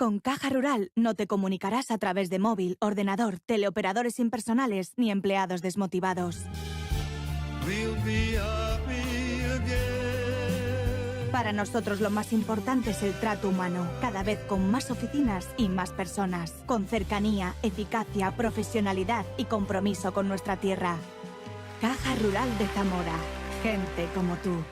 Con Caja Rural no te comunicarás a través de móvil, ordenador, teleoperadores impersonales ni empleados desmotivados. Para nosotros lo más importante es el trato humano, cada vez con más oficinas y más personas, con cercanía, eficacia, profesionalidad y compromiso con nuestra tierra. Caja Rural de Zamora. Gente como tú.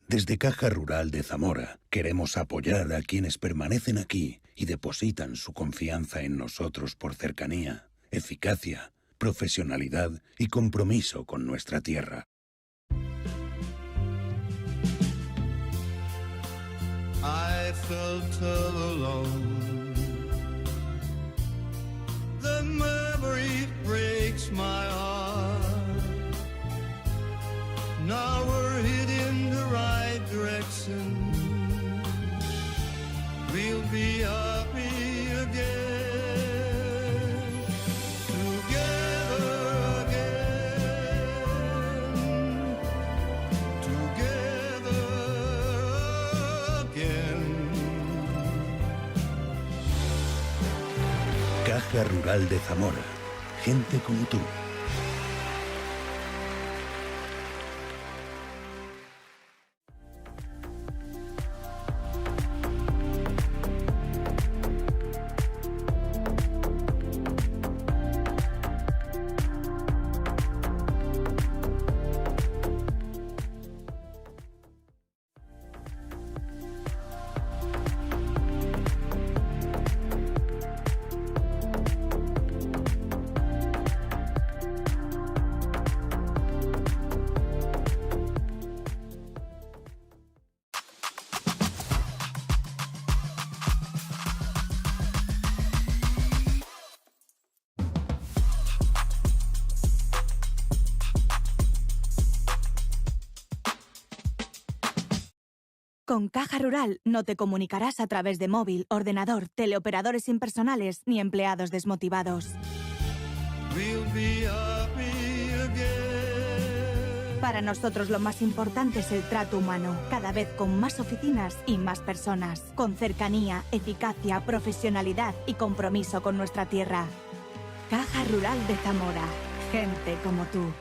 Desde Caja Rural de Zamora queremos apoyar a quienes permanecen aquí y depositan su confianza en nosotros por cercanía, eficacia, profesionalidad y compromiso con nuestra tierra. I felt alone. The memory breaks my heart. Now we're heading the right direction. We'll be happy again, together again, together again. Caja Rural de Zamora. Gente como tú. Con Caja Rural no te comunicarás a través de móvil, ordenador, teleoperadores impersonales ni empleados desmotivados. We'll be happy again. Para nosotros lo más importante es el trato humano, cada vez con más oficinas y más personas, con cercanía, eficacia, profesionalidad y compromiso con nuestra tierra. Caja Rural de Zamora. Gente como tú.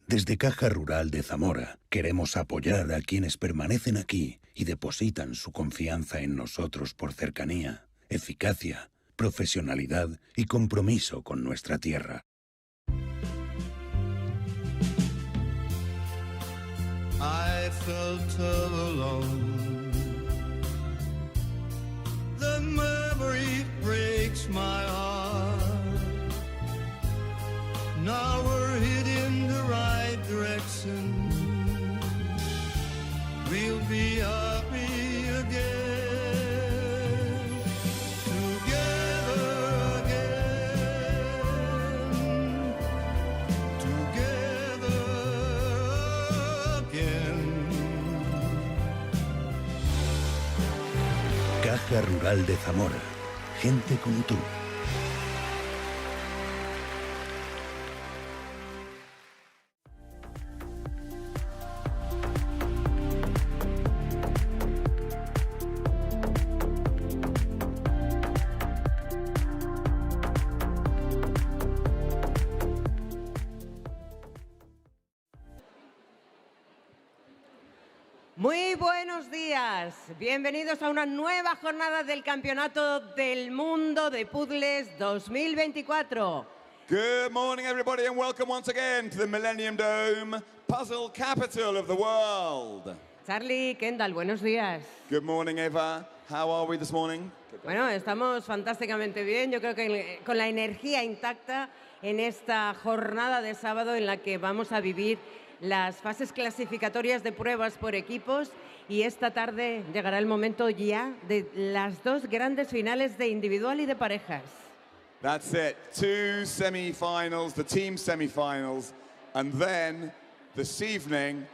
Desde Caja Rural de Zamora queremos apoyar a quienes permanecen aquí y depositan su confianza en nosotros por cercanía, eficacia, profesionalidad y compromiso con nuestra tierra. I felt alone. The memory breaks my heart. Now we're heading the right direction. We'll be happy again, together again, together again. Caja Rural de Zamora. Gente como tú. Muy buenos días, bienvenidos a una nueva jornada del Campeonato del Mundo de Puzzles 2024. Good morning, everybody, and welcome once again to the Millennium Dome, puzzle capital of the world. Charlie, Kendall, buenos días. Good morning, Eva. How are we this morning? Bueno, estamos fantásticamente bien, yo creo que con la energía intacta en esta jornada de sábado en la que vamos a vivir las fases clasificatorias de pruebas por equipos y esta tarde llegará el momento ya de las dos grandes finales de individual y de parejas. That's it. Two semi-finals, the team semi-finals, and then this evening,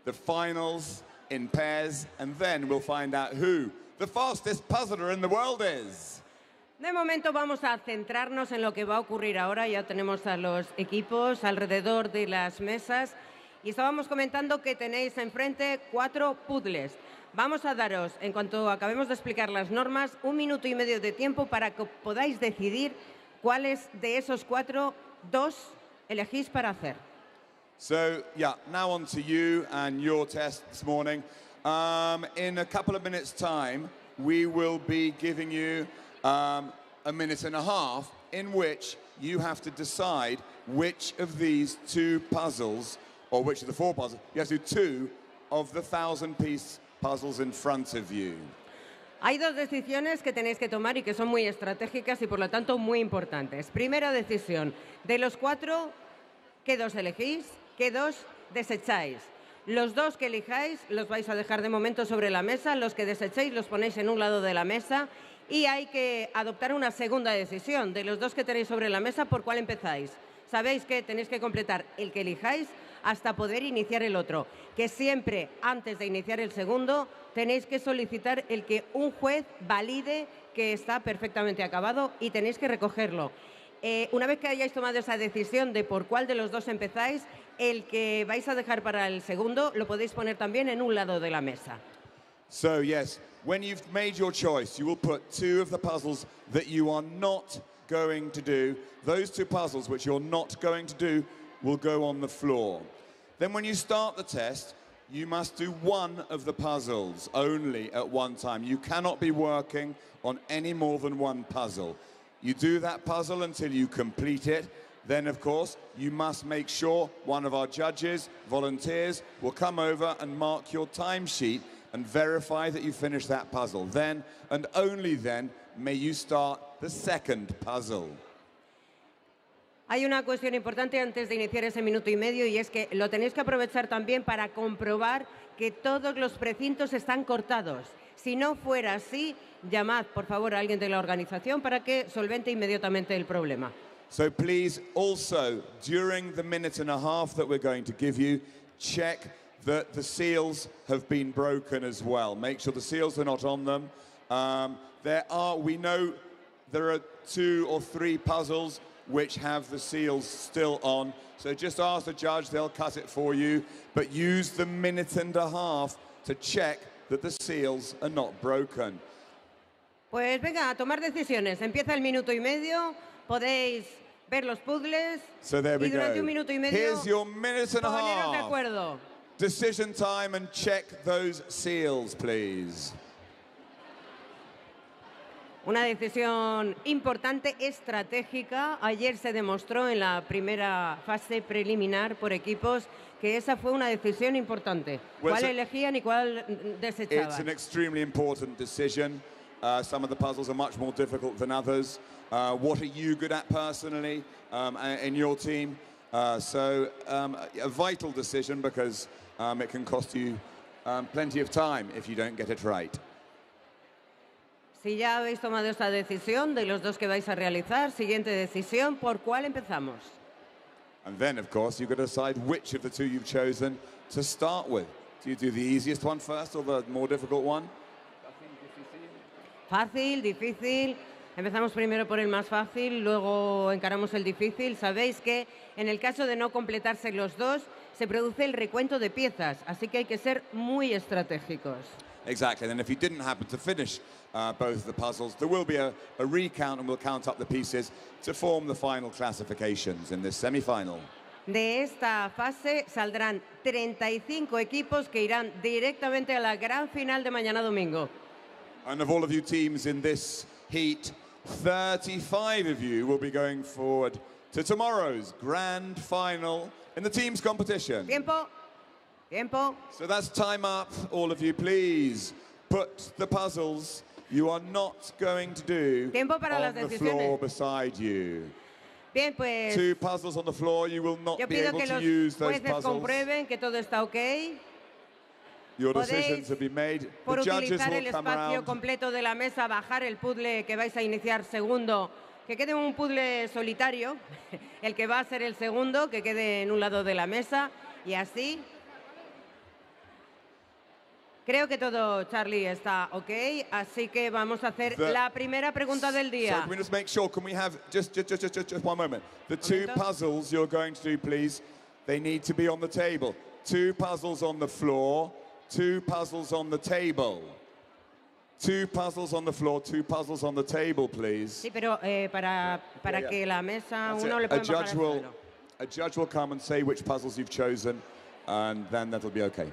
the finals in pairs, and then we'll find out who the fastest puzzler in the world is. De momento vamos a centrarnos en lo que va a ocurrir ahora. Ya tenemos a los equipos alrededor de las mesas y estábamos comentando que tenéis enfrente 4 puzzles. Vamos a daros, en cuanto acabemos de explicar las normas, 1 minuto y medio de tiempo para que podáis decidir cuáles de esos 4, 2 elegís para hacer. So, yeah, now on to you and your test this morning. In a couple of minutes' time, we will be giving you a minute and a half in which you have to decide which of these 2 puzzles, or which of the 4 puzzles, you have to do 2 of the 1,000-piece puzzles in front of you. Hay 2 decisiones que tenéis que tomar y que son muy estratégicas y por lo tanto muy importantes. Primera decisión, de los 4, ¿qué 2 elegís? ¿Qué 2 desecháis? Los 2 que elijáis los vais a dejar de momento sobre la mesa, los que desechéis los ponéis en un lado de la mesa y hay que adoptar una segunda decisión. De los 2 que tenéis sobre la mesa, ¿por cuál empezáis? Sabéis que tenéis que completar el que elijáis hasta poder iniciar el otro, que siempre antes de iniciar el segundo tenéis que solicitar el que un juez valide que está perfectamente acabado y tenéis que recogerlo. Una vez que hayáis tomado esa decisión de por cuál de los 2 empezáis, el que vais a dejar para el segundo lo podéis poner también en un lado de la mesa. So, yes, when you've made your choice, you will put 2 of the puzzles that you are not going to do. Those 2 puzzles which you're not going to do will go on the floor. Then when you start the test, you must do 1 of the puzzles only at one time. You cannot be working on any more than 1 puzzle. You do that puzzle until you complete it. Then, of course, you must make sure one of our judges, volunteers, will come over and mark your timesheet and verify that you finished that puzzle. Then, and only then, may you start the second puzzle. Hay una cuestión importante antes de iniciar ese minuto y medio y es que lo tenéis que aprovechar también para comprobar que todos los precintos están cortados. Si no fuera así, llamad por favor a alguien de la organización para que solvente inmediatamente el problema. So please also, during the minute and a half that we're going to give you, check that the seals have been broken as well. Make sure the seals are not on them. We know there are 2 or 3 puzzles which have the seals still on. So just ask the judge, they'll cut it for you. But use the minute and a half to check that the seals are not broken. Pues venga, a tomar decisiones. Empieza el minuto y medio. Podéis ver los puzzles So there we y durante go. un minuto y medio Here's your minute and a poneros de half. acuerdo. Decision time, and check those seals, please. Una decisión importante, estratégica. Ayer se demostró en la primera fase preliminar por equipos que esa fue una decisión importante. Well, ¿Cuál so- elegían y cuál It's an desechaban? extremely important decision. Some of the puzzles are much more difficult than others. What are you good at personally in your team? A vital decision because it can cost you plenty of time if you don't get it right. Si ya habéis tomado esta decisión de los dos que vais a realizar, siguiente decisión, ¿por cuál empezamos? And then, of course, you've got to decide which of the two you've chosen to start with. Do you do the easiest one first or the more difficult one? Fácil, difícil. Empezamos primero por el más fácil, luego encaramos el difícil. Sabéis que en el caso de no completarse los dos, se produce el recuento de piezas, así que hay que ser muy estratégicos. Exactly, and if you didn't happen to finish both of the puzzles, there will be a recount and we'll count up the pieces to form the final classifications in this semi-final. De esta fase saldrán 35 equipos que irán directamente a la gran final de mañana domingo. And of all of you teams in this heat, 35 of you will be going forward to tomorrow's grand final in the teams competition. Tiempo, tiempo. So that's time up, all of you. Please put the puzzles you are not going to do Tiempo para on las the decisiones. floor beside you. Bien, pues Two puzzles on the floor, you will not yo be pido able que to los use those jueces puzzles. comprueben que todo está ok. Your Podéis, decisions have been made. por The judges utilizar will el come espacio around. completo de la mesa, bajar el puzzle que vais a iniciar segundo, que quede un puzzle solitario, el que va a ser el segundo, que quede en un lado de la mesa, y así. Creo que todo, Charlie, está ok, así que vamos a hacer la primera pregunta del So día. can we just make sure, can we have just one moment? The two Momento. puzzles you're going to do, please, they need to be on the table. Two puzzles on the floor, two puzzles on the table. Two puzzles on the floor, two puzzles on the table, please. Sí, pero para Yeah. que la mesa That's uno it. le pueden bajar al suelo. A judge will come and say which puzzles you've chosen, and then that'll be okay.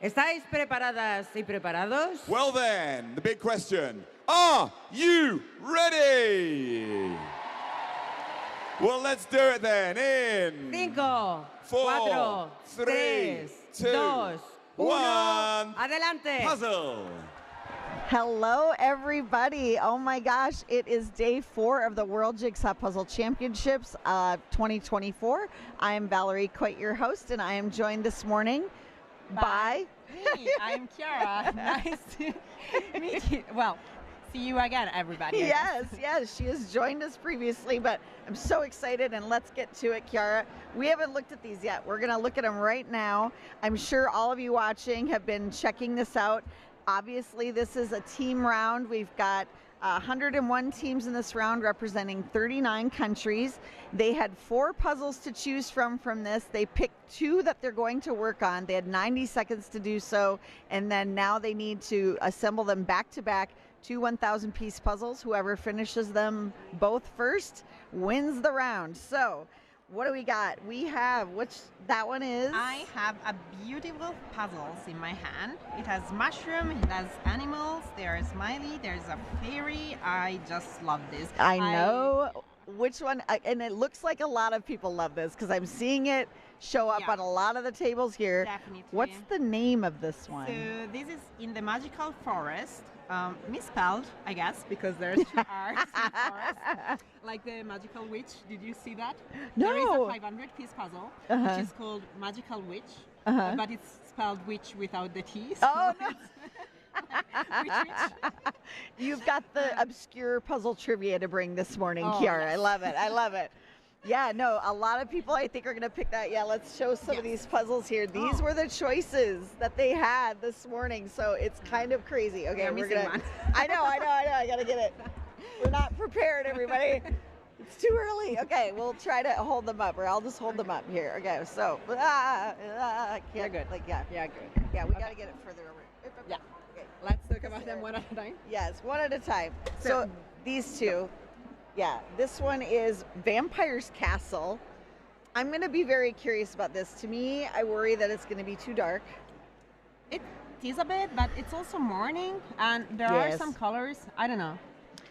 ¿Estáis preparadas y preparados? Well then, the big question, are you ready? Well, let's do it then in 5, 4, 4, 3, 3, 2, 2, 1. 1. Adelante. Puzzle. Hello, everybody. Oh my gosh, it is day 4 of the World Jigsaw Puzzle Championships 2024. I am Valerie, quite your host, and I am joined this morning by me. I'm Chiara. Nice to meet you. Well, see you again, everybody. Yes, she has joined us previously, but I'm so excited, and let's get to it, Chiara. We haven't looked at these yet. We're going to look at them right now. I'm sure all of you watching have been checking this out. Obviously, this is a team round. We've got 101 teams in this round representing 39 countries. They had 4 puzzles to choose from this. They picked 2 that they're going to work on. They had 90 seconds to do so, and then now they need to assemble them back to back. 2 1,000-piece puzzles. Whoever finishes them both first wins the round. So, what do we got? We have, that one is? I have a beautiful puzzles in my hand. It has mushroom, it has animals, there's smiley, there's a fairy. I just love this. I know which one, and it looks like a lot of people love this because I'm seeing it show up on a lot of the tables here. Definitely. What's the name of this one? So this is in the magical forest. Misspelled, I guess, because there's 2 R's in forest. Like the magical witch. Did you see that? No. There is a 500-piece puzzle, which is called Magical Witch, but it's spelled witch without the T. So Oh, no. witch. You've got the obscure puzzle trivia to bring this morning, Oh, Chiara. yes. I love it. Yeah, no, a lot of people I think are going to pick that. Yeah, let's show some of these puzzles here. These were the choices that they had this morning, so it's kind of crazy. Okay, You're we're missing going to... one. I know, I got to get it. We're not prepared, everybody. It's too early. Okay, we'll try to hold them up, or I'll just hold them up here. Okay, so... You're good. Yeah, good. Yeah, we got to get it further over. Yeah. Okay. Let's talk about them one at a time. Yes, one at a time. So these two, Yeah, this one is Vampire's Castle. I'm going to be very curious about this. To me, I worry that it's going to be too dark. It is a bit, but it's also morning, and there are some colors. I don't know.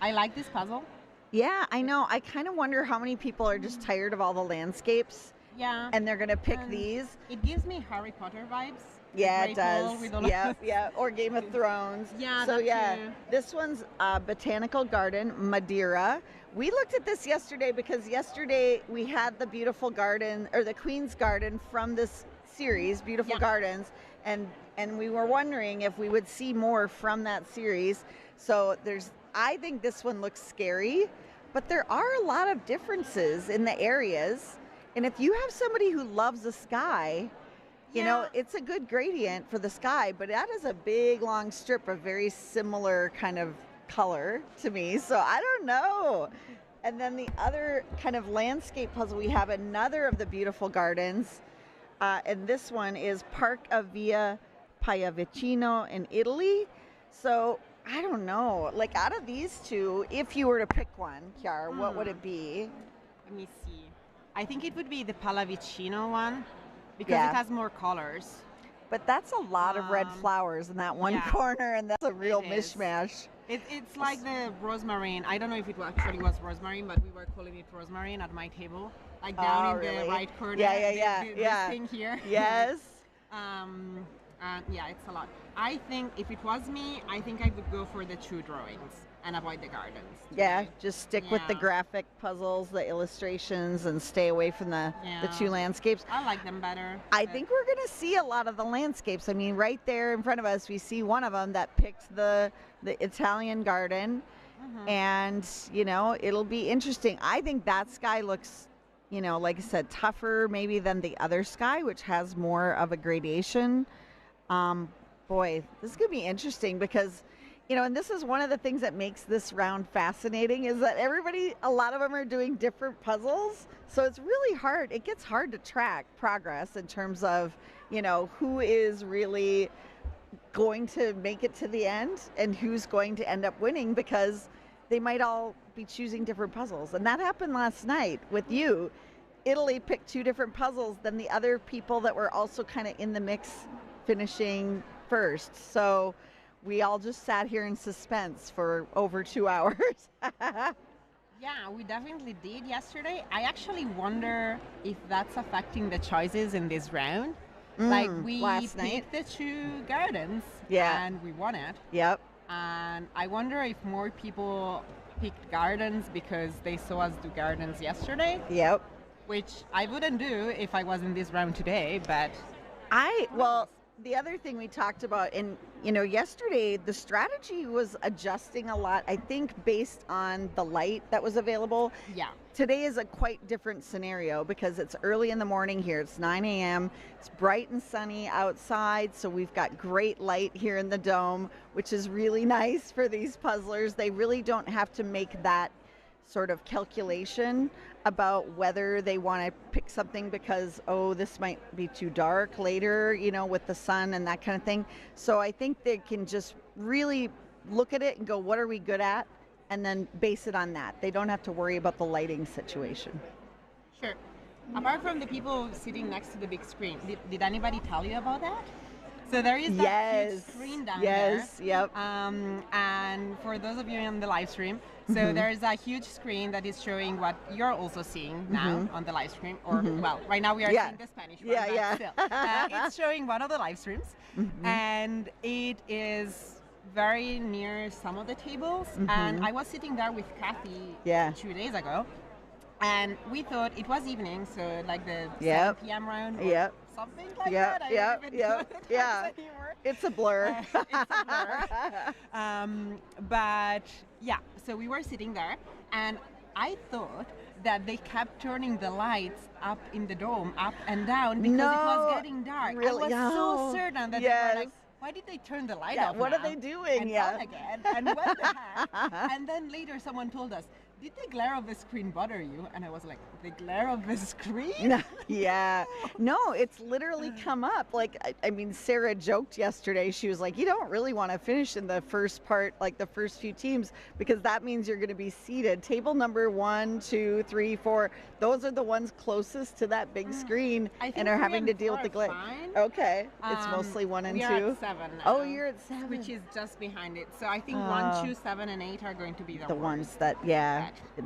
I like this puzzle. Yeah, I know. I kind of wonder how many people are just tired of all the landscapes. Yeah. And they're going to pick these. It gives me Harry Potter vibes. Yeah, it does. Yeah. Or Game of Thrones. Yeah, so that too. This one's Botanical Garden, Madeira. We looked at this yesterday because yesterday we had the beautiful garden, or the Queen's Garden from this series, Beautiful Gardens, and we were wondering if we would see more from that series. So I think this one looks scary, but there are a lot of differences in the areas. And if you have somebody who loves the sky, you know, it's a good gradient for the sky, but that is a big, long strip of very similar kind of color to me. So I don't know. And then the other kind of landscape puzzle, we have another of the beautiful gardens. And this one is Park of Via Pallavicino in Italy. So I don't know. Like, out of these two, if you were to pick one, Chiara, what would it be? Let me see. I think it would be the Pallavicino one, because it has more colors. But that's a lot of red flowers in that one corner, and that's a real mishmash. It's like the rosemary. I don't know if it actually was rosemary, but we were calling it rosemary at my table, like down in the right corner. This thing here. Yes. Yeah, it's a lot. I think if it was me, I think I would go for the two drawings and avoid the gardens. Yeah, just stick with the graphic puzzles, the illustrations, and stay away from the two landscapes. I like them better. I think we're going to see a lot of the landscapes. I mean, right there in front of us, we see one of them that picked the Italian garden. And, you know, it'll be interesting. I think that sky looks, you know, like I said, tougher maybe than the other sky, which has more of a gradation. Boy, this is going to be interesting because, you know, and this is one of the things that makes this round fascinating is that a lot of them are doing different puzzles. So it's really hard. It gets hard to track progress in terms of, you know, who is really going to make it to the end and who's going to end up winning, because they might all be choosing different puzzles. And that happened last night with you. Italy picked two different puzzles than the other people that were also kind of in the mix finishing first. So we all just sat here in suspense for over 2 hours. Yeah, we definitely did yesterday. I actually wonder if that's affecting the choices in this round. Like, we picked the two gardens and we won it. Yep. And I wonder if more people picked gardens because they saw us do gardens yesterday. Yep. Which I wouldn't do if I was in this round today, but... The other thing we talked about, and you know, yesterday the strategy was adjusting a lot, I think, based on the light that was available. Yeah. Today is a quite different scenario because it's early in the morning here. It's 9 a.m. It's bright and sunny outside, so we've got great light here in the dome, which is really nice for these puzzlers. They really don't have to make that sort of calculation about whether they want to pick something because, oh, this might be too dark later, you know, with the sun and that kind of thing. So I think they can just really look at it and go, what are we good at? And then base it on that. They don't have to worry about the lighting situation. Sure. Apart from the people sitting next to the big screen, did anybody tell you about that? So there is that huge screen down there. Yep. And for those of you on the live stream, so there is a huge screen that is showing what you're also seeing now on the live stream. Or, well, right now we are seeing the Spanish one, but still. It's showing one of the live streams. And it is very near some of the tables. And I was sitting there with Kathy 2 days ago. And we thought it was evening, so like the 7 p.m. round. Something like that. I don't even know what it was anymore. It's a blur. It's a blur. But yeah, so we were sitting there, and I thought that they kept turning the lights up in the dome, up and down, because it was getting dark. Really? I was so certain that they were like, why did they turn the light off what now? are they doing? And on again, and what the heck? And then later someone told us, did the glare of the screen bother you? And I was like, the glare of the screen? Yeah. No, it's literally come up. Like, I mean, Sarah joked yesterday. She was like, you don't really want to finish in the first part, like the first few teams, because that means you're going to be seated. Table number 1, 2, 3, 4, those are the ones closest to that big screen and are having to deal with the glare. Okay. It's mostly 1 and 2. We're at 7 now. Oh, you're at 7. Which is just behind it. So I think 1, 2, 7, and 8 are going to be the ones that,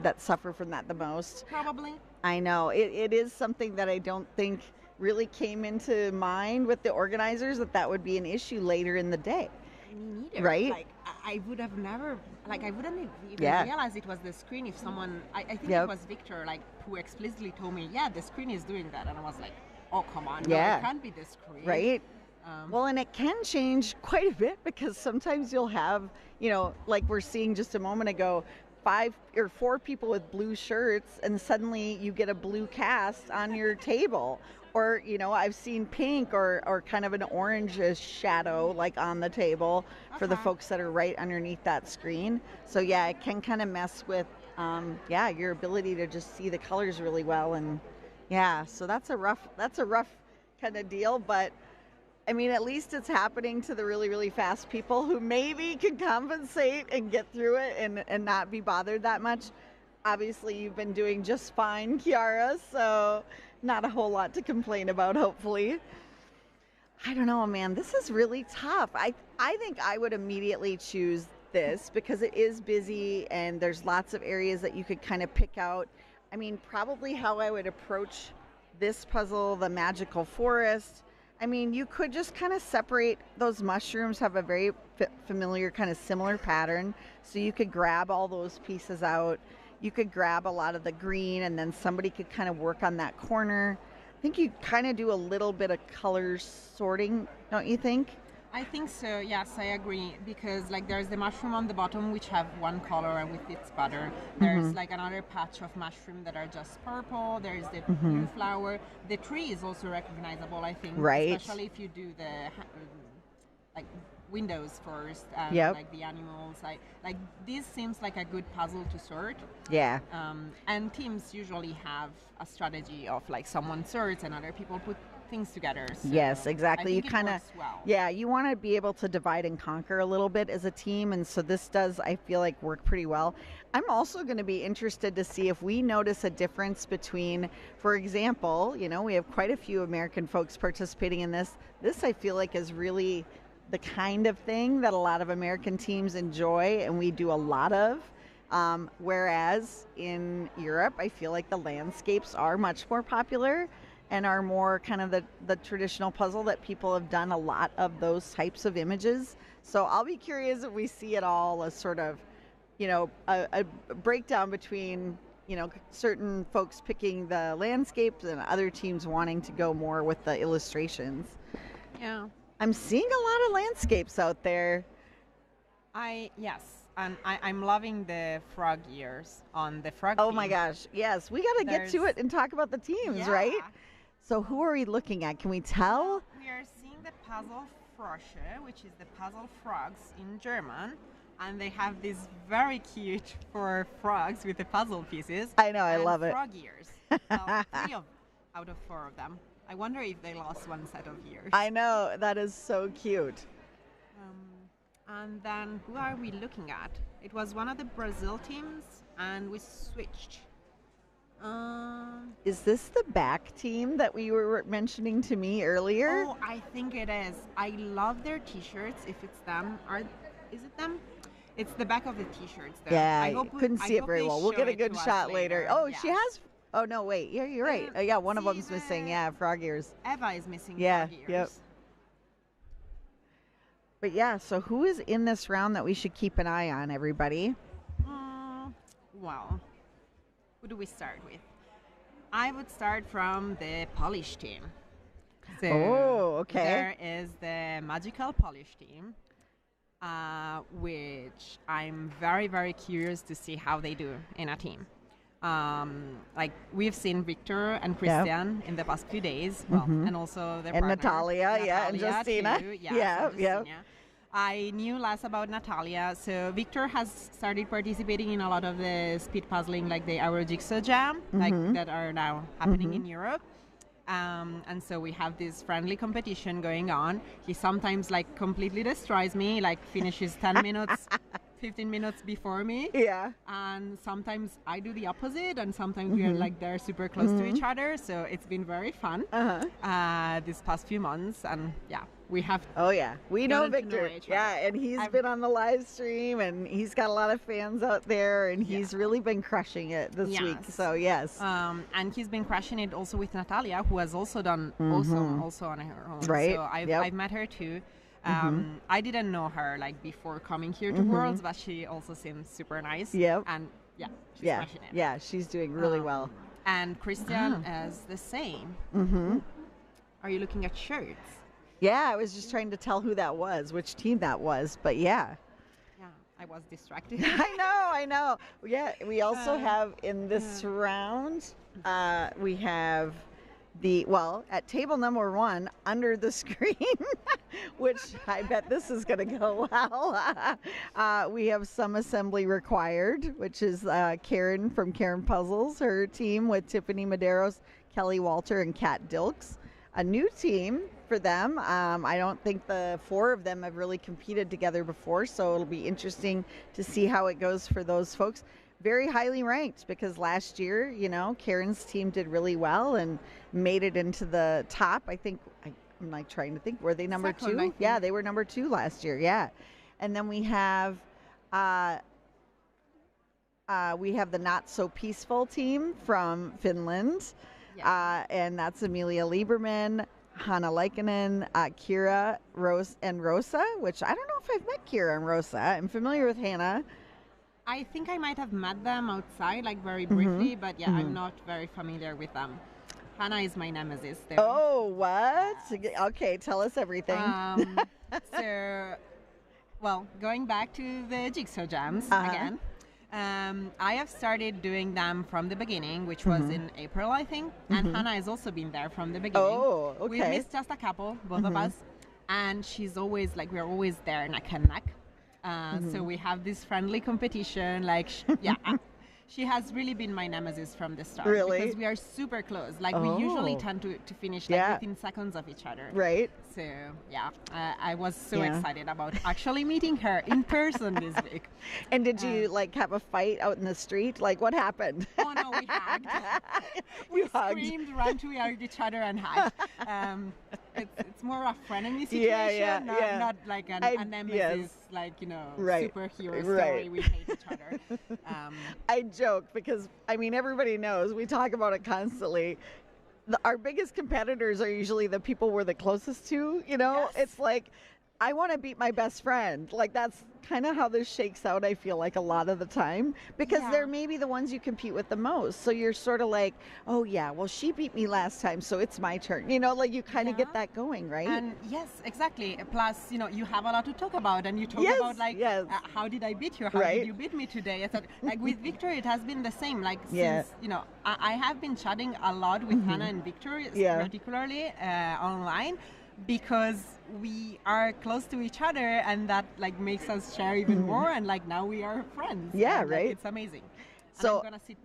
that suffer from that the most. Probably. I know. It is something that I don't think really came into mind with the organizers, that would be an issue later in the day. Me neither. Right? Like, I would have never, like, I wouldn't even realize it was the screen if someone, I think it was Victor, like, who explicitly told me, yeah, the screen is doing that. And I was like, oh, come on. No, it can't be the screen. Right? Well, and it can change quite a bit, because sometimes you'll have, you know, like we're seeing just a moment ago, 5 or 4 people with blue shirts, and suddenly you get a blue cast on your table. Or, you know, I've seen pink or kind of an orange shadow like on the table for the folks that are right underneath that screen. So yeah, it can kind of mess with, your ability to just see the colors really well. And yeah, so that's a rough kind of deal. But I mean, at least it's happening to the really, really fast people who maybe can compensate and get through it and not be bothered that much. Obviously, you've been doing just fine, Chiara, so not a whole lot to complain about, hopefully. I don't know, man. This is really tough. I think I would immediately choose this because it is busy and there's lots of areas that you could kind of pick out. I mean, probably how I would approach this puzzle, the magical forest. I mean, you could just kind of separate those mushrooms, have a very familiar kind of similar pattern. So you could grab all those pieces out. You could grab a lot of the green and then somebody could kind of work on that corner. I think you kind of do a little bit of color sorting, don't you think? I think so, yes, I agree. Because like there's the mushroom on the bottom which have one color and with its butter. There's like another patch of mushroom that are just purple. There's the blue flower. The tree is also recognizable, I think. Right. Especially if you do the like windows first and like the animals. Like this seems like a good puzzle to sort. Yeah. And teams usually have a strategy of like someone sorts and other people put things together. So yes, exactly. I you think kind of, you want to be able to divide and conquer a little bit as a team, and so this does, I feel like, work pretty well. I'm also going to be interested to see if we notice a difference between, for example, you know, we have quite a few American folks participating in this. This, I feel like, is really the kind of thing that a lot of American teams enjoy, and we do a lot of. Whereas in Europe, I feel like the landscapes are much more popular and are more kind of the traditional puzzle that people have done a lot of those types of images. So I'll be curious if we see it all as sort of, you know, a breakdown between, you know, certain folks picking the landscapes and other teams wanting to go more with the illustrations. Yeah. I'm seeing a lot of landscapes out there. Yes. And I'm loving the frog ears on the frog team. Oh my gosh, yes. We got to get to it and talk about the teams, right? So who are we looking at? Can we tell? We are seeing the puzzle Frosche, which is the puzzle frogs in German. And they have these very cute frogs with the puzzle pieces. I know, I love it. Frog ears. Well, 3 out of 4 of them. I wonder if they lost one set of ears. I know, that is so cute. And then who are we looking at? It was one of the Brazil teams, and we switched. Is this the back team that we were mentioning to me earlier? Oh, I think it is. I love their T-shirts. If it's them, is it them? It's the back of the T-shirts, though. Yeah, I couldn't see it very well. We'll get a good shot later. Oh, yeah. She has. Oh no, wait. Yeah, you're right. Yeah, one of them's missing. Yeah, frog ears. Eva is missing. Yeah. Frog ears. Yep. But yeah, so who is in this round that we should keep an eye on, everybody? Well, who do we start with? I would start from the Polish team. So okay. There is the Magical Polish team, which I'm very, very curious to see how they do in a team. Like we've seen Victor and Christian in the past few days, and also their partner, Natalia, and Justina. Too. Yeah. I knew less about Natalia. So Victor has started participating in a lot of the speed puzzling, like the Euro Jigsaw Jam, like that are now happening in Europe. And so we have this friendly competition going on. He sometimes like completely destroys me, like finishes 10 minutes, 15 minutes before me. Yeah. And sometimes I do the opposite, and sometimes we are like they're super close to each other. So it's been very fun this past few months, and yeah. We have. Oh yeah, we know Victor. And he's been on the live stream, and he's got a lot of fans out there, and he's really been crushing it this week. So yes. And he's been crushing it also with Natalia, who has also done also on her own. Right. So I've met her too. I didn't know her like before coming here to Worlds, but she also seems super nice. Yep. And she's crushing it. Yeah, she's doing really well. And Christian is the same. Are you looking at shirts? Yeah, I was just trying to tell who that was, which team that was, but yeah. Yeah, I was distracted. I know. Yeah, we also have in this round, we have at table number 1, under the screen, which I bet this is going to go well. We have some assembly required, which is Karen from Karen Puzzles, her team with Tiffany Medeiros, Kelly Walter, and Kat Dilks. A new team for them. I don't think the 4 of them have really competed together before, so it'll be interesting to see how it goes for those folks. Very highly ranked, because last year, Karen's team did really well and made it into the top. I think, I'm like trying to think, were they number 2? Yeah, they were number 2 last year, yeah. And then we have the Not So Peaceful team from Finland. And that's Amelia Lieberman, Hanna Leikkanen, Kira, Rose, and Rosa, which I don't know if I've met Kira and Rosa. I'm familiar with Hannah. I think I might have met them outside, like very briefly, but I'm not very familiar with them. Hannah is my nemesis there. Oh, what? Okay, tell us everything. Going back to the Jigsaw Jams again. I have started doing them from the beginning, which was in April, I think. And Hannah has also been there from the beginning. Oh, okay. We've missed just a couple, both of us. And she's always, we're always there neck and neck. So we have this friendly competition. She has really been my nemesis from the start. Really? Because we are super close. We usually tend to finish within seconds of each other. Right. So, I was so excited about actually meeting her in person this week. And did you, have a fight out in the street? What happened? Oh, no, we hugged. We screamed, ran to each other and hugged. It's more a frenemy situation, not like a nemesis, superhero story. We hate each other. I joke because, everybody knows, we talk about it constantly. Our biggest competitors are usually the people we're the closest to, Yes. It's I want to beat my best friend. That's kind of how this shakes out, I feel like, a lot of the time. Because they're maybe the ones you compete with the most. So you're sort of oh, yeah, well, she beat me last time, so it's my turn. You kind of get that going, right? And yes, exactly. Plus, you have a lot to talk about. And you talk about, how did I beat you? How did you beat me today? With Victor, it has been the same. Since, I have been chatting a lot with Hannah and Victor, particularly online, because we are close to each other, and that makes us share even more, and now we are friends. Yeah, and, right. It's amazing. So I'm gonna sit.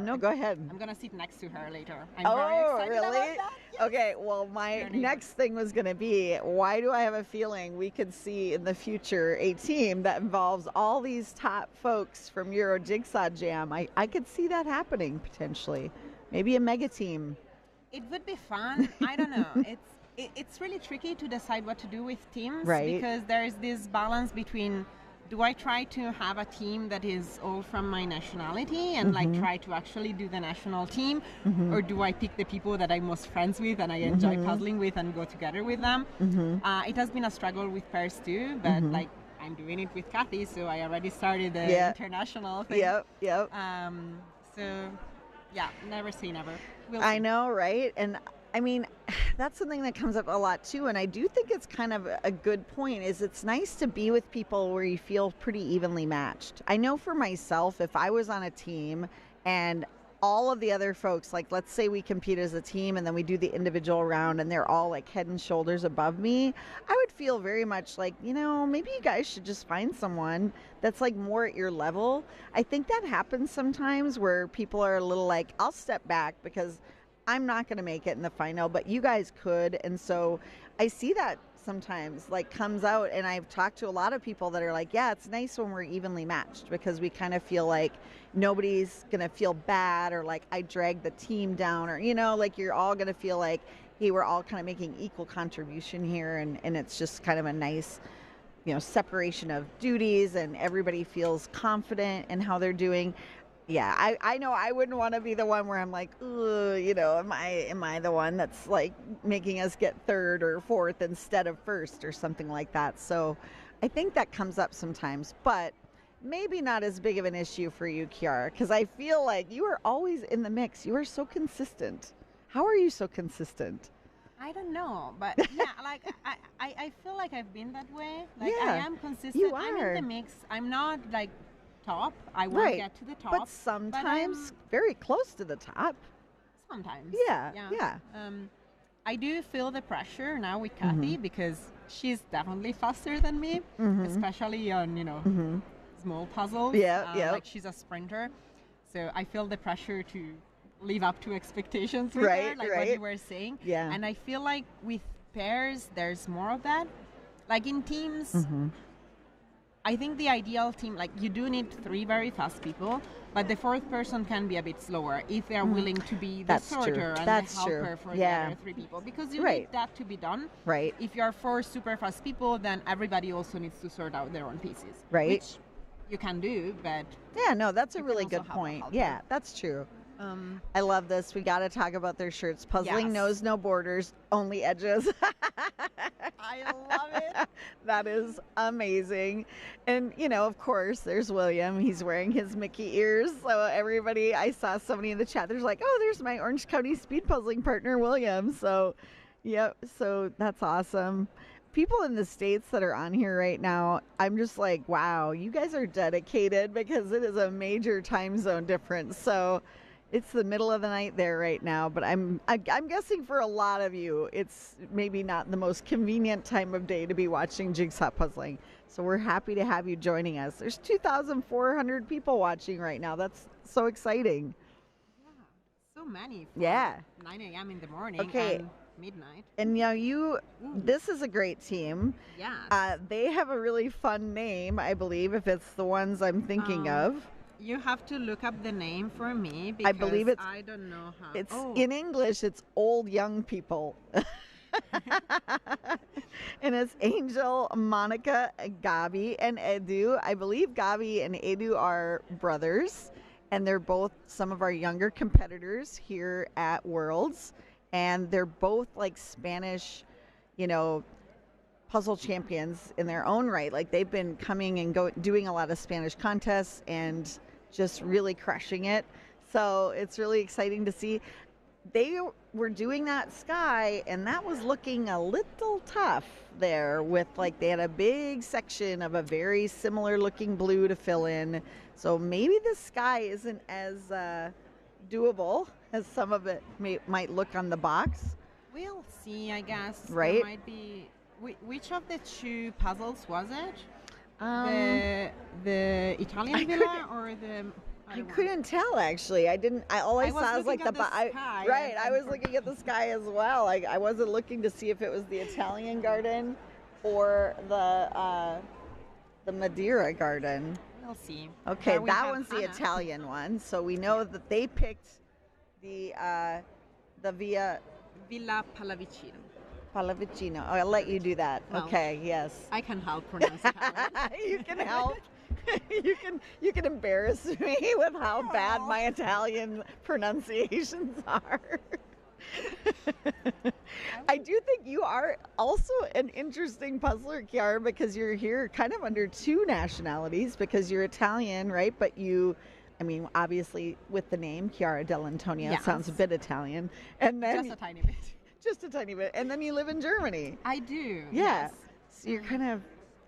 No, go ahead. I'm gonna sit next to her later. I'm very excited about that. Yes. Okay, well, my next thing was going to be, why do I have a feeling we could see in the future a team that involves all these top folks from Euro Jigsaw Jam? I could see that happening potentially. Maybe a mega team. It would be fun. I don't know. It's really tricky to decide what to do with teams, right? Because there's this balance between, do I try to have a team that is all from my nationality and try to actually do the national team, or do I pick the people that I'm most friends with and I enjoy puzzling with and go together with them? It has been a struggle with pairs too, but I'm doing it with Kathy, so I already started the international thing. Yep. So never say never. I know, right? And that's something that comes up a lot too, and I do think it's kind of a good point, is it's nice to be with people where you feel pretty evenly matched. I know for myself, if I was on a team and all of the other folks, like let's say we compete as a team and then we do the individual round and they're all like head and shoulders above me, I would feel very much like, maybe you guys should just find someone that's like more at your level. I think that happens sometimes where people are a little like, I'll step back because I'm not going to make it in the final, but you guys could. And so I see that sometimes like comes out, and I've talked to a lot of people that are like, yeah, it's nice when we're evenly matched because we kind of feel like nobody's gonna feel bad or like I dragged the team down, or like you're all gonna feel like, hey, we're all kind of making equal contribution here, and it's just kind of a nice separation of duties and everybody feels confident in how they're doing. Yeah, I know I wouldn't want to be the one where I'm like, am I the one that's like making us get third or fourth instead of first or something like that. So I think that comes up sometimes, but maybe not as big of an issue for you, Kiara, because I feel like you are always in the mix. You are so consistent. How are you so consistent? I don't know, but yeah, like I feel like I've been that way. Like Yeah, I am consistent. you I'm are. in the mix. I'm not like top. I won't Right. get to the top. But sometimes very close to the top. Sometimes. Yeah. I do feel the pressure now with Kathy because she's definitely faster than me, especially on, small puzzles. Yeah. Like she's a sprinter. So I feel the pressure to live up to expectations with Right, her, like right. what you were saying. Yeah. And I feel like with pairs, there's more of that. Like in teams, I think the ideal team, like you do need 3 very fast people, but the 4th person can be a bit slower if they're willing to be the That's true. sorter and That's the helper true. for Yeah. the other 3 people, because you Right. need that to be done. Right. If you are 4 super fast people, then everybody also needs to sort out their own pieces. Right. Which you can do, but Yeah, no, that's a You can really also good help a point. helper. Yeah, that's true. I love this. We got to talk about their shirts. Puzzling Yes. knows no borders, only edges. I love it. That is amazing. And, of course, there's William. He's wearing his Mickey ears. So everybody, I saw somebody in the chat, there's like, oh, there's my Orange County speed puzzling partner, William. So, yep. So that's awesome. People in the States that are on here right now, I'm just like, wow, you guys are dedicated because it is a major time zone difference. So it's the middle of the night there right now, but I'm guessing for a lot of you, it's maybe not the most convenient time of day to be watching Jigsaw puzzling. So we're happy to have you joining us. There's 2,400 people watching right now. That's so exciting. So many. For Yeah. 9 a.m. in the morning Okay. and midnight. And now this is a great team. Yeah. They have a really fun name, I believe, if it's the ones I'm thinking of. You have to look up the name for me because I believe it's- I don't know how. It's oh. in English, it's old young people. And it's Angel, Monica, Gabi, and Edu. I believe Gabi and Edu are brothers, and they're both some of our younger competitors here at Worlds. And they're both like Spanish, puzzle champions in their own right. Like they've been coming and doing a lot of Spanish contests and just really crushing it. So it's really exciting to see. They were doing that sky, and that was looking a little tough there with like they had a big section of a very similar looking blue to fill in. So maybe the sky isn't as doable as some of it might look on the box. We'll see, I guess. Right. There might be. Which of the 2 puzzles was it? The Italian villa or the? I couldn't tell actually. All I saw was like the sky. Right. I was looking at the sky as well. I wasn't looking to see if it was the Italian garden or the Madeira garden. We'll see. Okay, There we that have one's the Hannah. Italian one. So we know that they picked the Via Villa Pallavicino. Pallavicino. Oh, I'll let you do that. Well, Okay, yes. I can help pronounce Italian. You can help. you can embarrass me with how bad my Italian pronunciations are. I do think you are also an interesting puzzler, Chiara, because you're here kind of under 2 nationalities because you're Italian, right? But obviously with the name Chiara Dell'Antonio, it Yes. sounds a bit Italian. And then Just a tiny bit. just a tiny bit. And then you live in Germany. I do. Yeah. Yes. So you're kind of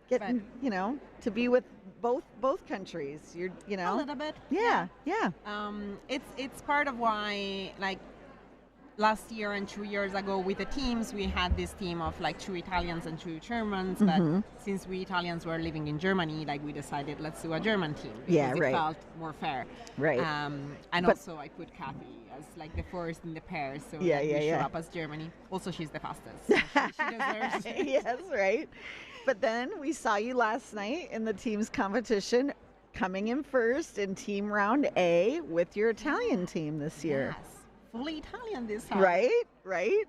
getting, to be with both countries. A little bit. Yeah. It's part of why, like, last year and 2 years ago with the teams, we had this team of like 2 Italians and 2 Germans. But since we Italians were living in Germany, like we decided let's do a German team because it felt more fair. Right. And also I put Kathy as like the first in the pair, so we show up as Germany. Also, she's the fastest. So she deserves it. Yes, right. But then we saw you last night in the teams competition, coming in first in team round A with your Italian team this year. Yes. Fully Italian this time. Right.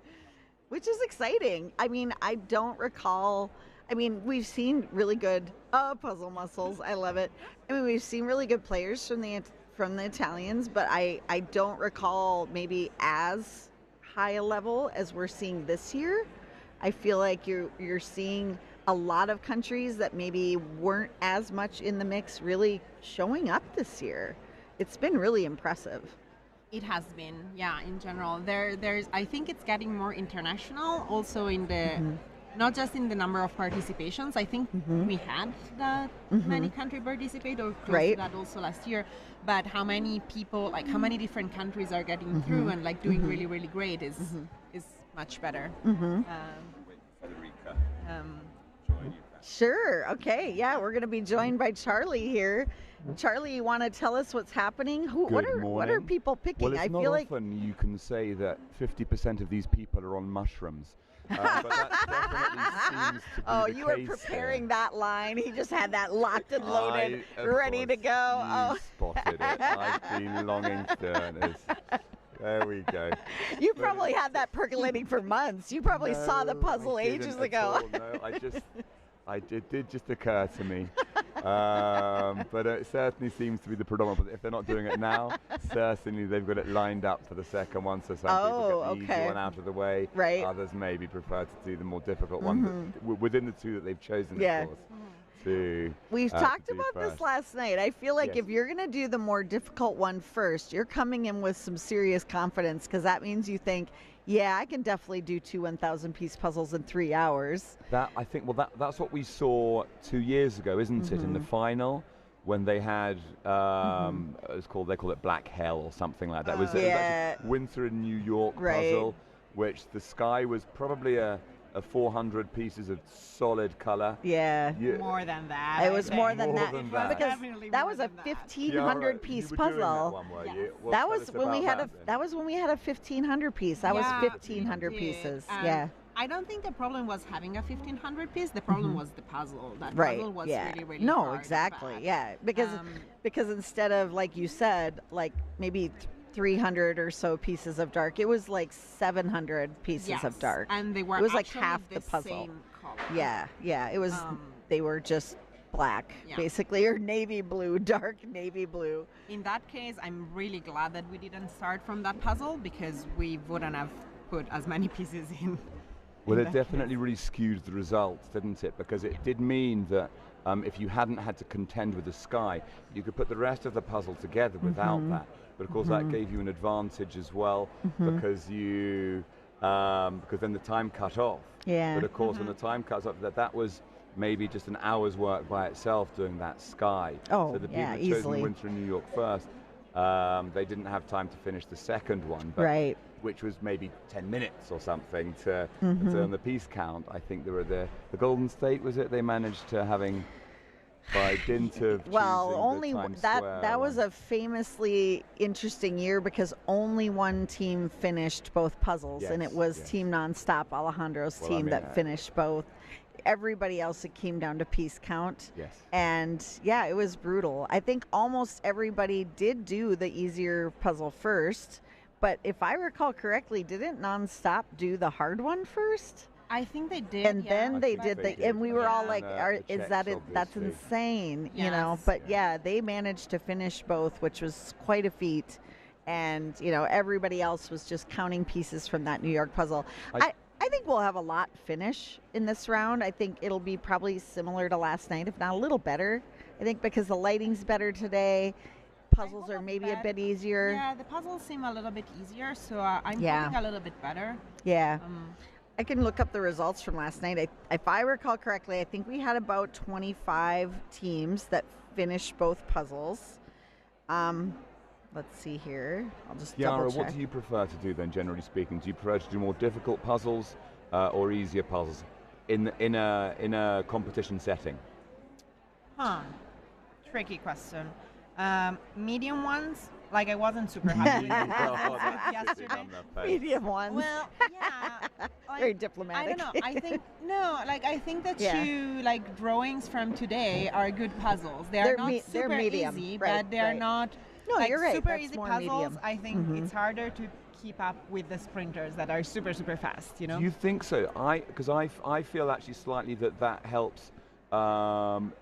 Which is exciting. I mean, I don't recall. I mean, we've seen really good puzzle muscles. I love it. I mean, we've seen really good players from the Italians, but I don't recall maybe as high a level as we're seeing this year. I feel like you're seeing a lot of countries that maybe weren't as much in the mix really showing up this year. It's been really impressive. It has been, in general. There's I think it's getting more international also in the not just in the number of participations. I think we had that many countries participate, or close to that also last year, but how many people, like how many different countries are getting through and like doing really, really great is much better. Sure. Okay. Yeah, we're going to be joined by Charlie here. Charlie, you want to tell us what's happening? What are people picking? Well, it's not often you can say that 50% of these people are on mushrooms. But that definitely seems to be the you were case preparing here. that line. He just had that locked and loaded, ready to go. You spotted it. I've been longing to learn this. There we go. You probably had that percolating for months. You probably saw the puzzle ages ago. No, it did just occur to me. But it certainly seems to be the predominant. But if they're not doing it now, certainly they've got it lined up for the second one. So some people get the easy one out of the way. Right. Others maybe prefer to do the more difficult one. But within the 2 that they've chosen, of course. We've talked about this last night. I feel like if you're going to do the more difficult one first, you're coming in with some serious confidence, because that means you think, I can definitely do 2 1,000-piece puzzles in 3 hours. I think that's what we saw 2 years ago, isn't it? In the final, when they had they call it Black Hell or something like that. It was actually Windsor and New York puzzle, which the sky was probably a 400 pieces of solid color. More than that. It was more than that. Because that was a 1,500 piece puzzle. That was when we had a 1,500 piece. That was 1,500 pieces. I don't think the problem was having a 1,500 piece. The problem was the puzzle. That puzzle was really, really hard. Exactly. Because instead of, like you said, like maybe 300 or so pieces of dark, it was like 700 pieces of dark, and they were it was like half the puzzle. Same color. It was they were just black basically, or navy blue, dark navy blue. In that case, I'm really glad that we didn't start from that puzzle, because we wouldn't have put as many pieces in. Well, it definitely really skewed the results, didn't it? Because it did mean that if you hadn't had to contend with the sky, you could put the rest of the puzzle together without that. But of course, that gave you an advantage as well, because because then the time cut off. But of course, when the time cuts off, that was maybe just an hour's work by itself doing that sky. So the people who chosen Windsor and New York first, they didn't have time to finish the second one, which was maybe 10 minutes or something to earn the piece count. I think there were the Golden State, was it? They managed to having, by dint of only that was a famously interesting year, because only one team finished both puzzles, and it was Team Nonstop, Alejandro's team, that finished both. Everybody else, it came down to piece count. And it was brutal. I think almost everybody did do the easier puzzle first, but if I recall correctly, didn't Nonstop do the hard one first? I think they did, and then they did and we were all like, "Is that it? That's insane," you know. But they managed to finish both, which was quite a feat. And everybody else was just counting pieces from that New York puzzle. I think we'll have a lot finish in this round. I think it'll be probably similar to last night, if not a little better. I think because the lighting's better today, puzzles are maybe a bit easier. Yeah, the puzzles seem a little bit easier, so I'm feeling a little bit better. I can look up the results from last night. If I recall correctly, I think we had about 25 teams that finished both puzzles. Let's see here. I'll just double Yara, check. what do you prefer to do then, generally speaking? Do you prefer to do more difficult puzzles or easier puzzles in a competition setting? Tricky question. Medium ones, like I wasn't super happy yesterday. Medium ones. Well, yeah. Like, Very diplomatic. I don't know. I think the two like drawings from today are good puzzles. They're not super medium, easy, right, but they're right. not No, like you're right. super That's easy more puzzles. medium. I think it's harder to keep up with the sprinters that are super fast. You know. Do you think so? Because I feel actually slightly that helps.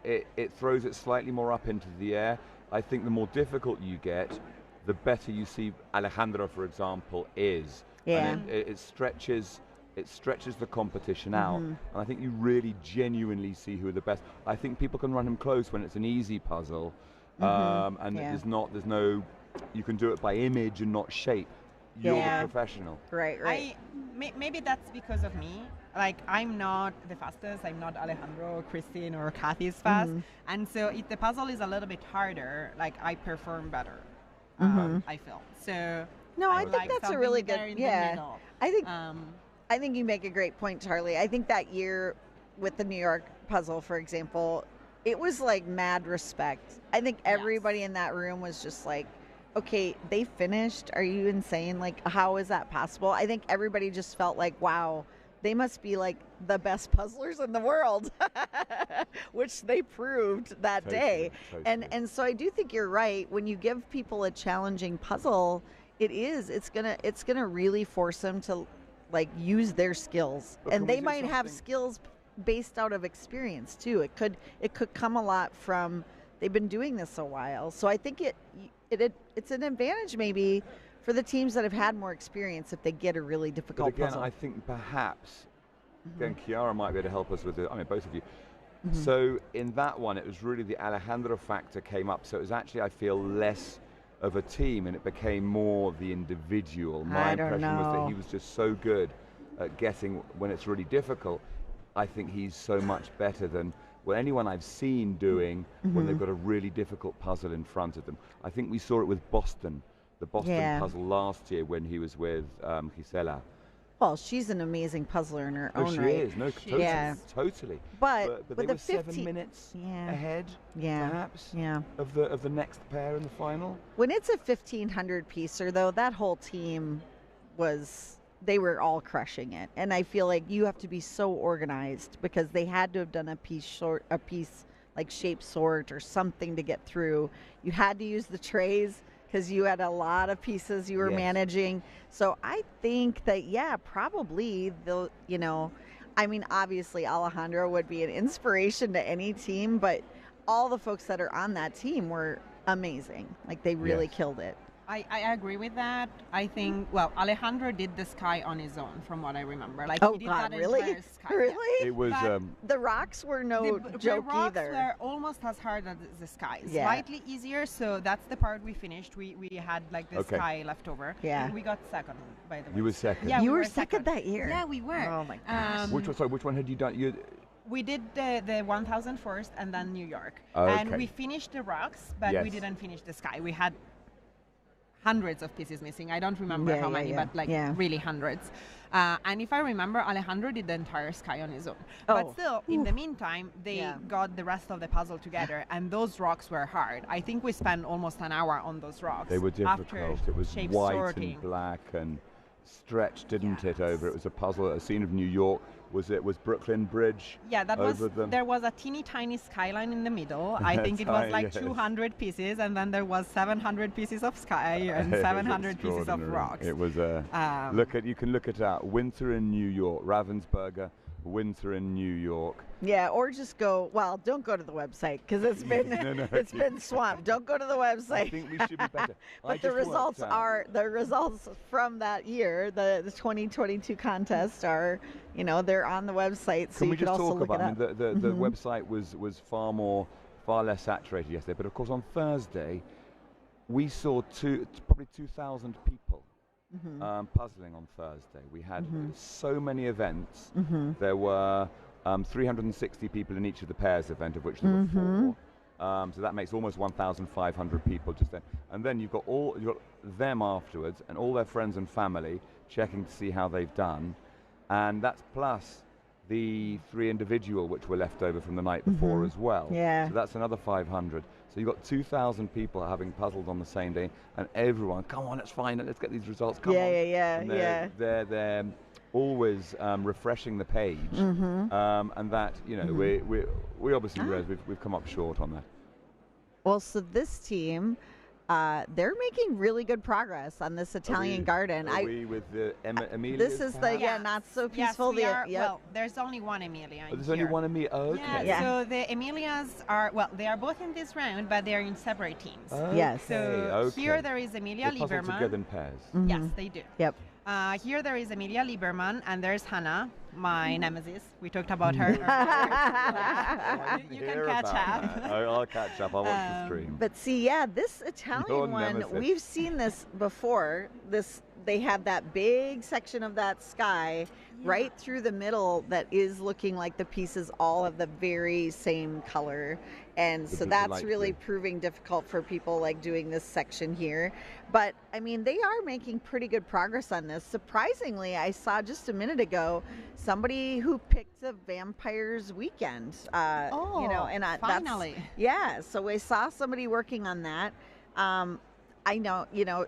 It throws it slightly more up into the air. I think the more difficult you get, the better you see Alejandro, for example, is. Yeah. And it stretches the competition out. And I think you really genuinely see who are the best. I think people can run him close when it's an easy puzzle. And there's no, you can do it by image and not shape. You're the professional. Right. Maybe that's because of me. Like, I'm not the fastest. I'm not Alejandro or Christine or Kathy's fast. And so if the puzzle is a little bit harder, like, I perform better, I feel. So no, I think like that's a something really there good, in the middle. I think you make a great point, Charlie. I think that year with the New York puzzle, for example, it was like mad respect. I think everybody in that room was just like, okay, they finished. Are you insane? Like, how is that possible? I think everybody just felt like, wow, they must be like the best puzzlers in the world, which they proved that day. And so I do think you're right. When you give people a challenging puzzle, it's gonna really force them to like use their skills. But and they might have skills based out of experience too. It could come a lot from they've been doing this a while. So I think it's an advantage maybe for the teams that have had more experience if they get a really difficult puzzle. puzzle. I think perhaps, again, Chiara might be able to help us with it. I mean, both of you. So in that one, it was really the Alejandro factor came up. So it was actually, I feel, less of a team and it became more the individual. My impression was that he was just so good at getting when it's really difficult. I think he's so much better than anyone I've seen doing when they've got a really difficult puzzle in front of them. I think we saw it with Boston, the Boston puzzle last year when he was with Gisela. Well, she's an amazing puzzler in her own right. She is. No, totally. But they the were 7 minutes ahead, perhaps, of the next pair in the final. When it's a 1,500 piecer, though, that whole team they were all crushing it. And I feel like you have to be so organized because they had to have done a piece like shape sort or something to get through. You had to use the trays because you had a lot of pieces you were managing. So I think that, probably I mean, obviously Alejandro would be an inspiration to any team, but all the folks that are on that team were amazing. Like they really killed it. I agree with that. I think, Alejandro did the sky on his own, from what I remember. Like, he did that really? entire sky. Really? It was. The rocks were no joke the rocks either. were almost as hard as the sky. Slightly easier, so that's the part we finished. We had like the sky left over. Yeah. And we got second, by the way. You were second. Yeah, you we were second that year. Yeah, we were. Oh my gosh. Which one had you done? We did the 1,000 first and then New York. Okay. And we finished the rocks, but we didn't finish the sky. We had hundreds of pieces missing. I don't remember how many, but really hundreds. And if I remember, Alejandro did the entire sky on his own. But still, in the meantime, they got the rest of the puzzle together, and those rocks were hard. I think we spent almost an hour on those rocks. They were difficult. It was white sorting. and black and stretched, didn't it, over? It was a puzzle, a scene of New York. Was Brooklyn Bridge? Yeah, there was a teeny tiny skyline in the middle. I think it was like 200 pieces, and then there was 700 pieces of sky and 700 pieces of rocks. It was you can look it up. Winter in New York, Ravensburger, Winter in New York. Yeah, or just go. Well, don't go to the website because it's been it's been swamped. Don't go to the website. I think we should be better. But the results from that year, the 2022 contest are, they're on the website. So can you we can just also talk look about? it up. The website was far less saturated yesterday. But of course on Thursday, we saw probably 2,000 people puzzling on Thursday. We had so many events. There were 360 people in each of the pairs event, of which there were 4. So that makes almost 1,500 people just then. And then you've got them afterwards and all their friends and family checking to see how they've done. And that's plus the 3 individual which were left over from the night before as well. Yeah. So that's another 500. So you've got 2,000 people having puzzled on the same day, and everyone, come on, let's find it, let's get these results, come on. And they're always refreshing the page, and that, you know, we obviously realize we've come up short on that. Well, so this team, they're making really good progress on this Italian garden. Are we with the Amelia? This is the not so peaceful. Yes, we are. Well, there's only one Amelia. There's only one Amelia. Oh, okay. Yeah, so the Amelias are, well, they are both in this round, but they are in separate teams. Yes. So here there is Amelia they puzzle Lieberman. Together in pairs. Yes, they do. Yep. Here there is Amelia Lieberman, and there's Hannah, my nemesis. We talked about her. You can catch up. I'll catch up. I'll watch the stream. But see, this Italian one, we've seen this before. They have that big section of that sky right through the middle that is looking like the pieces all have the very same color. And so that's really proving difficult for people like doing this section here. But I mean, they are making pretty good progress on this. Surprisingly, I saw just a minute ago somebody who picked a Vampires Weekend. And finally. So we saw somebody working on that. I know,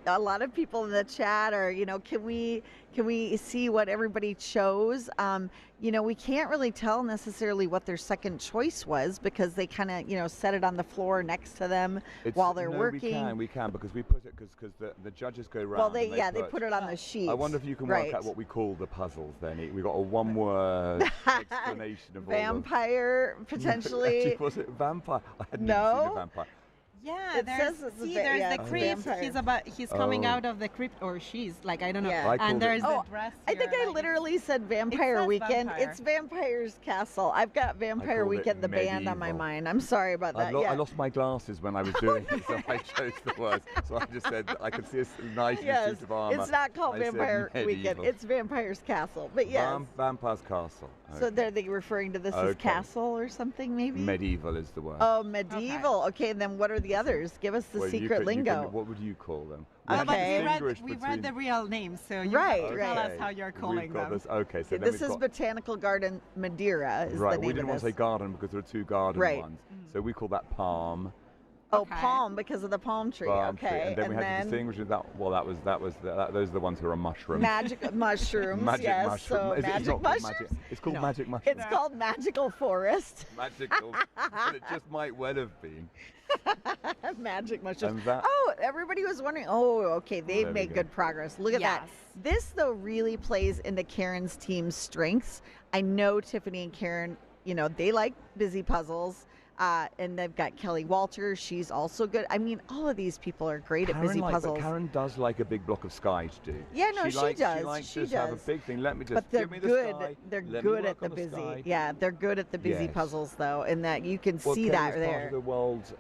a lot of people in the chat are, can we see what everybody chose? We can't really tell necessarily what their second choice was because they kind of, set it on the floor next to them while they're working. We can because we put it because the judges go round. Well, they put it on the sheet. I wonder if you can work out what we call the puzzles. Then we got a one-word explanation of vampire, potentially. Actually, was it vampire? I hadn't even seen a vampire. Yeah, there's the crypt. He's coming out of the crypt, or she's like, I don't know. Yeah. And there's the dress. I think I literally said Vampire Weekend. Vampire. It's Vampire's Castle. I've got Vampire Weekend, the band, on my mind. I'm sorry about that. I lost my glasses when I was doing it, so I chose the words. So I just said I could see a nice suit of armor. It's not called Vampire Weekend. It's Vampire's Castle. But yes. Vampire's Castle. Okay. So are they referring to this as castle or something, maybe? Medieval is the word. Oh, medieval. Okay, and then what are the others? Give us the secret lingo. What would you call them? We read the real names, so you tell us how you're calling them. Okay, so this is Botanical Garden Madeira is the name of this. We didn't want to say garden because there are 2 garden ones. So we call that palm. Oh, palm because of the palm tree. And then we had to distinguish that. Well, those are the ones who are mushrooms. Magic mushrooms. Magic So magic mushrooms. It's called magic mushrooms. It's called magical forest. Magical. But it just might well have been. Magic mushrooms. Everybody was wondering. Oh, okay. They've made good progress. Look at that. This though really plays into Karen's team's strengths. I know Tiffany and Karen. They like busy puzzles. And they've got Kelly Walter. She's also good. I mean, all of these people are great at busy puzzles. Karen does like a big block of sky to do. Yeah, no, she does. She likes to have a big thing. Let me just but they're give me the good. sky. They're good at the busy. Sky. Yeah, they're good at the busy puzzles, though, and that you can see that there. Part of the world's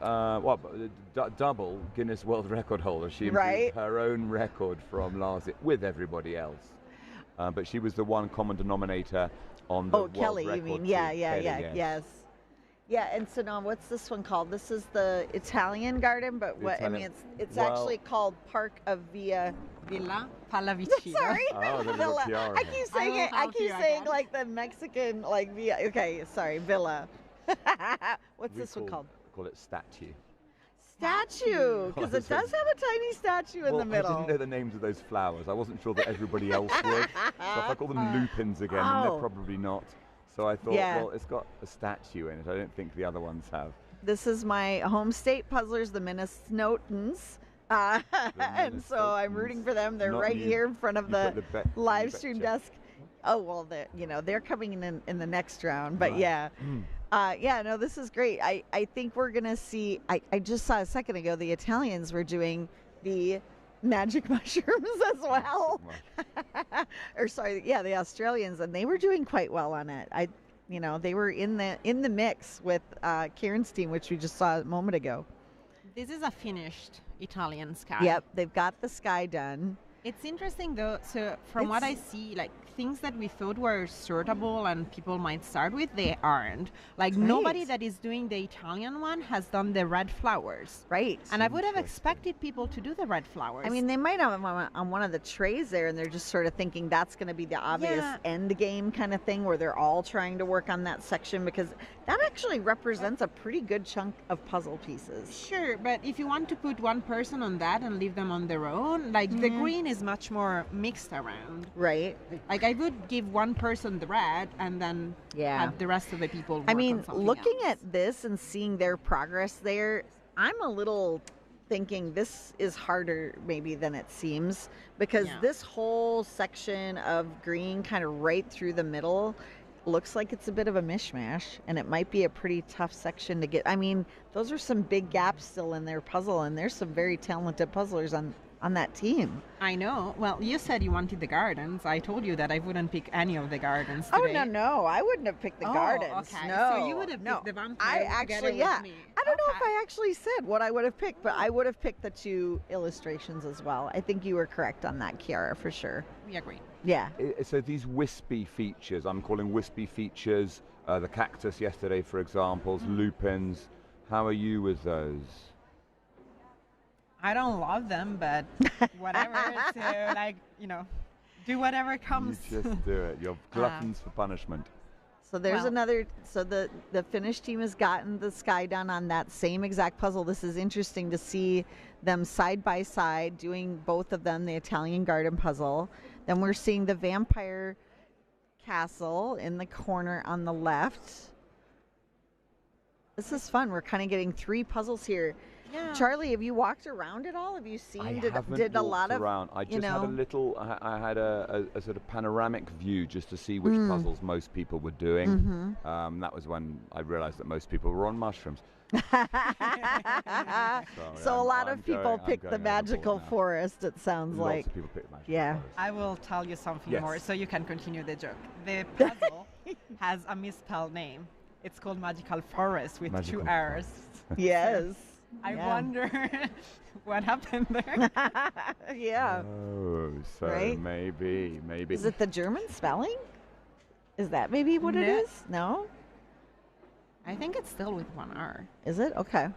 double Guinness World Record holder. She improved her own record from last year with everybody else. But she was the one common denominator on the world Kelly, record. you mean? Yes. Yeah, and so now what's this one called? This is the Italian garden, but it's actually called Park of Villa Pallavicino. Sorry, Villa. I keep saying it. I keep saying like the Mexican Villa. Okay, sorry, Villa. What's this one called? Call it statue. Statue, because it does have a tiny statue in the middle. I didn't know the names of those flowers. I wasn't sure that everybody else would. So if I call them lupins again, then they're probably not. So I thought, well, it's got a statue in it. I don't think the other ones have. This is my home state puzzlers, the Minnesotans. And so I'm rooting for them. They're right here in front of the live stream desk. Oh, well, they're coming in the next round. But this is great. I think we're going to see, I just saw a second ago, the Italians were doing the magic mushrooms as well. The Australians, and they were doing quite well on it. They were in the mix with Karen's team, which we just saw a moment ago. This is a finished Italian sky. Yep, they've got the sky done. It's interesting though, so from what I see, like things that we thought were sortable and people might start with, they aren't. Like nobody that is doing the Italian one has done the red flowers. Right. And I would have expected people to do the red flowers. I mean, they might have them on one of the trays there, and they're just sort of thinking that's going to be the obvious end game kind of thing where they're all trying to work on that section, because that actually represents a pretty good chunk of puzzle pieces. Sure, but if you want to put one person on that and leave them on their own, like the green is much more mixed around. Right. Like I would give one person the red and then have the rest of the people work on something looking else. at this and seeing their progress there, I'm a little thinking this is harder maybe than it seems, because this whole section of green kind of right through the middle looks like it's a bit of a mishmash, and it might be a pretty tough section to get. I mean, those are some big gaps still in their puzzle, and there's some very talented puzzlers on that team. I know. Well, you said you wanted the gardens. I told you that I wouldn't pick any of the gardens today. Oh, no. I wouldn't have picked the gardens. Okay. No. So you would have picked the vampire. I actually, with me. I don't know if I actually said what I would have picked, but I would have picked the two illustrations as well. I think you were correct on that, Kiara, for sure. We agree. Yeah. So these wispy features, I'm calling wispy features, the cactus yesterday, for example, lupins. How are you with those? I don't love them, but whatever. So, like, do whatever comes. You just do it. You're gluttons for punishment. So there's another. So the Finnish team has gotten the sky done on that same exact puzzle. This is interesting to see them side by side doing both of them, the Italian garden puzzle. Then we're seeing the vampire castle in the corner on the left. This is fun. We're kind of getting 3 puzzles here. Yeah. Charlie, have you walked around at all? Have you seen? Did a lot of around. I just had a little. I had a sort of panoramic view just to see which puzzles most people were doing. That was when I realized that most people were on mushrooms. So a lot of people picked the magical forest. It sounds like. Lots of people picked the magical forest. I will tell you something more, so you can continue the joke. The puzzle has a misspelled name. It's called Magical Forest with 2 R's. Yes. I wonder what happened there. Yeah. Oh, so maybe. Is it the German spelling? Is that maybe what it is? No? I think it's still with 1 R. Is it? Okay.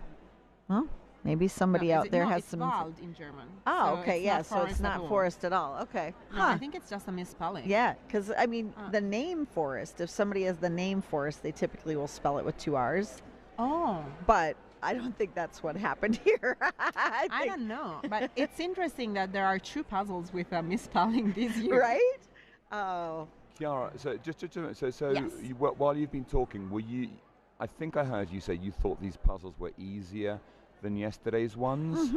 Well, maybe somebody out there has some. It's Wald in German. Oh, so okay, so it's not forest at all. Okay. No, I think it's just a misspelling. Yeah, because I mean, the name forest, if somebody has the name forest, they typically will spell it with 2 R's. Oh. But I don't think that's what happened here. I don't know, but it's interesting that there are 2 puzzles with a misspelling this year. Right? Oh. Kiara, so yes. While you've been talking, were you? I think I heard you say you thought these puzzles were easier than yesterday's ones.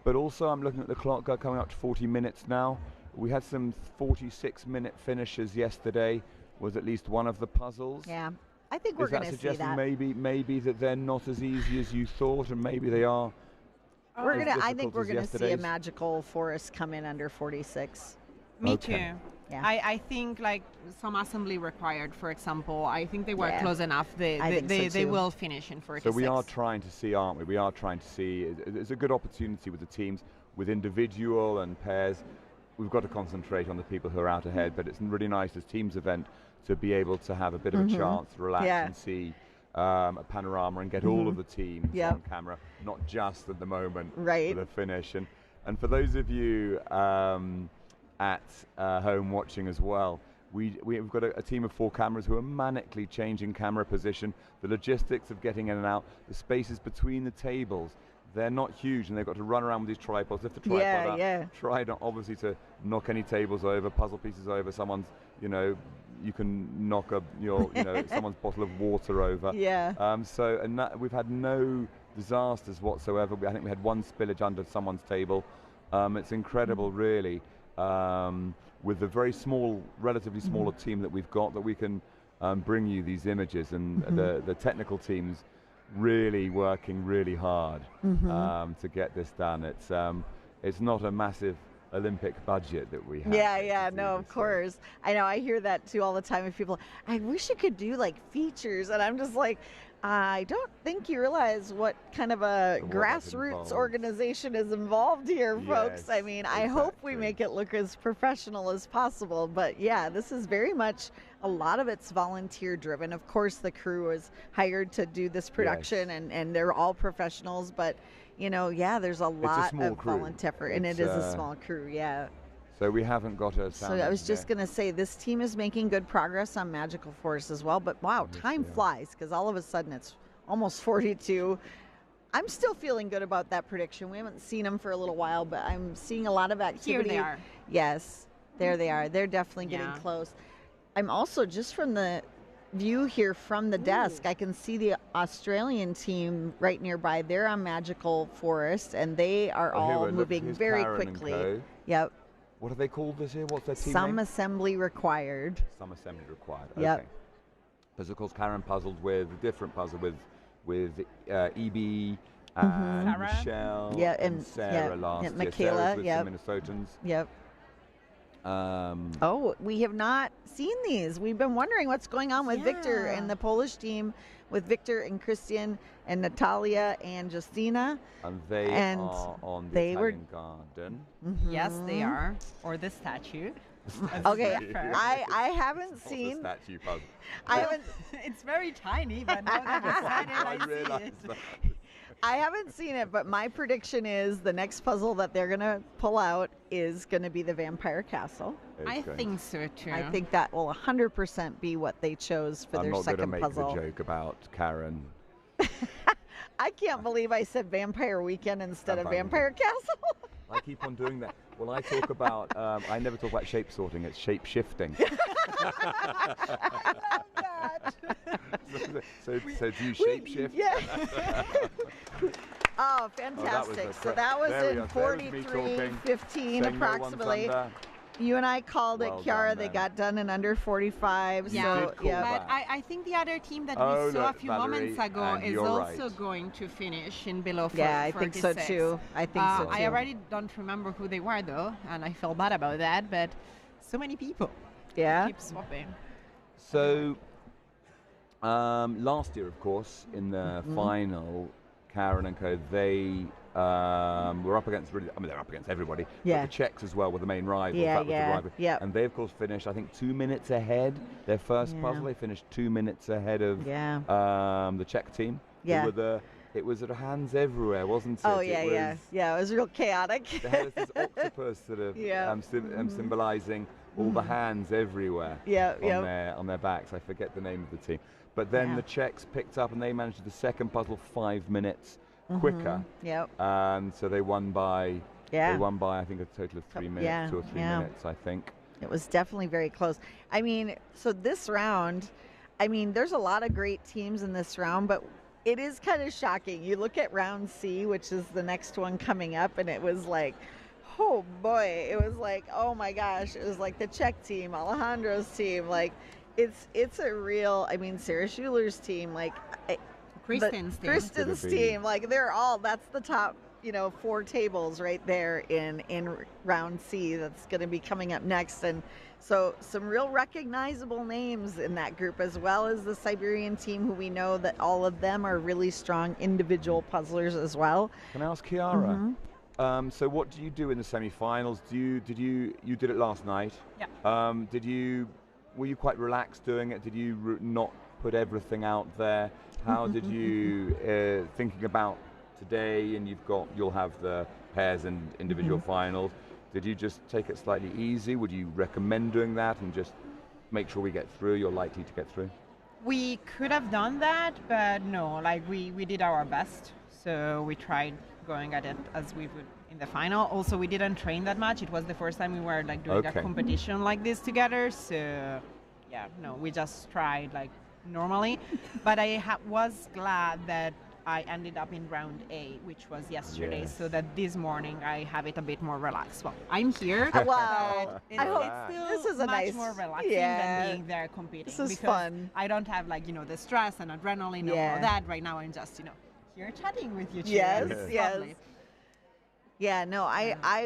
But also, I'm looking at the clock coming up to 40 minutes now. We had some 46-minute finishes yesterday. Was at least one of the puzzles. Yeah. I think we're going to see that. Maybe that they're not as easy as you thought, and maybe they are. I think we're going to see a magical forest come in under 46. Me too. Yeah. I think like some assembly required, for example. I think they were close enough. They will finish in 46. So we are trying to see, aren't we? We are trying to see. It's a good opportunity with the teams, with individual and pairs. We've got to concentrate on the people who are out ahead, but it's really nice as teams event to be able to have a bit of a chance to relax and see a panorama and get all of the teams on camera, not just at the moment for the finish. And for those of you at home watching as well, we've got a team of 4 cameras who are manically changing camera position, the logistics of getting in and out, the spaces between the tables. They're not huge, and they've got to run around with these tripods, lift the tripod up, try not obviously to knock any tables over, puzzle pieces over, someone's, you can knock someone's bottle of water over. Yeah. We've had no disasters whatsoever. I think we had 1 spillage under someone's table. It's incredible, really, with the very small, relatively smaller team that we've got, that we can bring you these images, and the technical teams really working really hard to get this done. It's not a massive Olympic budget that we have. Of course. I know, I hear that too all the time with people. I wish you could do like features, and I'm just like, I don't think you realize what kind of a What that's grassroots involved. organization is involved here, folks. Yes, I mean, I hope we exactly. make it look as professional as possible. But yeah, this is very much, a lot of it's volunteer driven. Of course, the crew is hired to do this production, and they're all professionals. But, you know, yeah, there's a lot small of crew. volunteer effort, and it It's, is a small crew, yeah. So we haven't got a So sound I was just engineer. going to say, this team is making good progress on Magical Force as well. But wow, Yes, time they are. flies, because all of a sudden it's almost 42. I'm still feeling good about that prediction. We haven't seen them for a little while, but I'm seeing a lot of activity. Here they are. Yes, there they are. They're definitely getting Yeah. close. I'm also, just from the view here from the desk, I can see the Australian team right nearby. They're on Magical Forest, and they are Oh, here all we are. Look, moving here's very Karen and quickly. co. Yep. What are they called this year? What's their team Some name? assembly required. Some assembly required. Yep. Okay. Because of course Karen puzzled with a different puzzle with EB and Sarah. Michelle Yeah, and and- Sarah yeah, last yeah, year. Michaela, Sarah's with yep. some Minnesotans. Yep. Um, Oh, we have not seen these. We've been wondering what's going on with Victor Yeah. and the Polish team, with Victor and Christian and Natalia and Justina. and they And are on the they were- Italian Garden. Yes, they are. Or the statue. Okay, Fair. I haven't Not the seen. statue puzzle. I haven't. It's very tiny, but now that you said it, I I see realised it. that. I haven't seen it, but my prediction is the next puzzle that they're gonna pull out is gonna be the Vampire Castle. It's I going- think so too. I think that will 100% be what they chose for I'm their not going to second make puzzle. the joke about Karen. I can't believe I said Vampire Weekend instead of Vampire Castle. I keep on doing that. When I talk about, I never talk about shape sorting, it's shape shifting. so do you shape shift? Yeah. Oh, fantastic. So that was there we in are. There was me 43:15 saying no one's approximately. under. You and I called Well it, Kiara. done, They then. got done in under 45. Yeah, did call yeah. that. but I think the other team that Oh, we saw look, a few Valerie, moments ago and is you're also right. going to finish in below 40, Yeah, I think so 46. too. I think so too. I already don't remember who they were though, and I feel bad about that, but so many people Yeah. keep swapping. So, last year, of course, in the final, Karen and co, they were up against they're up against everybody. Yeah. But the Czechs as well were the main rivals. Yeah, that was yeah, the rival. yep. And they, of course, finished, I think, 2 minutes ahead. Their first Yeah. puzzle, they finished 2 minutes ahead of Yeah. the Czech team. Yeah. It was sort of hands everywhere, wasn't it? Oh, It yeah, was, yeah. Yeah, it was real chaotic. They had this octopus sort of Yeah. symbolizing all the hands everywhere Yeah, on their backs. I forget the name of the team. But then Yeah. the Czechs picked up and they managed to do the second puzzle 5 minutes quicker. Yep. And so they won by Yeah. they won by I think a total of 3 minutes, Yeah, 2 or 3 yeah. minutes, I think. It was definitely very close. I mean, so this round, I mean, there's a lot of great teams in this round, but it is kind of shocking. You look at round C, which is the next one coming up, and it was like, oh boy, it was like, oh my gosh, it was like the Czech team, Alejandro's team, like it's a real, I mean, Sarah Schuler's team, like Kristen's team. Kristen's Gonna be- team, like they're all, that's the top, 4 tables right there in round C that's going to be coming up next. And so some real recognizable names in that group, as well as the Siberian team, who we know that all of them are really strong individual puzzlers as well. Can I ask Chiara? So what do you do in the semi-finals? You did it last night? Yeah. Were you quite relaxed doing it? Did you not put everything out there? How did you thinking about today? And you'll have the pairs and individual finals. Did you just take it slightly easy? Would you recommend doing that and just make sure we get through? You're likely to get through. We could have done that, but no, like we did our best. So we tried going at it as we would in the final. Also, we didn't train that much. It was the first time we were like doing Okay. a competition like this together. So yeah, no, we just tried like normally. But I was glad that I ended up in round A, which was yesterday, Yes. so that this morning I have it a bit more relaxed. Well, I'm here. Wow. but I hope it's still this is a much nice- more relaxing yeah. than being there competing. This is because fun. I don't have like, the stress and adrenaline and Yeah. all that. Right now I'm just, here chatting with you. Yes, It's yes. lovely. Yeah, no,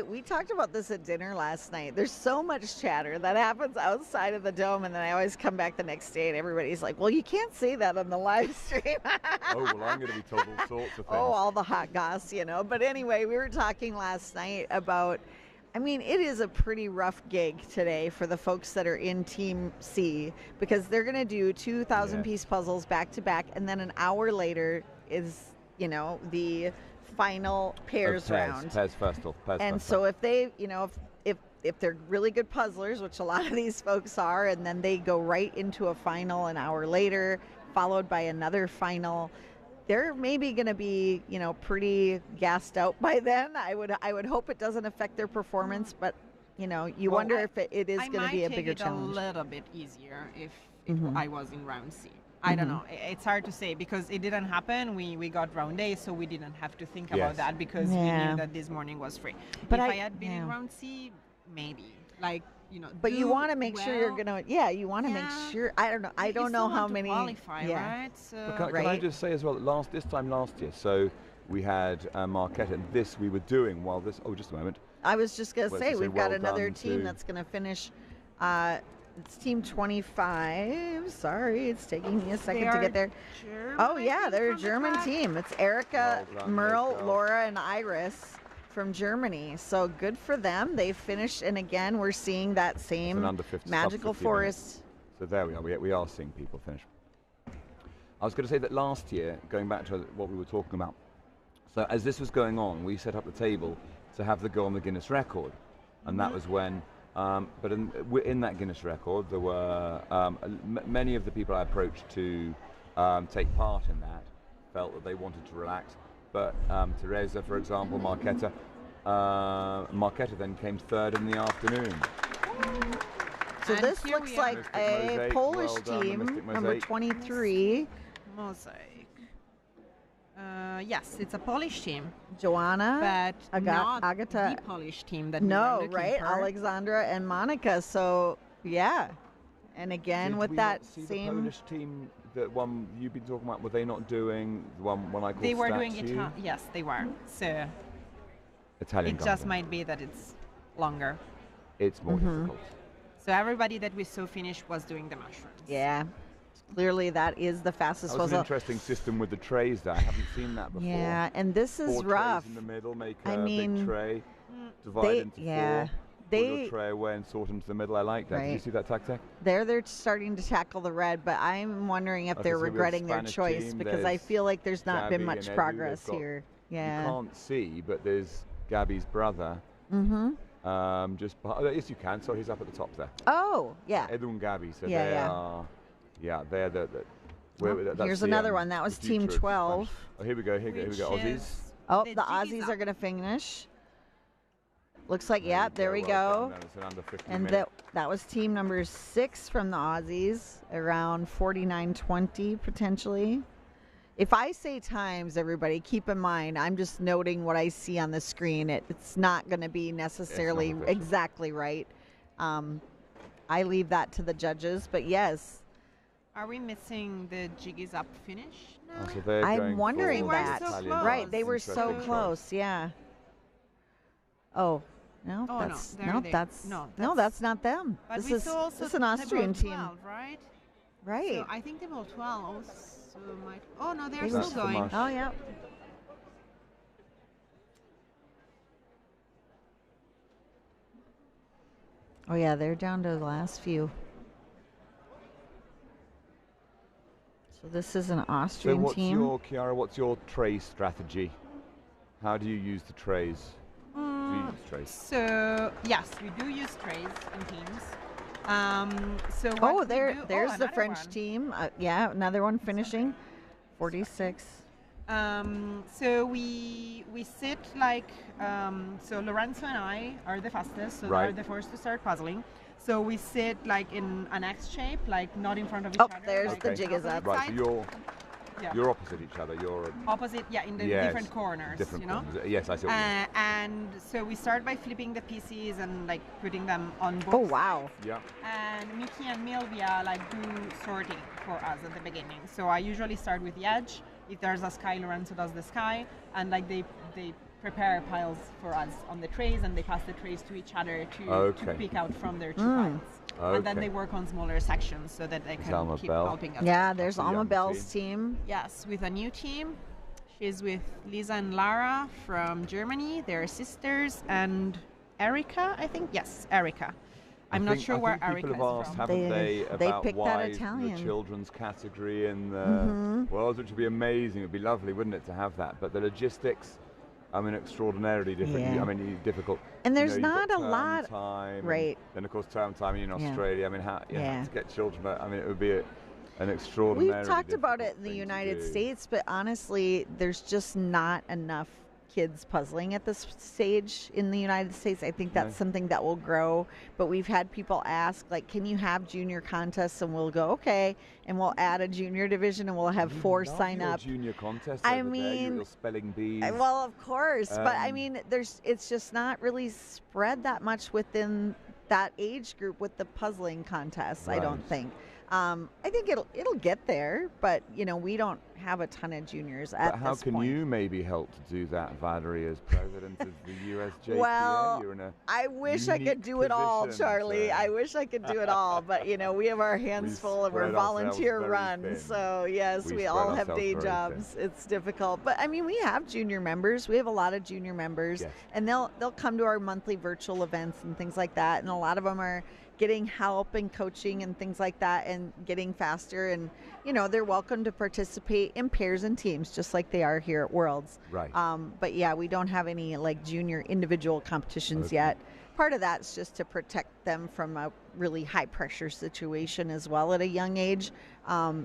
we talked about this at dinner last night. There's so much chatter that happens outside of the dome, and then I always come back the next day and everybody's like, well, you can't say that on the live stream. Oh, well, I'm going to be told all sorts of things. Oh, all the hot goss, you know. But anyway, we were talking last night about, I mean, it is a pretty rough gig today for the folks that are in Team C, because they're going to do 2,000-piece puzzles back to back, and then an hour later is, you know, the final pairs round. Pairs Festal. And so if they, you know, if they're really good puzzlers, which a lot of these folks are, and then they go right into a final an hour later, followed by another final, they're maybe going to be, you know, pretty gassed out by then. I would hope it doesn't affect their performance, but you know, you wonder if it is going to be a bigger challenge. I might take it a little bit easier if I was in round C. I don't know. It's hard to say because it didn't happen. We got round A, so we didn't have to think about that because we knew that this morning was free. But if I had been in round C, maybe. Like, you know. But you want to make sure you're going to, you want to make sure, I don't know. I don't know how many. Qualify, right? So can I just say as well, this time last year, so we had Marquette, and this we were doing while this, just a moment. I was just going to say, we've got another team that's going to finish. It's team 25. Sorry, it's taking me a second to get there. They're a German team. It's Erica, Merle, Laura, and Iris from Germany. So good for them. They finished, and again, we're seeing that same magical forest. So there we are. We are seeing people finish. I was going to say that last year, going back to what we were talking about, so as this was going on, we set up the table to have the go on the Guinness record, and that was when. But in that Guinness record, there were many of the people I approached to take part in that felt that they wanted to relax. But Teresa, for example, Marquetta then came third in the afternoon. So this looks like a Polish team, number 23. Mosaic. Yes, it's a Polish team. Joanna, but not Agata, the Polish team that Alexandra and Monica. So yeah, and again with that same the Polish team, the one you've been talking about, were they not doing the one when I called They were statue? doing it. Yes, they were. So Italian. It just might be that it's longer. It's more difficult. So everybody that we saw finished was doing the mushrooms. Yeah. Clearly, that is the fastest puzzle. That was an interesting system with the trays there. I haven't seen that before. Yeah, and this is 4 rough. Trays in the middle, make a big tray, divide into 4, pull your tray away and sort into the middle. I like that. Did you see that tactic? They're starting to tackle the red, but I'm wondering if they're regretting their choice because I feel like there's not been much progress here. Yeah. You can't see, but there's Gabby's brother. Just behind, yes, you can. So he's up at the top there. Oh, yeah. Edu and Gabby. So they are. Yeah, they're here's another one. That was Team 12. Oh, here we go. Here we go. Aussies. Oh, the Aussies are going to finish. Looks like, there we go. And that was team number 6 from the Aussies, around 49:20 potentially. If I say times, everybody, keep in mind, I'm just noting what I see on the screen. It's not going to be necessarily exactly right. I leave that to the judges, but yes. Are we missing the Jig is Up finish? No. So I'm wondering that. So close. Right, they were so close, yeah. Oh, no, that's not them. But this is an Austrian team, 12, right? Right. So I think they will 12 also might. Oh no, they're still going. Oh yeah. Oh yeah, they're down to the last few. So this is an Austrian team. So Chiara, what's your tray strategy? How do you use the trays? Do you use trays? So yes, we do use trays in teams. There's the French team. Another one finishing. 46. So we sit like so Lorenzo and I are the fastest, so they're the first to start puzzling. So we sit like in an X shape, like not in front of each other. Oh, there's the Jig is Up. Right, so you're opposite each other. You're opposite, in the different corners. Different corners. Yes, I see. What you mean. And so we start by flipping the pieces and like putting them on both. Oh wow! Yeah. And Mickey and Milvia like do sorting for us at the beginning. So I usually start with the edge. If there's a sky, Lorenzo does the sky, and like they prepare piles for us on the trays, and they pass the trays to each other to pick out from their 2 piles. And then they work on smaller sections so that they can keep helping us. Yeah, there's Alma Bell's team. Yes, with a new team. She's with Lisa and Lara from Germany. They're sisters, and Erica, I think. Yes, Erica. I'm not sure where Erica is from. Haven't they about picked why that Italian. The children's category in the world, which would be amazing. It would be lovely, wouldn't it, to have that? But the logistics, I mean, extraordinarily different. Yeah. I mean, difficult. And there's you've not got a term lot, time, right? Then of course term time in Australia. I mean, how to get children? But I mean, it would be an extraordinary. We've talked about it in the United States, but honestly, there's just not enough kids puzzling at this stage in the United States. I think that's something that will grow, but we've had people ask, like, can you have junior contests? And we'll go, okay, and we'll add a junior division, and we'll have 4 sign up. Junior contests. I mean, your spelling bees. Well, of course, but I mean, it's just not really spread that much within that age group with the puzzling contests. I don't think. I think it'll get there, but we don't have a ton of juniors at this point. How can you maybe help to do that, Valerie, as president of the USJPA? Well, You're in a I wish I could do it all, Charlie. I wish I could do it all, but we have our hands full and we're volunteer run. So yes, we all have day jobs. It's difficult, but I mean, we have junior members. We have a lot of junior members, and they'll come to our monthly virtual events and things like that, and a lot of them are getting help and coaching and things like that and getting faster, and they're welcome to participate in pairs and teams just like they are here at Worlds. Right. But yeah, we don't have any like junior individual competitions yet. Part of that's just to protect them from a really high pressure situation as well at a young age.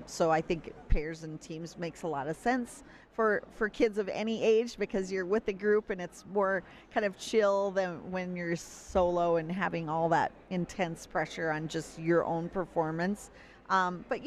So I think pairs and teams makes a lot of sense for kids of any age, because you're with a group and it's more kind of chill than when you're solo and having all that intense pressure on just your own performance. But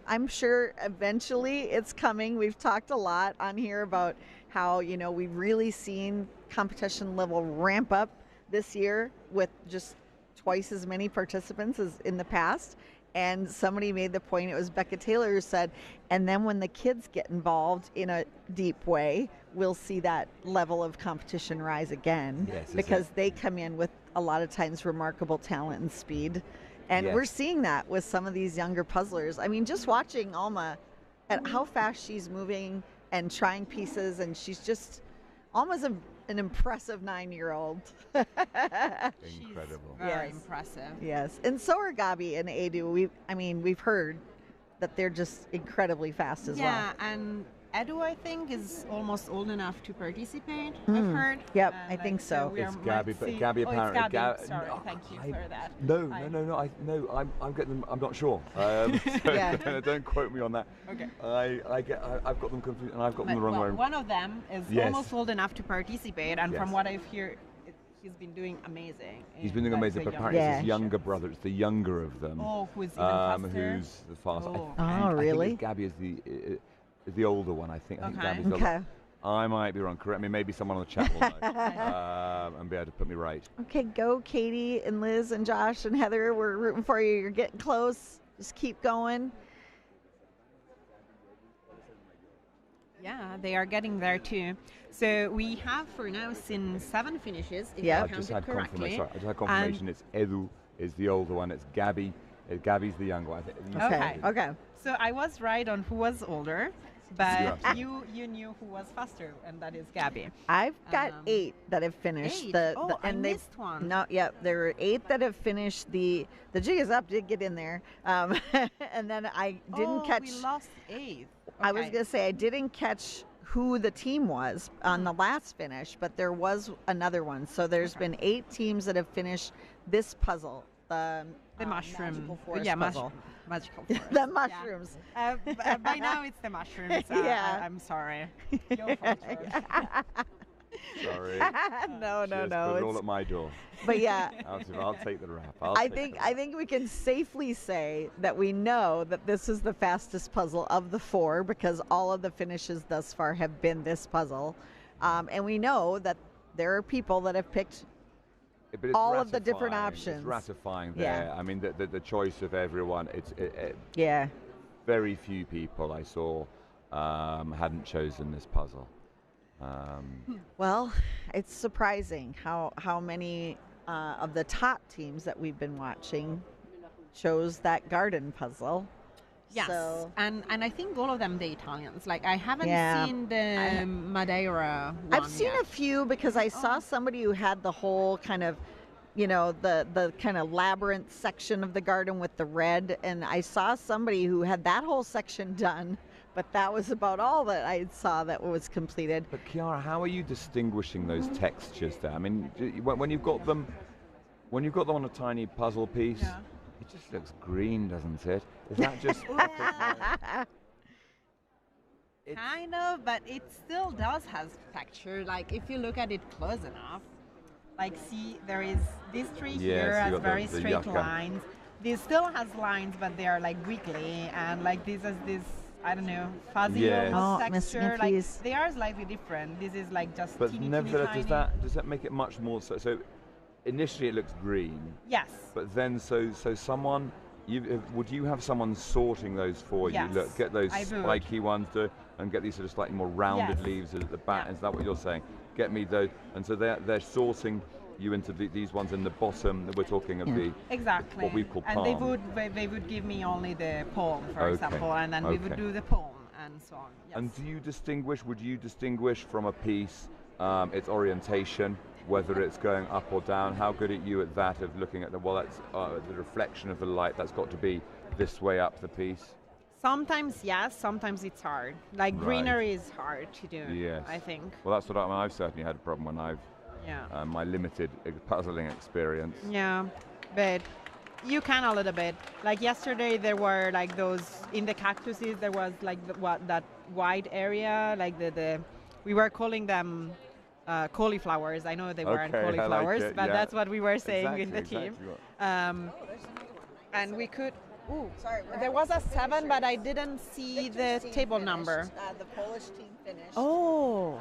I'm sure eventually it's coming. We've talked a lot on here about how we've really seen competition level ramp up this year with just twice as many participants as in the past. And somebody made the point, it was Becca Taylor who said, and then when the kids get involved in a deep way, we'll see that level of competition rise again, because they come in with a lot of times remarkable talent and speed. And we're seeing that with some of these younger puzzlers. I mean, just watching Alma at how fast she's moving and trying pieces, and she's just almost an impressive 9-year-old. Incredible. Very impressive. Yes, and so are Gabi and Edu. We've heard that they're just incredibly fast as well. Yeah, and Edu, I think, is almost old enough to participate. I've heard. Yep, I think so. It's Gabi, but Gabi apparently. It's Gabi. Sorry, thank you for that. No. I'm getting them. I'm not sure. So don't quote me on that. Okay. I've got them confused, and I've got them the wrong way. One of them is almost old enough to participate, and from what I've heard, he's been doing amazing. He's been doing amazing, but apparently it's his younger brother. It's the younger of them. Oh, who's even faster? Who's the fastest? Oh, really? I think Gabi is the older one, I think. I think Gabi's the older. I might be wrong. Correct me. Maybe someone on the chat will know and be able to put me right. Okay, go Katie and Liz and Josh and Heather. We're rooting for you. You're getting close. Just keep going. Yeah, they are getting there too. So we have for now seen 7 finishes. Yeah, I just had confirmation. It's Edu is the older one. It's Gabi. Gabi's the younger one. I think. Okay. So I was right on who was older, but you knew who was faster, and that is Gabi. I've got 8 that have finished. 8? I missed one. No, there are 8 that have finished. The jig is up. Did get in there, and then I didn't catch. We lost 8. I was gonna say I didn't catch who the team was on the last finish, but there was another one. So there's been 8 teams that have finished this puzzle. The mushroom. Magical forest puzzle. Magical forest. The mushrooms. Yeah. By now it's the mushrooms. I'm sorry. Your fault, George. Sorry. No. Put it all at my door. But yeah. I'll take the rap. I think we can safely say that we know that this is the fastest puzzle of the 4, because all of the finishes thus far have been this puzzle. And we know that there are people that have picked all of the different options. It's ratifying there. I mean, the choice of everyone. Very few people I saw hadn't chosen this puzzle. Well, it's surprising how many of the top teams that we've been watching chose that garden puzzle. Yes, So, and I think all of them, the Italians. Like, I haven't Yeah. seen the Madeira one I've seen yet. a few because I saw somebody who had the whole kind of, the kind of labyrinth section of the garden with the red, and I saw somebody who had that whole section done, but that was about all that I saw that was completed. But Chiara, how are you distinguishing those textures there? I mean, when you've got them on a tiny puzzle piece, it just looks green, doesn't it? Is that just? Kind of, but it still does has texture. Like, if you look at it close enough, like, see, there is this tree here so you has got very the straight yucca. lines. This still has lines, but they are like wiggly, and like this has this, I don't know, fuzzy Yes. almost Oh, Miss texture. Like, Nifty's. they are slightly different. This is like just But teeny, nevertheless, teeny, does tiny. that make it much more so? So initially it looks green, Yes. but then so someone. Would you have someone sorting those for Yes, you? Look, get those I would. spiky ones and get these sort of slightly more rounded Yes. leaves at the back. Yeah. Is that what you're saying? Get me those, and so they're sorting you into these ones in the bottom. That we're talking of the Exactly. what we call and palm. they would give me only the palm, for Okay, example, and then we would okay. do the palm and so on. Yes. And would you distinguish from a piece its orientation, whether it's going up or down? How good are you at that, of looking at that's the reflection of the light, that's got to be this way up the piece? Sometimes yes, sometimes it's hard. Like Right. greenery is hard to do. Yes. I think. Well, that's what I've certainly had a problem when I've Yeah. my limited puzzling experience. Yeah, but you can a little bit. Like yesterday, there were like those in the cactuses. There was like that wide area, like the we were calling them cauliflowers. I know they weren't Okay, I like cauliflowers, it, but yeah. that's what we were saying in the Exactly, team. exactly. And we could. Ooh, Sorry, there was a 7, but I didn't see the table number. The Polish team finished. Oh.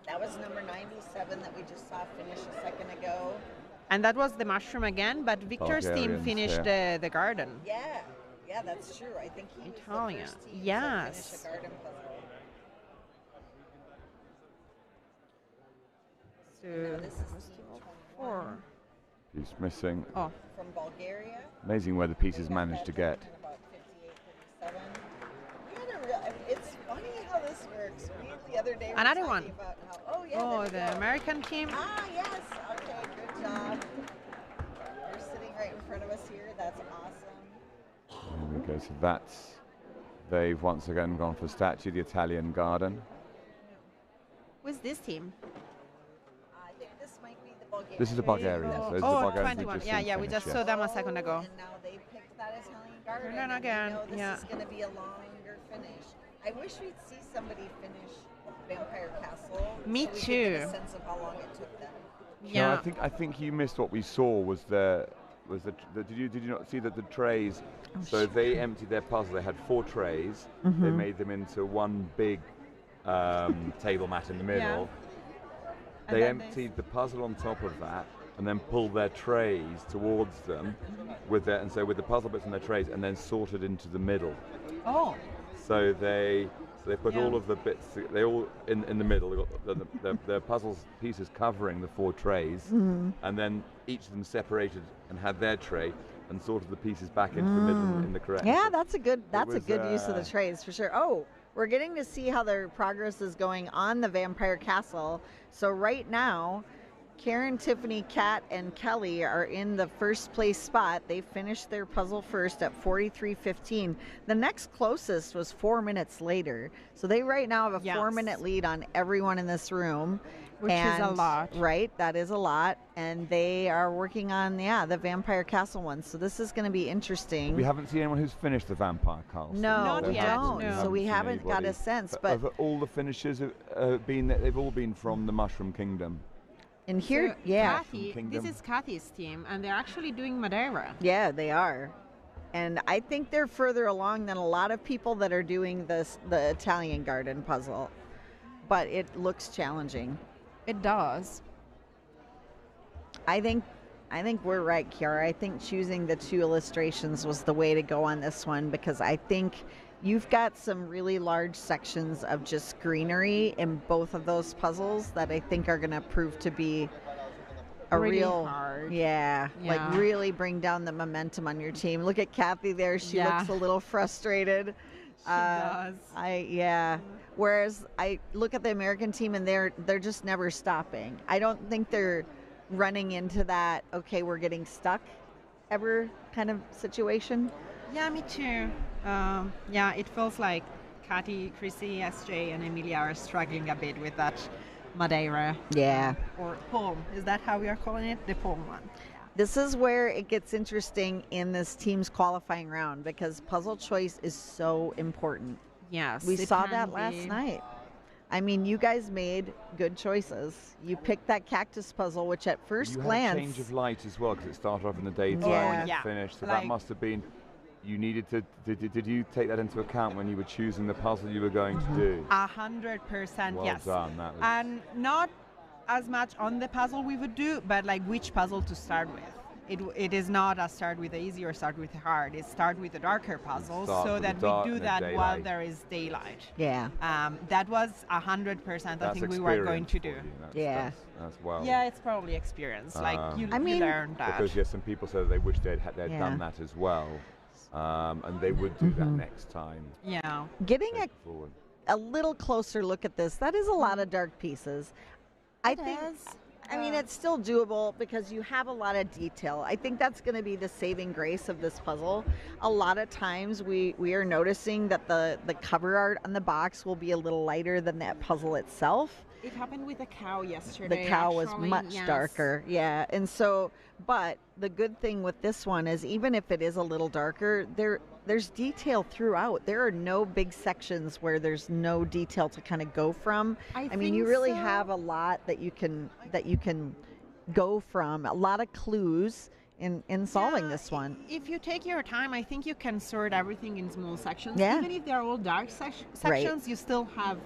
That was number 97 that we just saw finish a second ago. And that was the mushroom again, but Victor's team Bulgarians, finished the garden. Yeah, that's true. I think he Italian. was the first team Yes. to finish a garden puzzle. So This is team 21 He's missing. oh, from Bulgaria. Amazing where the pieces managed to get. In about 58, 57. We had a real, it's funny how this works. We the other day were Another talking one. about how, oh yeah, oh, there we the go. American team. Ah, yes. Okay, good job. You're sitting right in front of us here. That's awesome. There we go. So they've once again gone for statue, the Italian garden. Who's this team? I think this might be the Bulgarian. This is a Bulgarian. Oh, So this is the oh, Bulgarians who 21. just Yeah, seemed yeah, we finished, just saw them a second ago. And now they picked that Italian garden. Turn it and again, we know this yeah. is going to be a longer finish. I wish we'd see somebody finish Vampire Castle. Me so we too. Could get a sense of how long it took them. Yeah. No, I think you missed what we saw was the did you not see that the trays? So they emptied their puzzle. They had 4 trays. They made them into one big table mat in the middle. And They then they- emptied the puzzle on top of that, and then pulled their trays towards them with the puzzle bits in their trays, and then sorted into the middle. Oh, So they put Yeah. all of the bits. They all in the middle. They got the puzzle pieces covering the 4 trays, and then each of them separated and had their tray, and sorted the pieces back into the middle in the correct. Yeah, that's a good was, use of the trays for sure. Oh, we're getting to see how their progress is going on the Vampire Castle. So right now, Karen, Tiffany, Kat, and Kelly are in the first place spot. They finished their puzzle first at 43:15. The next closest was 4 minutes later. So they right now have a Yes. 4-minute lead on everyone in this room. Which is a And- lot. Right, that is a lot. And they are working on, the Vampire Castle one. So this is going to be interesting. We haven't seen anyone who's finished the Vampire Castle. No, Not we yet, don't. no. So we seen haven't got a anybody. sense. But Of all the finishes they've all been from the Mushroom Kingdom. in here, So yeah, Kathy, Kingdom. this is Kathy's team, and they're actually doing Madeira. yeah, they are. And I think they're further along than a lot of people that are doing the Italian garden puzzle. But it looks challenging. It does. I think we're right, Kiara. I think choosing the 2 illustrations was the way to go on this one, because I think you've got some really large sections of just greenery in both of those puzzles that I think are going to prove to be a Really real hard. Yeah, like Yeah. really bring down the momentum on your team. Look at Kathy there. She Yeah. looks a little frustrated. She does. Whereas I look at the American team and they're just never stopping. I don't think they're running into that, okay, we're getting stuck ever kind of situation. Yeah, me too. Yeah, it feels like Kati, Chrissy, SJ, and Emilia are struggling a bit with that Madeira. Yeah. Or palm. Is that how we are calling it? The palm one. This is where it gets interesting in this team's qualifying round because puzzle choice is so important. Yes. We it saw can that last be. night. I mean, you guys made good choices. You picked that cactus puzzle, which at first You glance... had a change of light as well because it started off in the daytime Yeah. and Yeah. it finished. So Like- that must have been, you needed to, did you take that into account when you were choosing the puzzle you were going to do? 100%, Well yes. done, that was- And not as much on the puzzle we would do, but like which puzzle to start with. It is not a start with the easy or start with the hard. It start with the darker puzzles Start so with that the dark we do and the that while daylight. there is daylight. Yeah. That was 100% I That's think we were going experience to for do. you. That's, Yeah. That's well. Yeah, it's probably experience. Like you, I mean- you learn that. Because yes, some people said they wish they'd Yeah. done that as well, and they would do that next time. Yeah. Getting Take it forward. a little closer look at this, that is a lot of dark pieces. I It think... is. I mean, it's still doable because you have a lot of detail. I think that's going to be the saving grace of this puzzle. A lot of times we are noticing that the cover art on the box will be a little lighter than that puzzle itself. It happened with the cow yesterday. The cow was actually, much yes. darker. Yeah. And so, but the good thing with this one is even if it is a little darker, there's detail throughout. There are no big sections where there's no detail to kind of go from. I mean, you think really so. have a lot that you can go from, a lot of clues in solving Yeah, this one. If you take your time, I think you can sort everything in small sections. Yeah. Even if they're all dark sections, you still have.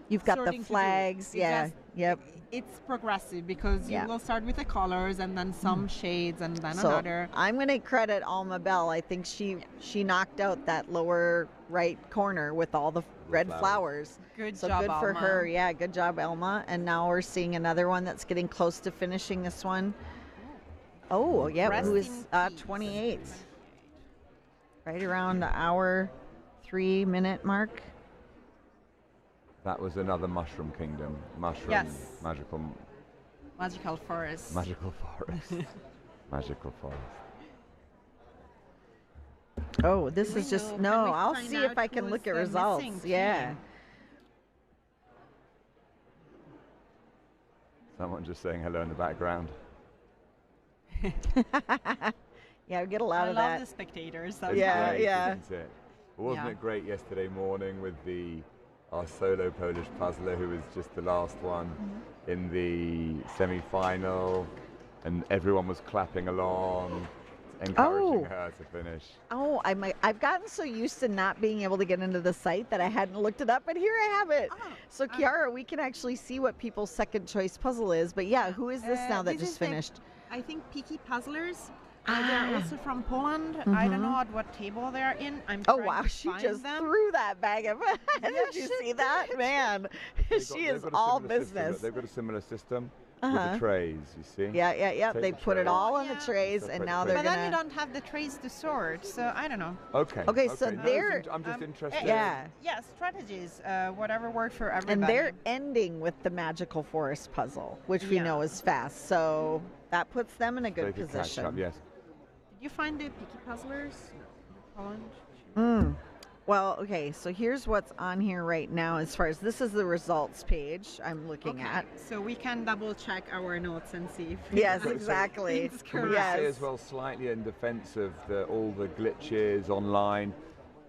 You've got the sorting to do. flags. It's Yeah. just- Yep. It's progressive because Yeah. you will start with the colors and then some shades and then So another. I'm going to credit Alma Bell. I think she knocked out that lower right corner with all the red flowers. Good So job, good for Alma. her. Yeah, good job, Elma. And now we're seeing another one that's getting close to finishing this one. Oh, yeah, Rest who in is peace. 28. Right around the hour, 3-minute mark. That was another Mushroom Kingdom. Mushroom, Yes. magical Forest. Magical forest. Magical forest. Oh, this we is just, know? Can we I'll find see if out I can who look is at the results. missing Yeah. team? Someone just saying hello in the background. Yeah, we get a lot I of love that. the spectators. It's Yeah, great, yeah. Isn't it? Wasn't Yeah. it great yesterday morning with our solo Polish puzzler who was just the last one in the semi-final, and everyone was clapping along, encouraging Oh. her to finish. Oh, I've gotten so used to not being able to get into the site that I hadn't looked it up, but here I have it. Oh, So Kiara, we can actually see what people's second choice puzzle is. But yeah, who is this now that this just is the- finished? I think Picky Puzzlers. They're also from Poland. I Mhm. don't know at what table they're in. I'm Oh trying wow, to she find just them. threw that bag of Did you she see that? Man, They've she got- is they've got a all similar system, business. they've got a similar system Uh-huh. with the trays, you see? Yeah. Take They the put it tray. all on Yeah. the trays, So and put now the they're But then you gonna. don't have the trays to sort, so I don't know. Okay. Okay, so No, they're- I'm just interested. Yeah. Yeah, strategies, whatever works for everybody. And they're ending with the magical forest puzzle, which we Yeah. know is fast. So that puts them in a They good could position. catch up, yes. Did you find the Picky Puzzlers? Poland? Well, okay, so here's what's on here right now as far as this is the results page I'm looking at. So we can double check our notes and see if Yes, So- so exactly. things Can we correct. just say Yes. as well, slightly in defense of all the glitches online,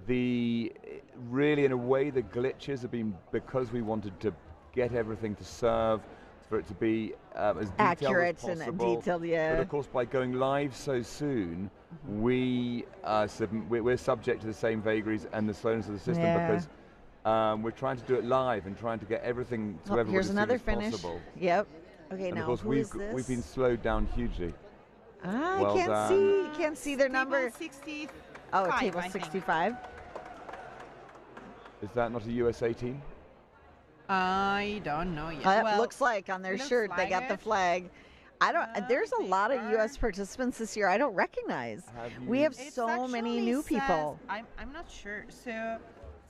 really in a way the glitches have been because we wanted to get everything to serve, for it to be as detailed Accurate as and possible. detailed, yeah. But of course, by going live so soon, we're subject to the same vagaries and the slowness of the system Yeah. because we're trying to do it live and trying to get everything to Oh, everybody here's as soon another as finish. possible. Yep. Okay, And now of course, who is this? we've been slowed down hugely. I well can't done. see. Can't see their number. Table 65, Oh, I table think. 65. Is that not a USA team? I don't know yet. It looks like on their shirt they got the flag. I don't. There's a lot of U.S. participants this year I don't recognize. We have so many new people. I'm not sure. So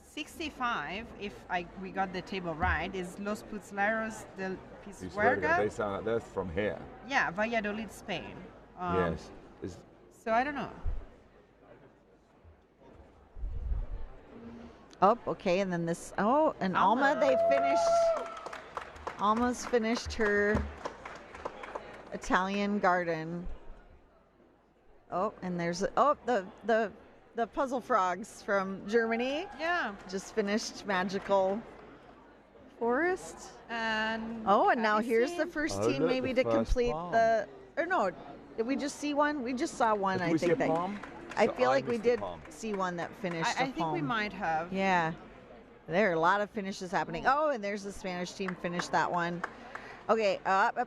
65, if we got the table right, is Los Putzleros del Pisuerga. They sound like they're from here. Yeah, Valladolid, Spain. Yes. So I don't know. Oh, okay, and then this. Oh, and Alma, they finished. Alma's finished her Italian garden. Oh, and there's the puzzle frogs from Germany. Yeah. Just finished magical forest. And and now here's the first team look, maybe the to first complete palm. or no, did we just see one? We just saw one, Did I we see think. a palm? I So feel like we missed the did palm. see one that finished I a think palm. we might have. Yeah. There are a lot of finishes happening. Oh, and there's the Spanish team finished that one. Okay, up.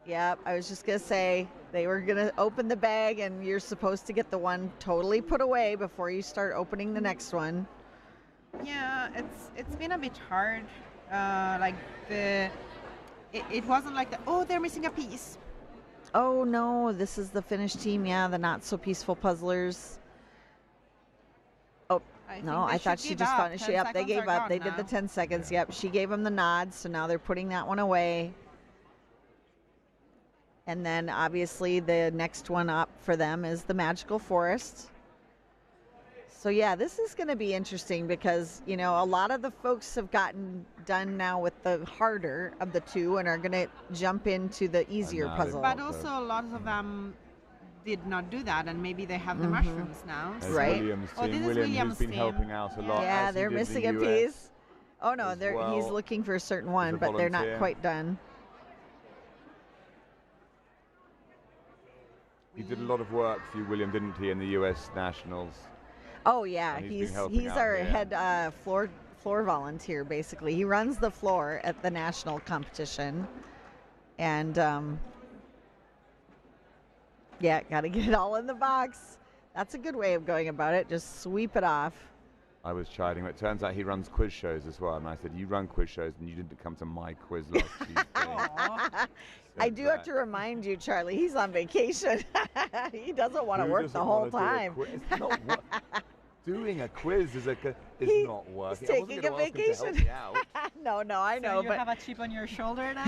Yep, I was just going to say they were going to open the bag and you're supposed to get the one totally put away before you start opening the next one. Yeah, it's been a bit hard. It wasn't like they're missing a piece. Oh no, this is the Finnish team. Yeah, the not so peaceful puzzlers. Oh, no, I thought she just finished. Yep, they gave up. They did the 10 seconds. Yep, she gave them the nod. So now they're putting that one away. And then obviously the next one up for them is the magical forest. So yeah, this is going to be interesting because, you know, a lot of the folks have gotten done now with the harder of the two and are going to jump into the easier puzzle. But also a lot of them did not do that, and maybe they have the mushrooms now. There's Right. Williams' Oh, team. this is Williams Williams' who's been team. helping out a lot. Yeah, as he they're did missing the a US. piece. Oh no, as he's well looking for a certain as one, a but they're not volunteer. quite done. He did a lot of work for you, William, didn't he, in the US Nationals? Oh yeah, And he's been he's helping out our here. head floor volunteer basically. He runs the floor at the national competition, and yeah, got to get it all in the box. That's a good way of going about it. Just sweep it off. I was chiding him. It turns out he runs quiz shows as well. And I said, you run quiz shows and you didn't come to my quiz last Tuesday. I do have to remind you, Charlie, he's on vacation. He doesn't want to work the whole time. It's not doing a quiz is not working. He's taking a vacation. No, I know, So you but have a chip on your shoulder now?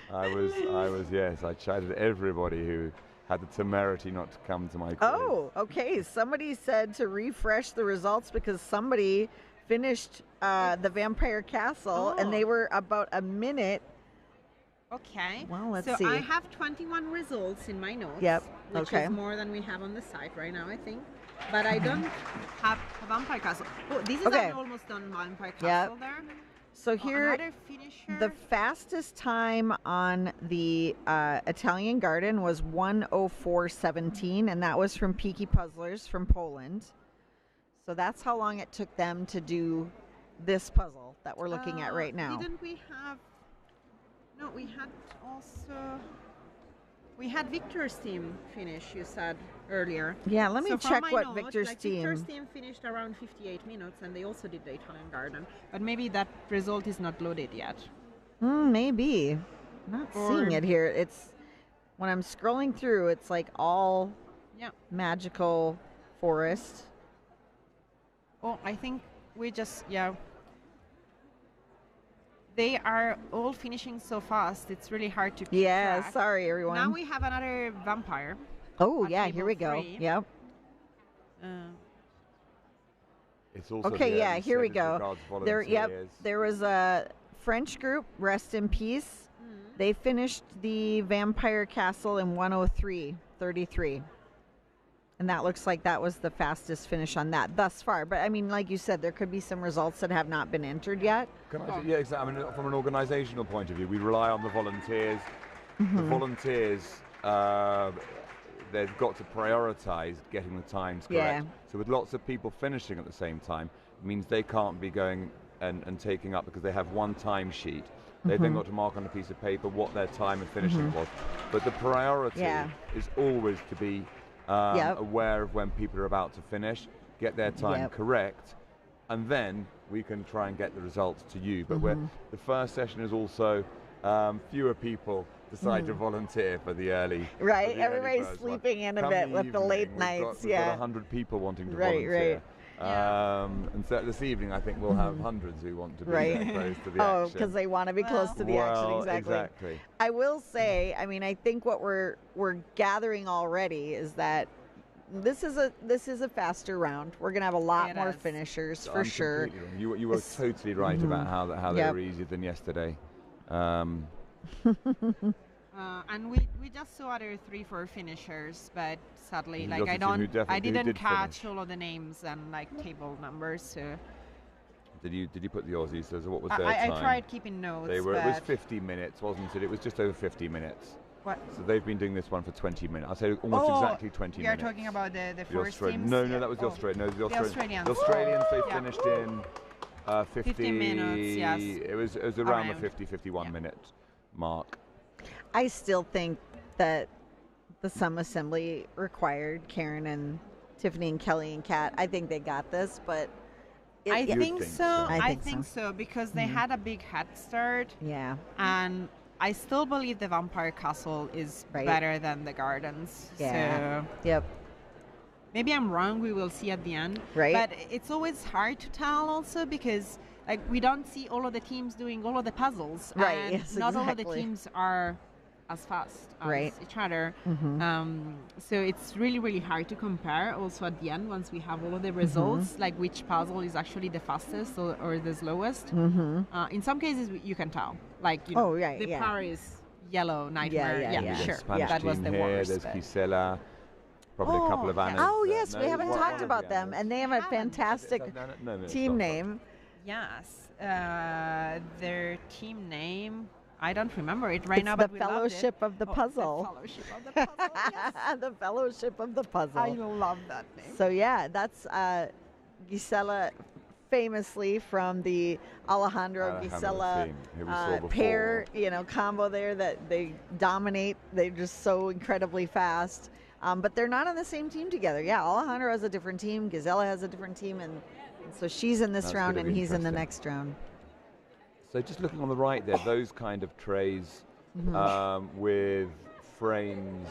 Totally. Yes, I chided everybody who had the temerity not to come to my quiz. Oh, okay. Somebody said to refresh the results because somebody finished the Vampire Castle and they were about a minute. Okay. Well, let's so see. I have 21 results in my notes. Yep, Which okay. is more than we have on the site right now, I think. But I don't have a Vampire Castle. Oh, this is Okay. an almost done Vampire Castle there. So here, Another finisher. the fastest time on the Italian Garden was 1:04:17, and that was from Peaky Puzzlers from Poland. So that's how long it took them to do this puzzle that we're looking at right now. Didn't we have... No, we had also... We had Victor's team finish, you said earlier. Yeah, let me So from check my what notes, Victor's Victor's team finished around 58 minutes, and they also did the Italian Garden. But maybe that result is not loaded yet. Maybe. Not seeing it here. It's when I'm scrolling through, it's like all magical forest. Oh, I think we just, they are all finishing so fast, it's really hard to keep track. Sorry, everyone. Now we have another vampire. Oh, at yeah, table here we go. 3. Yep. It's also Okay, the here we Service go. Regards There, volunteers. there was a French group, Rest in Peace. They finished the Vampire Castle in 1:03:33. And that looks like that was the fastest finish on that thus far. But I mean, like you said, there could be some results that have not been entered yet. Yeah, exactly. I mean, from an organisational point of view, we rely on the volunteers. The volunteers, they've got to prioritise getting the times correct. So with lots of people finishing at the same time, it means they can't be going and taking up because they have one time sheet. They've then got to mark on a piece of paper what their time of finishing was. But the priority is always to be aware of when people are about to finish. get their time correct, and then we can try and get the results to you. But the first session is also fewer people decide to volunteer for the early. Right, everybody's sleeping in a bit with the late nights. We've got 100 people wanting to volunteer. And so this evening, I think we'll have hundreds who want to be there close to the action. Oh, because they want to be close to the action, exactly. I will say, I mean, I think what we're gathering already is that this is a faster round. We're going to have a lot more finishers for sure. You were totally right about how they were easier than yesterday. And we just saw other 3-4 finishers, but sadly, like I didn't catch all of the names and like table numbers. So did you put the Aussies? So what was their I time? tried keeping notes. It was 50 minutes, wasn't it? It was just over 50 minutes. What? So they've been doing this one for 20 minutes. I'll say almost exactly 20 minutes. You're talking about the first teams? No, that was the Australian. No, the Australians. The Australians, they finished in 50 minutes, yes. It was around the 50-51 minute mark. I still think that the Sum Assembly required Karen and Tiffany and Kelly and Kat. I think they got this, but I think so. I think so because they had a big head start. Yeah. And I still believe the Vampire Castle is better than the Gardens. Yeah. So yep. Maybe I'm wrong. We will see at the end. Right. But it's always hard to tell also because like we don't see all of the teams doing all of the puzzles. Right. And yes, not all of exactly. the teams are as fast as each other. So it's really, really hard to compare also at the end once we have all of the results, like which puzzle is actually the fastest or the slowest. In some cases you can tell. Like, you know, the Paris Yellow Nightmare. Yeah, sure. That was the worst. There's Gisela, probably a couple of Annas. Oh, yes, we haven't talked about them. And they have a fantastic team name. Yes. Their team name, I don't remember it right now, but the Fellowship of the Puzzle. The Fellowship of the Puzzle, yes. The Fellowship of the Puzzle. I love that name. So yeah, that's Gisela, famously from the Alejandro Gisela pair, combo there that they dominate. They're just so incredibly fast. But they're not on the same team together. Yeah, Alejandro has a different team. Gisela has a different team, and so she's in this round and he's in the next round. So just looking on the right there, those kind of trays with frames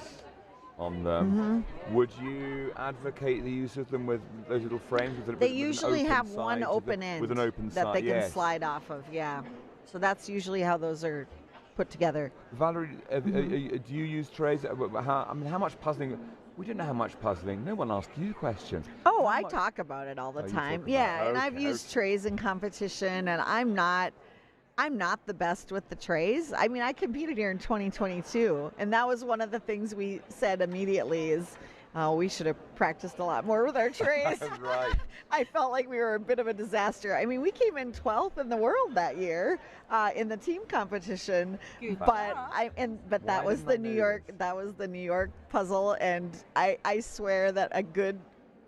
on them. Would you advocate the use of them with those little frames? They usually have one open end with an open that they can slide off of. Yeah, so that's usually how those are put together. Valerie, do you use trays? How much puzzling? We didn't know how much puzzling. No one asked you questions. Oh, I talk about it all the time. Yeah, and I've used trays in competition, and I'm not the best with the trays. I mean, I competed here in 2022, and that was one of the things we said immediately is we should have practiced a lot more with our trays. Right. I felt like we were a bit of a disaster. I mean, we came in 12th in the world that year in the team competition, but that was the New York puzzle, and I swear that a good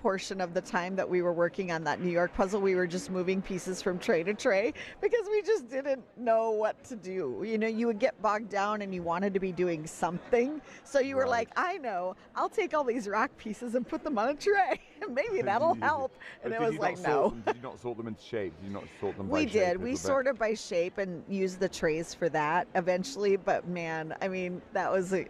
portion of the time that we were working on that New York puzzle, we were just moving pieces from tray to tray because we just didn't know what to do. You know, you would get bogged down and you wanted to be doing something. So you were like, I know, I'll take all these rock pieces and put them on a tray and maybe that'll help. And it was like, no. Did you not sort them into shape? Did you not sort them by shape? We did. We sorted by shape and used the trays for that eventually. But man, I mean, that was a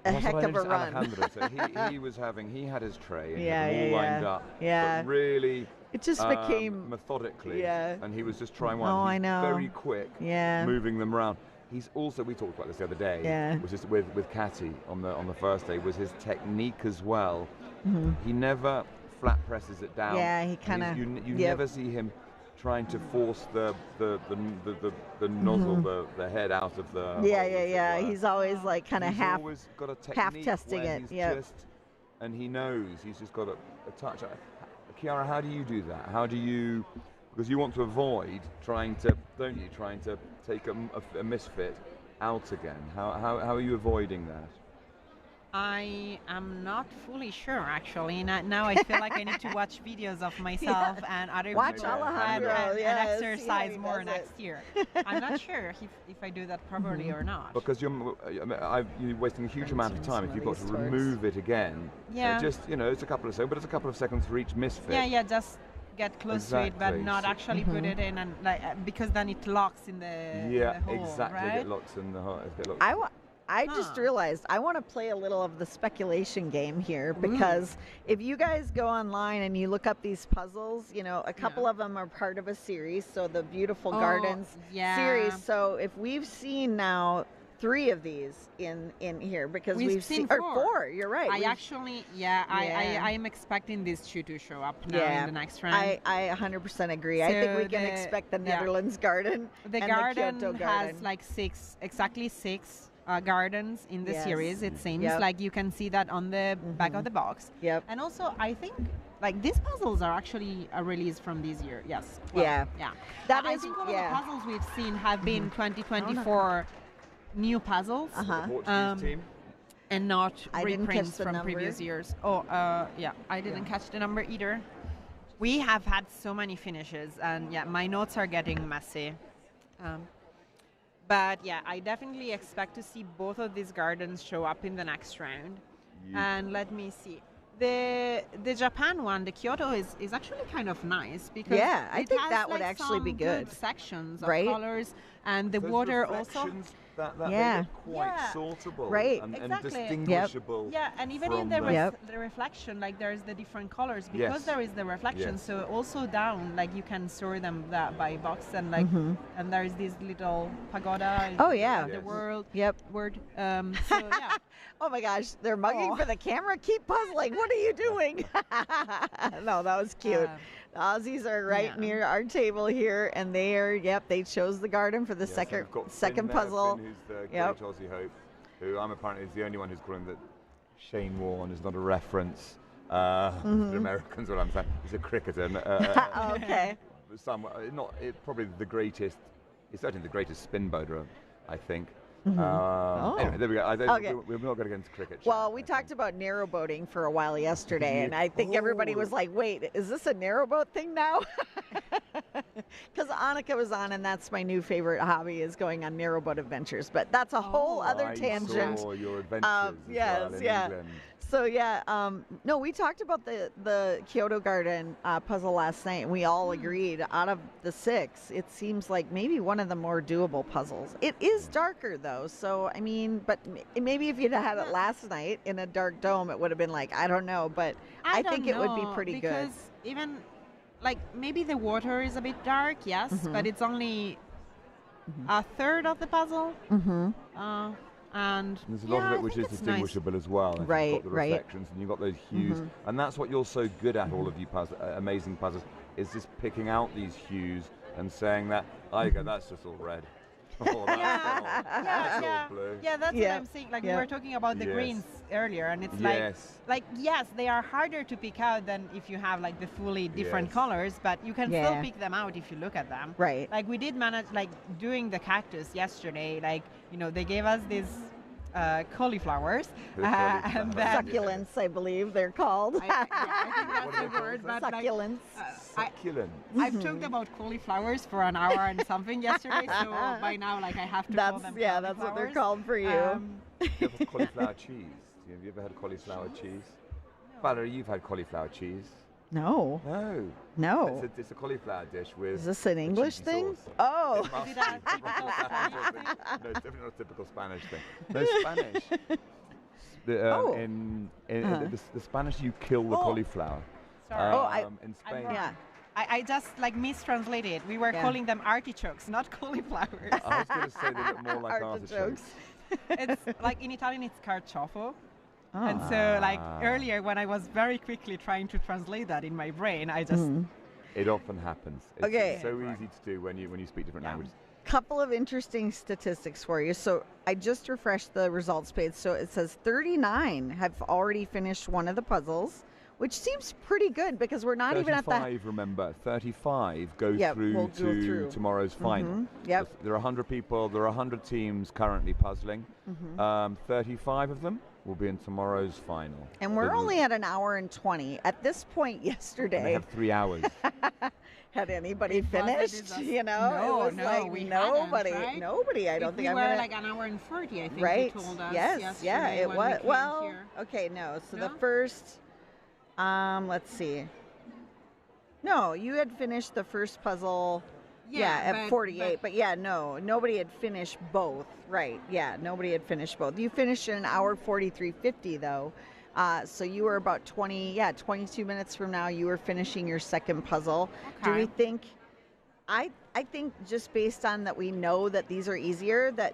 heck of a run. So he had his tray and had them all lined up. But really, it just became methodically. Yeah. And he was just trying one. I know. Very quick. Yeah. Moving them around. He's also, we talked about this the other day. Yeah. Was just with Catty on the first day, was his technique as well. He never flat presses it down. Yeah, he kind of. You never see him trying to force the nozzle, the head out of the. Yeah. He's always like kind of half testing it. Yeah. And he knows he's just got a touch. Chiara, how do you do that? How do you? Because you want to avoid trying to take a misfit out again. How are you avoiding that? I am not fully sure, actually. Now I feel like I need to watch videos of myself and other Watch people Alejandro, and yes, see how exercise he more does it. next year. I'm not sure if I do that properly or not. Because you're wasting a huge amount of time if you've got to Some of these remove it again. Yeah. Just, it's a couple of seconds, but it's a couple of seconds for each misfit. Yeah, just get close to it, but Exactly. not actually put it in, and because then it locks in the hole, exactly. right? It locks in the hole. It locks I just realized I want to play a little of the speculation game here because if you guys go online and you look up these puzzles, a couple of them are part of a series, so the Beautiful Gardens series. So if we've seen now 3 of these in here because we've seen 4. You're right. I'm expecting these 2 to show up now in the next round. I 100% agree. I think we can expect the Netherlands garden the and garden the Kyoto garden. has like 6 gardens in the series. It seems Yep. like you can see that on the back of the box. Yep. And also, I think like these puzzles are actually a release from this year. Yes. Yeah. That I is- think all yeah. of the puzzles we've seen have been 2024 new puzzles. the Portuguese team. And not I didn't catch reprints the from number. previous years. I didn't catch the number either. We have had so many finishes, and my notes are getting messy. But I definitely expect to see both of these gardens show up in the next round. And let me see. The Japan one, the Kyoto, is actually kind of nice because I it think has, that would like, actually be some good. sections of Right? colors, and the Those water also. reflections, that Yeah. they look quite sortable Right. and Exactly. distinguishable. Yeah, and even in from the reflection, like there's the different colors because Yes. there is the reflection. Yes. So also down, like you can sort them that by box, and like and there's this little pagoda. Oh, yeah. of the Yes. world. Yep. Word. So yeah. Oh my gosh, they're mugging for the camera. Keep puzzling. What are you doing? No, that was cute. The Aussies are right near our table here, and they chose the garden for the So second we've got second Finn there, puzzle. Finn, who's the Yep. great Aussie hope, who I'm apparently is the only one who's calling that Shane Warne is not a reference to the Americans. What I'm saying, he's a cricketer. Okay. Probably the greatest. He's certainly the greatest spin bowler, I think. Oh. Anyway, there we go. Okay. We're not going to get into cricket. Well, chat, we I talked think. about narrowboating for a while yesterday, and I think everybody was like, wait, is this a narrowboat thing now? Because Annika was on, and that's my new favorite hobby is going on narrowboat adventures. But that's a whole other tangent. Saw your adventures as yes, well in yeah. England. So no, we talked about the Kyoto Garden puzzle last night, and we all agreed out of the 6, it seems like maybe one of the more doable puzzles. It is darker though, so I mean, but maybe if you'd had it last night in a dark dome, it would have been like, I don't know, but I think it would be pretty good. Because even like maybe the water is a bit dark, yes, but it's only a third of the puzzle. And there's a lot of it which is distinguishable as well. If Right, You've got the right. reflections and you've got those hues. And that's what you're so good at, all of you amazing puzzles, is just picking out these hues and saying that, that's just all red. Oh, that's all blue. Yeah, that's what I'm saying. Like we were talking about the Yes. greens earlier, and it's Yes. yes, they are harder to pick out than if you have like the fully different Yes. colors, but you can Yeah. still pick them out if you look at them. Right. Like we did manage, like doing the cactus yesterday. Like they gave us these cauliflowers, and then Succulents, I believe they're called. I think that's the word, but like, Succulents. Succulent. I've talked about cauliflowers for an hour and something yesterday, so by now, like I have to call them that's what they're cauliflowers. called for you. You ever cauliflower cheese? Have you ever had cauliflower cheese? Valerie, you've had cauliflower cheese. No. No. It's a cauliflower dish with. Is this an a English cheesy thing? sauce. Oh. It must Is be. it a typical Spanish thing? No, it's definitely not a typical Spanish thing. No, Spanish. The Spanish, you kill the cauliflower. Sorry. In I'm Spain. wrong. Yeah. I just like mistranslated. We were calling them artichokes, not cauliflowers. I was going to say they look more like artichokes. It's like in Italian, it's carciofo. And so, like earlier, when I was very quickly trying to translate that in my brain, I just It often happens. It's Okay. so easy to do when you speak different languages. Couple of interesting statistics for you. So I just refreshed the results page. So it says 39 have already finished one of the puzzles, which seems pretty good because we're not even at the 35, remember, 35 go through will to go through. tomorrow's final. Yep. There are 100 people, there are 100 teams currently puzzling. 35 of them will be in tomorrow's final. And we're only at an hour and 20. At this point yesterday. And they have 3 hours. Had anybody finished? You know, no, it was no, like we nobody. hadn't, right? Nobody. I don't think we I'm were gonna. like an hour and 40. I think Right. you told us. Yes. Yeah. It when was. we came Well. here. Okay. No. So No? the first. Let's see. No, you had finished the first puzzle. Yeah, at 48. But yeah, no, nobody had finished both. Right. Yeah, nobody had finished both. You finished in an hour 43:50 though. So you were about 22 minutes from now. You were finishing your second puzzle. Okay. Do we think? I think just based on that, we know that these are easier. That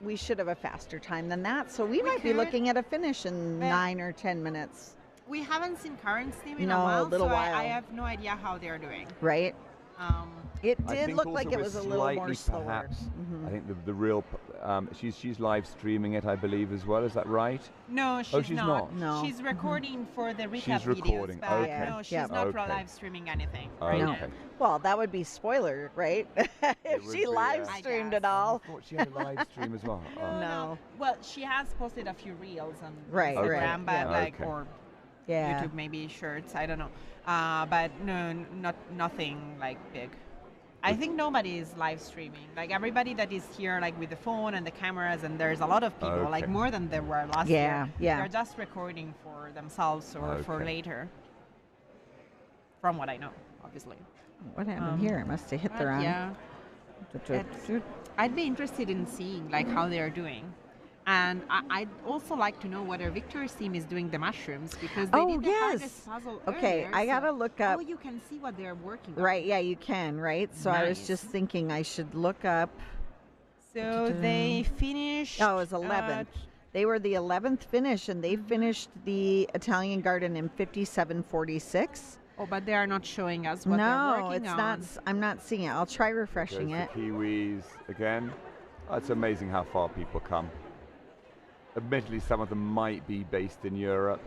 we should have a faster time than that. So we might be could, looking at a finish in but 9 or 10 minutes. We haven't seen current steam in No, a while, a little so while. I have no idea how they're doing. Right. It I did think look also like it we're was a little more slightly slower. Perhaps, I think the real, she's live streaming it, I believe, as well. Is that right? No, she's, she's not. not. No. She's recording for the recap She's recording, videos, but okay. no, she's Yep. not Okay. live streaming anything Oh, right now. okay. Well, that would be spoiler, right? If would she be, live yeah. streamed I it all. I thought she had a live stream as well. Oh. No. Well, she has posted a few reels on Right, Instagram, right, but yeah. like Okay. or Yeah. YouTube, maybe shirts. I don't know. But no, nothing like big. I think nobody is live streaming. Like everybody that is here, like with the phone and the cameras, and there's a lot of people, like Okay. more than there were last Yeah, year. yeah. They're just recording for themselves or for Okay. later. From what I know, obviously. What happened here? It must have hit the But wrong. yeah, I'd be interested in seeing like how they're doing. And I'd also like to know whether Victor's team is doing the mushrooms because they Oh, did the yes. hardest puzzle Okay, earlier, I gotta so- look up. Oh, you can see what they're working on. Right, yeah, you can, right? So I was Nice. just thinking I should look up. So they finished. Oh, it was 11th. They were the 11th finish, and they finished the Italian Garden in 57:46. Oh, but they are not showing us what they're No, working it's on. not. I'm not seeing it. I'll try refreshing There's it. the Kiwis again. Oh, it's amazing how far people come. Admittedly, some of them might be based in Europe.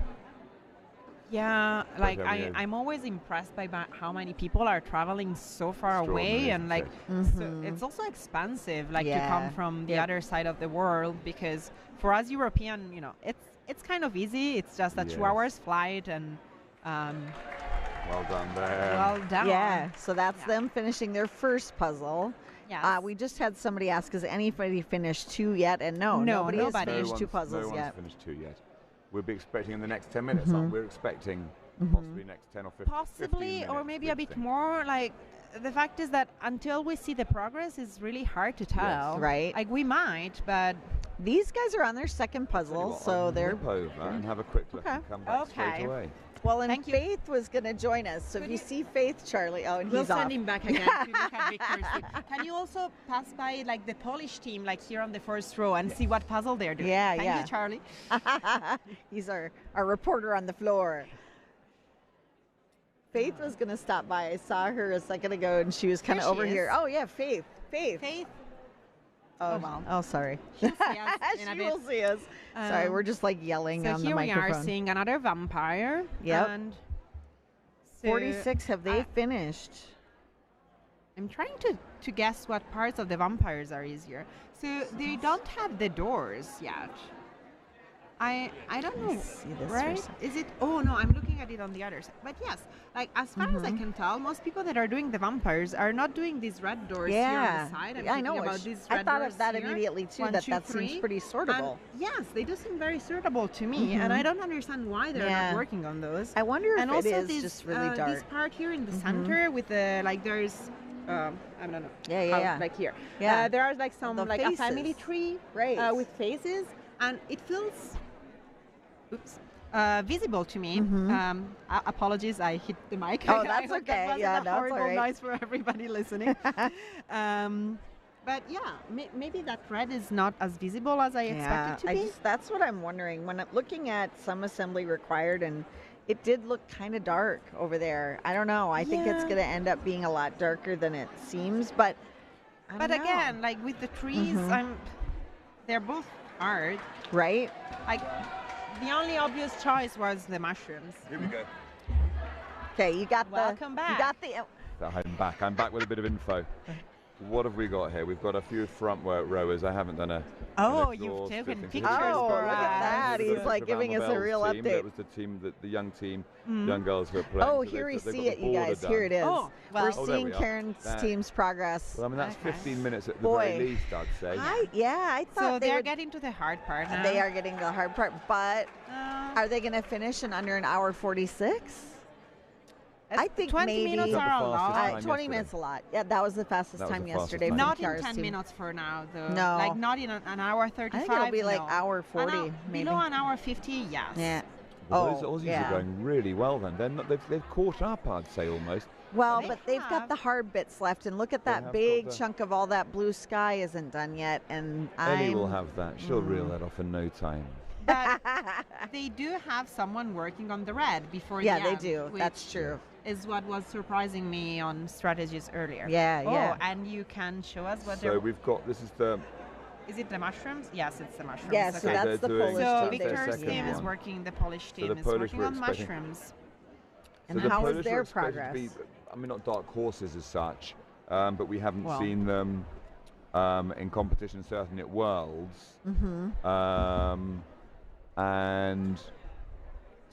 Yeah, like I mean, I'm always impressed by how many people are traveling so far away, Extraordinary, and like isn't so it's also expensive, like to Yeah. come from the Yep. other side of the world, because for us European, it's kind of easy. It's just a 2 Yes. hours flight, and Well done there. well done. Yeah, so that's Yeah. them finishing their first puzzle. Yes. We just had somebody ask, has anybody finished 2 yet? And no, No, nobody has nobody. finished 2 no puzzles one's yet. finished 2 yet. We'll be expecting in the next 10 minutes. We're expecting possibly next 10 or 15 Possibly, 15 or minutes, maybe we'd a bit think. more. Like the fact is that until we see the progress, it's really hard to tell. Right. Like we might, but These guys are on their second Tell you puzzle, what, so I'll they're nip over and have a quick look Okay. and come back straight Okay. away. well. And Thank you. Faith was going to join us. So if you see Faith, Charlie, oh, and we'll he's off. send him back again to look at Victor's team. Can you also pass by like the Polish team, like here on the first row, and see what puzzle they're doing? Yeah, Thank yeah. you, Charlie. He's our reporter on the floor. Faith was going to stop by. I saw her a second ago, and she was kind of There she over here. is. Oh, yeah, Faith. Faith. Oh, well. oh, sorry. She'll see us in a She bit. will see us. Sorry, Um, we're just like yelling So on the here we microphone. are seeing another vampire. Yep. And so 46, have they I- finished? I'm trying to guess what parts of the vampires are easier. So they don't have the doors yet. I don't know, see this for a right? second. Is it? Oh no, I'm looking at it on the other side. But yes, like as far as I Mm-hmm. can tell, most people that are doing the vampires are not doing these red doors here on Yeah, the side. I'm I thinking know. about it's- these I red thought doors of that here. immediately too. 1, that 2, that 3. seems pretty sortable. And yes, they do seem very sortable to me, and I don't understand why they're Yeah. not working on those. I wonder and if also it is this, just really this dark. part here in the center with the like there's I don't know. Yeah, yeah. Like here. Yeah. There are like some The like a family faces. tree Right. with faces, and it feels visible to me. Apologies, I hit the mic. Oh, I that's hope okay. That wasn't Yeah, a no, it's horrible all right. noise for everybody listening. But yeah, maybe that red is not as visible as I expected to be. that's what I'm wondering. When looking at some assembly required, and it did look kind of dark over there. I don't know. I think it's Yeah. going to end up being a lot darker than it seems, but I But don't know. again, like with the trees, they're both hard. Right? Like the only obvious choice was the mushrooms. Here we go. Okay, you got Welcome You back. got the So I'm back with a bit of info. What have we got here? We've got a few front rowers. I haven't done a. Oh, you've taken pictures for look at that. He's like giving us a real update. That was the team, the young team, young girls who are playing. Oh, here we see it, you guys. Done. Here it is. Oh, well, we're seeing Karen's team's progress. Well, I mean, that's 15 minutes at the Boy. very least, I'd say. I thought so they're getting to the hard part now. They are getting to the hard part, but are they going to finish in under an hour 46? I think 20 maybe minutes are a lot. 20 minutes a lot. Yeah, that was the fastest time yesterday. Time. Not in Kiara's 10 team. minutes for now, though. No. Like not in an hour 35. I think it'll be like hour 40, maybe. Below an hour 50, yes. Yeah. Well, those Aussies are going really well then. They've caught up, I'd say, almost. Well, but they've got the hard bits left, and look at that big chunk of all that blue sky isn't done yet. And Ellie will have that. She'll reel that off in no time. But they do have someone working on the red before the end. Yeah, they do. That's true. Is what was surprising me on strategies earlier. Yeah. Oh, and you can show us what So we've got, this is the... Is it the mushrooms? Yes, it's the mushrooms. Yeah, so that's the Polish team. So Victor's team is working, the Polish team is working on mushrooms. And how is their progress? I mean, not dark horses as such, but we haven't seen them in competition, certainly at Worlds. And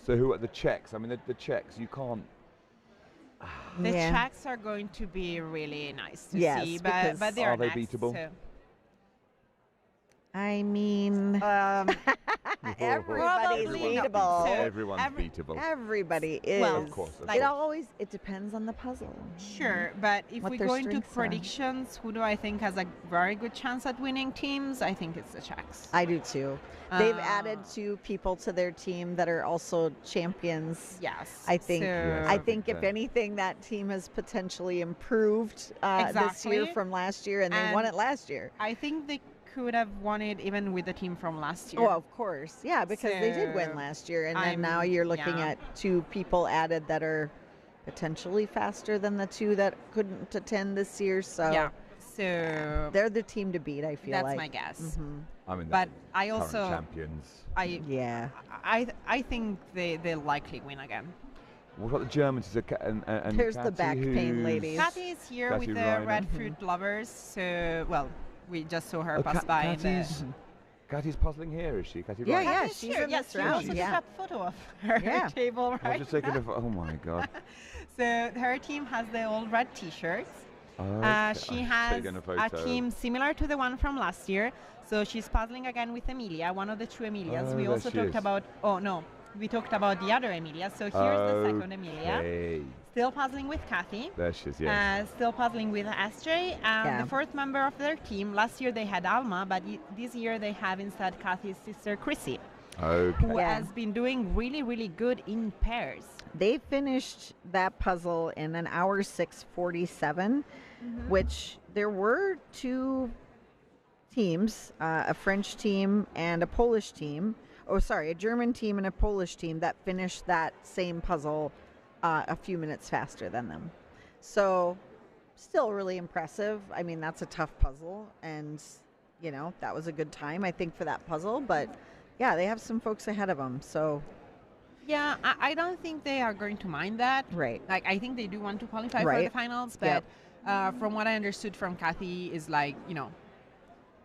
so who are the Czechs? I mean, the Czechs, you can't... The Czechs are going to be really nice to see, but they are they next, beatable? So. I mean, everybody's beatable. Everyone's beatable. Everybody is. Well, of course. It depends on the puzzle. Sure, but if we go into predictions, who do I think has a very good chance at winning teams? I think it's the Czechs. I do too. They've added 2 people to their team that are also champions. Yes. I think. I think if anything, that team has potentially improved this year from last year, and they won it last year. I think they could have won it even with the team from last year. Oh, of course. Yeah, because they did win last year. And then now you're looking at 2 people added that are potentially faster than the 2 that couldn't attend this year. So, so they're the team to beat, I feel like. That's my guess. I mean, but I also champions. I think they'll likely win again. What about the Germans? And here's Cathy, the back pain ladies. Cathy is here with the red fruit lovers. So, well, we just saw her pass by. Cathy's puzzling here, is she? Cathy yeah, she's in this round. She took a photo of her table, right? I was just taking oh my God. So her team has the old red T-shirts. She has a team similar to the one from last year. So she's puzzling again with Emilia, one of the 2 Emilias. We also talked about, we talked about the other Emilia. So here's the second Emilia. Still puzzling with Cathy. There she is, yes. Still puzzling with SJ. The 4th member of their team. Last year they had Alma, but this year they have instead Cathy's sister Chrissy. Who has been doing really, really good in pairs. They finished that puzzle in an hour 6:47, which there were 2 teams, a French team and a Polish team. A German team and a Polish team that finished that same puzzle a few minutes faster than them. So still really impressive. I mean, that's a tough puzzle, and that was a good time, I think, for that puzzle. But yeah, they have some folks ahead of them. So yeah, I don't think they are going to mind that. Right. Like, I think they do want to qualify for the finals, but from what I understood from Cathy is like,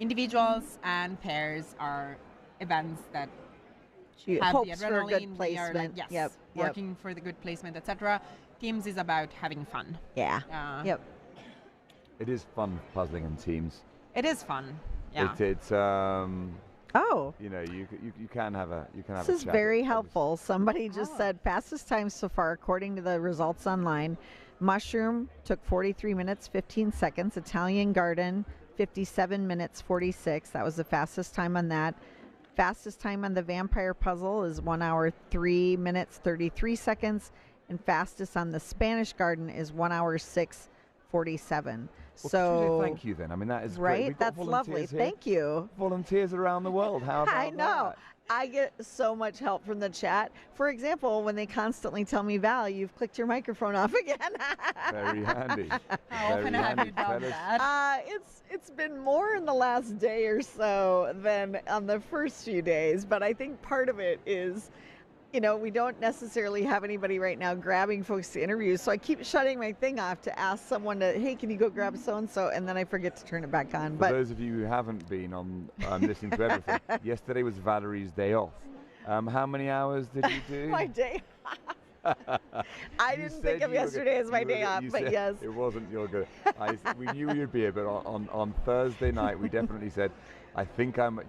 individuals and pairs are events that she have hopes the adrenaline, for a good placement. Working for the good placement, etc. Teams is about having fun. Yeah. It is fun puzzling in teams. It is fun. Yeah. It's you can have a This is very helpful. Somebody just said fastest time so far according to the results online. Mushroom took 43 minutes 15 seconds. Italian Garden 57 minutes 46. That was the fastest time on that. Fastest time on the Vampire Puzzle is 1 hour 3 minutes 33 seconds, and fastest on the Spanish Garden is 1 hour 6:47. Well, so thank you then. I mean, that is right. Great. That's lovely. Here. Thank you. Volunteers around the world. How about I know. That? I get so much help from the chat. For example, when they constantly tell me, Val, you've clicked your microphone off again. Very handy. How often have you done that? It's been more in the last day or so than on the first few days, but I think part of it is, you know, we don't necessarily have anybody right now grabbing folks to interview. So I keep shutting my thing off to ask someone to, hey, can you go grab so-and-so? And then I forget to turn it back on. For those of you who haven't been on listening to everything, yesterday was Valerie's day off. How many hours did you do? My day I didn't think of yesterday as my day off, but yes. It wasn't your good. We knew you'd be here, but on Thursday night, we definitely said,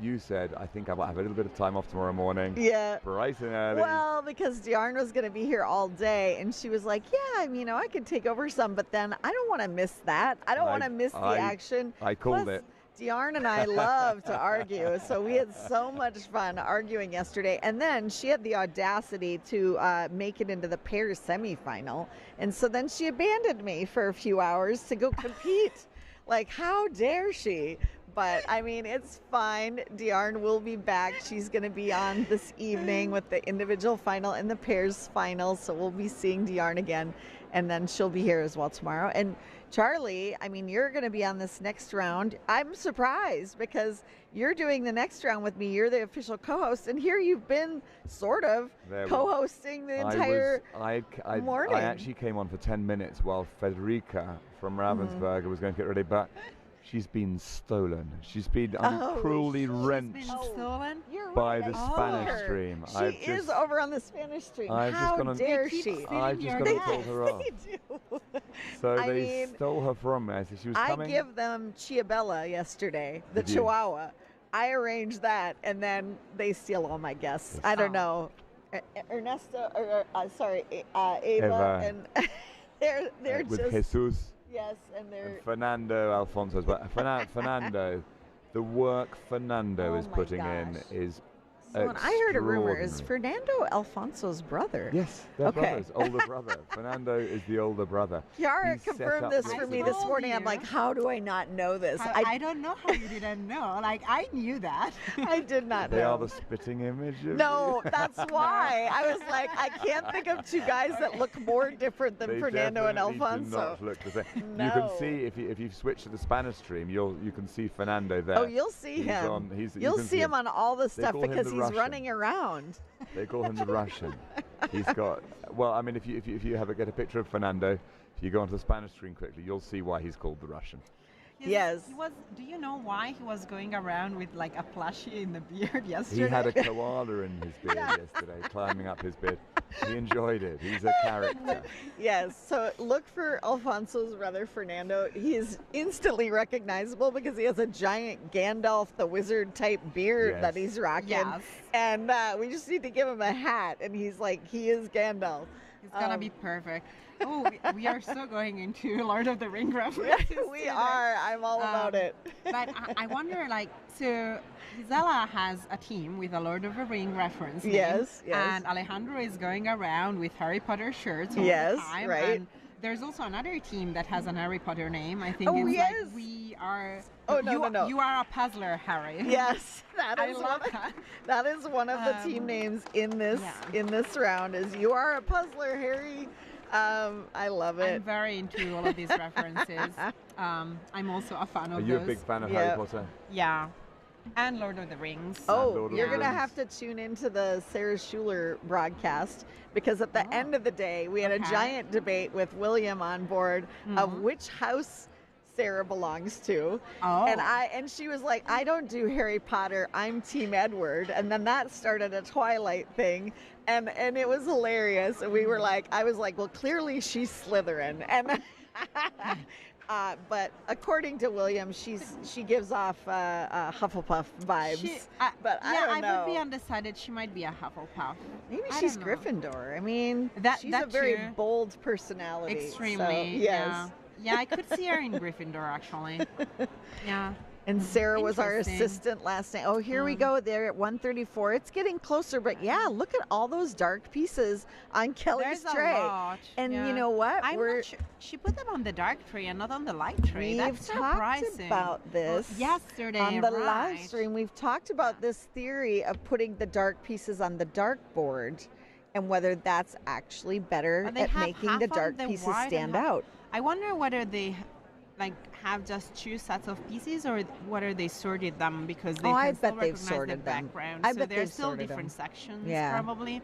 you said, I think I might have a little bit of time off tomorrow morning. Yeah. Bright and early. Well, because Diarn was going to be here all day, and she was like, yeah, you know, I could take over some, but then I don't want to miss that. I don't want to miss the action. I called it. Diarn and I love to argue, so we had so much fun arguing yesterday. And then she had the audacity to make it into the pairs semifinal, and so then she abandoned me for a few hours to go compete. Like, how dare she? But, I mean, it's fine. Diarn will be back. She's going to be on this evening with the individual final and the pairs final, so we'll be seeing Diarn again, and then she'll be here as well tomorrow. And Charlie, I mean, you're going to be on this next round. I'm surprised because you're doing the next round with me. You're the official co-host, and here you've been sort of co-hosting the entire morning. I actually came on for 10 minutes while Federica from Ravensburger was going to get ready, but she's been stolen. She's been cruelly wrenched by the Spanish stream. She is over on the Spanish stream. How dare she? I've just gone and told her off. They do. So they stole her from me. I said she was coming. I give them Chiabella yesterday, the Chihuahua. I arranged that, and then they steal all my guests. I don't know. Ernesto, Ava, and they're with just Jesus. Yes, and they're Fernando Alfonso as well. Fernando, the work Fernando is putting in is I heard a rumor, is Fernando Alfonso's brother? Yes, they're brothers, older brother. Fernando is the older brother. Chiara confirmed this for me this morning. I'm like, how do I not know this? I don't know how you didn't know. Like, I knew that. I did not know. They are the spitting image of No, that's why. I was like, I can't think of two guys that look more different than Fernando and Alfonso. Do not look the same. No. You can see, if you switch to the Spanish stream, you can see Fernando there. Oh, you'll see him. You'll see him on all the stuff because he's running around. They call him the Russian. He's got, well, I mean, if you get a picture of Fernando, if you go onto the Spanish screen quickly, you'll see why he's called the Russian. Yes. Do you know why he was going around with like a plushie in the beard yesterday? He had a koala in his beard yesterday, climbing up his beard. He enjoyed it. He's a character. Yes. So look for Alfonso's brother, Fernando. He is instantly recognizable because he has a giant Gandalf the Wizard type beard that he's rocking. Yes. And we just need to give him a hat, and he's like, he is Gandalf. It's going to be perfect. Oh, we are so going into Lord of the Ring references. We are. I'm all about it. But I wonder, like, so Gisela has a team with a Lord of the Ring reference. Yes. And Alejandro is going around with Harry Potter shirts all the time. Right. And there's also another team that has an Harry Potter name. I think it's like we are. Oh, no. You are a puzzler, Harry. Yes, that is that. That is one of the team names in this round. Is you are a puzzler, Harry. I love it. I'm very into all of these references. I'm also a fan of those. Are you a big fan of Harry Potter? Yeah. And Lord of the Rings. Oh, you're going to have to tune into the Sarah Schuler broadcast because at the end of the day, we had a giant debate with William on board of which house Sarah belongs to. And she was like, I don't do Harry Potter, I'm Team Edward. And then that started a Twilight thing. And it was hilarious. And we were like, I was like, well, clearly she's Slytherin. And but according to William, she gives off Hufflepuff vibes. But I don't know. I would be undecided. She might be a Hufflepuff. Maybe she's Gryffindor. I mean, she's a very bold personality. Extremely. So, yes. Yeah, I could see her in Gryffindor actually. Yeah. And Sarah was our assistant last night. Oh, here we go. They're at 134. It's getting closer, but yeah, look at all those dark pieces on Kelly's tray. A lot. And you know what? I'm not sure. She put them on the dark tray and not on the light tray. That's surprising. We've talked about this yesterday on the live stream. We've talked about this theory of putting the dark pieces on the dark board and whether that's actually better at making the dark pieces stand out. I wonder whether they have just two sets of pieces or whether they sorted them because they can still recognize the background. I bet there's they've still sorted different them. sections Yeah. probably.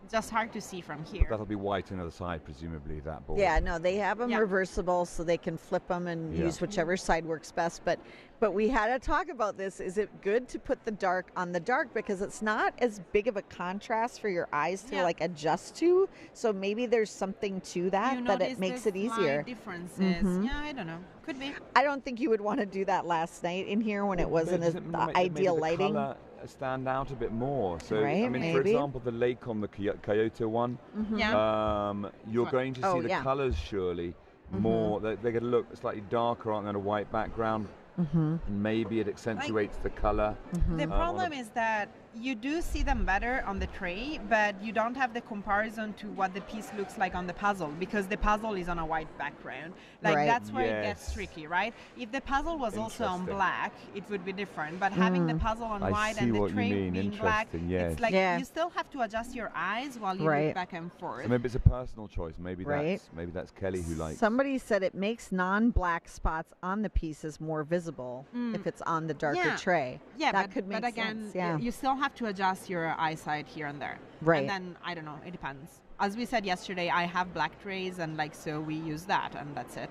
just hard to see from But here. that'll be white on the other side, presumably, that board. Yeah, no, they have them Yeah. reversible so they can flip them and use whichever side works best. But we had to talk about this. Is it good to put the dark on the dark because it's not as big of a contrast for your eyes to like adjust to? So maybe there's something to that You that notice it makes the it easier. slight differences. Yeah, I don't know. Could be. I don't think you would want to do that last night in here when it wasn't as ideal lighting. Colour stand out a bit more. So Right, I mean, for maybe. example, the lake on the Kyoto one, Yeah. you're going to see Oh, the yeah. colours surely more. They're going to look slightly darker on a white background. And maybe it accentuates the colour. The problem is that you do see them better on the tray, but you don't have the comparison to what the piece looks like on the puzzle because the puzzle is on a white background. Like Right. that's where it Yes. gets tricky, right? If the puzzle was also on Interesting. black, it would be different. But having the puzzle on I white see and the what you tray mean. being black, Interesting, yes. it's like Yeah. you still have to adjust your eyes while you Right. look back and forth. So maybe it's a personal choice. Maybe Right. that's Kelly who likes. Somebody said it makes non-black spots on the pieces more visible if it's on the darker Yeah. tray. Yeah, that but, could make but again, sense. Yeah. you still have to adjust your eyesight here and there. Right. And then, I don't know, it depends. As we said yesterday, I have black trays and so we use that and that's it.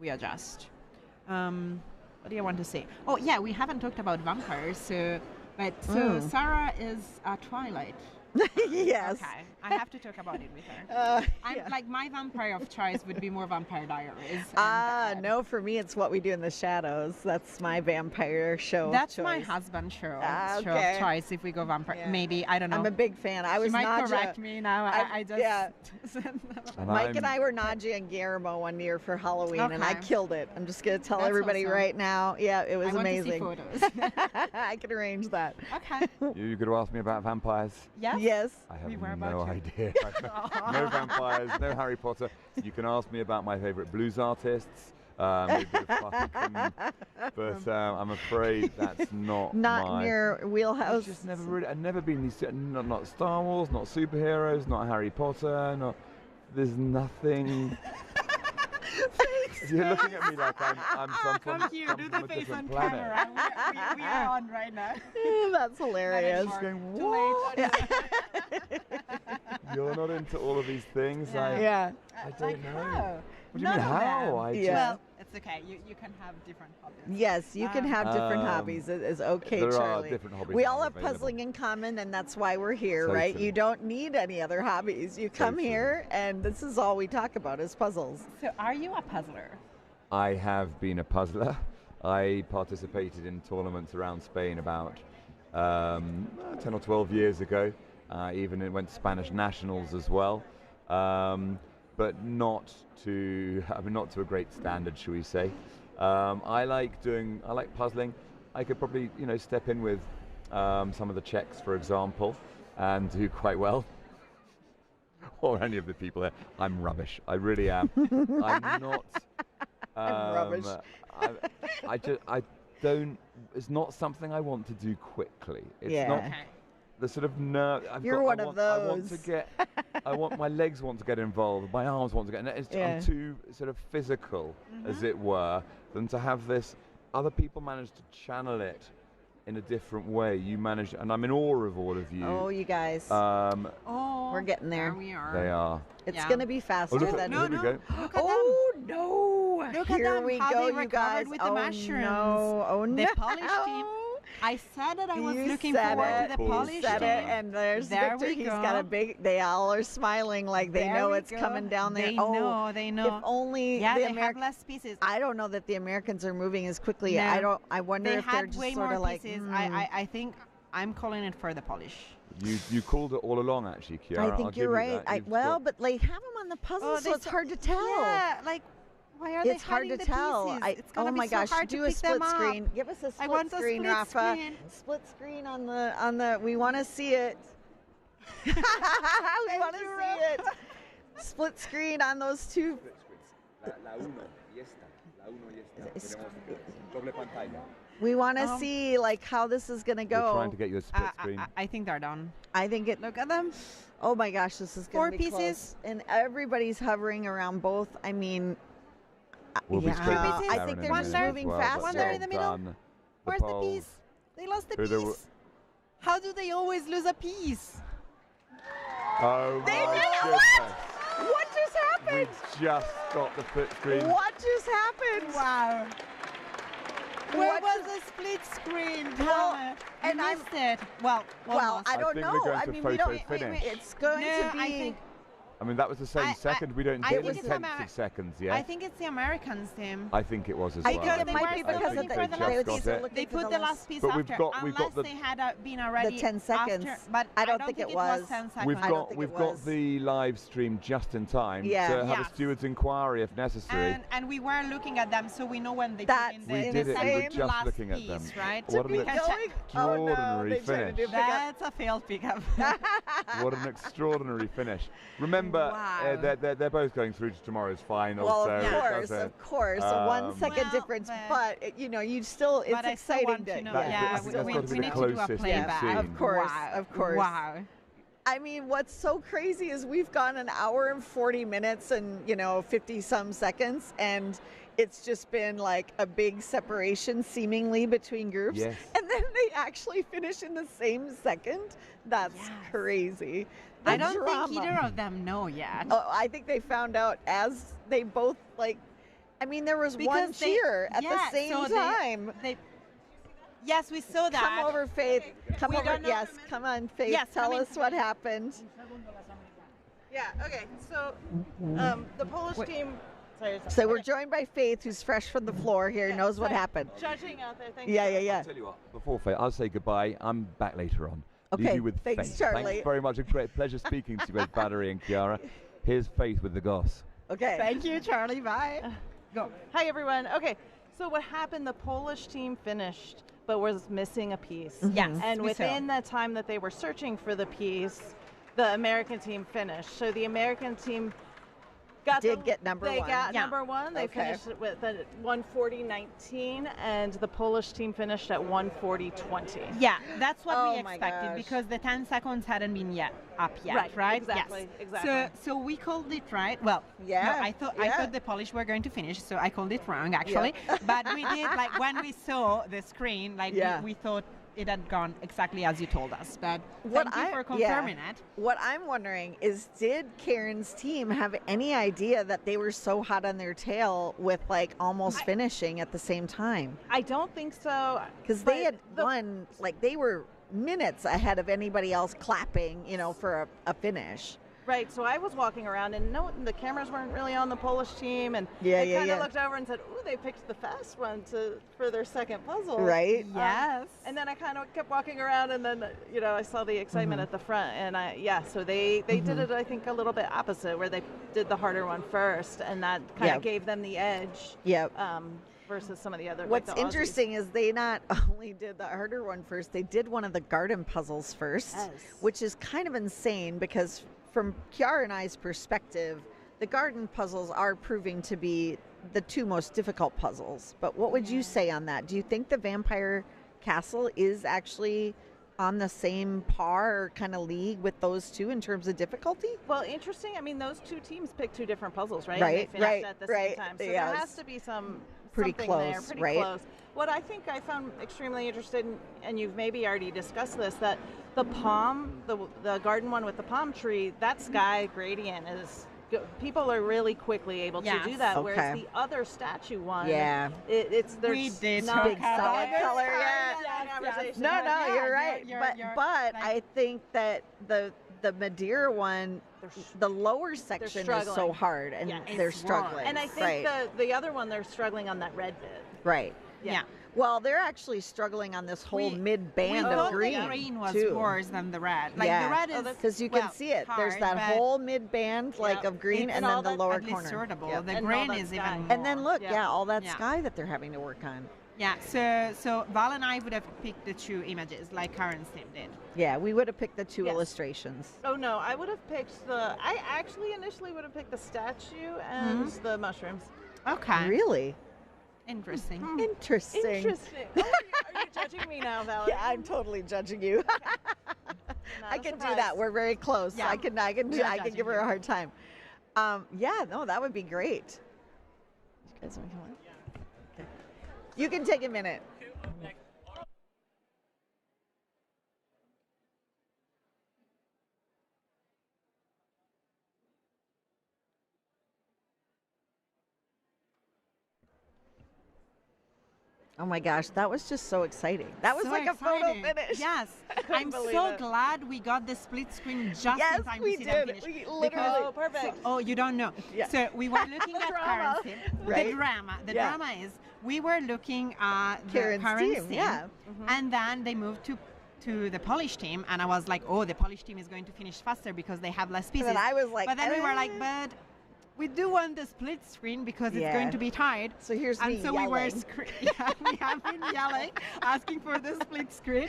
We adjust. What do you want to say? Oh, yeah, we haven't talked about vampires. So Sarah is a Twilight. Yes. Okay, I have to talk about it with her. I'm yeah. like my vampire of choice would be more Vampire Diaries. No, for me it's What We Do in the Shadows. That's my vampire show. That's of my choice. husband's show. Show okay. of choice if we go vampire. Yeah. Maybe, I don't know. I'm a big fan. I She was might Nadja. correct me now. I just yeah. And Mike and I'm- I were Nadja and Guillermo one year for Halloween, and I Okay. killed it. I'm just gonna tell That's everybody awesome. right now. Yeah, it was I want amazing. to see photos. I could arrange that. Okay. You could ask me about vampires. Yes? Yes. I have We were no about to. idea. No vampires, no Harry Potter. You can ask me about my favourite blues artists. Maybe a bit of fucking, but I'm afraid that's not Not my. in your wheelhouse. I've just never really. I've never been these. Not Star Wars, not superheroes, not Harry Potter. Not. There's nothing. You're looking at me like I'm some Come from, here, come do from the a face different on planet. camera. We are on right now. That's hilarious. Not Going, anymore. Too late. You're not into all of these things. Yeah. Yeah. I don't Like know. how? What do you None mean of how? them. I Yeah. Well, it's okay. You can have different hobbies. Yes, you can have different Um, hobbies. It is okay, there are Charlie. different hobbies we that all are have available. puzzling in common, and that's why we're here, right? Totally. You don't need any other hobbies. You come Totally. here, and this is all we talk about is puzzles. So, are you a puzzler? I have been a puzzler. I participated in tournaments around Spain about 10 or 12 years ago. Even went to Spanish nationals as well, but not to a great standard, shall we say. I like puzzling. I could probably step in with some of the Czechs, for example, and do quite well. Or any of the people there. I'm rubbish. I really am. I'm not. I'm rubbish. I don't. It's not something I want to do quickly. It's Yeah. not Okay. the sort of nerve. You're one of I want to those. get. My legs want to get involved. My arms want to get. And Yeah. I'm too sort of physical, as it were, than to have this. Other people manage to channel it in a different way. You manage, and I'm in awe of all of you. Oh, you guys. Oh, We're getting there. we are. They are. it's yeah. going to be faster Oh, look than... here we go. Look at Oh, no. Look at Here them, we how go, they you recovered guys. with the oh, mushrooms. No. Oh, The no. Polish team. I said that I was You looking said forward it. to the Paul Polish Said team. it, and there's There Victor. we He's go. got a big... They all are smiling like they There know we it's go. coming down there. They oh, know, they know. If only Yeah, the they have Americans... less pieces. I don't know that the Americans are moving as quickly. No. I wonder They if they're had just way sort more of like... pieces. hmm. I think I'm calling it for the Polish. You called it all along, actually, Kiara. I I'll think give you're you right. that. You've Well, got- but they have them on the puzzle, so they it's so- hard to tell. Yeah, like why are they It's hard to hiding the tell. pieces? It's gonna oh be my so gosh! hard Do to a pick split them up. screen. Give us a I split want a screen, split Rafa. screen. Split screen on the. We want to see it. we want to see it. Split screen on those two. We want to see like how this is gonna We're go. trying to get you a split screen. I think they're done. I think it. Look at them. Oh my gosh, this is Four gonna be pieces. close. And everybody's hovering around both. I mean, We'll be yeah, straight back to pieces. I Karen think in they're a just minute as moving well, but faster. One there well in the middle. done. Where's the polls. piece? They lost the Who they were- piece. How do they always lose a piece? Oh They my did it! goodness. What just happened? We just got the split screen. What just happened? Wow. Where What was just- the split screen? Well, Tara? and You I'm- missed it. Well, Well, almost. I don't think know. we're going I to mean, we don't. photo finish. It's going No, to be. I think I mean, that was the same second. We don't I get think it's intensive seconds yet. I think it's the Americans team. I think it was as I well. think it they might were be still because looking of for the. the just They, got still it. looking They for put the last piece But after, we've got unless the- they had been already 10 seconds. After, but I don't don't think think it was was. 10 seconds. We've I don't got think we've it got was. the live stream just in time Yeah. to have Yeah. a steward's inquiry if necessary. And we were looking at them, so we know when they That's put in We the, did the it. We were second just last looking at piece, them. right? What We an can check. extraordinary they tried to finish. do pickup. That's a failed pickup. What an extraordinary finish. Remember, Wow. they're both going through to tomorrow's final. Well, so of it course, doesn't- of course. A 1 second Well, difference, but- but you still. It's But I still exciting want to know. That's- I Yeah, think that's we got to be the need to do a closest we've playback. seen. Of course, Wow. of course. Wow. I mean, what's so crazy is we've gone an hour and 40 minutes and 50 some seconds, and it's just been like a big separation seemingly between groups. Yes. And then they actually finish in the same second. That's Yes. crazy. I The don't drama. think either of them know yet. Oh, I think they found out as they both I mean, there was one Because they- cheer at the yeah, same so time. Yes, we saw that. Come over, Faith. Come We over. don't know. Yes, come on, Faith. Yes, Tell come in. us what happened. Yeah, okay. So the Polish team. Sorry. So we're joined by Faith, who's fresh from the floor here, knows what sorry. happened. Judging out there. Thank Yeah, you. yeah, yeah. I'll tell you what, before Faith, I'll say goodbye. I'm back later on. Leave Okay, you with thanks, Faith. Charlie. Thanks very much. A great pleasure speaking to you both, Valerie and Chiara. Here's Faith with the goss. Okay. Thank you, Charlie. Bye. Go. Hi, everyone. Okay, so what happened? The Polish team finished, but was missing a piece. Yes, And we saw. within the time that they were searching for the piece, the American team finished. So the American team Did get number they one. got Yeah. number one. They Okay. finished it with a 1:40.19, and the Polish team finished at 1:40.20. Yeah, that's what Oh we my expected gosh. because the 10 seconds hadn't been up yet, Right, exactly, Yes. exactly. So we called it right. Well, Yeah, no, I thought yeah. the Polish were going to finish, so I called it wrong actually. But we did when we saw the screen, Yeah. we thought it had gone exactly as you told us. But What thank you for yeah. confirming it. What I'm wondering is, did Karen's team have any idea that they were so hot on their tail with almost finishing at the same time? I don't think so. Because but they had won, they were minutes ahead of anybody else clapping, for a finish. Right, so I was walking around and no, the cameras weren't really on the Polish team, and Yeah, I yeah, kind of yeah. looked over and said, "Ooh, they picked the fast one for their second puzzle." Right? Yes. And then I kind of kept walking around, and then I saw the excitement at the front, and so they did it, I think, a little bit opposite, where they did the harder one first, and that kind Yeah. of gave them the edge. Yep. Versus some of the other. What's like the Aussies. interesting is they not only did the harder one first, they did one of the garden puzzles first, Yes. which is kind of insane because from Chiara and I's perspective, the garden puzzles are proving to be the two most difficult puzzles. But what would you say on that? Do you think the Vampire Castle is actually on the same par or kind of league with those two in terms of difficulty? Well, interesting. I mean, those two teams picked two different puzzles, right? Right, And they finished right, at the right. same time. So Yes. there has to be something Pretty there, close, pretty right? close. What I think I found extremely interesting, and you've maybe already discussed this, that the palm, the garden one with the palm tree, that sky gradient is. People are really quickly able to do Yes. that, Okay. whereas the other statue one, Yeah. it's there's We did not talk Big about solid it. color, Sorry, yeah. that conversation. No, But no, yeah, you're right. you're- but you're but like- I think that the Madeira one, the lower section is so struggling. hard, and Yeah. they're It's struggling. And I think right, the other one, they're struggling on that red bit. right. Yeah. Well, they're actually struggling on this whole mid band we of thought green. the green was too. worse than the red. Yeah. The red is Because you can well, see it. There's hard, that but whole mid band of green, it's and all then the that- lower at least corner. sortable. Yep. The And all green that is sky. even more. And then look, Yeah. all that Yeah. sky that they're having to work on. Yeah, so Val and I would have picked the two images like Karen's team did. Yeah, we would have picked the two Yes. illustrations. Oh no, I would have picked I actually initially would have picked the statue and the mushrooms. Okay. Really Interesting. interesting. Interesting. Oh, are you judging me now, Valerie? Yeah, I'm totally judging you. Not I a can do surprise. that. We're very close. Yeah. I can We're give judging her a you. hard time. Yeah, no, that would be great. You guys want to come on? Okay. You can take a minute. Oh my gosh, that was just so exciting. That was So like a photo exciting. finish. Yes. I'm believe so it. glad we got the split screen just Yes, in time we to see them did. finish. We Because- literally- Oh, perfect. Oh, you don't know. Yeah. So we were looking at drama. Karen's team. Right. The drama. The Yeah. drama is we were looking at Karen's Karen's team, yeah. and then they moved to the Polish team, and I was like, oh, the Polish team is going to finish faster because they have less pieces. And then I was like, but then we were like, but we do want the split screen because it's Yeah. going to be tied. So here's and me so yelling. we were we have been yelling, asking for the split screen,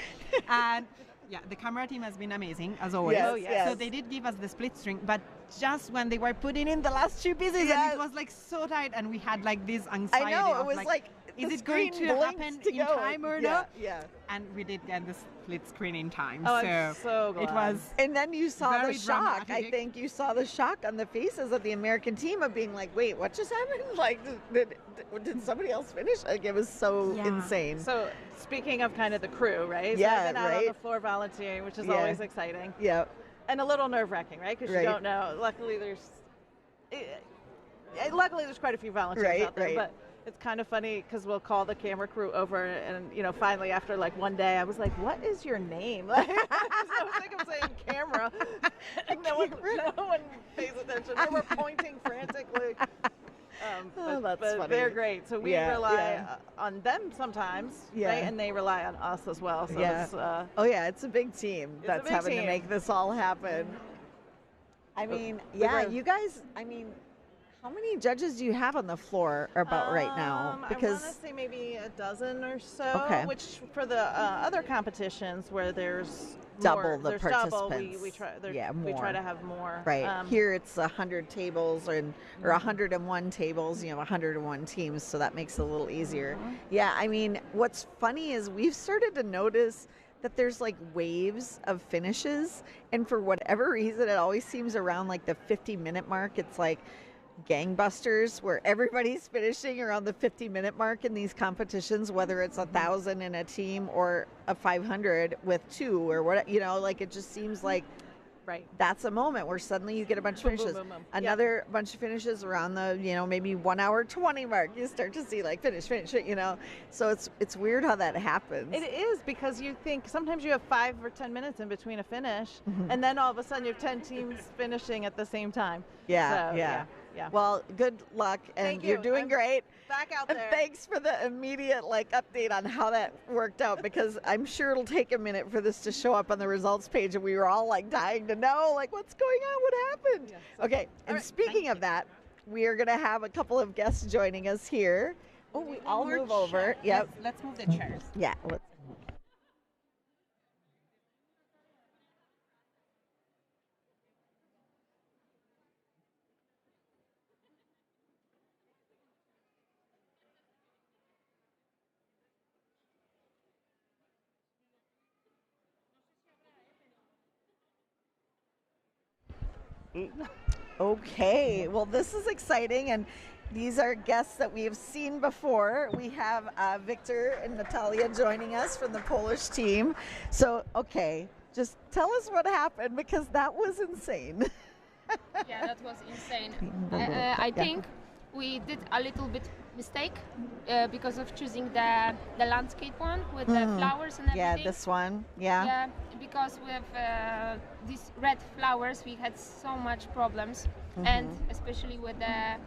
and yeah, the camera team has been amazing as always. Yes, yes. So they did give us the split string, but just when they were putting in the last two pieces, Yes. and it was like so tight, and we had like this anxiety. I know, it of, was like is the it going screen to blinked happen to in go. time or Yeah, not? yeah. And we did get the split screen in time. Oh, so I'm so glad. it was. And then you saw the Very shock. I dramatic. think you saw the shock on the faces of the American team of being like, wait, what just happened? Like, did somebody else finish? Like, it was so Yeah. insane. So speaking of kind of the crew, right? So Yeah, I've been out on right. the floor volunteering, which is Yeah. always exciting. Yeah. And a little nerve-wracking, right? Because Right. you don't know. Luckily, there's quite a few volunteers Right, out there, right. but it's kind of funny because we'll call the camera crew over, and finally after like one day, I was like, "What is your name?" Like, I was like, I'm saying camera. no one pays attention. They were pointing frantically. Oh, that's but funny. they're great. So we Yeah, rely yeah. on them sometimes, Yeah. right? And they rely on us as well. So Yeah. it's, Oh yeah, it's a big team It's a that's big having to team. make this all happen. I mean, but yeah, we're- you guys. I mean, how many judges do you have on the floor about right now? I want to say maybe a dozen or so. Okay. Which for the other competitions where there's Double more, the there's double, participants. we try. Yeah, We try more. to have more. Right. Here it's 100 tables or 101 tables, 101 teams, so that makes it a little easier. Yeah, I mean, what's funny is we've started to notice that there's like waves of finishes, and for whatever reason, it always seems around like the 50-minute mark. It's like gangbusters where everybody's finishing around the 50-minute mark in these competitions, whether it's 1,000 in a team or a 500 with two or what, like it just seems like Right. that's a moment where suddenly you get a bunch of Boom, boom, finishes. boom, boom. Another bunch of finishes around the, maybe 1 hour 20 mark. You start to see like finish, So it's weird how that happens. It is because you think sometimes you have 5 or 10 minutes in between a finish, Mm-hmm. and then all of a sudden you have 10 teams finishing at the same time. Yeah, So, yeah. yeah. Well, good luck, and Thank you're you. doing I'm great. Back out And there. thanks for the immediate update on how that worked out, because I'm sure it'll take a minute for this to show up on the results page, and we were all dying to know what's going on, what happened. Yeah, Okay, and right, speaking of that, we are going to have a couple of guests joining us here. Oh, I'll More move over. chairs. Yep. Let's move the chairs. Yeah. Okay, well, this is exciting, and these are guests that we have seen before. We have Victor and Natalia joining us from the Polish team. So, okay, just tell us what happened, because that was insane. Yeah, that was insane. Yeah. I think we did a little bit mistake because of choosing the landscape one with the flowers and everything. Yeah, this one. Yeah. Yeah, because with these red flowers we had so much problems, and especially with the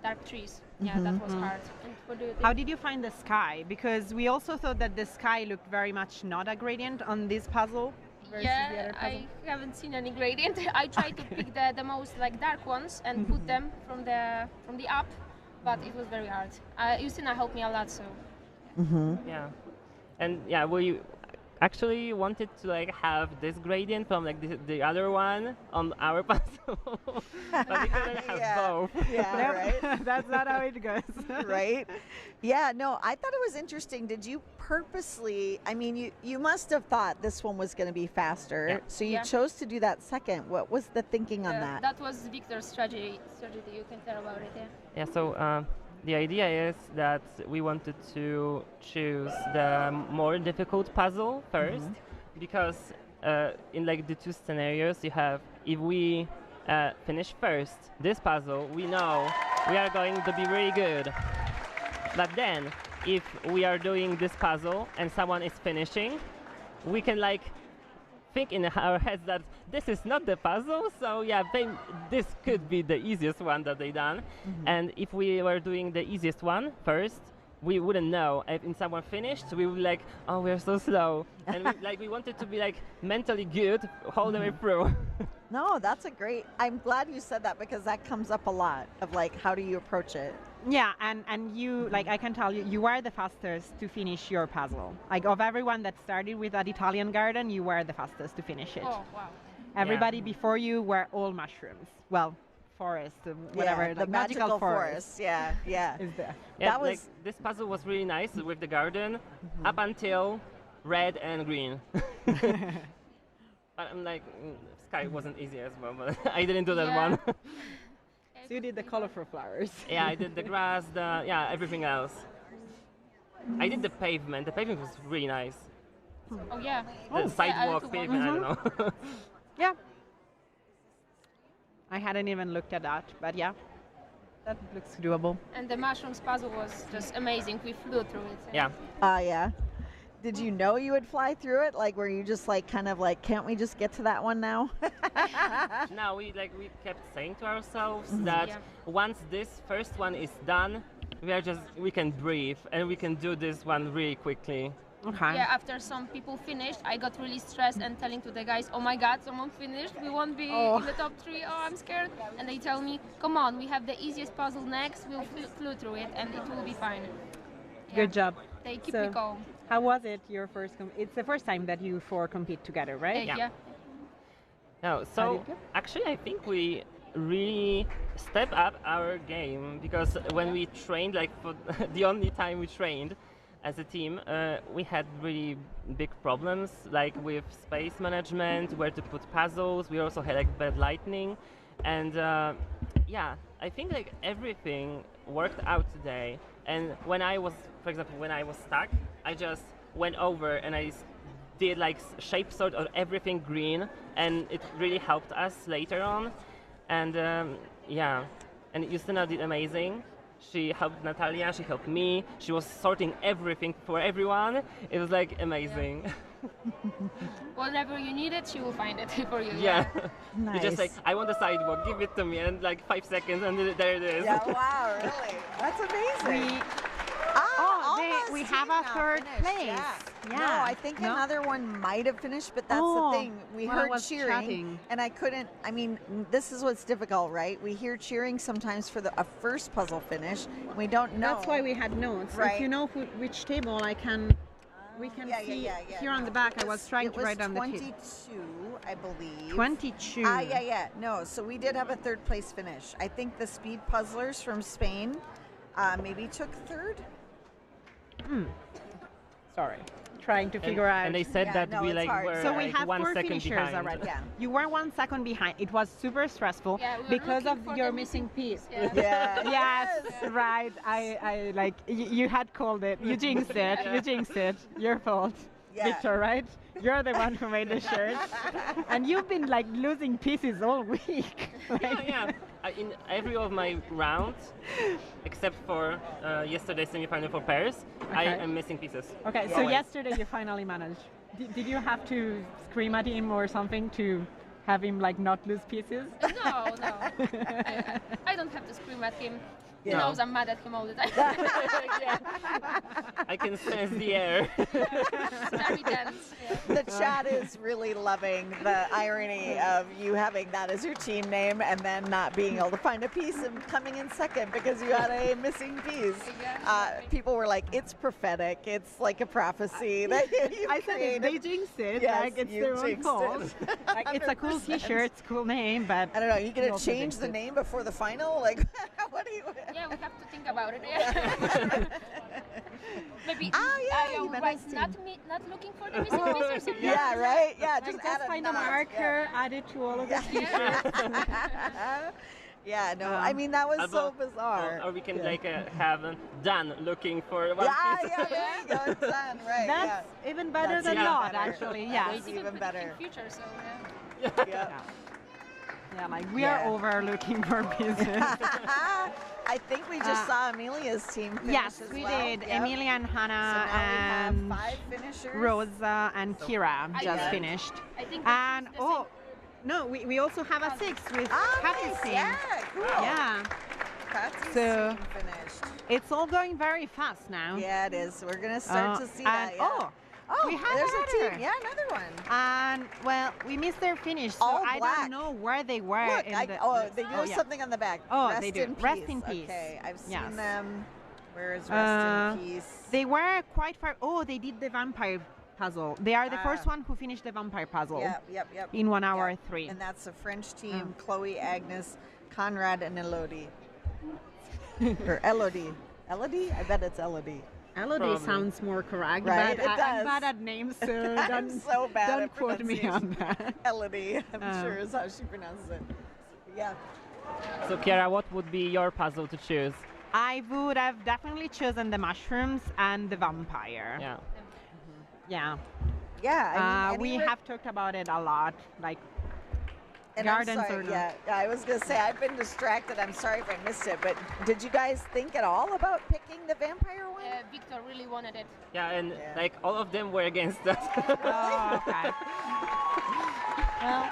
dark trees. Yeah, that was hard. And what do you think? How did you find the sky? Because we also thought that the sky looked very much not a gradient on this puzzle. Versus the Yeah, other puzzle. I haven't seen any gradient. I tried to pick the most dark ones and put them from the up, but it was very hard. Justina helped me a lot, so. Yeah, and yeah, we actually wanted to have this gradient from the other one on our puzzle, but we couldn't have both. Yeah, right. That's not how it goes. Right? Yeah, no, I thought it was interesting. Did you purposely, I mean, you must have thought this one was going to be faster, Yeah. so you Yeah. chose to do that second. What was the thinking on that? That was Victor's strategy. You can tell about it, yeah. Yeah, so the idea is that we wanted to choose the more difficult puzzle first, because in the two scenarios you have, if we finish first this puzzle, we know we are going to be really good. But then, if we are doing this puzzle and someone is finishing, we can like think in our heads that this is not the puzzle, so yeah, this could be the easiest one that they done. And if we were doing the easiest one first, we wouldn't know. If someone finished, we would be like, oh, we're so slow. And we wanted to be like mentally good all the way through. No, that's a great, I'm glad you said that because that comes up a lot of like, how do you approach it? Yeah, and you, like I can tell you, you were the fastest to finish your puzzle. Like of everyone that started with that Italian garden, you were the fastest to finish it. Oh, wow. Everybody before you were all mushrooms. Well, forest, whatever, yeah, the magical forest. Yeah, yeah. Is there. Yeah, that was like, this puzzle was really nice with the garden up until red and green. But I'm like, sky wasn't easy as well, but I didn't do that one. So you did the colorful flowers. Yeah, I did the grass, everything else. I did the pavement. The pavement was really nice. Oh yeah. The sidewalk pavement, I don't know. Yeah. I hadn't even looked at that, but yeah, that looks doable. And the mushrooms puzzle was just amazing. We flew through it. Yeah. yeah. Did you know you would fly through it? Like, were you just like kind of like, can't we just get to that one now? No, we kept saying to ourselves that once this first one is done, we can breathe and we can do this one really quickly. Okay. Yeah, after some people finished, I got really stressed and telling to the guys, oh my god, someone finished, we won't be in the top 3, oh I'm scared. And they tell me, come on, we have the easiest puzzle next, we'll flew through it and it will be fine. Yeah. Good job. They keep me calm. How was it, your first it's the first time that you 4 compete together, right? Yeah. No, so actually I think we really stepped up our game because when we trained, like for the only time we trained as a team, we had really big problems like with space management, where to put puzzles. We also had like bad lighting, and yeah, I think like everything worked out today. And when I was, for example, when I was stuck, I just went over and I did like shape sort of everything green, and it really helped us later on. And yeah, and Justyna did amazing. She helped Natalia, she helped me. She was sorting everything for everyone. It was like amazing. Yeah. Whatever you needed, she will find it for you. Yeah. Nice. You just like, I want the sidewalk, give it to me, and like 5 seconds, and there it is. Yeah, wow, really? That's amazing. We have a third place. Yeah. No, I think another one might have finished, but that's the thing. We heard cheering, and I couldn't. I mean, this is what's difficult, right? We hear cheering sometimes for a first puzzle finish. We don't know. That's why we had notes. Right. If you know which table, we can see here on the back. I was trying to write down the table. 22, I believe. 22. No, so we did have a third place finish. I think the speed puzzlers from Spain maybe took third. Sorry. Trying to figure out. And they said that we like were so we like have 1 4 second finishers behind. already. Yeah. You were 1 second behind. It was super stressful because of your missing piece. Yeah. Yes, right. I like you had called it. You jinxed it. You jinxed it. Your fault. Yeah. Victor, right? You're the one who made the shirt. And you've been like losing pieces all week. Yeah. In every of my rounds, except for yesterday's semifinal for Paris, I am missing pieces. Okay, so yesterday you finally managed. Did you have to scream at him or something to have him like not lose pieces? No. I don't have to scream at him. He No. knows I'm mad at him all the time. I can sense the air. Very tense. The chat is really loving the irony of you having that as your team name and then not being able to find a piece and coming in second because you had a missing piece. People were like, it's prophetic. It's like a prophecy that you I said it, they jinxed it. Yes, like it's you their own jinxed fault. it. Like, it's a cool 100%. T-shirt, it's a cool name, but I don't know. You gonna also change jinxed the it. name before the final? Like, what do you? Yeah, we have to think about it. Yeah. Maybe you right, mentioned. not looking for the missing piece or something. Yeah, right. Yeah, Like, just just add find a notch, marker, add it to all of the T-shirts. Yeah, no, I mean that was so bizarre. Or we can like have done looking for one piece. Yeah, there you go. It's done, right? That's even better That's than even not, better. actually. Yeah. That's even better. Future, so Yeah. Yeah, like we are over looking for pieces. I think we just saw Amelia's team finish Yes, as we well. did. Yep. Emilia and Hannah So now and we have 5 finishers. Rosa and Kira just Yeah. finished. I think And that's the no, we also have a 6 with Kathy's Nice. team. Yeah, cool. Yeah, Patsy's So- team finished. it's all going very fast now. Yeah, it is. We're going to start to see that. And Yeah. Oh, we have there's a another. team. Yeah, another one. And well, we missed their finish, so All I black. don't know where they were. Look, in the, they do yeah. something on the back. Oh, Rest they do. in peace. Rest in peace. Okay, I've seen Yes. them. Where is Rest in Peace? They were quite far. Oh, they did the vampire puzzle. They are the first Ah. one who finished the vampire puzzle. Yep. In 1 hour Yep. 3. And that's the French team, Chloe, Agnes, Conrad, and Elodie. Or Elodie. Elodie? I bet it's Elodie. Elodie Probably. sounds more correct, Right, but it I'm does. bad at names, so I'm don't, so bad don't at quote me on that. Elodie, I'm sure is how she pronounces it. Yeah. So Chiara, what would be your puzzle to choose? I would have definitely chosen the mushrooms and the vampire. Yeah. Yeah. Yeah. I mean, We anywhere- have talked about it a lot, like And I'm gardens sorry, or not. yeah, I was going to say, I've been distracted. I'm sorry if I missed it, but did you guys think at all about picking the vampire one? Victor really wanted it. Yeah, and Yeah. like all of them were against us. Oh, okay. Well,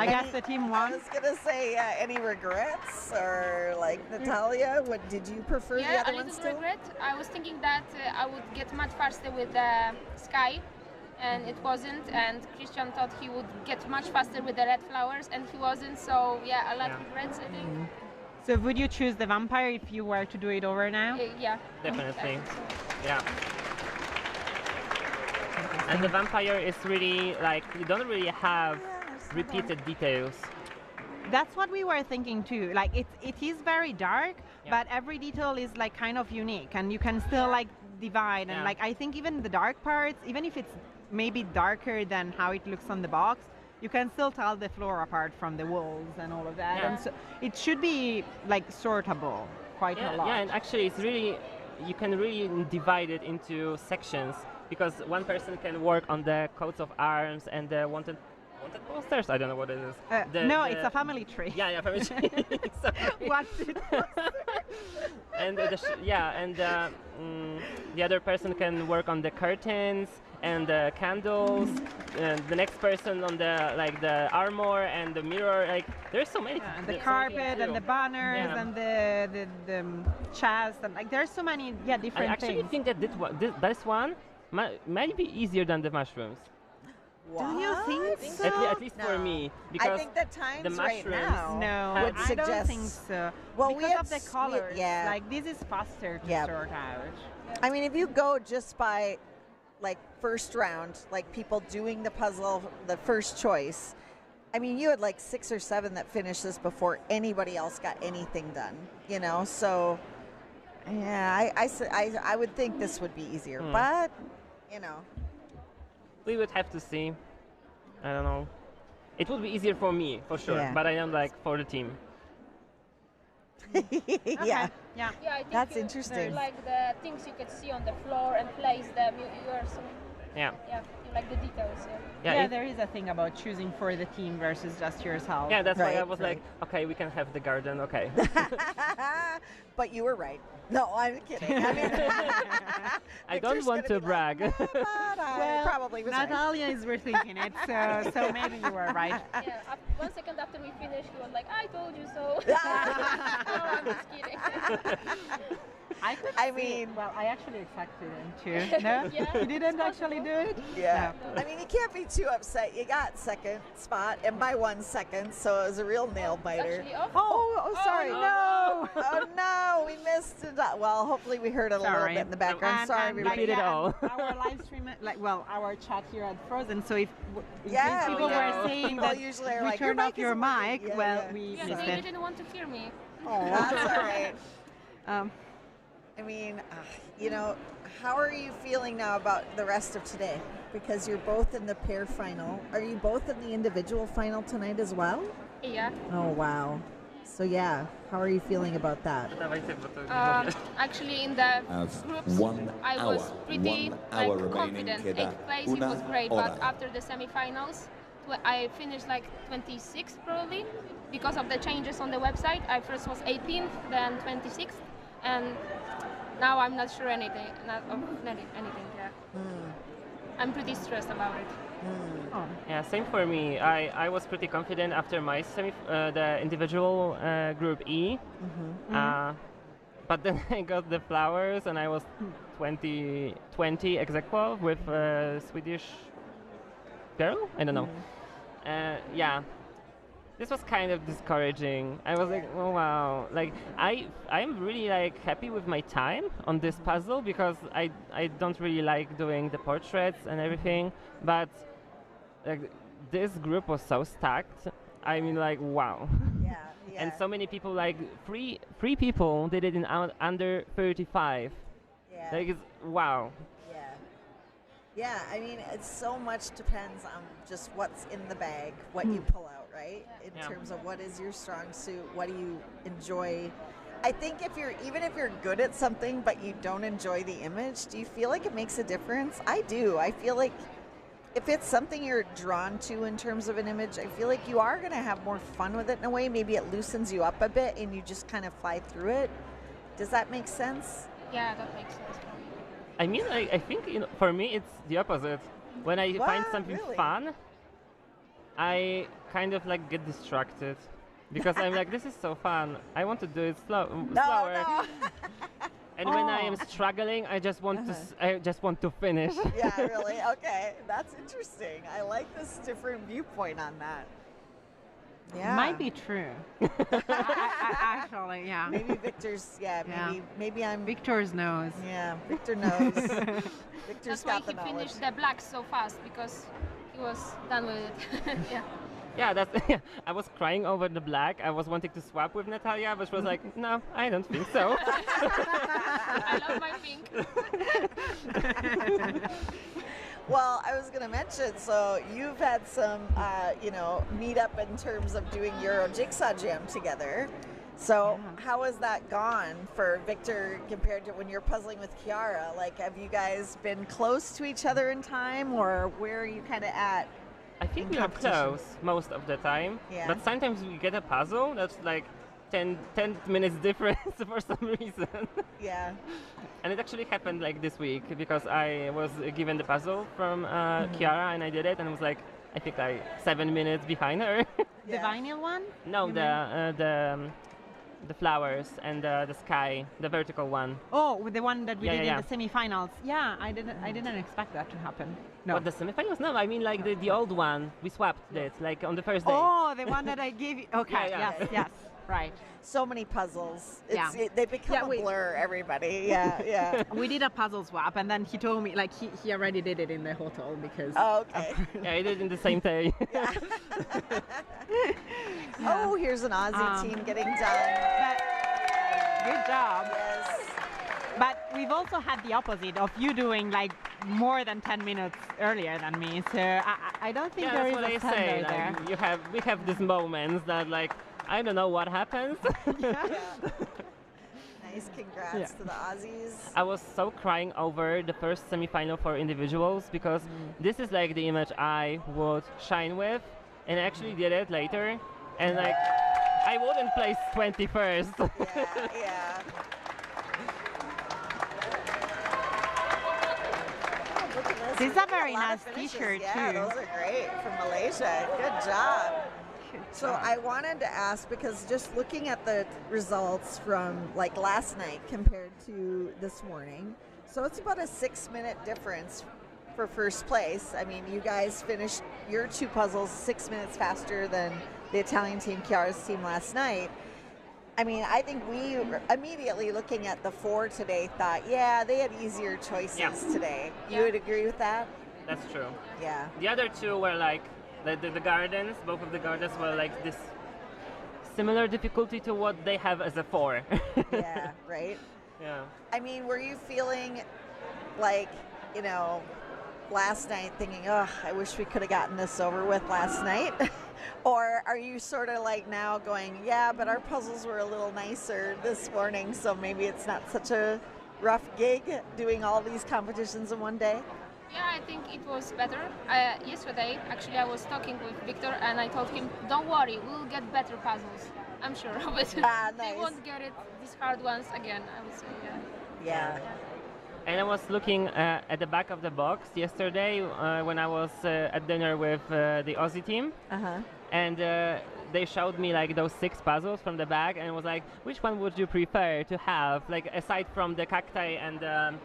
I guess the team I won. was going to say, any regrets? Or like Natalia, what did you prefer the Yeah, other a one little still? regret. I was thinking that I would get much faster with the sky, and it wasn't. And Christian thought he would get much faster with the red flowers, and he wasn't. So yeah, a lot of regrets, I think. So would you choose the vampire if you were to do it over now? Yeah. Definitely. I think so. Yeah. And the vampire is really like you don't really have repeated details. That's what we were thinking too. Like it is very dark, Yeah. but every detail is like kind of unique, and you can still like divide. And Yeah. like I think even the dark parts, even if it's maybe darker than how it looks on the box, you can still tell the floor apart from the walls and all of that. Yeah. And so it should be like sortable quite a lot. Yeah, and actually it's really you can really divide it into sections because one person can work on the coats of arms and the wanted posters. I don't know what it is. No, it's a family tree. Yeah, family tree. Sorry. What's it? And the other person can work on the curtains and the candles, and the next person on the armor and the mirror. Like there's so many. And the there's so many carpet to and do. the banners Yeah. and the chest and like there's so many I different actually things. think that this one might be easier than the mushrooms. What? Do you think so? At least for No. me, I because think the times the right mushrooms now No, would I suggest. don't think so. Well, we because had of the s- we- colors. yeah. Like this is faster to Yeah. sort out. I mean, if you go just by like first round, like people doing the puzzle, the first choice. I mean, you had like 6 or 7 that finished this before anybody else got anything done. You know, so yeah, I would think this would be easier, but you know. we would have to see. I don't know. It would be easier for me, for sure, Yeah. but I don't like for the team. Yeah. Yeah. Yeah, I think That's you interesting. like the things you could see on the floor and place them. You are so, Yeah. you like the details. Yeah. Yeah, if- there is a thing about choosing for the team versus just yourself. yeah, that's why I Right, was right. like, okay, we can have the garden, okay. But you were right. No, I'm kidding. I mean, I don't Victor's want gonna to be brag. Like, "Yeah, but I probably was right." Natalia is rethinking it, so maybe you were right. Yeah, 1 second after we finished, he was like, I told you so. No, I'm just kidding. I could I see- mean- well, I actually expected him to. No, Yeah, you didn't it's actually do it. Yeah. I mean, you can't be too upset. You got second spot, and by 1 second, so it was a real nail biter. Actually off. Oh, sorry. no. Oh, no. We missed it. Well, hopefully we heard it a little Sorry. bit in the background. Sorry, and everybody. Repeat it all. Our live stream, our chat here at Frozen. So if in Yeah, case people we were know. saying People that usually are we like, turned "Your off mic your isn't working." mic, Yeah, well, yeah. we Yeah, missed they it. didn't want to hear me. That's all right. Um, I mean, you know, how are you feeling now about the rest of today? Because you're both in the pair final. Are you both in the individual final tonight as well? Yeah. Oh, wow. So, yeah, how are you feeling about that? Actually, in the Have groups, 1 I hour, was pretty 1 hour like, remaining. confident. Queda 8th place, it una was great, hora. but after the semifinals, I finished like 26th probably. because of the changes on the website. I first was 18th, then 26th, and now I'm not sure anything. Yeah. I'm pretty stressed about it. Oh. Yeah, same for me. I was pretty confident after my the individual group E. But then I got the flowers and I was 20 ex aequo with a Swedish girl? I don't know. Yeah. This was kind of discouraging. I was like, oh wow. Like I'm really like happy with my time on this puzzle because I don't really like doing the portraits and everything, but like this group was so stacked. I mean, like, wow. Yeah. And so many people, like three people did it in under 35. Yeah. Like, it's, wow. Yeah, I mean, it's so much depends on just what's in the bag, what you pull out, right? In terms of what is your strong suit, what do you enjoy. I think even if you're good at something but you don't enjoy the image, do you feel like it makes a difference? I do. I feel like if it's something you're drawn to in terms of an image, I feel like you are going to have more fun with it in a way. Maybe it loosens you up a bit and you just kind of fly through it. Does that make sense? Yeah, that makes sense for me. I mean, I think for me it's the opposite. When I find something fun, I kind of like get distracted because I'm like, this is so fun. I want to do it slower. No. And when I am struggling, I just want to finish. Yeah, really? Okay, that's interesting. I like this different viewpoint on that. Yeah, might be true. Actually, yeah. Maybe Victor's. Maybe I'm. Victor's knows. Yeah, Victor knows. Victor's That's got why the he knowledge. finished the black so fast because he was done with it. Yeah. Yeah, that's. I was crying over the black. I was wanting to swap with Natalia, but she was like, "No, I don't think so." I love my pink. Well, I was going to mention, so you've had some, meet up in terms of doing Euro Jigsaw Jam together. So how has that gone for Victor compared to when you're puzzling with Chiara? Like, have you guys been close to each other in time, or where are you kind of at? I think we are close most of the time, but sometimes we get a puzzle that's like 10 minutes difference for some reason. Yeah. And it actually happened like this week because I was given the puzzle from Chiara and I did it and it was like, I think like 7 minutes behind her. The vinyl one? No, the flowers and the sky, the vertical one. Oh, the one that we did in the semifinals. Yeah, I didn't expect that to happen. No. What, the semifinals? No, I mean like the old one. We swapped it like on the first day. Oh, the one that I gave you. Okay, yes. Right. So many puzzles. They become a blur, everybody. Yeah. We did a puzzle swap, and then he told me, like, he already did it in the hotel because... Oh, okay. Yeah, he did it in the same day. Oh, here's an Aussie team getting done. Good job. Yes. But we've also had the opposite of you doing, like, more than 10 minutes earlier than me, so I don't think there is a standard there. Like, we have these moments that, like, I don't know what happens. Nice, congrats to the Aussies. I was so crying over the first semifinal for individuals because this is like the image I would shine with, and I actually did it later, and like I wouldn't place 21st. Yeah. Oh, look at this. This is a very nice t-shirt too. Yeah, those are great from Malaysia. Good job. So I wanted to ask, because just looking at the results from like last night compared to this morning, so it's about a 6-minute difference for first place. I mean, you guys finished your 2 puzzles 6 minutes faster than the Italian team, Chiara's team, last night. I mean, I think we immediately looking at the 4 today thought, they had easier choices today. You would agree with that? That's true. Yeah. The other 2 were like, the gardens, both of the gardens were like this similar difficulty to what they have as a 4. Yeah, right? Yeah. I mean, were you feeling like, last night thinking, I wish we could have gotten this over with last night? Or are you sort of like now going, but our puzzles were a little nicer this morning, so maybe it's not such a rough gig doing all these competitions in one day? Yeah, I think it was better. Yesterday, actually, I was talking with Victor and I told him, don't worry, we'll get better puzzles. I'm sure of it. Nice. They won't get it, these hard ones again, I would say, yeah. Yeah. And I was looking at the back of the box yesterday when I was at dinner with the Aussie team. And they showed me like those 6 puzzles from the bag, and it was like, which one would you prefer to have, like aside from the cacti and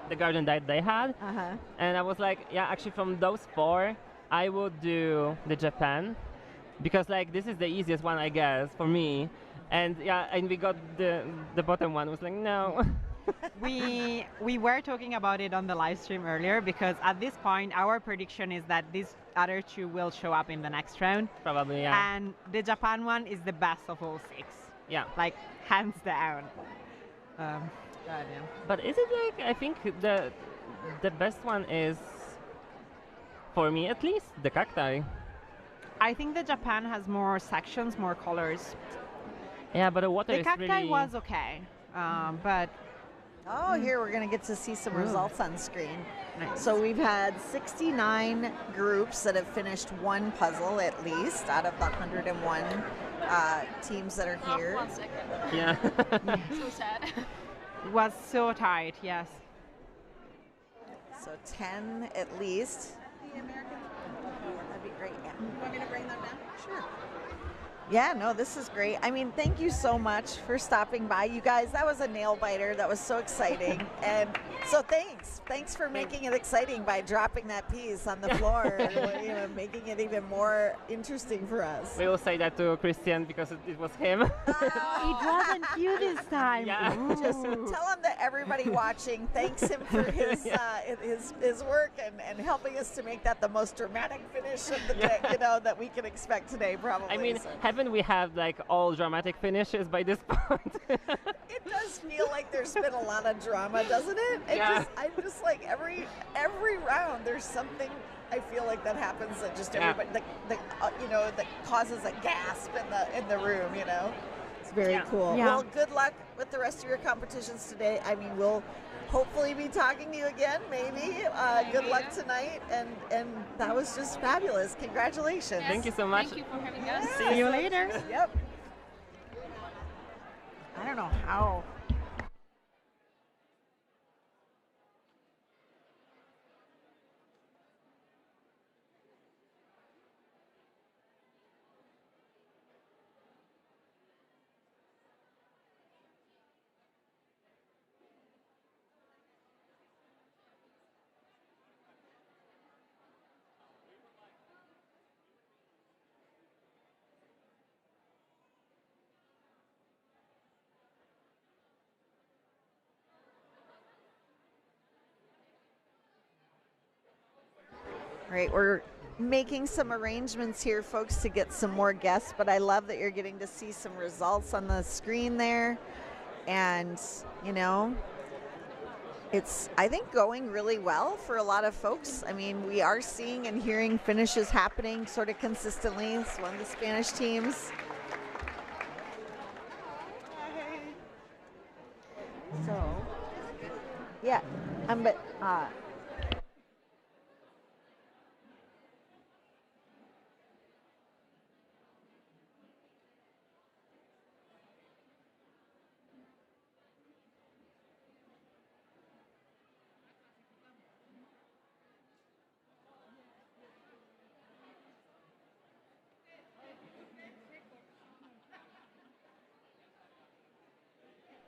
the garden that they had? And I was like, yeah, actually from those 4, I would do the Japan, because like this is the easiest one, I guess, for me. And yeah, and we got the bottom one. I was like, no. We were talking about it on the live stream earlier, because at this point our prediction is that these other 2 will show up in the next round. Probably, yeah. And the Japan one is the best of all 6. Yeah. Like hands down. Goddamn. But is it like, I think the best one is, for me at least, the cacti. I think the Japan has more sections, more colors. Yeah, but the water The is cacti really... was okay, but Oh, here we're going to get to see some results on screen. Nice. So we've had 69 groups that have finished 1 puzzle at least out of the 101 teams that are here. 1 second. Yeah. So sad. it was so tight, yes. So 10 at least. That'd be great. Yeah. You want me to bring them down? Sure. Yeah, no, this is great. I mean, thank you so much for stopping by. You guys, that was a nail biter. That was so exciting. And so thanks. Thanks for making it exciting by dropping that piece on the floor and making it even more interesting for us. We will say that to Christian because it was him. It wasn't you this time. Yeah. Just tell him that everybody watching thanks him for his his work and helping us to make that the most dramatic finish of the day, that we can expect today, probably. I mean, so. haven't we had like all dramatic finishes by this point? It does feel like there's been a lot of drama, doesn't it? I'm just like every round there's something I feel like that happens that just everybody that causes a gasp in the room. It's very cool. Yeah. Well, good luck with the rest of your competitions today. I mean, we'll hopefully be talking to you again, maybe. Good luck tonight, and that was just fabulous. Congratulations. Thank you so much. Thank you for having us. See you later. Yep. I don't know how. All right, we're making some arrangements here, folks, to get some more guests, but I love that you're getting to see some results on the screen there. And, it's, I think, going really well for a lot of folks. I mean, we are seeing and hearing finishes happening sort of consistently. It's one of the Spanish teams. So, yeah,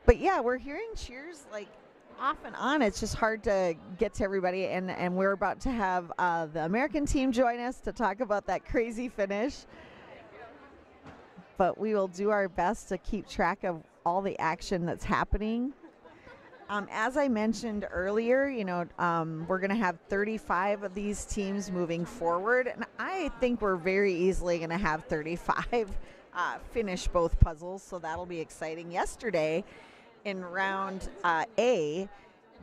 but yeah, we're hearing cheers like off and on. It's just hard to get to everybody, and we're about to have the American team join us to talk about that crazy finish. But we will do our best to keep track of all the action that's happening. As I mentioned earlier, we're going to have 35 of these teams moving forward, and I think we're very easily going to have 35 finish both puzzles, so that'll be exciting. Yesterday, in round A,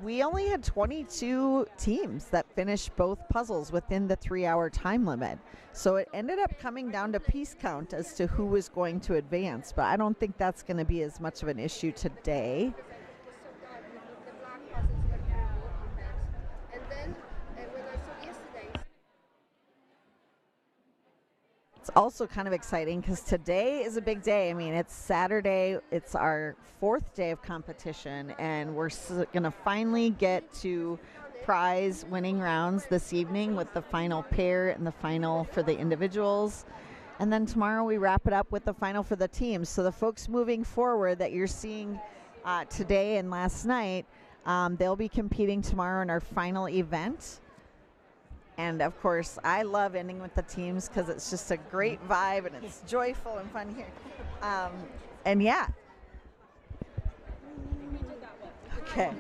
we only had 22 teams that finished both puzzles within the 3-hour time limit. So it ended up coming down to piece count as to who was going to advance, but I don't think that's going to be as much of an issue today. also kind of exciting because today is a big day. I mean, it's Saturday. It's our 4th day of competition, and we're going to finally get to prize winning rounds this evening with the final pair and the final for the individuals. And then tomorrow we wrap it up with the final for the teams. So the folks moving forward that you're seeing today and last night, they'll be competing tomorrow in our final event. And of course, I love ending with the teams because it's just a great vibe and it's joyful and fun here. And yeah. Okay.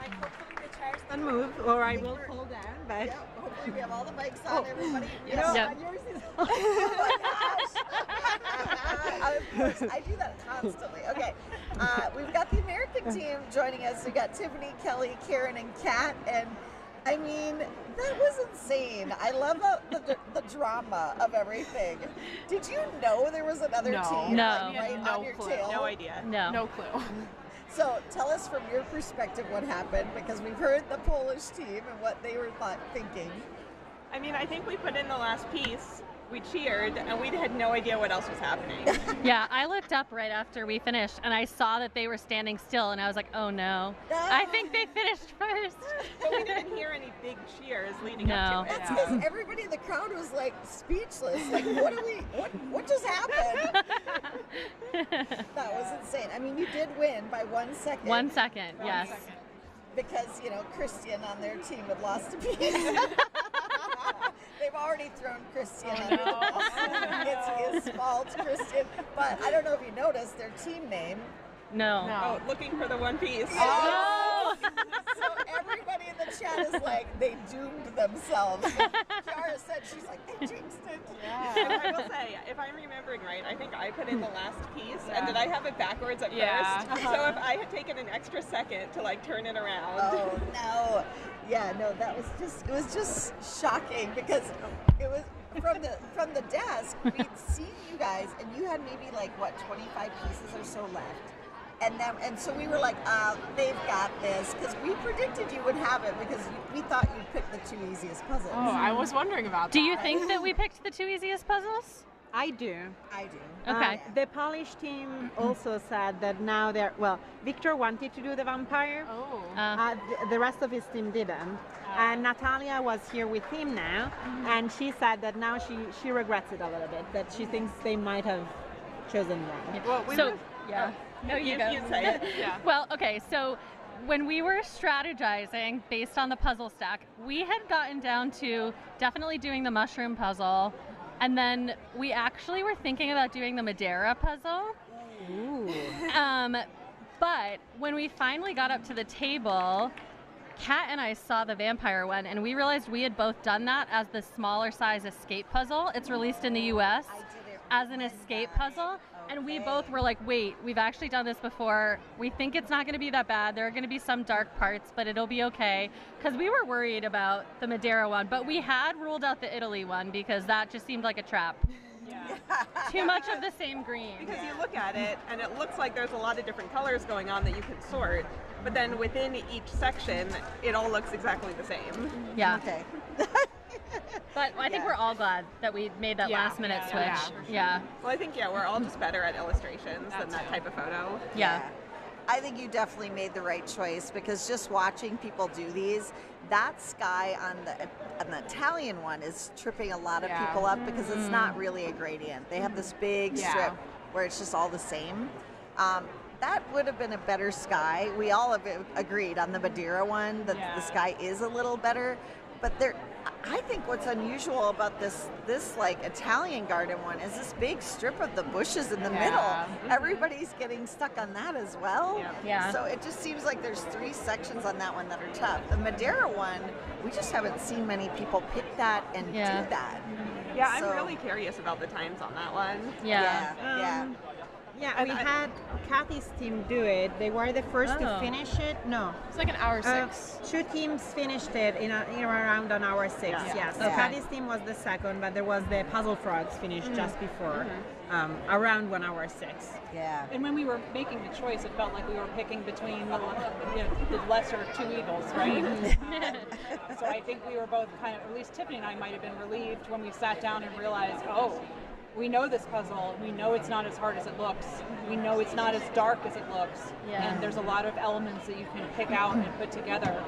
Hopefully the chairs don't move, or I will fall down. But yeah, hopefully we have all the mics on, everybody. Yours is. Oh my gosh! Of course, I do that constantly. Okay, we've got the American team joining us. We got Tiffany, Kelly, Karen, and Kat, and I mean that was insane. I love the drama of everything. Did you know there was another team? No, right no on your clue. tail? No idea. No clue. So tell us from your perspective what happened, because we've heard the Polish team and what they were thinking. I mean, I think we put in the last piece, we cheered, and we had no idea what else was happening. Yeah, I looked up right after we finished, and I saw that they were standing still, and I was like, oh no. I think they finished first. But we didn't hear any big cheers leading up to it. That's because everybody in the crowd was like speechless. Like, what just happened? That was insane. I mean, you did win by 1 second. 1 second, yes. Because, Christian on their team had lost a piece. They've already thrown Christian under the bus. It's his fault, Christian. But I don't know if you noticed their team name. No. Oh, looking for the one piece. Oh! So everybody in the chat is like, they doomed themselves. Kiara said, she's like, they jinxed it. Yeah. I will say, if I'm remembering right, I think I put in the last piece, and did I have it backwards at first? So if I had taken an extra second to turn it around. Oh no. Yeah, no, it was just shocking because it was from the desk, we'd seen you guys and you had maybe 25 pieces or so left. And so we were like, they've got this, because we predicted you would have it because we thought you'd pick the 2 easiest puzzles. Oh, I was wondering about that. Do you think that we picked the 2 easiest puzzles? I do. Okay. The Polish team also said that now Victor wanted to do the vampire. Oh. The rest of his team didn't. And Natalia was here with him now, and she said that now she regrets it a little bit, that she thinks they might have chosen wrong. Well, yeah. No, you go. You say it. Yeah. Well, okay, so when we were strategizing based on the puzzle stack, we had gotten down to definitely doing the mushroom puzzle, and then we actually were thinking about doing the Madeira puzzle. Ooh. But when we finally got up to the table, Kat and I saw the vampire one, and we realized we had both done that as the smaller size escape puzzle. It's released in the US as an escape puzzle. And we both were like, wait, we've actually done this before. We think it's not going to be that bad. There are going to be some dark parts, but it'll be okay. Because we were worried about the Madeira one, but we had ruled out the Italy one because that just seemed like a trap. Yeah. Too much of the same green. Because you look at it, and it looks like there's a lot of different colors going on that you can sort. But then within each section, it all looks exactly the same. Yeah. Okay. But I think we're all glad that we made that last minute switch. Yeah. Well, I think, we're all just better at illustrations than that type of photo. Yeah. I think you definitely made the right choice, because just watching people do these, that sky on the Italian one is tripping a lot of people up because it's not really a gradient. They have this big strip where it's just all the same. That would have been a better sky. We all have agreed on the Madeira one that the sky is a little better, but I think what's unusual about this Italian garden one is this big strip of the bushes in the middle. Everybody's getting stuck on that as well. Yeah. So it just seems like there's 3 sections on that one that are tough. The Madeira one, we just haven't seen many people pick that and do that. Yeah, I'm really curious about the times on that one. Yeah. Yeah, we had Kathy's team do it. They were the first to finish it. No. It's like an hour 6. 2 teams finished it in around an hour 6, yes. Okay. Kathy's team was the second, but there was the Puzzle Frogs finished just before, around 1 hour 6. Yeah. And when we were making the choice, it felt like we were picking between the lesser of 2 evils, right? So I think we were both kind of, at least Tiffany and I might have been relieved when we sat down and realized, oh, we know this puzzle. We know it's not as hard as it looks. We know it's not as dark as it looks. Yeah. And there's a lot of elements that you can pick out and put together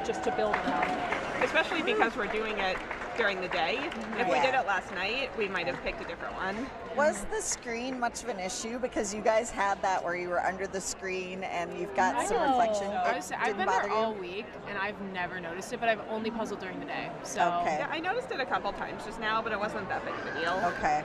just to build around. Especially because we're doing it during the day. If we did it last night, we might have picked a different one. Was the screen much of an issue? Because you guys had that where you were under the screen and you've got some reflection. I've been there all week and I've never noticed it, but I've only puzzled during the day. So Yeah, I noticed it a couple times just now, but it wasn't that big of a deal. Okay.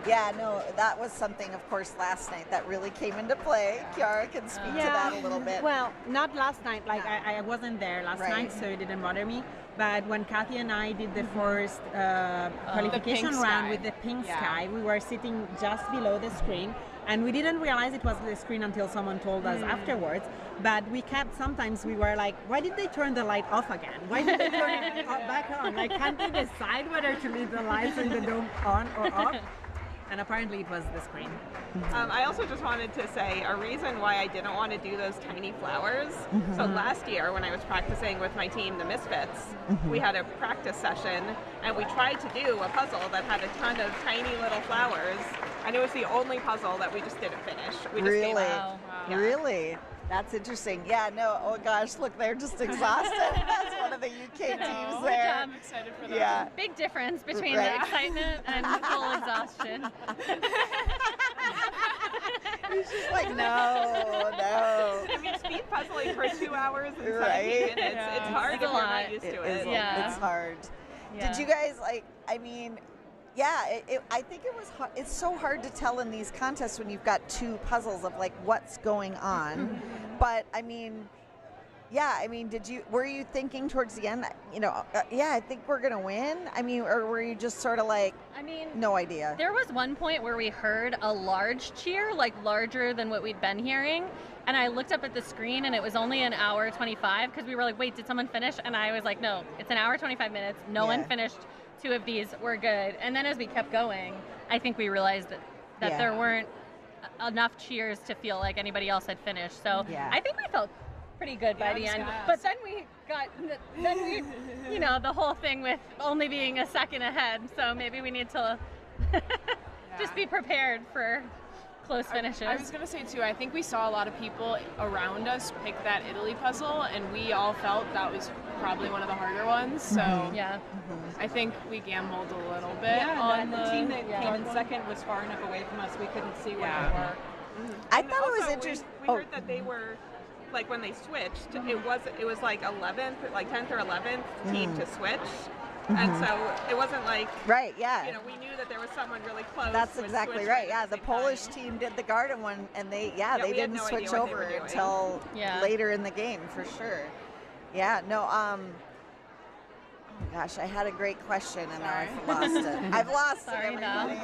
Yeah, no, that was something, of course, last night that really came into play. Kiara can speak to that a little bit. Well, not last night. Like I wasn't there last night, so it didn't bother me. But when Kathy and I did the first qualification round with the pink sky, we were sitting just below the screen. And we didn't realize it was the screen until someone told us afterwards. But we kept, sometimes we were like, why did they turn the light off again? Why did they turn it back on? Like, can't they decide whether to leave the lights in the dome on or off? And apparently it was the screen. I also just wanted to say a reason why I didn't want to do those tiny flowers. So last year when I was practicing with my team, the Misfits, we had a practice session and we tried to do a puzzle that had a ton of tiny little flowers, and it was the only puzzle that we just didn't finish. We just gave up. Yeah. Really? That's interesting. Yeah, no, oh gosh, look, they're just exhausted. That's one of the UK teams there. I'm excited for that. Yeah. Big difference between the excitement and full exhaustion. He's just like, no. I mean, speed puzzling for 2 hours and 17 minutes. It's hard if you're not used to it. It's hard. Yeah. Did you guys, I mean, I think it was hard. It's so hard to tell in these contests when you've got 2 puzzles of like what's going on. But I mean, were you thinking towards the end that, I think we're going to win? I mean, or were you just sort of like, no idea? There was one point where we heard a large cheer, like larger than what we'd been hearing. And I looked up at the screen and it was only an hour 25 because we were like, wait, did someone finish? And I was like, no, it's an hour 25 minutes. No one finished 2 of these. We're good. And then as we kept going, I think we realized that there weren't enough cheers to feel like anybody else had finished. So I think we felt pretty good by the end. But then we got, the whole thing with only being a second ahead. So maybe we need to just be prepared for close finishes. I was going to say too, I think we saw a lot of people around us pick that Italy puzzle, and we all felt that was probably one of the harder ones. So I think we gambled a little bit on the team that came in second was far enough away from us we couldn't see where they were. I thought it was interesting. We heard that they were, like when they switched, it was like 11th, like 10th or 11th team to switch. And so it wasn't like, we knew that there was someone really close. That's exactly right. Yeah, the Polish team did the garden one, and they didn't switch over until later in the game for sure. Yeah, no, oh gosh, I had a great question and now I've lost it. I've lost it, everybody.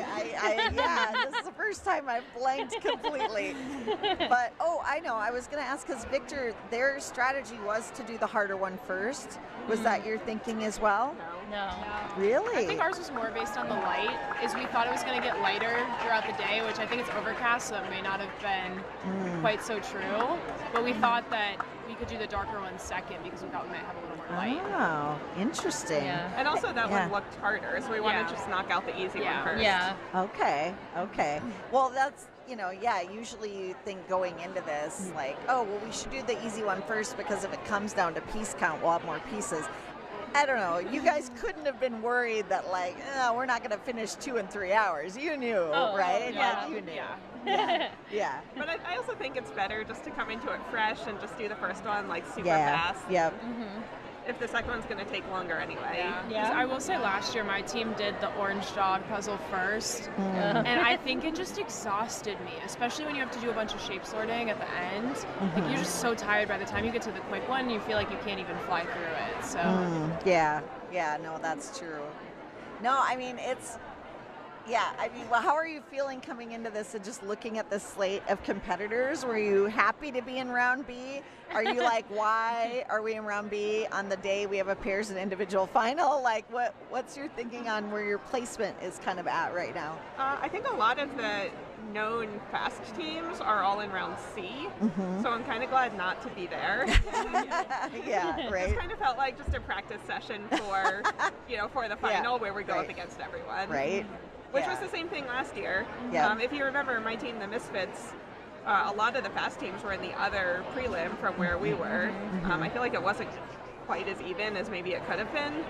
This is the first time I've blanked completely. But, I know, I was going to ask, because Victor, their strategy was to do the harder one first. Was that your thinking as well? No. Really? I think ours was more based on the light, is we thought it was going to get lighter throughout the day, which I think it's overcast, so it may not have been quite so true. But we thought that we could do the darker one second because we thought we might have a little more light. Oh, interesting. Yeah. And also that one looked harder, so we wanted to just knock out the easy one first. Yeah. Okay. Well, that's, usually you think going into this, like, we should do the easy one first because if it comes down to piece count, we'll have more pieces. I don't know. You guys couldn't have been worried that, like, we're not going to finish 2 and 3 hours. You knew, right? Yeah. You knew. Yeah. But I also think it's better just to come into it fresh and just do the first one, like, super fast. Yep. If the second one's going to take longer anyway. Yeah. I will say last year my team did the orange dog puzzle first, and I think it just exhausted me, especially when you have to do a bunch of shape sorting at the end. Like, you're just so tired by the time you get to the quick one, you feel like you can't even fly through it. So Yeah, no, that's true. No, I mean, Yeah, I mean, well, how are you feeling coming into this and just looking at the slate of competitors? Were you happy to be in round B? Are you like, why are we in round B on the day we have a pairs and individual final? Like, what's your thinking on where your placement is kind of at right now? I think a lot of the known fast teams are all in round C, so I'm kind of glad not to be there. Yeah, right. It kind of felt like just a practice session for, for the final where we go up against everyone. Right. Which was the same thing last year. Yeah. If you remember, my team, the Misfits, a lot of the fast teams were in the other prelim from where we were. I feel like it wasn't quite as even as maybe it could have been.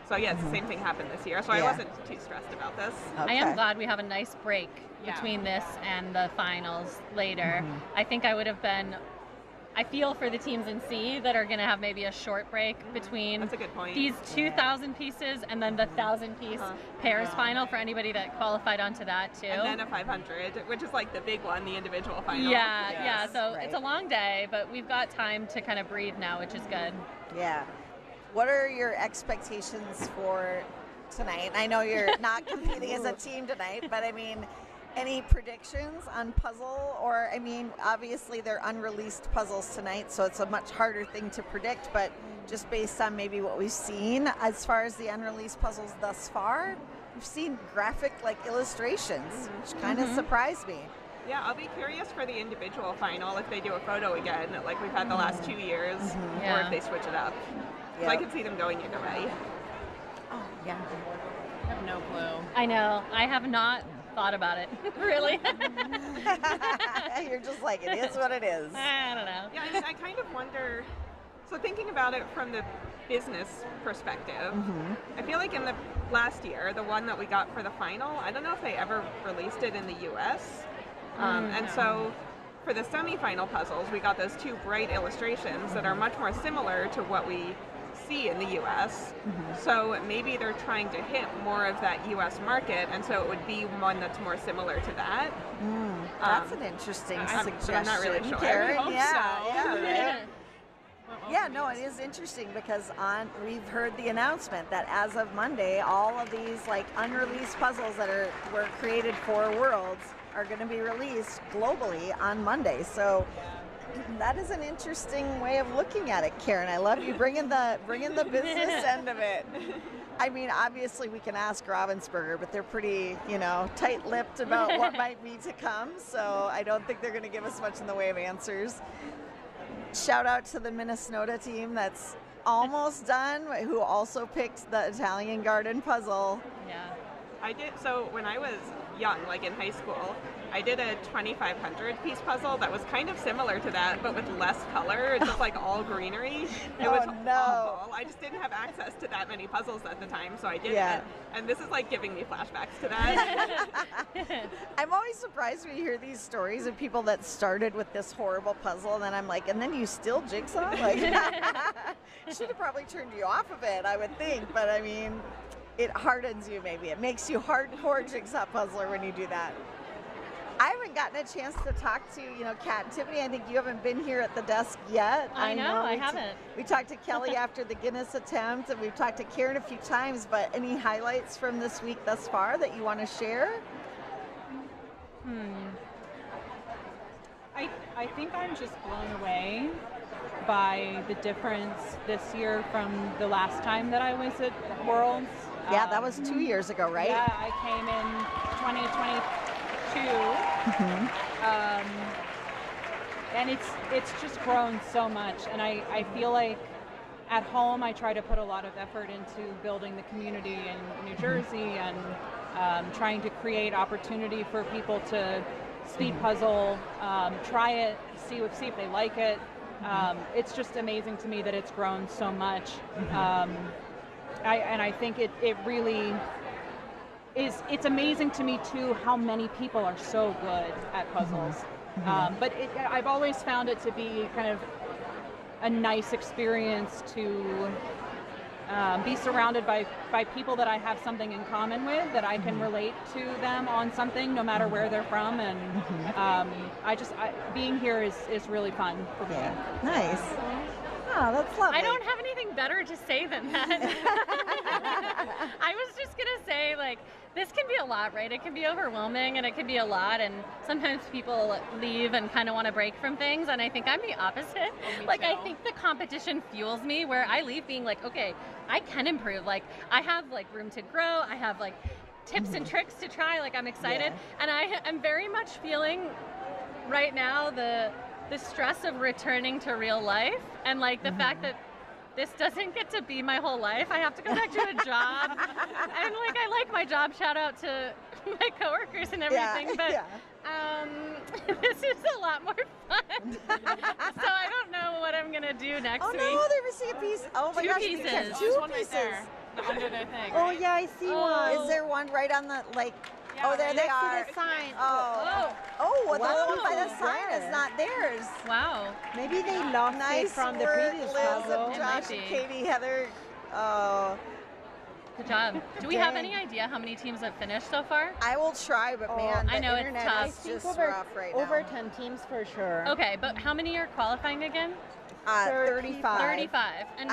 So yeah, it's the same thing happened this year. So I wasn't too stressed about this. I am glad we have a nice break between this and the finals later. I think I would have been. I feel for the teams in C that are going to have maybe a short break between That's a good point. these 2,000 pieces and then the 1,000-piece pairs final for anybody that qualified onto that too. And then a 500, which is like the big one, the individual final. Yeah. So it's a long day, but we've got time to kind of breathe now, which is good. Yeah. What are your expectations for tonight? I know you're not competing as a team tonight, but I mean, any predictions on puzzle? Or, I mean, obviously they're unreleased puzzles tonight, so it's a much harder thing to predict, but just based on maybe what we've seen as far as the unreleased puzzles thus far, we've seen graphic illustrations, which kind of surprised me. Yeah, I'll be curious for the individual final if they do a photo again, like we've had the last 2 years, or if they switch it up. So I could see them going either way. Oh, yeah. I have no clue. I know. I have not thought about it, really. You're just like, it is what it is. I don't know. Yeah, I mean, I kind of wonder, so thinking about it from the business perspective, I feel like in the last year, the one that we got for the final, I don't know if they ever released it in the US. And so for the semi-final puzzles, we got those 2 bright illustrations that are much more similar to what we see in the US. So maybe they're trying to hit more of that US market, and so it would be one that's more similar to that. That's an interesting suggestion. I'm not really sure. Karen, I hope so. Yeah, no, it is interesting because we've heard the announcement that as of Monday, all of these unreleased puzzles that were created for Worlds are going to be released globally on Monday. So that is an interesting way of looking at it, Karen. I love you bringing the business end of it. I mean, obviously we can ask Ravensburger, but they're pretty, tight-lipped about what might be to come. So I don't think they're going to give us much in the way of answers. Shout out to the Minnesota team that's almost done, who also picked the Italian garden puzzle. Yeah. I did, so when I was young, in high school, I did a 2,500 piece puzzle that was kind of similar to that, but with less color. It's just all greenery. It was awful. I just didn't have access to that many puzzles at the time, so I did it. And this is giving me flashbacks to that. I'm always surprised when you hear these stories of people that started with this horrible puzzle, and then I'm like, and then you still Jigsaw? Should have probably turned you off of it, I would think. But I mean, it hardens you maybe. It makes you hardcore Jigsaw puzzler when you do that. I haven't gotten a chance to talk to, Kat and Tiffany. I think you haven't been here at the desk yet. I know, I haven't. We talked to Kelly after the Guinness attempt, and we've talked to Karen a few times, but any highlights from this week thus far that you want to share? I think I'm just blown away by the difference this year from the last time that I was at Worlds. Yeah, that was 2 years ago, right? Yeah, I came in 2022, and it's just grown so much. And I feel like at home I try to put a lot of effort into building the community in New Jersey and trying to create opportunity for people to speed puzzle, try it, see if they like it. It's just amazing to me that it's grown so much. I think it really is. It's amazing to me too how many people are so good at puzzles. But I've always found it to be kind of a nice experience to be surrounded by people that I have something in common with, that I can relate to them on something no matter where they're from. And being here is really fun for me. Nice. Oh, that's lovely. I don't have anything better to say than that. I was just going to say, this can be a lot, right? It can be overwhelming and it can be a lot, and sometimes people leave and kind of want to break from things, and I think I'm the opposite. Like, I think the competition fuels me, where I leave being like, okay, I can improve. Like, I have like room to grow. I have like tips and tricks to try. Like, I'm excited. And I am very much feeling right now the stress of returning to real life, and like the fact that this doesn't get to be my whole life. I have to go back to a job. And like, I like my job, shout out to my coworkers and everything, but this is a lot more fun. So I don't know what I'm gonna do next week. Oh no, they're missing a piece. Oh my gosh, pieces. Two pieces. Under their thing. Oh yeah, I see one. Is there one right on the oh, there they are. Next to the sign. Well, the one by the sign is not theirs. Wow. Maybe they lost it from the previous Liz puzzle. and Josh and Katie, Heather. Oh. Good job. Do we have any idea how many teams have finished so far? I will try, but man, I know the it's internet tough. is just rough right now. Over 10 teams for sure. Okay, but how many are qualifying again? 35. 35. And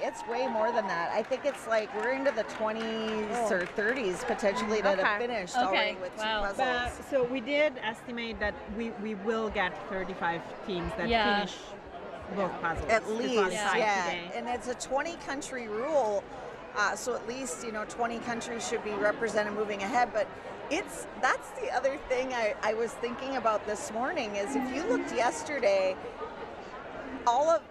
It's way more than that. I think it's like we're into the 20s or 30s potentially that have finished already with two puzzles. But, so we did estimate that we will get 35 teams that finish both puzzles. At least, today. And it's a 20-country rule, so at least 20 countries should be represented moving ahead. But that's the other thing I was thinking about this morning is if you looked yesterday, all of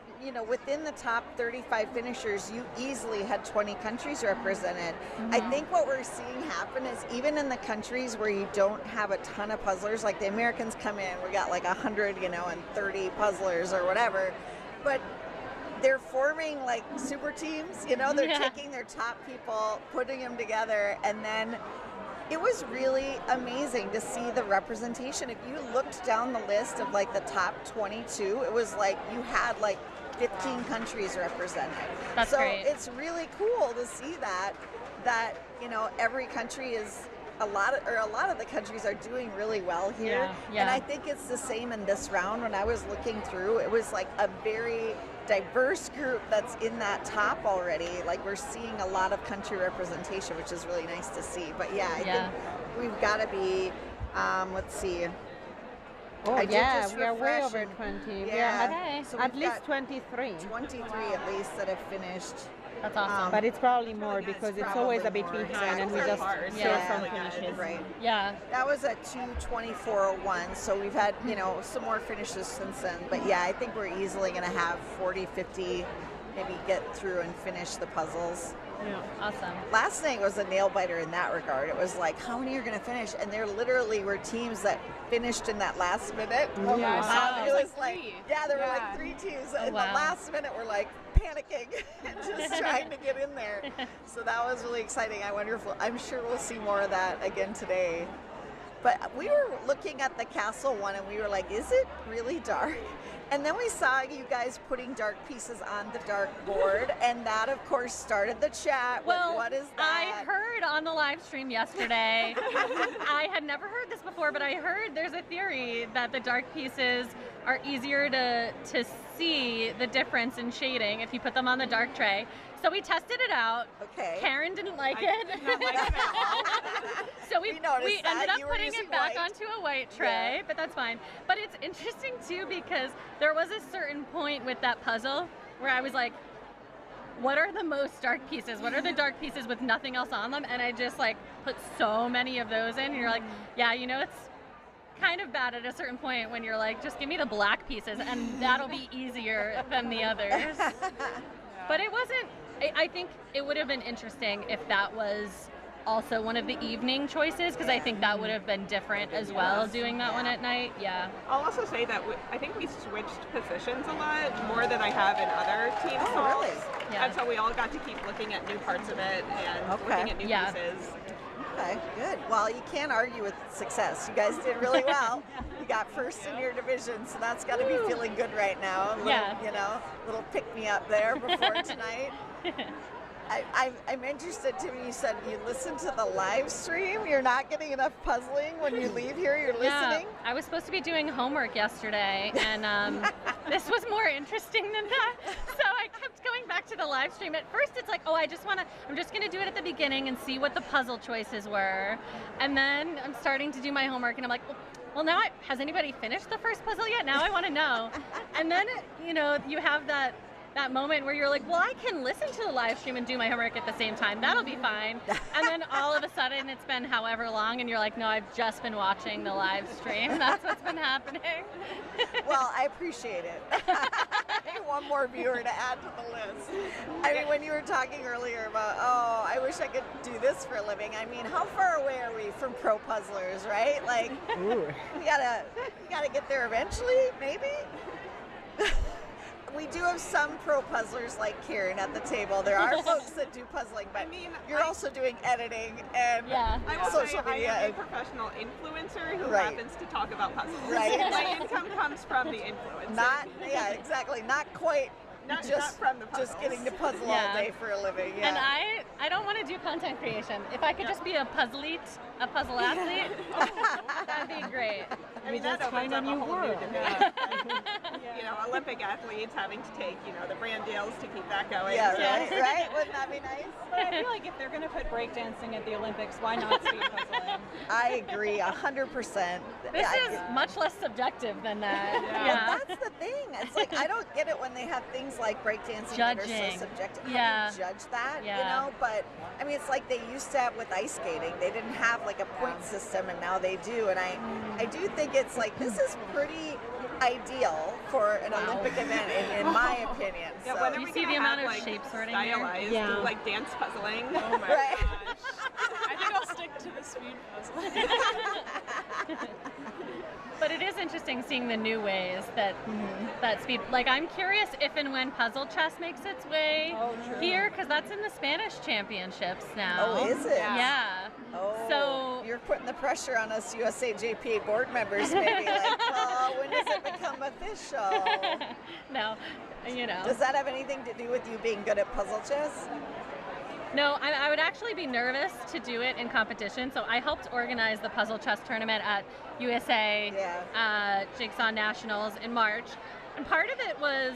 within the top 35 finishers, you easily had 20 countries represented. I think what we're seeing happen is even in the countries where you don't have a ton of puzzlers, like the Americans come in, we got like 130 puzzlers or whatever, but they're forming like super teams, they're taking their top people, putting them together, and then it was really amazing to see the representation. If you looked down the list of like the top 22, it was like you had like 15 countries represented. That's great. So it's really cool to see that every country is a lot of the countries are doing really well here. And I think it's the same in this round. When I was looking through, it was like a very diverse group that's in that top already. Like we're seeing a lot of country representation, which is really nice to see. But I think we've got to be, let's see. Oh, we are way over 20. Yeah, so at least 23. 23 at least that have finished. That's awesome. But it's probably more because it's always a bit behind and we just start from finishes. Right. Yeah. That was at 2:24:01, so we've had, some more finishes since then. But I think we're easily going to have 40, 50 maybe get through and finish the puzzles. Yeah. Awesome. Last night was a nail biter in that regard. It was like, how many are going to finish? And there literally were teams that finished in that last minute. Oh, wow. It was like, there were like 3 teams. In the last minute, we're like panicking and just trying to get in there. So that was really exciting. I'm sure we'll see more of that again today. But we were looking at the castle one and we were like, is it really dark? And then we saw you guys putting dark pieces on the dark board, and that, of course, started the chat with what is that? I heard on the live stream yesterday, I had never heard this before, but I heard there's a theory that the dark pieces are easier to see the difference in shading if you put them on the dark tray. So we tested it out. Okay. Karen didn't like it. So we ended up putting it back onto a white tray, but that's fine. But it's interesting too because there was a certain point with that puzzle where I was like, what are the most dark pieces? What are the dark pieces with nothing else on them? And I just like put so many of those in, and you're like, it's kind of bad at a certain point when you're like, just give me the black pieces and that'll be easier than the others. But it wasn't, I think it would have been interesting if that was also one of the evening choices, because I think that would have been different as well, doing that one at night. Yeah. I'll also say that I think we switched positions a lot more than I have in other team solves. Really? Yeah. And so we all got to keep looking at new parts of it and looking at new pieces. Okay, good. Well, you can't argue with success. You guys did really well. You got first in your division, so that's got to be feeling good right now. Little pick-me-up there before tonight. I'm interested too when you said you listen to the live stream. You're not getting enough puzzling when you leave here. You're listening. I was supposed to be doing homework yesterday, and this was more interesting than that. So I kept going back back to the live stream, at first it's like, oh, I'm just going to do it at the beginning and see what the puzzle choices were. And then I'm starting to do my homework and I'm like, well now, has anybody finished the first puzzle yet? Now I want to know. And then, you have that moment where you're like, well, I can listen to the live stream and do my homework at the same time. That'll be fine. And then all of a sudden it's been however long and you're like, no, I've just been watching the live stream. That's what's been happening. Well, I appreciate it. One more viewer to add to the list. I mean, when you were talking earlier about, oh, I wish I could do this for a living. I mean, how far away are we from pro puzzlers, right? Like, we gotta get there eventually, maybe? We do have some pro puzzlers like Kieran at the table. There are folks that do puzzling, but you're also doing editing and social media. I am a professional influencer who Right. happens to talk about puzzles. Right. My income comes from the influence. Exactly. Not quite. Not from the puzzles. Just getting to puzzle all day for a living. Yeah. And I don't want to do content creation. If I could just be a puzzle athlete, that'd be great. I mean, that opens up a whole new debate. Olympic athletes having to take, the brand deals to keep that going. Right? Wouldn't that be nice? But I feel like if they're going to put breakdancing at the Olympics, why not speed puzzling? I agree 100%. This is much less subjective than that. Well, that's the thing. It's like, I don't get it when they have things like breakdancing that are so subjective. How do you judge that, But, I mean, it's like they used to have with ice skating. They didn't have like a point system, and now they do. And I do think it's like, this is pretty ideal for an Olympic event, in my opinion. Yeah, so. when are we see the amount of shape sorting here? Stylized, like dance puzzling. Oh my gosh. I think I'll stick to the speed puzzle. But it is interesting seeing the new ways that speed. Like, I'm curious if and when puzzle chess makes its way here, because that's in the Spanish championships now. Oh, is it? Yeah. Oh, so you're putting the pressure on us USAJPA board members, maybe. Like, well, when does it become official? No, Does that have anything to do with you being good at puzzle chess? No, I would actually be nervous to do it in competition. So I helped organize the puzzle chess tournament at USA Jigsaw Nationals in March. And part of it was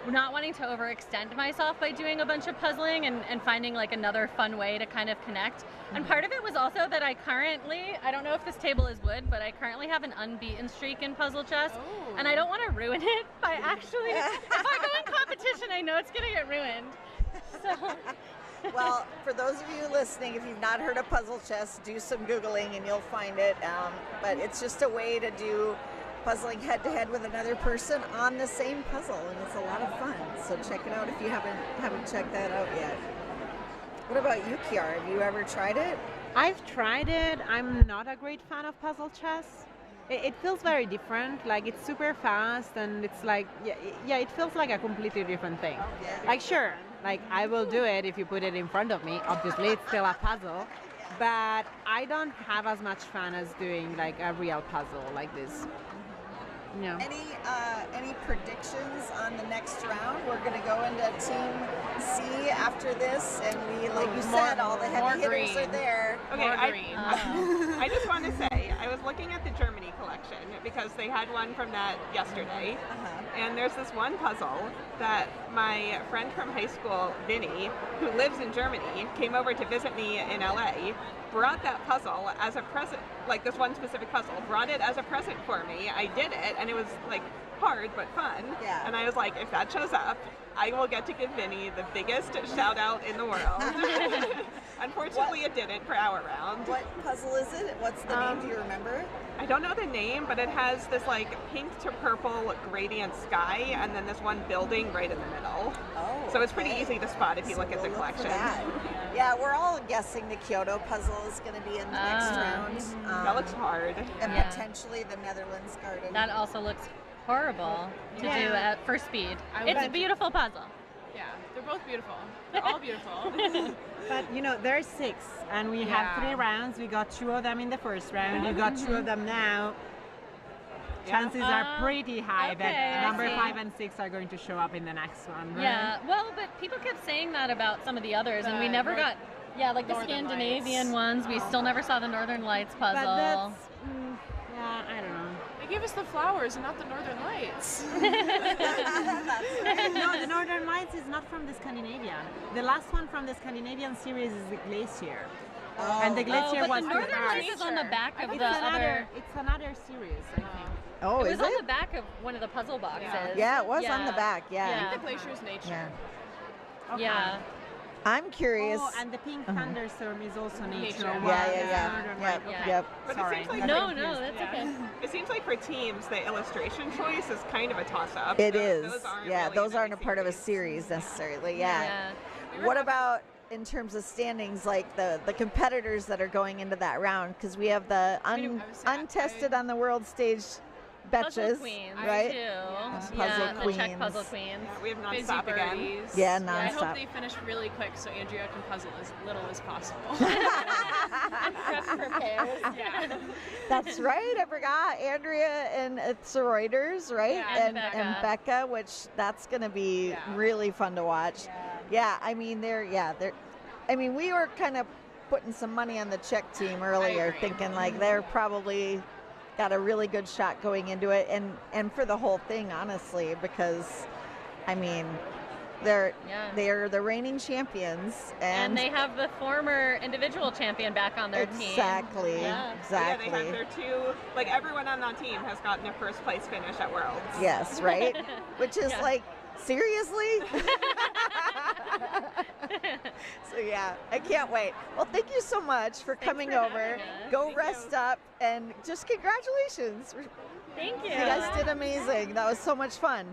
not wanting to overextend myself by doing a bunch of puzzling and finding like another fun way to kind of connect. And part of it was also that I don't know if this table is wood, but I currently have an unbeaten streak in puzzle chess. And I don't want to ruin it by actually, if I go in competition, I know it's going to get ruined. So. Well, for those of you listening, if you've not heard of puzzle chess, do some Googling and you'll find it. But it's just a way to do puzzling head-to-head with another person on the same puzzle, and it's a lot of fun. So check it out if you haven't checked that out yet. What about you, Kiara? Have you ever tried it? I've tried it. I'm not a great fan of puzzle chess. It feels very different. Like, it's super fast, and it's like, it feels like a completely different thing. Like, sure, like I will do it if you put it in front of me. Obviously, it's still a puzzle, but I don't have as much fun as doing like a real puzzle like this. No. Any predictions on the next round? We're going to go into Team C after this, and we, like you said, all the heavy hitters are there. Okay, I just want to say, I was looking at the Germany collection because they had one from that yesterday, and there's this one puzzle that my friend from high school, Vinny, who lives in Germany, came over to visit me in LA, brought that puzzle as a present, like this one specific puzzle, brought it as a present for me. I did it, and it was like hard but fun. Yeah. And I was like, if that shows up, I will get to give Vinny the biggest shout out in the world. Unfortunately, it didn't for our round. What puzzle is it? What's the name? Do you remember? I don't know the name, but it has this like pink to purple gradient sky, and then this one building right in the middle. Oh, so it's pretty easy to spot if you look at the collection. Yeah, we're all guessing the Kyoto puzzle is going to be in the next round. That looks hard. And potentially the Netherlands garden. That also looks horrible to do for speed. It's a beautiful puzzle. Yeah, they're both beautiful. They're all beautiful. But there's 6, and we have 3 rounds. We got 2 of them in the first round. You got 2 of them now. Chances are pretty high that number 5 and 6 are going to show up in the next one. Right? Yeah, well, but people kept saying that about some of the others, and we never got. Yeah, like the Northern Scandinavian ones. We still never saw the Northern Lights puzzle. But that's, I don't know. They gave us the flowers and not the Northern Lights. No, the Northern Lights is not from the Scandinavian. The last one from the Scandinavian series is the Glacier. And the Glacier but was the Northern Lights is on the back of it's the other. It's another series, I think. Oh, it is was on it? the back of one of the puzzle boxes. Yeah, it was on the back. I Yeah. think the glacier is nature. Yeah. Okay. Yeah. I'm curious. Oh, and the pink thunderstorm is also nature. Nature. Yeah. Yep. But Sorry. it seems like No, that's okay. It seems like for teams, the illustration choice is kind of a toss-up. It is. Those aren't Yeah, really those in aren't a any part of a series. series necessarily. Yeah. What about in terms of standings, like the competitors that are going into that round? Because we have the untested on the world stage Puzzle betches, Queens, right? too. Puzzle The Queens. Czech Puzzle Queens. We have Busy non-stop again. birdies. Yeah, I nonstop. hope they finish really quick so Andrea can puzzle as little as possible. Yeah. That's right. I forgot Andrea and it's the Reuters, right? Yeah, and and Becca, which that's going to be really fun to watch. Yeah, I mean I mean we were kind of putting some money on the Czech team earlier, thinking like they're probably got a really good shot going into it, and for the whole thing, honestly, because I mean they're the reigning champions, And they have the former individual champion back on their team. Exactly. Yeah. Exactly. Yeah, they have their two, like everyone on that team has gotten a first place finish at Worlds. Yes, right? Which is like, seriously? So yeah, I can't wait. Well, thank you so much for coming over. Go rest up and just congratulations. Thank you. You guys did amazing. That was so much fun.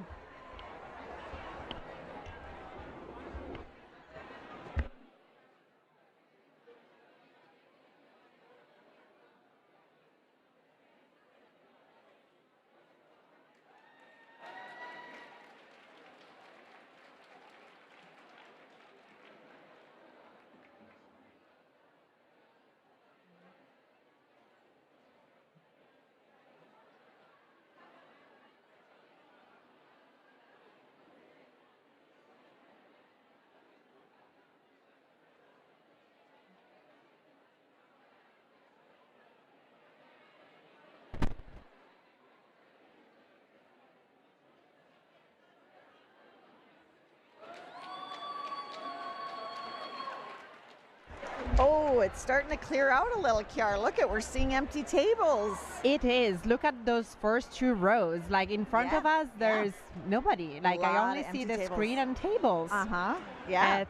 Oh, it's starting to clear out a little, Kiara. Look we're seeing empty tables. It is. Look at those first two rows. Like in front of us, there's nobody. Like I Lot only of see empty the tables. screen and tables. Uh-huh. Yeah.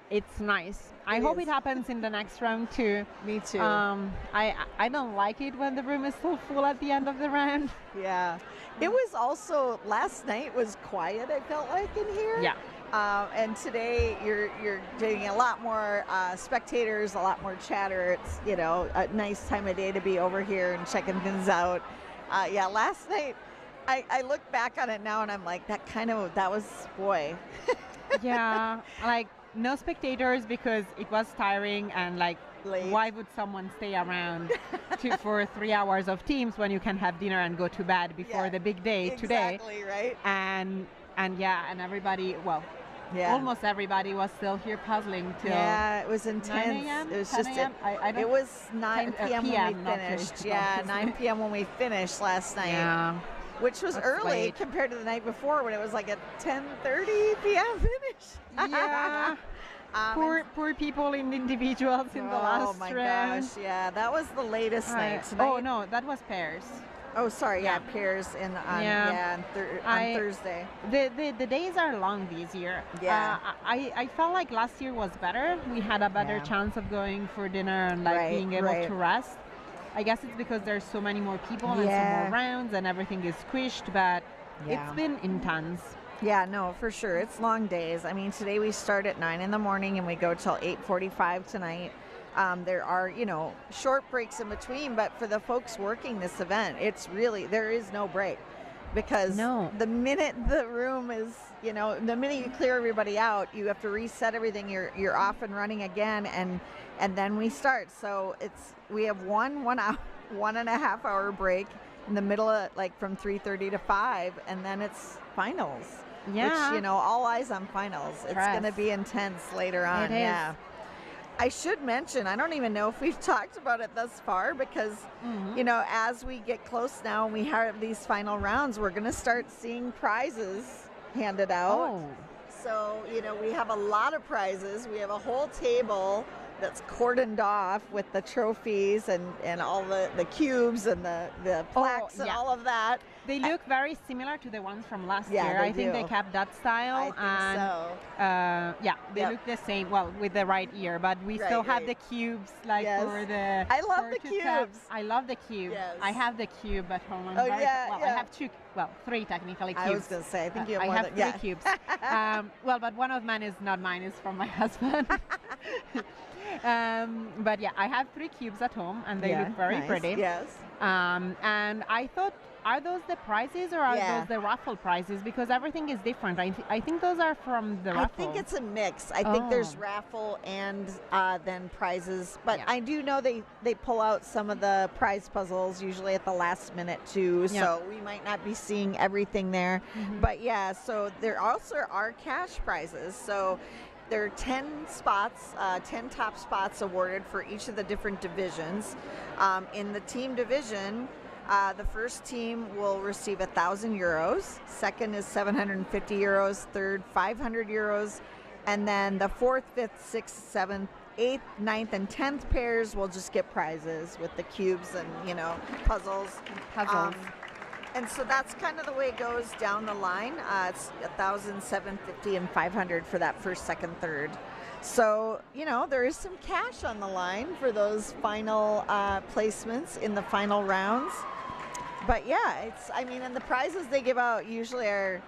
It's nice. I It hope is. it happens in the next round too. Me too. I don't like it when the room is so full at the end of the round. Yeah. It was also, last night was quiet, I felt like, in here. Yeah. And today you're getting a lot more spectators, a lot more chatter. It's, a nice time of day to be over here and checking things out. Yeah, last night, I look back on it now and I'm like, that was, boy. Yeah, like no spectators because it was tiring and like Late. why would someone stay around for 3 hours of teams when you can have dinner and go to bed before the big day today? Exactly, right? And everybody, almost everybody was still here puzzling till it was intense. 9 a.m., It was 10 just a.m.? I don't- it was 9 p.m. when we not finished. really. Yeah, 9 p.m. when we finished last night. Yeah. Which was That's early late. compared to the night before when it was like a 10:30 p.m. finish. Yeah. Poor people in individuals in the last Oh my round. gosh, yeah, that was the latest night tonight. Oh no, that was pairs. Oh, sorry, yeah, pairs on Thursday. The days are long this year. Yeah. I felt like last year was better. We had a better chance of going for dinner and being able to rest. I guess it's because there's so many more people and some more rounds and everything is squished, but it's been intense. Yeah, no, for sure. It's long days. I mean, today we start at 9 in the morning and we go till 8:45 tonight. There are, short breaks in between, but for the folks working this event, there is no break. Because the minute the room is, the minute you clear everybody out, you have to reset everything. You're off and running again, and then we start. So we have one hour, 1.5 hour break in the middle of from 3:30 to 5, and then it's finals. Yeah. Which, all eyes on finals. It's going to be intense later on. It is. Yeah. I should mention, I don't even know if we've talked about it thus far because, you know, as we get close now and we have these final rounds, we're going to start seeing prizes handed out. Oh. So, you know, we have a lot of prizes. We have a whole table that's cordoned off with the trophies and all the cubes and the plaques and all of that. They look very similar to the ones from last Yeah, year. they I think do. they kept that style. I think and, so. Yeah, they look the same. Well, with the right ear, but we still have the cubes, like Yes. for the. I love for the to tap. cubes. I love the cube. Yes. I have the cube at home. I'm Oh, very, yeah, well, yeah. I have two. Well, three technically cubes. I was going to say, I think you have I more have than, three yeah. cubes. Well, but one of mine is not mine; it's from my husband. But yeah, I have 3 cubes at home, and they look very nice. pretty. Yes. And I thought, are those the prizes or are Yeah. those the raffle prizes? Because everything is different. I think those are from the raffle. I think it's a mix. I think there's Oh. raffle and then prizes. But I do know they pull out some of the prize puzzles usually at the last minute too. Yeah. So we might not be seeing everything there. But yeah, so there also are cash prizes. So there are 10 spots, 10 top spots awarded for each of the different divisions. In the team division, the first team will receive €1,000. Second is €750. Third, €500. And then the 4th, 5th, 6th, 7th, 8th, 9th, and 10th pairs will just get prizes with the cubes and, you know, puzzles. And so that's kind of the way it goes down the line. It's 1,000, 750, and 500 for that first, second, third. So, you know, there is some cash on the line for those final placements in the final rounds. But yeah, I mean, and the prizes they give out usually are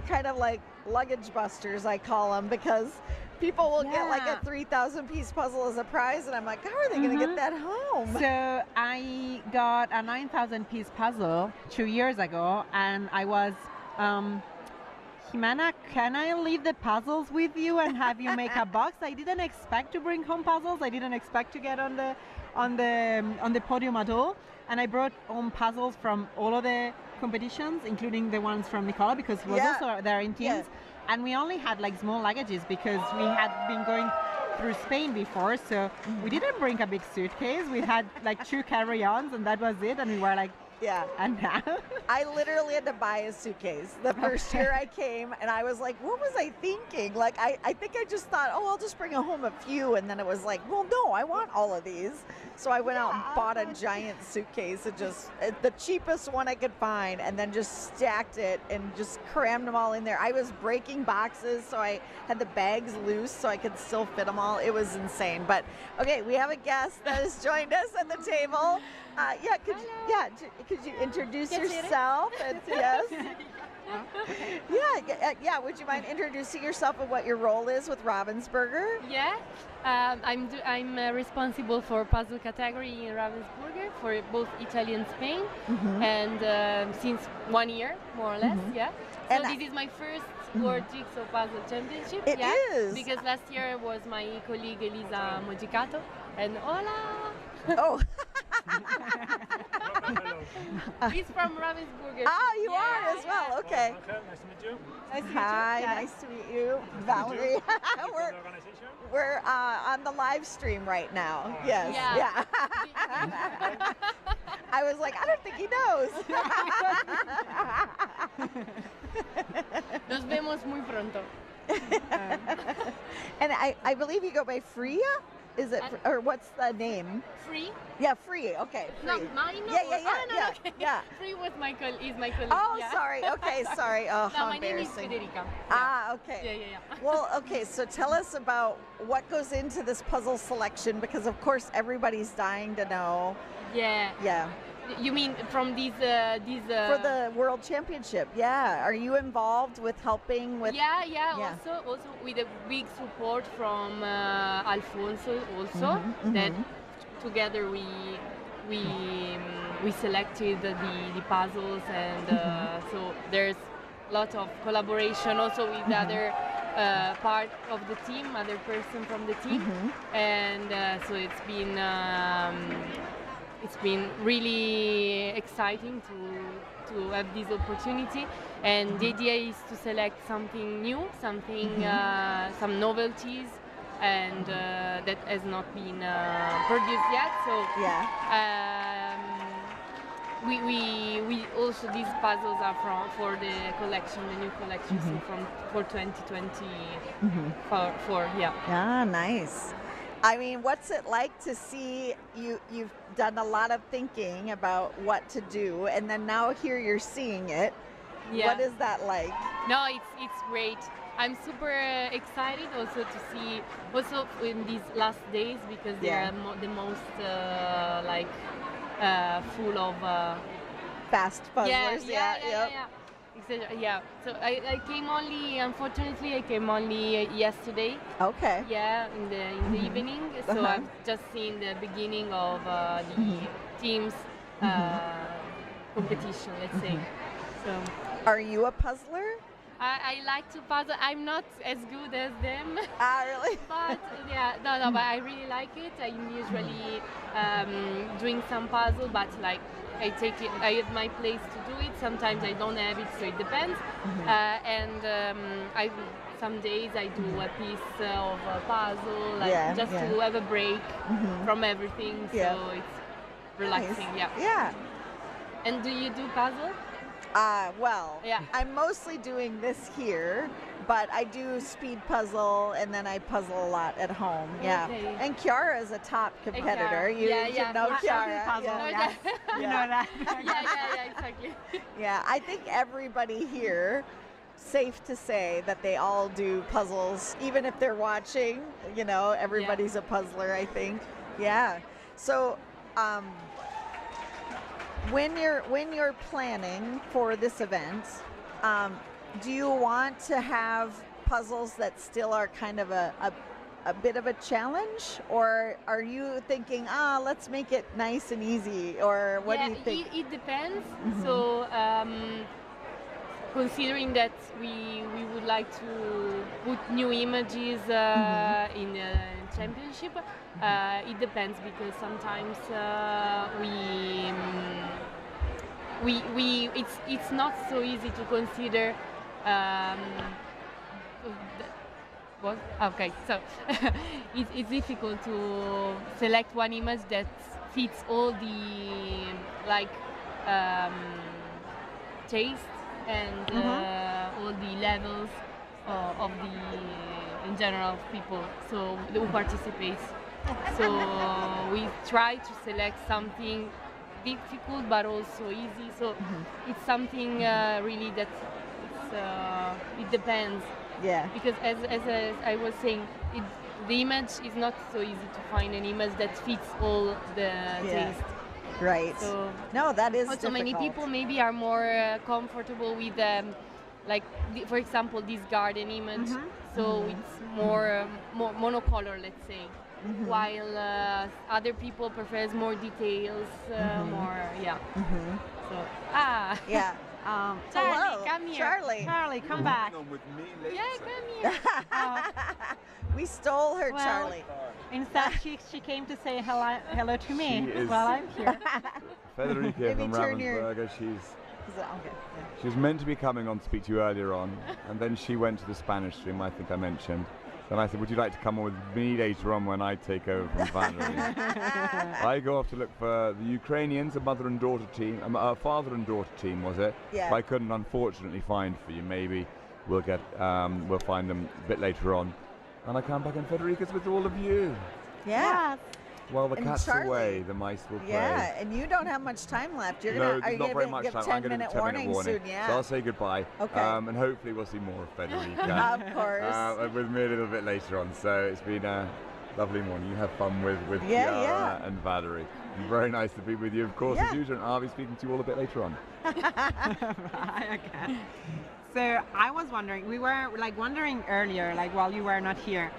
kind of like luggage busters, I call them, because people will get like a 3,000 piece puzzle as a prize, and I'm like, how are they going to get that home? So I got a 9,000 piece puzzle 2 years ago, and I was, Jimena, can I leave the puzzles with you and have you make a box? I didn't expect to bring home puzzles. I didn't expect to get on the podium at all. And I brought home puzzles from all of the competitions, including the ones from Nicola, because he was also there in teams. And we only had like small luggages because we had been going through Spain before, so we didn't bring a big suitcase. We had like 2 carry-ons, and that was it. And we were like, and now? I literally had to buy a suitcase the first year I came, and I was like, what was I thinking? Like, I think I just thought, oh, I'll just bring home a few, and then it was like, well, no, I want all of these. So I went out and bought a giant suitcase, and just the cheapest one I could find, and then just stacked it and just crammed them all in there. I was breaking boxes, so I had the bags loose so I could still fit them all. It was insane. But okay, we have a guest that has joined us at the table. Could you introduce yourself? And, yes. Would you mind introducing yourself and what your role is with Ravensburger? Yeah, I'm responsible for puzzle category in Ravensburger for both Italy and Spain, and since 1 year, more or less, yeah. So And this is my first World Jigsaw Puzzle Championship. It is. Because last year was my colleague Elisa Mojicato, and hola! Oh. He's from Ravensburger. Ah, you are as well. Okay. Nice to meet you. Hi, nice to meet you, Valerie. we're on the live stream right now. Yes. Yeah. I was like, I don't think he knows. Nos vemos muy pronto. And I believe you go by Freya? Is it, or what's the name? Free? Yeah, Free. Okay. Free. No, mine. No. Yeah. Free was my is my colleague. Oh, yeah. sorry. Okay, sorry. Oh, no, how my name is embarrassing. Federica. Ah, okay. Yeah. Well, okay, so tell us about what goes into this puzzle selection, because of course everybody's dying to know. Yeah. Yeah. You mean from these for the World Championship? Yeah. Are you involved with helping with? Yeah. Also with a big support from Alfonso also. That together we selected the puzzles, and so there's a lot of collaboration also with other part of the team, other person from the team, and so it's been really exciting to have this opportunity, and the idea is to select something new, something some novelties, and that has not been produced yet. So we also, these puzzles are for the collection, the new collection, so for 2024. Ah, nice. I mean, what's it like to see you've done a lot of thinking about what to do, and then now here you're seeing it. Yeah. What is that like? No, it's great. I'm super excited also to see, also in these last days, because they are the most full of fast puzzlers. Yeah. So I came only, unfortunately, yesterday. Okay. Yeah, in the evening. So I've just seen the beginning of the team's competition, let's say. So. Are you a puzzler? I like to puzzle. I'm not as good as them. Ah, really? But but I really like it. I'm usually doing some puzzle, but like I have my place to do it. Sometimes I don't have it, so it depends. Some days I do a piece of a puzzle, just to have a break from everything. So it's relaxing. Nice. Yeah. And do you do puzzle? I'm mostly doing this here, but I do speed puzzle, and then I puzzle a lot at home. Yeah. Okay. And Chiara is a top competitor. You should know Chiara. You know that. Yeah, exactly. Yeah, I think everybody here, safe to say that they all do puzzles, even if they're watching. You know, everybody's a puzzler, I think. Yeah. So. When you're planning for this event, do you want to have puzzles that still are kind of a bit of a challenge, or are you thinking, let's make it nice and easy, or what do you think? It depends. So considering that we would like to put new images in the championship, it depends, because sometimes it's not so easy to consider. What? Okay, so it's difficult to select one image that fits all the taste and all the levels of the in general people who participate. So we try to select something difficult but also easy. So it's something really that it depends. Yeah. Because as I was saying, the image is not so easy to find an image that fits all the taste. Right. So no, that is also difficult. Many people maybe are more comfortable with for example, this garden image. So it's more monocolor, let's say. While other people prefers more details, more So Charlie, hello, come here. Charlie, come back. Come here. We stole her, Well, Charlie. Instead, she came to say hello to me She is- while I'm here. Federica Maybe from turn your- Ravensburger, Okay. she was meant to be coming on to speak to you earlier on, and then she went to the Spanish stream, I think I mentioned. Then I said, would you like to come on with me later on when I take over from Valladolid? I go off to look for the Ukrainians, a mother and daughter team, a father and daughter team, was it? Yeah. I couldn't unfortunately find for you. Maybe we'll find them a bit later on. And I come back and Federica's with all of you. Yeah. Well, the And cat's Charlie. away, the mice will play. Yeah, and you don't have much time left. You're No, gonna there's are you not very gonna much give time. 10 I'm going to minute do 10-minute warning warning. soon? Yeah. So I'll say goodbye. Okay. And hopefully we'll see more of Federica. Of course. With me a little bit later on. So it's been a lovely morning. You have fun with Yeah, Chiara yeah. and Valerie. Very nice to be with you, of course, as usual. And I'll be speaking to you all a bit later on. Right, okay. So I was wondering, we were wondering earlier, while you were not here,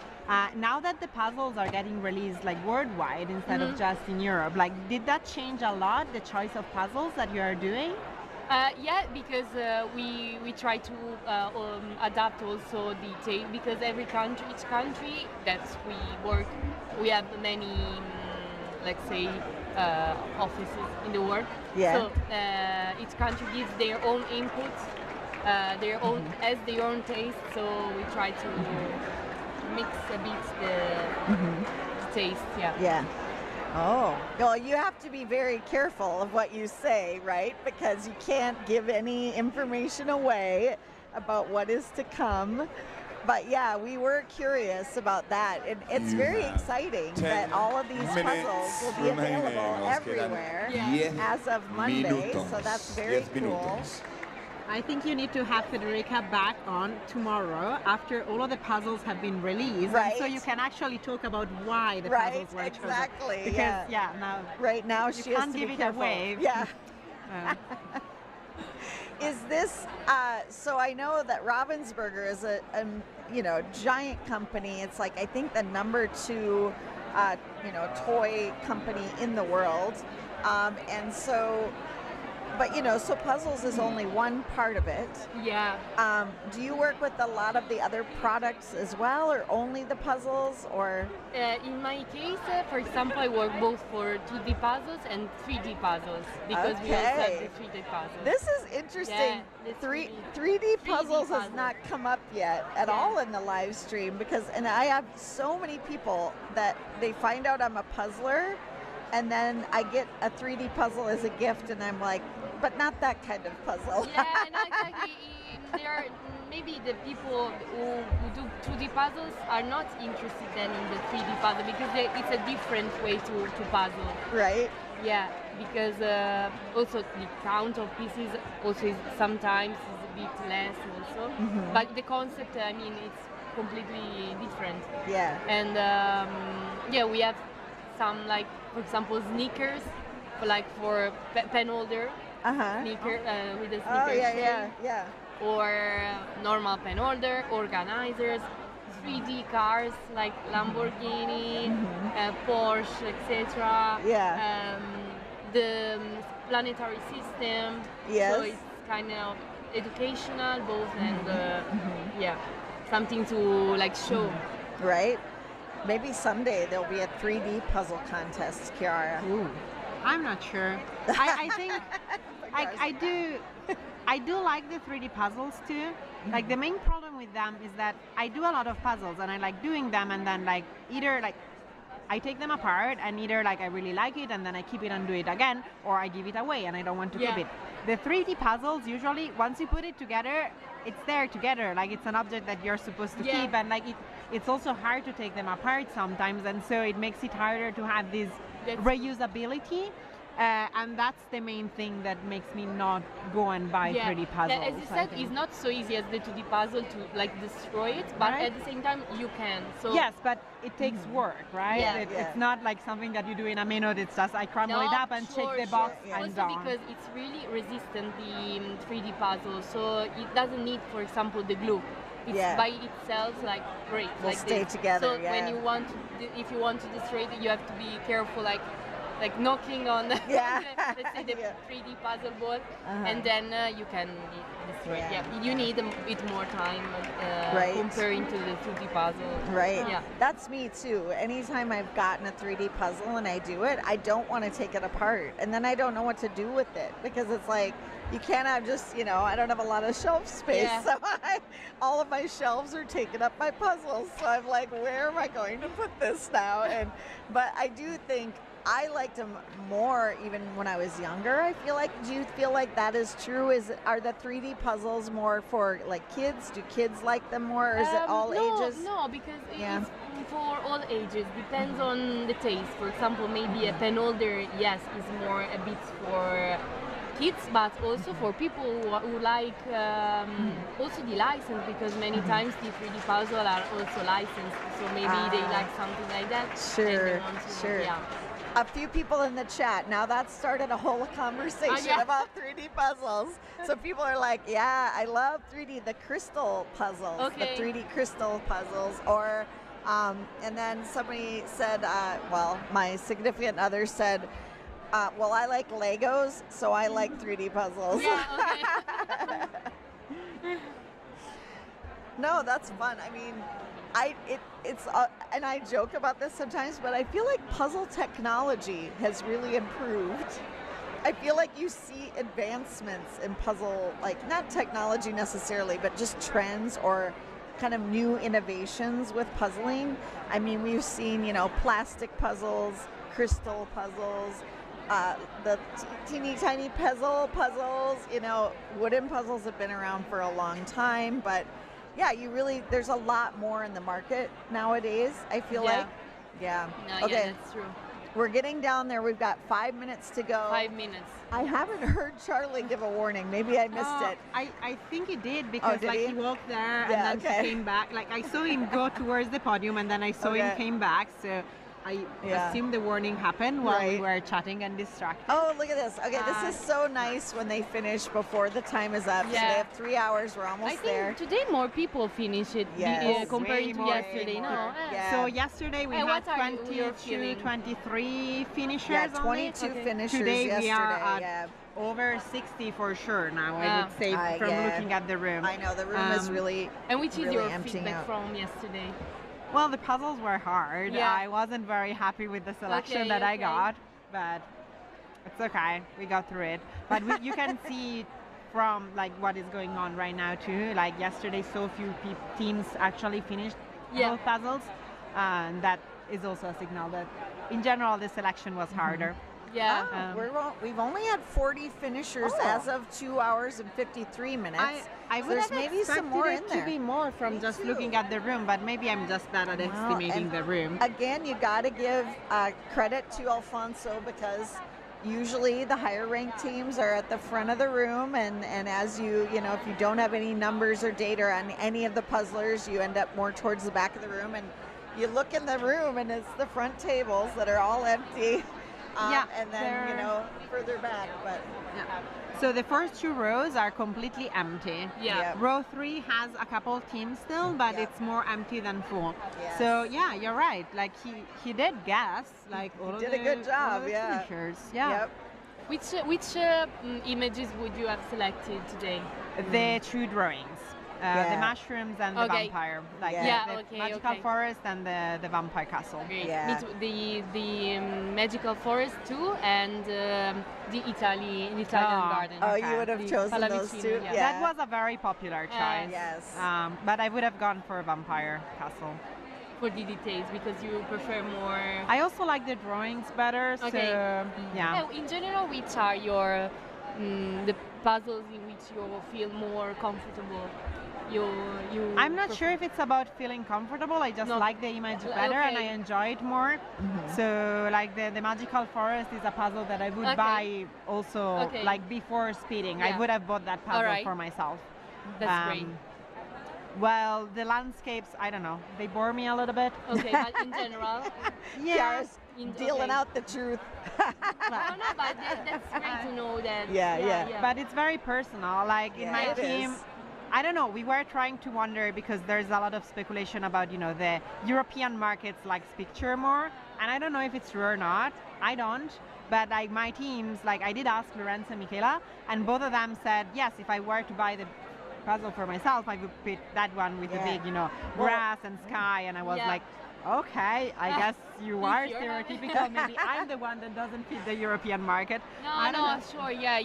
now that the puzzles are getting released worldwide instead of just in Europe, did that change a lot, the choice of puzzles that you are doing? Yeah, because we try to adapt also the tape, because each country that we work, we have many, let's say, offices in the world. Yeah. So each country gives their own input, their own taste. So we try to mix a bit the taste. Yeah. Yeah. Oh, well, you have to be very careful of what you say, right? Because you can't give any information away about what is to come. But yeah, we were curious about that. And it's very exciting that all of these puzzles will be available everywhere as of Monday. So that's very cool. I think you need to have Federica back on tomorrow after all of the puzzles have been released. Right. And so you can actually talk about why the puzzles were chosen. Exactly. Because, now. Right now she has to be careful. Away. Yeah. Is this, so I know that Ravensburger is a giant company. It's like, I think the number 2, toy company in the world. And so, but so puzzles is only one part of it. Yeah. Do you work with a lot of the other products as well, or only the puzzles, or? In my case, for example, I work both for 2D puzzles and 3D puzzles because we also have the 3D puzzles. This is interesting. Yeah, 3D puzzles has not come up yet at all in the live stream and I have so many people that they find out I'm a puzzler, and then I get a 3D puzzle as a gift, and I'm like, but not that kind of puzzle. Yeah, no, exactly. There are maybe the people who do 2D puzzles are not interested then in the 3D puzzle because it's a different way to puzzle. Right. Yeah, because also the count of pieces also is sometimes is a bit less also. Mm-hmm. But the concept, I mean, it's completely different. Yeah. And we have some, like, for example, sneakers, for pen holder. Sneaker with a sneaker yeah. Or normal pen holder, organizers, 3D cars like Lamborghini, Porsche, etc. Yeah. The planetary system. Yes. So it's kind of educational both and something to show. Right. Maybe someday there'll be a 3D puzzle contest, Chiara. Ooh. I'm not sure. I think I do like the 3D puzzles too. Like the main problem with them is that I do a lot of puzzles and I like doing them, and then either I take them apart and either I really like it and then I keep it and do it again, or I give it away and I don't want to keep it. The 3D puzzles, usually once you put it together, it's there together. It's an object that you're supposed to keep, and it's also hard to take them apart sometimes, and so it makes it harder to have this reusability. And that's the main thing that makes me not go and buy 3D puzzles. As you said, it's not so easy as the 2D puzzle to destroy it, but at the same time you can. So yes, but it takes work, right? Yeah. It's not something that you do in a minute. It's just I crumble it up and check the box and also done. because it's really resistant, the 3D puzzle, so it doesn't need, for example, the glue. It's by itself great. Will stay together. So when you want to, if you want to destroy it, you have to be careful, like knocking on let's say the 3D puzzle ball, and then you can destroy it. Yeah, you need a bit more time comparing to the 2D puzzle. Right. Yeah. That's me too. Anytime I've gotten a 3D puzzle and I do it, I don't want to take it apart, and then I don't know what to do with it because it's you can't have just, I don't have a lot of shelf space, so all of my shelves are taken up by puzzles. So I'm like, where am I going to put this now? But I do think I liked them more even when I was younger. I feel do you feel like that is true? Are the 3D puzzles more for kids? Do kids like them more, or is it all ages? No, because it's for all ages. Depends on the taste. For example, maybe a pen holder, is more a bit for kids, but also for people who like also the license, because many times the 3D puzzle are also licensed, so maybe they like something like that. Sure. A few people in the chat now that started a whole conversation about 3D puzzles. So people are like, I love 3D, the crystal puzzles, the 3D crystal puzzles, or and then somebody said, my significant other said, I like Legos, so I like 3D puzzles. No, that's fun. I mean, it's and I joke about this sometimes, but I feel like puzzle technology has really improved. I feel like you see advancements in puzzle, not technology necessarily, but just trends or kind of new innovations with puzzling. I mean, we've seen, plastic puzzles, crystal puzzles, the teeny tiny puzzles, wooden puzzles have been around for a long time, but yeah, there's a lot more in the market nowadays, I feel like. Yeah. No, okay. Yeah, that's true. We're getting down there. We've got 5 minutes to go. 5 minutes. I haven't heard Charlie give a warning. Maybe I missed it. I think he did because did he? he walked there and then he came back. Like I saw him go towards the podium and then I saw him came back. So I assume the warning happened while we were chatting and distracted. Oh, look at this. Okay, this is so nice when they finish before the time is up. So they have 3 hours. We're almost there. I think today more people finish it compared to yesterday. No? So yesterday we had 22, 23 finishers. Yeah, 22 finishers today yesterday. We are at over 60 for sure now, I would say, from looking at the room. I know, the room is really And which is really your emptying feedback out. from yesterday? Well, the puzzles were hard. Yeah. I wasn't very happy with the selection that I got, but it's okay. We got through it. But you can see from like what is going on right now too. Like yesterday, so few teams actually finished both puzzles, and that is also a signal that, in general, the selection was harder. Yeah. We've only had 40 finishers as of 2 hours and 53 minutes. I So would there's have maybe expected some more it in to there. be more from just looking at the room, but maybe I'm just bad at estimating the room. Again, you got to give credit to Alfonso because usually the higher ranked teams are at the front of the room, and as if you don't have any numbers or data on any of the puzzlers, you end up more towards the back of the room, and you look in the room and it's the front tables that are all empty. And then further back, but So the first 2 rows are completely empty. Yeah. Row 3 has a couple teams still, but it's more empty than full. Yes. So yeah, you're right. Like he did guess like all He of did the, a good job. all of the finishers. Yeah. Yep. Which images would you have selected today? The 2 drawings. The mushrooms and the vampire, like the magical forest and the vampire castle. Great. Yeah. Me too. The magical forest too, and the Italian garden. Oh, you would have chosen those two. Yeah. Yeah. That was a very popular choice. Yes. But I would have gone for vampire castle. For the details, because you prefer more. I also like the drawings better. So yeah. In general, which are your the puzzles in which you feel more comfortable? I'm not sure if it's about feeling comfortable. I just like the image better and I enjoy it more. So like the magical forest is a puzzle that I would buy also like before speeding. I would have bought that puzzle for myself. That's great. Well, the landscapes, I don't know, they bore me a little bit. Okay, but in general, Kiara's dealing out the truth. No, but that's great to know that. Yeah. But it's very personal. Like in my team, I don't know, we were trying to wonder because there's a lot of speculation about, the European markets likes picture more. And I don't know if it's true or not. I don't. But like my teams, like I did ask Lorenzo and Michela, and both of them said, yes, if I were to buy the puzzle for myself, I would pick that one with the big, grass and sky. And I was like, okay, I guess you are stereotypical. Maybe I'm the one that doesn't fit the European market. No, sure, yeah.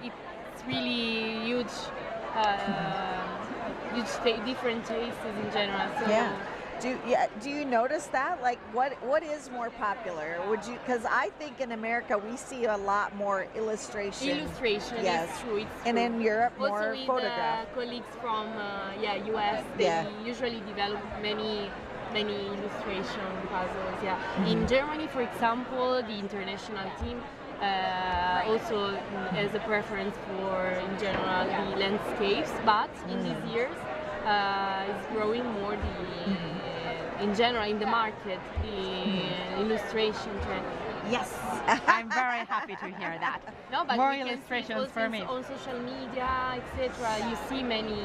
It's really huge. Different tastes in general. So. Do you notice that? Like, what is more popular? Would you? Because I think in America we see a lot more illustration. Illustration, yes, it's true. And in Europe, also more with photograph. Colleagues from US, they usually develop many illustration puzzles. Yeah. In Germany, for example, the international team. Also as a preference for, in general, the landscapes, but in these years is growing more in general in the market, the illustration trend. Yes, I'm very happy to hear that. No, but more we illustrations can see for me. On social media, etc. You see many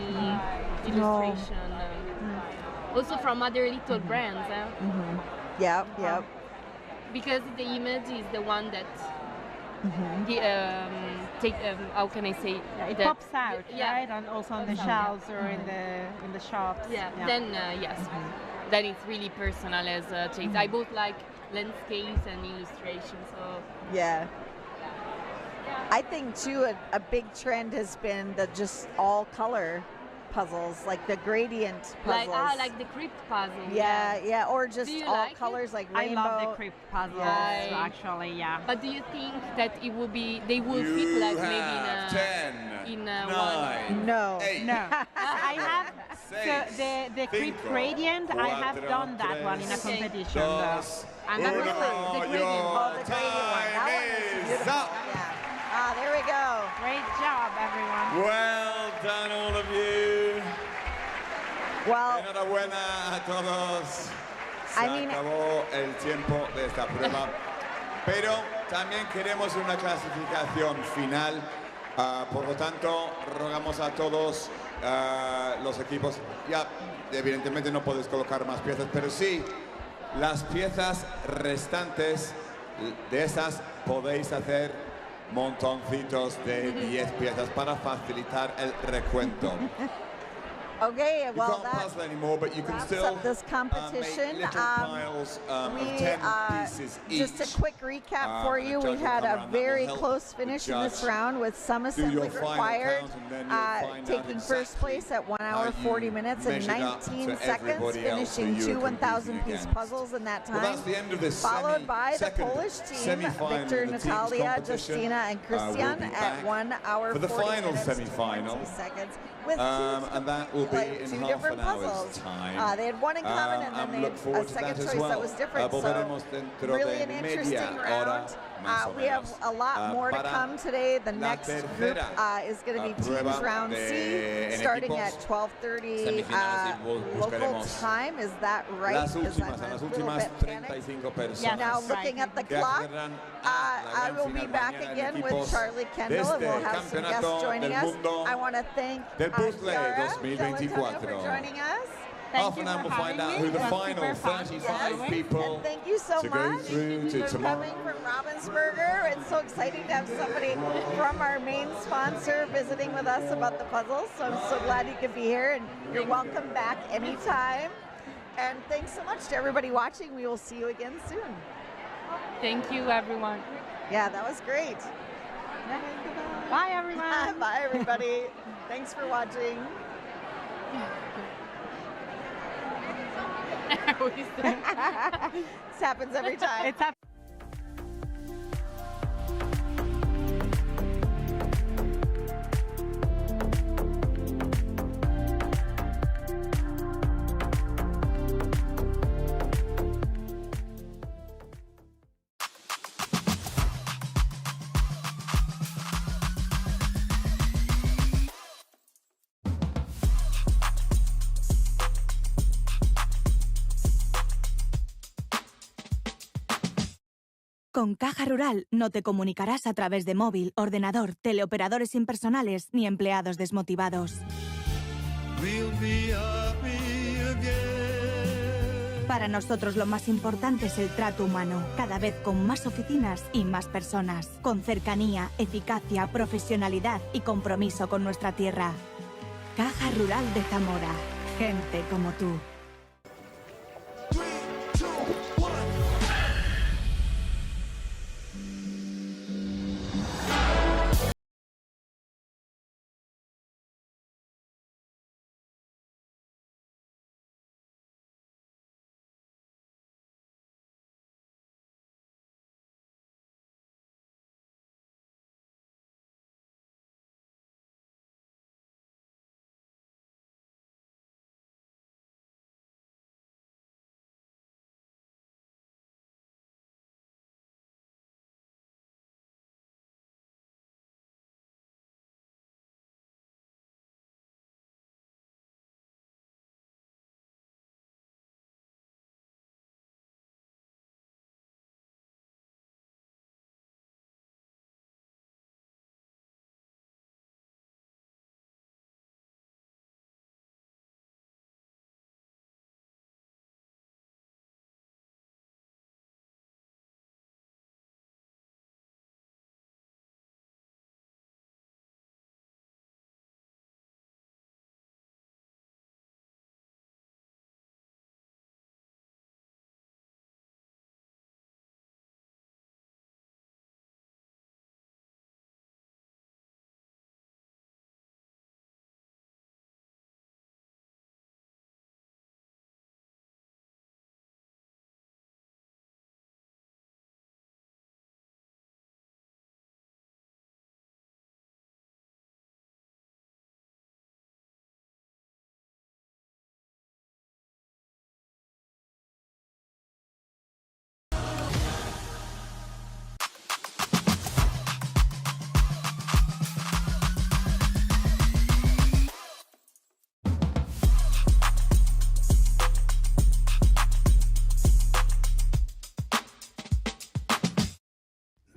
illustration. Also from other little brands. Yep. Because the image is the one that how can I say? It pops out, right? And also on the shelves or in the shops. Then yes. Then it's really personal as a taste. I both like landscapes and illustrations. So yeah. I think too a big trend has been the just all color puzzles, like the gradient puzzles. Like the crypt puzzle. Yeah, or just all like colors like I rainbow. love the crypt puzzles, actually, yeah. But do you think that it will be, they will fit like maybe in a one? No. 8. No. I have, so the crypt gradient, I have done that one in a competition though. And that was the gradient. Oh, the gradient one. That one is beautiful. Yeah. Ah, there we go. Great job, everyone. Well done, all of you. Well, enhorabuena a todos. Se I mean, acabó el tiempo de esta prueba, pero también queremos una clasificación final. Por lo tanto, rogamos a todos los equipos. Ya, evidentemente no podéis colocar más piezas, pero sí, las piezas restantes de esas podéis hacer montoncitos de 10 piezas para facilitar el recuento. Okay, You well, can't puzzle anymore, but you can wraps still up this competition. make little piles of 10 pieces each. Just a quick recap for you. We had a very close finish in this round with some assembly required, taking first place at 1 hour 40 minutes and 19 seconds, finishing 2 1,000-piece puzzles in that time. Followed by the Polish team, Victor, Natalia, Justina, and Christian at 1 hour 40 minutes and 20 seconds. With and that will be in two half different an hour's puzzles. time. They had one in common and then they had a second choice that was different. So really an interesting round. We have a lot more to come today. The next group is going to be teams round C, starting at 12:30 local time. Is that right? Las últimas 35 personas. Now looking at the clock, I will be back again with Charlie Kendall and we'll have some guests joining us. I want to thank Chiara for joining us. Half an hour we'll find out who the final 35 people thank you so to much go through to for tomorrow. coming from Ravensburger. It's so exciting to have somebody from our main sponsor visiting with us about the puzzles. So I'm so glad you could be here, and you're welcome back anytime. And thanks so much to everybody watching. We will see you again soon. Thank you, everyone. Yeah, that was great. Bye, everyone. Bye, everybody. Thanks for watching. This happens every time. Con Caja Rural no te comunicarás a través de móvil, ordenador, teleoperadores impersonales ni empleados desmotivados. Para nosotros lo más importante es el trato humano, cada vez con más oficinas y más personas, con cercanía, eficacia, profesionalidad y compromiso con nuestra tierra. Caja Rural de Zamora. Gente como tú.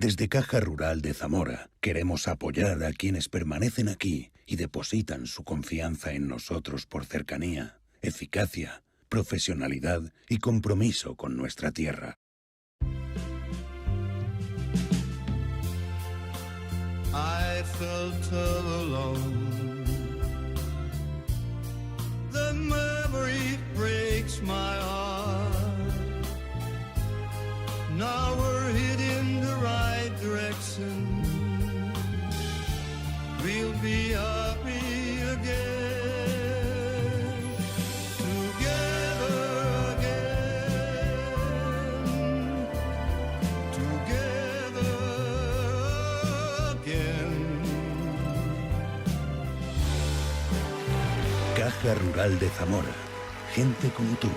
Desde Caja Rural de Zamora queremos apoyar a quienes permanecen aquí y depositan su confianza en nosotros por cercanía, eficacia, profesionalidad y compromiso con nuestra tierra. I felt all alone. The memory breaks my heart. Now we're heading the right direction. We'll be happy again, together again, together again. Caja Rural de Zamora. Gente como tú.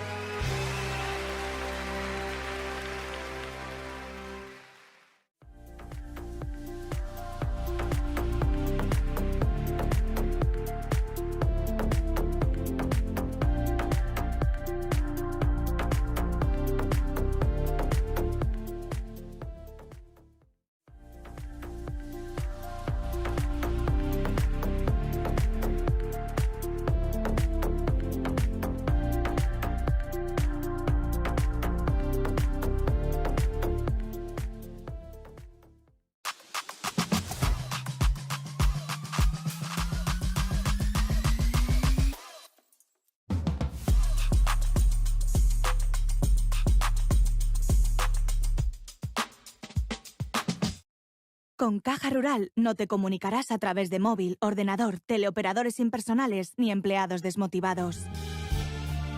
Con Caja Rural no te comunicarás a través de móvil, ordenador, teleoperadores impersonales ni empleados desmotivados.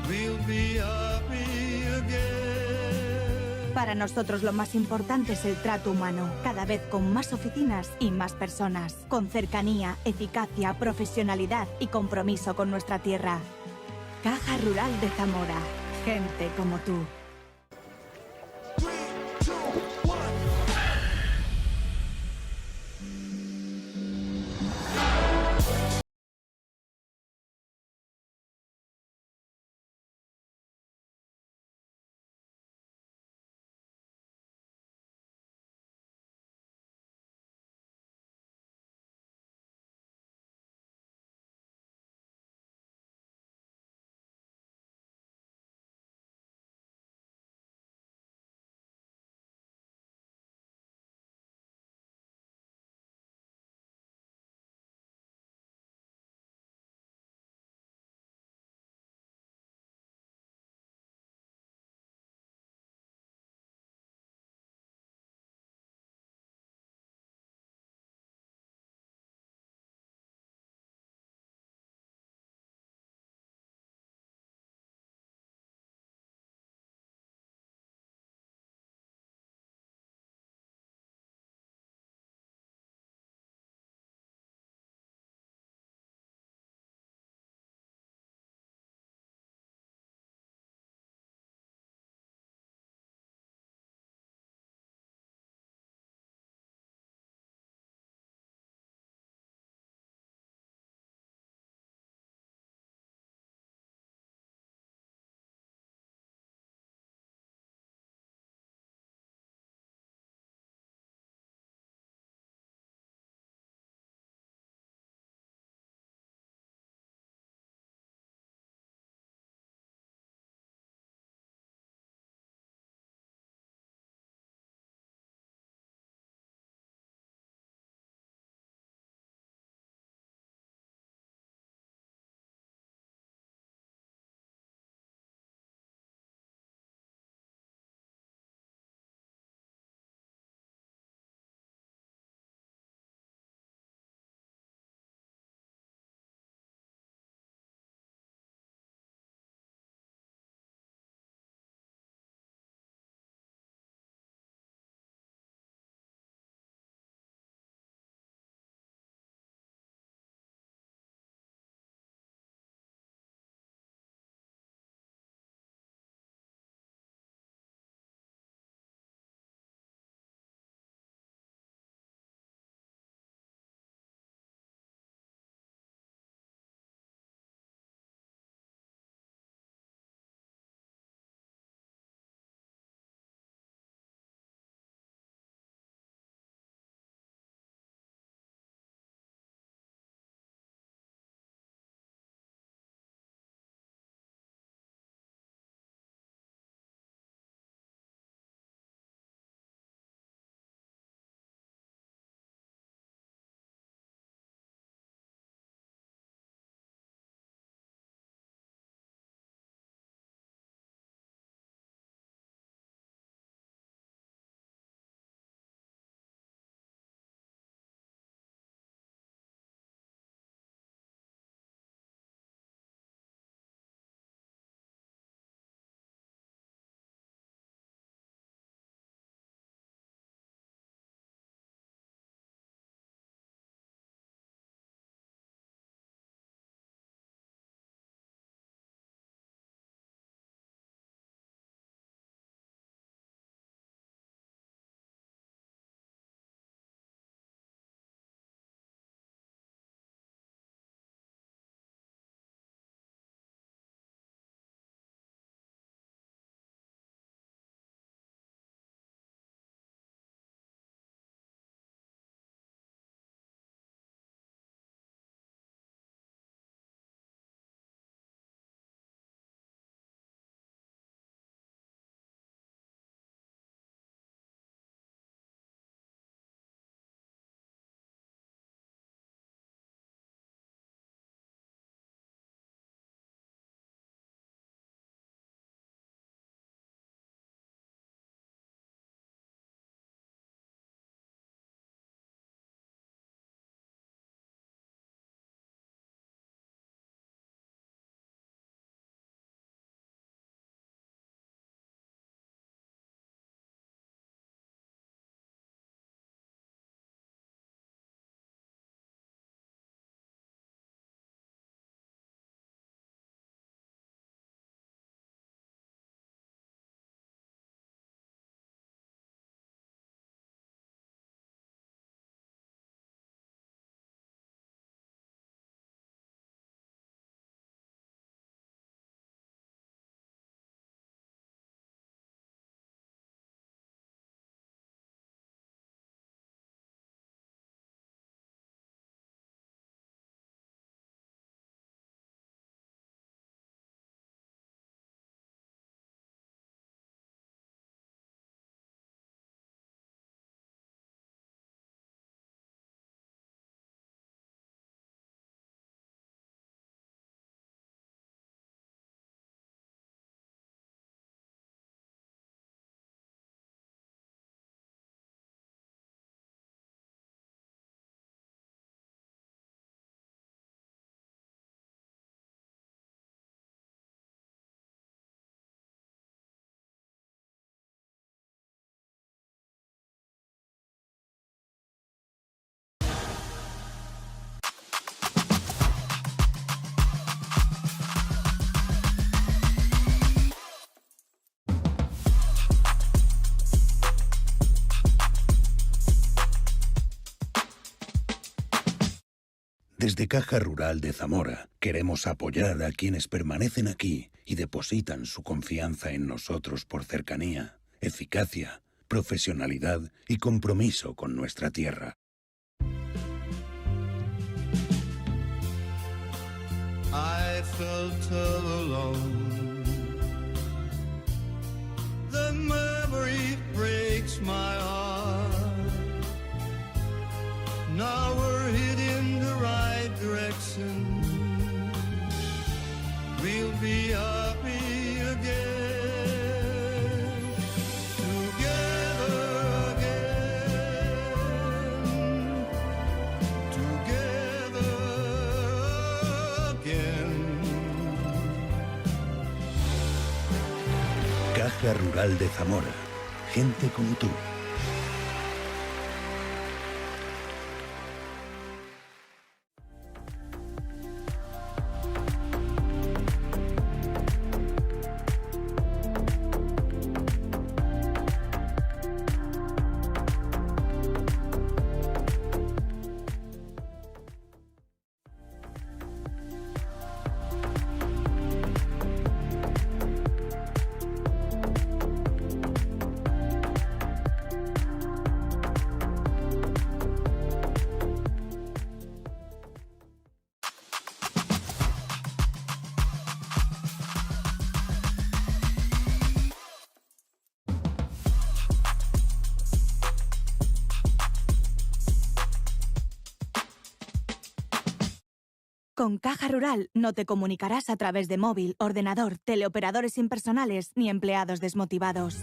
We'll be happy again. Para nosotros lo más importante es el trato humano, cada vez con más oficinas y más personas, con cercanía, eficacia, profesionalidad y compromiso con nuestra tierra. Caja Rural de Zamora. Gente como tú. Desde Caja Rural de Zamora queremos apoyar a quienes permanecen aquí y depositan su confianza en nosotros por cercanía, eficacia, profesionalidad y compromiso con nuestra tierra. I felt all alone. The memory breaks my heart. Now we're heading the right direction. We'll be happy again, together again, together again. Caja Rural de Zamora. Gente como tú. Con Caja Rural no te comunicarás a través de móvil, ordenador, teleoperadores impersonales ni empleados desmotivados.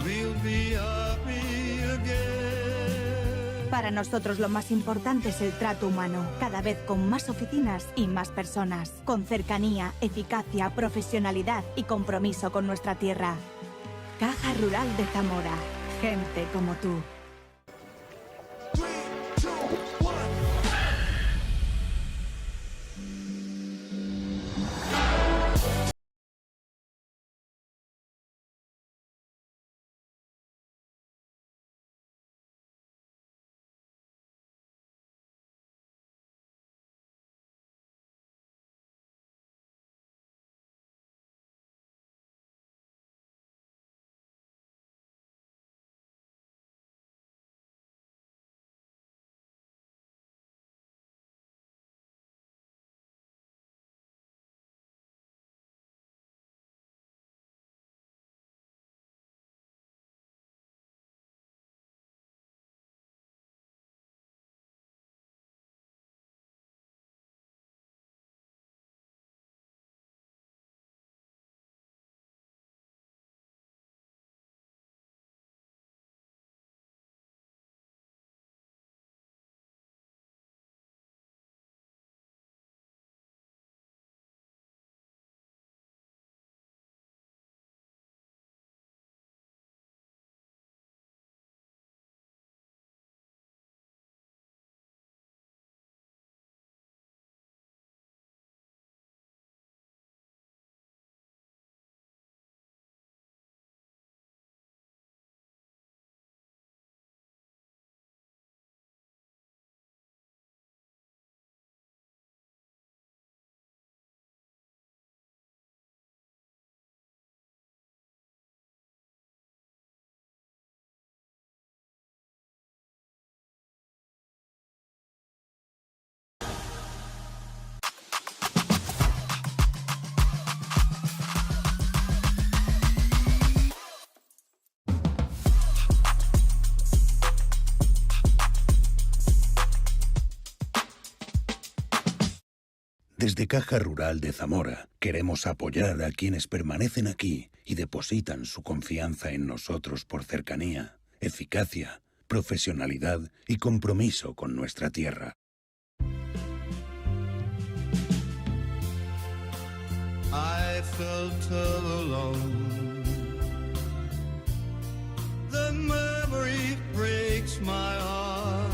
We'll be happy again. Para nosotros lo más importante es el trato humano, cada vez con más oficinas y más personas, con cercanía, eficacia, profesionalidad y compromiso con nuestra tierra. Caja Rural de Zamora. Gente como tú. Desde Caja Rural de Zamora queremos apoyar a quienes permanecen aquí y depositan su confianza en nosotros por cercanía, eficacia, profesionalidad y compromiso con nuestra tierra. I felt all alone. The memory breaks my heart.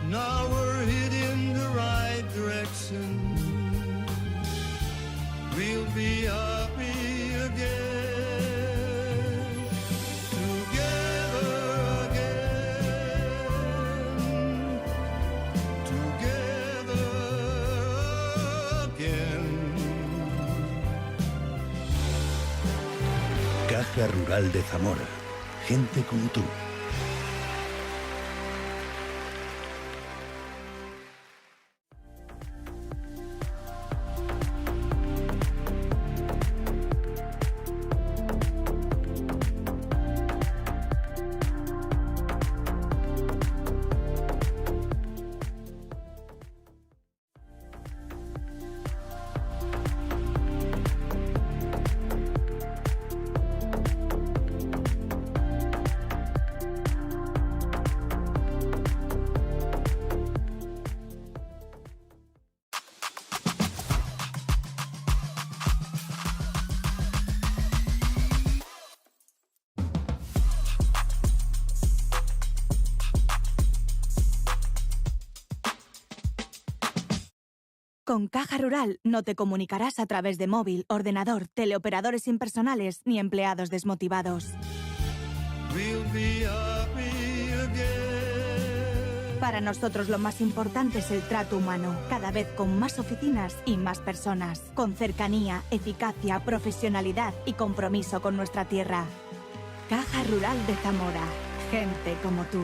Now we're heading the right direction. We'll be happy again, together again, Caja Rural de Zamora. Gente como tú. Con Caja Rural no te comunicarás a través de móvil, ordenador, teleoperadores impersonales ni empleados desmotivados. We'll be happy again. Para nosotros lo más importante es el trato humano, cada vez con más oficinas y más personas, con cercanía, eficacia, profesionalidad y compromiso con nuestra tierra. Caja Rural de Zamora. Gente como tú.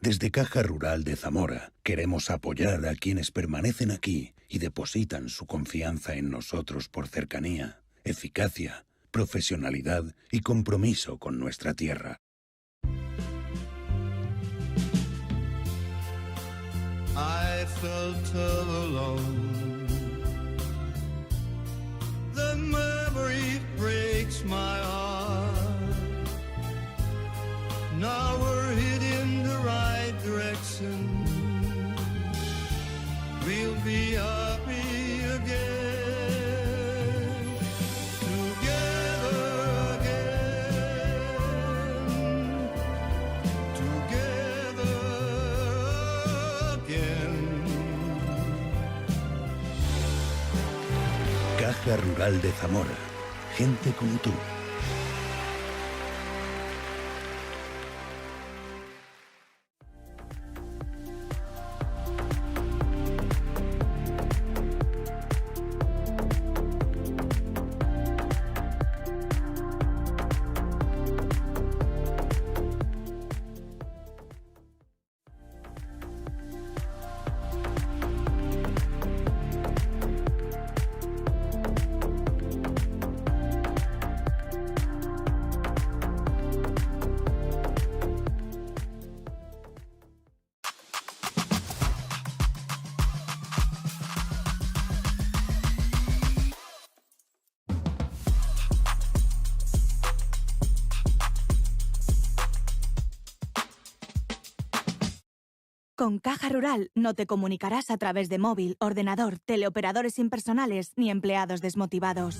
Desde Caja Rural de Zamora queremos apoyar a quienes permanecen aquí y depositan su confianza en nosotros por cercanía, eficacia, profesionalidad y compromiso con nuestra tierra. I felt all alone. The memory breaks my heart. Now we're heading the right direction. We'll be happy again. Together again. Together again. Caja Rural de Zamora. Gente como tú. Con Caja Rural no te comunicarás a través de móvil, ordenador, teleoperadores impersonales ni empleados desmotivados.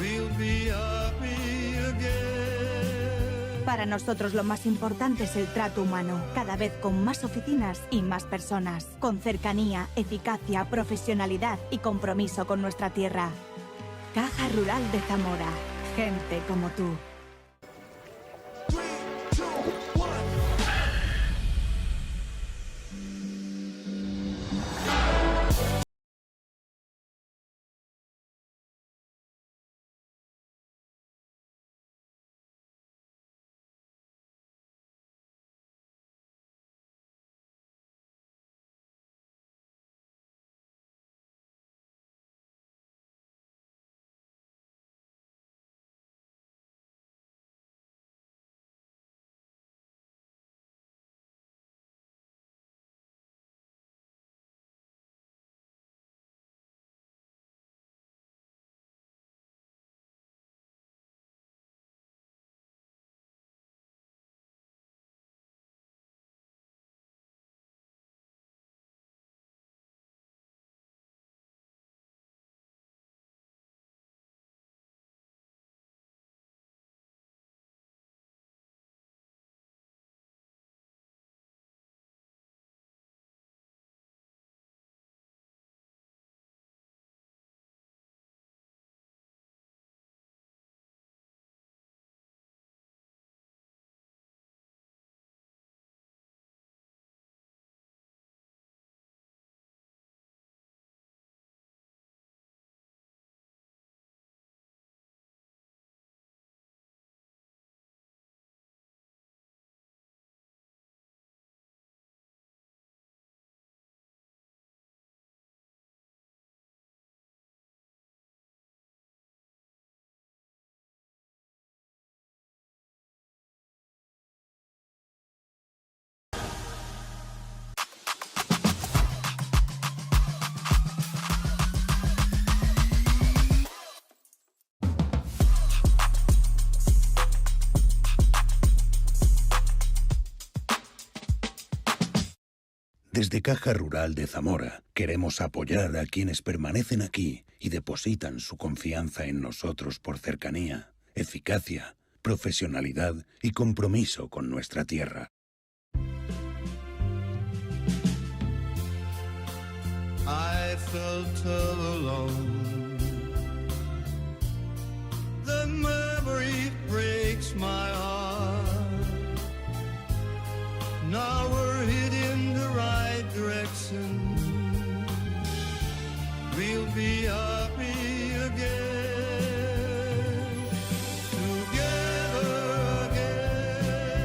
We'll be happy again. Para nosotros lo más importante es el trato humano, cada vez con más oficinas y más personas, con cercanía, eficacia, profesionalidad y compromiso con nuestra tierra. Caja Rural de Zamora. Gente como tú. Desde Caja Rural de Zamora queremos apoyar a quienes permanecen aquí y depositan su confianza en nosotros por cercanía, eficacia, profesionalidad y compromiso con nuestra tierra. I felt all alone. The memory breaks my heart. Now we're heading the right direction. We'll be happy again. Together again.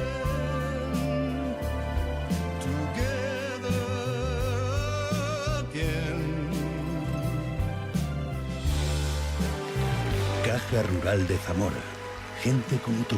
Together again. Caja Rural de Zamora. Gente como tú.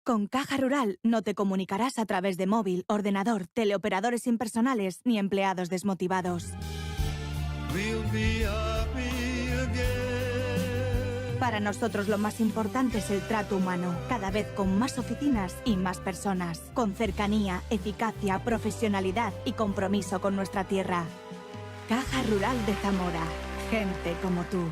Con Caja Rural no te comunicarás a través de móvil, ordenador, teleoperadores impersonales ni empleados desmotivados. We'll be happy again. Para nosotros lo más importante es el trato humano, cada vez con más oficinas y más personas, con cercanía, eficacia, profesionalidad y compromiso con nuestra tierra. Caja Rural de Zamora. Gente como tú.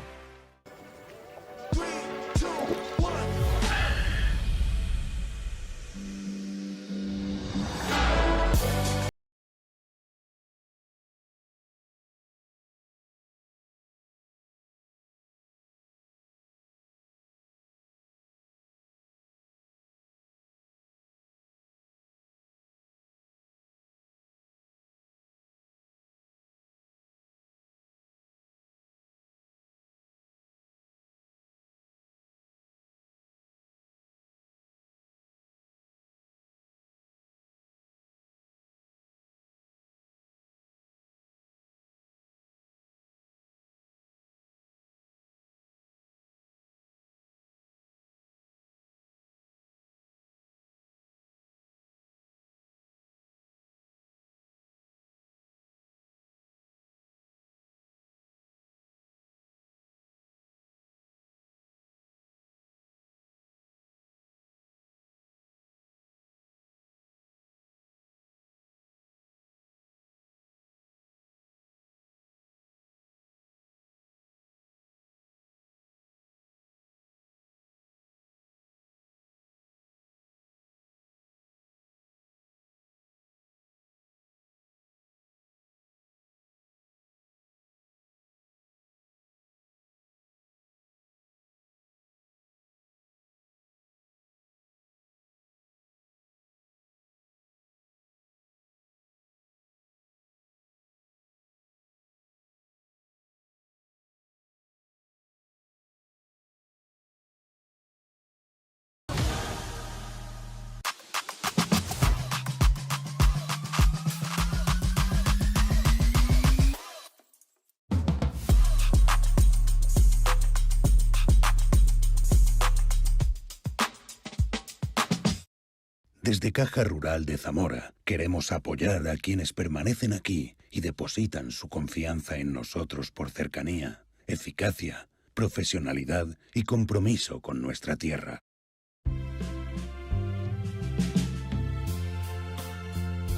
Desde Caja Rural de Zamora queremos apoyar a quienes permanecen aquí y depositan su confianza en nosotros por cercanía, eficacia, profesionalidad y compromiso con nuestra tierra.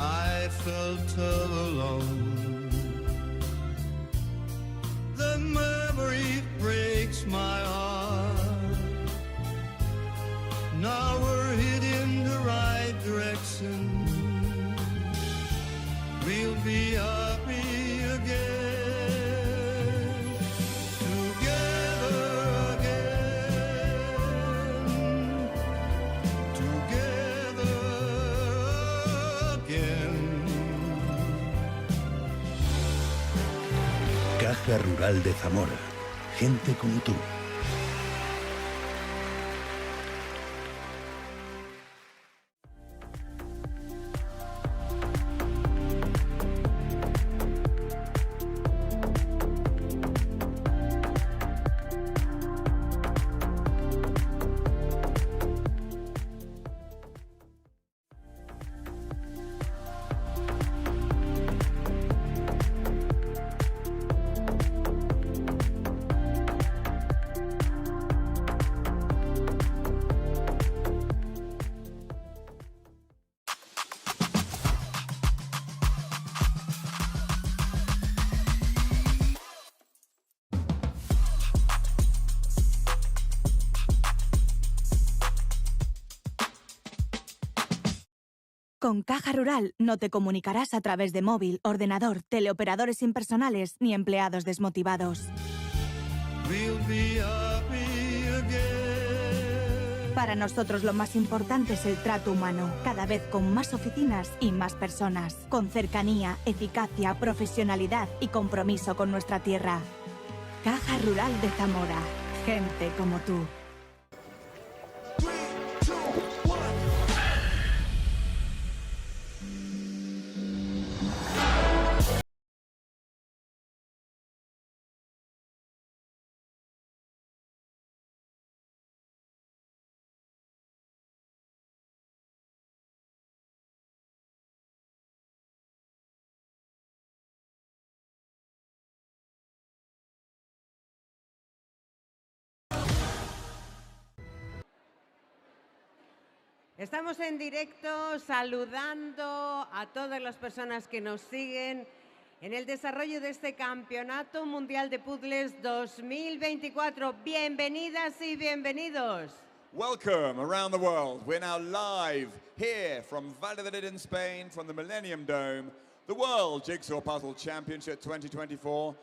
I felt alone. The memory breaks my heart. Now we're heading the right direction. We'll be happy again, together again, together again. Caja Rural de Zamora. Gente como tú. Con Caja Rural no te comunicarás a través de móvil, ordenador, teleoperadores impersonales ni empleados desmotivados. We'll be happy again. Para nosotros lo más importante es el trato humano, cada vez con más oficinas y más personas, con cercanía, eficacia, profesionalidad y compromiso con nuestra tierra. Caja Rural de Zamora. Gente como tú. Estamos en directo saludando a todas las personas que nos siguen en el desarrollo de este Campeonato Mundial de Puzzles 2024. Bienvenidas y bienvenidos. Welcome around the world. We're now live here from Valladolid in Spain, from the Millennium Dome, the World Jigsaw Puzzle Championship 2024.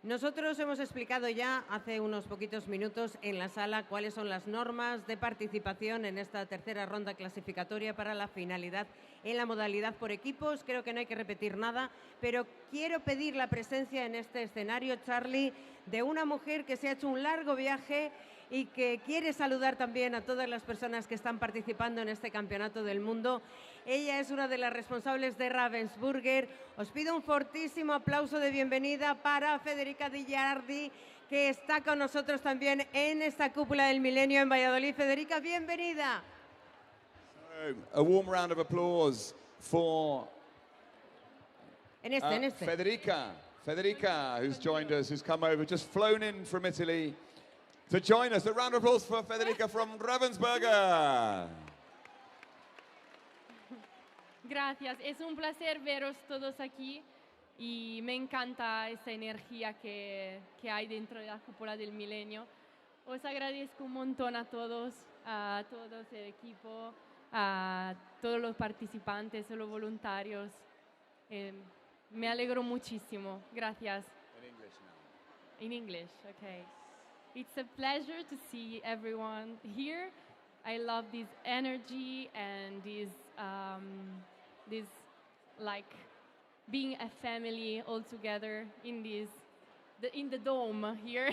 Nosotros hemos explicado ya hace unos poquitos minutos en la sala cuáles son las normas de participación en esta tercera ronda clasificatoria para la finalidad en la modalidad por equipos. Creo que no hay que repetir nada, pero quiero pedir la presencia en este escenario, Charlie, de una mujer que se ha hecho un largo viaje y que quiere saludar también a todas las personas que están participando en este campeonato del mundo. Ella es una de las responsables de Ravensburger. Os pido un fortísimo aplauso de bienvenida para Federica Di Giardi, que está con nosotros también en esta cúpula del Milenio en Valladolid. Federica, bienvenida. So, a warm round of applause for Federica, who's joined us, who's come over, just flown in from Italy to join us. A round of applause for Federica from Ravensburger. Gracias, es un placer veros todos aquí y me encanta esa energía que hay dentro de la cúpula del Milenio. Os agradezco un montón a todos el equipo, a todos los participantes, a los voluntarios. Me alegro muchísimo. Gracias. In English, okay. It's a pleasure to see everyone here. I love this energy and this like being a family all together in the dome here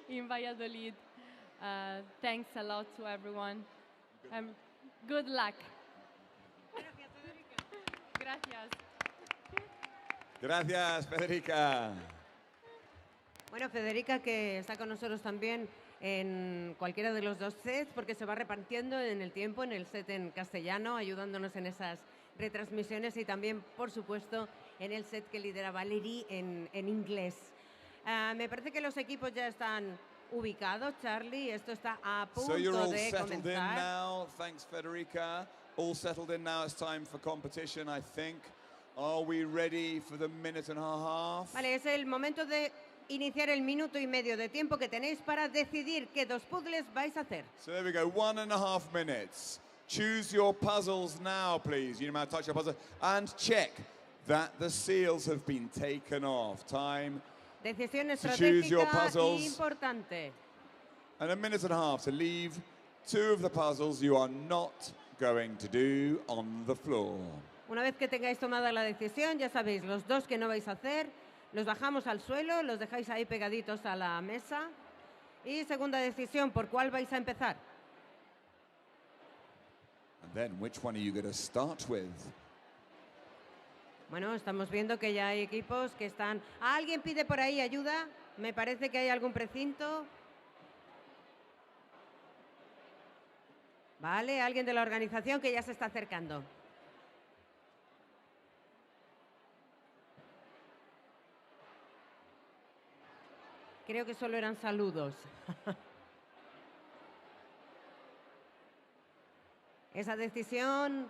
in Valladolid. Thanks a lot to everyone. Good luck. Gracias. Gracias, Federica. Bueno, Federica, que está con nosotros también en cualquiera de los dos sets porque se va repartiendo en el tiempo, en el set en castellano, ayudándonos en esas retransmisiones y también, por supuesto, en el set que lidera Valerie en inglés. Me parece que los equipos ya están ubicados, Charlie. Esto está a punto So you're all de settled in comenzar. now. Thanks, Federica. All settled in now. It's time for competition, I think. Are we ready for the minute and a half? Vale, es el momento de iniciar el minuto y medio de tiempo que tenéis para decidir qué dos puzzles vais a hacer. So there we go, 1.5 minutes. Choose your puzzles now, please. You know how to touch your puzzle. And check that the seals have been taken off. Time Decisión to choose your estratégica puzzles. importante. And a minute and a half to leave 2 of the puzzles you are not going to do on the floor. Una vez que tengáis tomada la decisión, ya sabéis, los dos que no vais a hacer, los bajamos al suelo, los dejáis ahí pegaditos a la mesa. Y segunda decisión, ¿por cuál vais a empezar? And then which one are you going to start with? Bueno, estamos viendo que ya hay equipos que están... ¿Alguien pide por ahí ayuda? Me parece que hay algún precinto. Vale, alguien de la organización que ya se está acercando. Creo que solo eran saludos. Esa decisión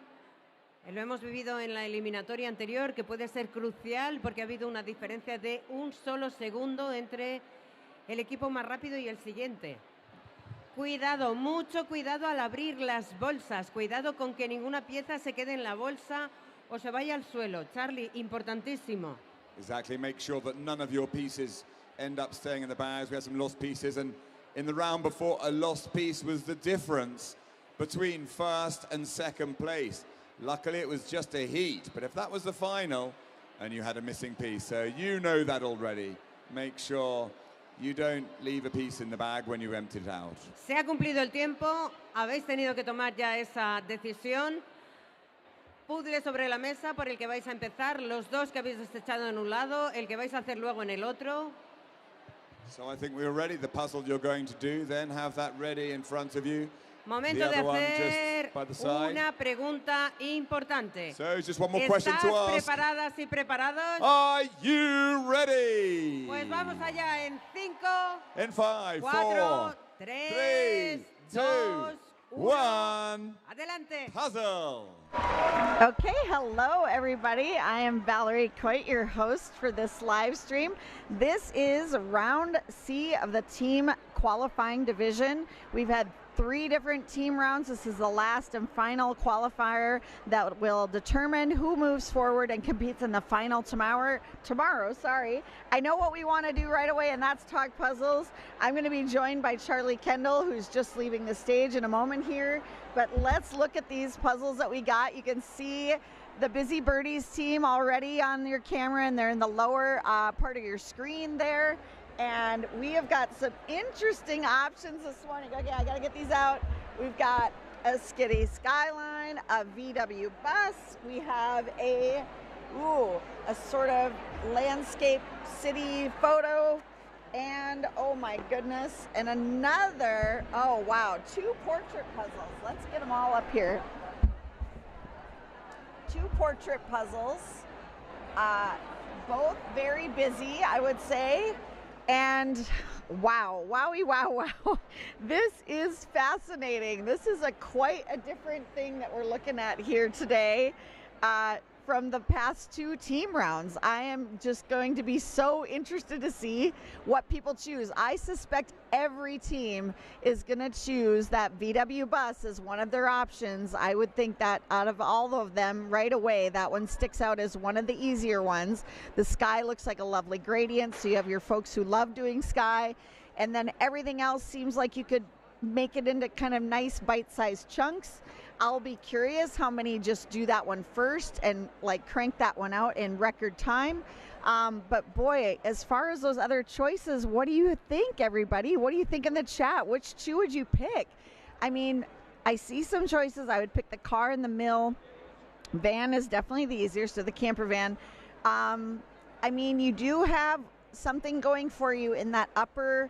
lo hemos vivido en la eliminatoria anterior, que puede ser crucial porque ha habido una diferencia de un solo segundo entre el equipo más rápido y el siguiente. Cuidado, mucho cuidado al abrir las bolsas. Cuidado con que ninguna pieza se quede en la bolsa o se vaya al suelo. Charlie, importantísimo. Exactly, make sure that none of your pieces end up staying in the bags. We had some lost pieces, and in the round before, a lost piece was the difference between first and second place. Luckily, it was just a heat, but if that was the final and you had a missing piece, so you know that already. Make sure you don't leave a piece in the bag when you've emptied it out. Se ha cumplido el tiempo, habéis tenido que tomar ya esa decisión. Puzzle sobre la mesa por el que vais a empezar, los dos que habéis desechado en un lado, el que vais a hacer luego en el otro. So I think we're ready. The puzzle you're going to do, then have that ready in front of you. Momento The de other one hacer just by the side. una pregunta importante. So just one more question to ¿Estás ask. preparadas y preparados? Are you ready? Pues vamos allá en 5, In 5, 4, 4, 3, 2, 2, 1. Adelante. Puzzle. Okay, hello everybody. I am Valerie Coit, your host for this live stream. This is round C of the team qualifying division. We've had 3 different team rounds. This is the last and final qualifier that will determine who moves forward and competes in the final tomorrow. I know what we want to do right away, and that's talk puzzles. I'm going to be joined by Charlie Kendall, who's just leaving the stage in a moment here. But let's look at these puzzles that we got. You can see the Busy Birdies team already on your camera, and they're in the lower part of your screen there. And we have got some interesting options this morning. Okay, I gotta get these out. We've got a Skiddy Skyline, a VW bus. We have a sort of landscape city photo. And oh my goodness, and another, oh wow, 2 portrait puzzles. Let's get them all up here. 2 portrait puzzles, both very busy, I would say. And wow, wowie, wow. This is fascinating. This is quite a different thing that we're looking at here today from the past 2 team rounds. I am just going to be so interested to see what people choose. I suspect every team is going to choose that VW bus as one of their options. I would think that out of all of them right away, that one sticks out as one of the easier ones. The sky looks like a lovely gradient, so you have your folks who love doing sky, and then everything else seems like you could make it into kind of nice bite-sized chunks. I'll be curious how many just do that one first and like crank that one out in record time. But boy, as far as those other choices, what do you think, everybody? What do you think in the chat? Which 2 would you pick? I mean, I see some choices. I would pick the car and the mill. Van is definitely the easier, so the camper van. I mean, you do have something going for you in that upper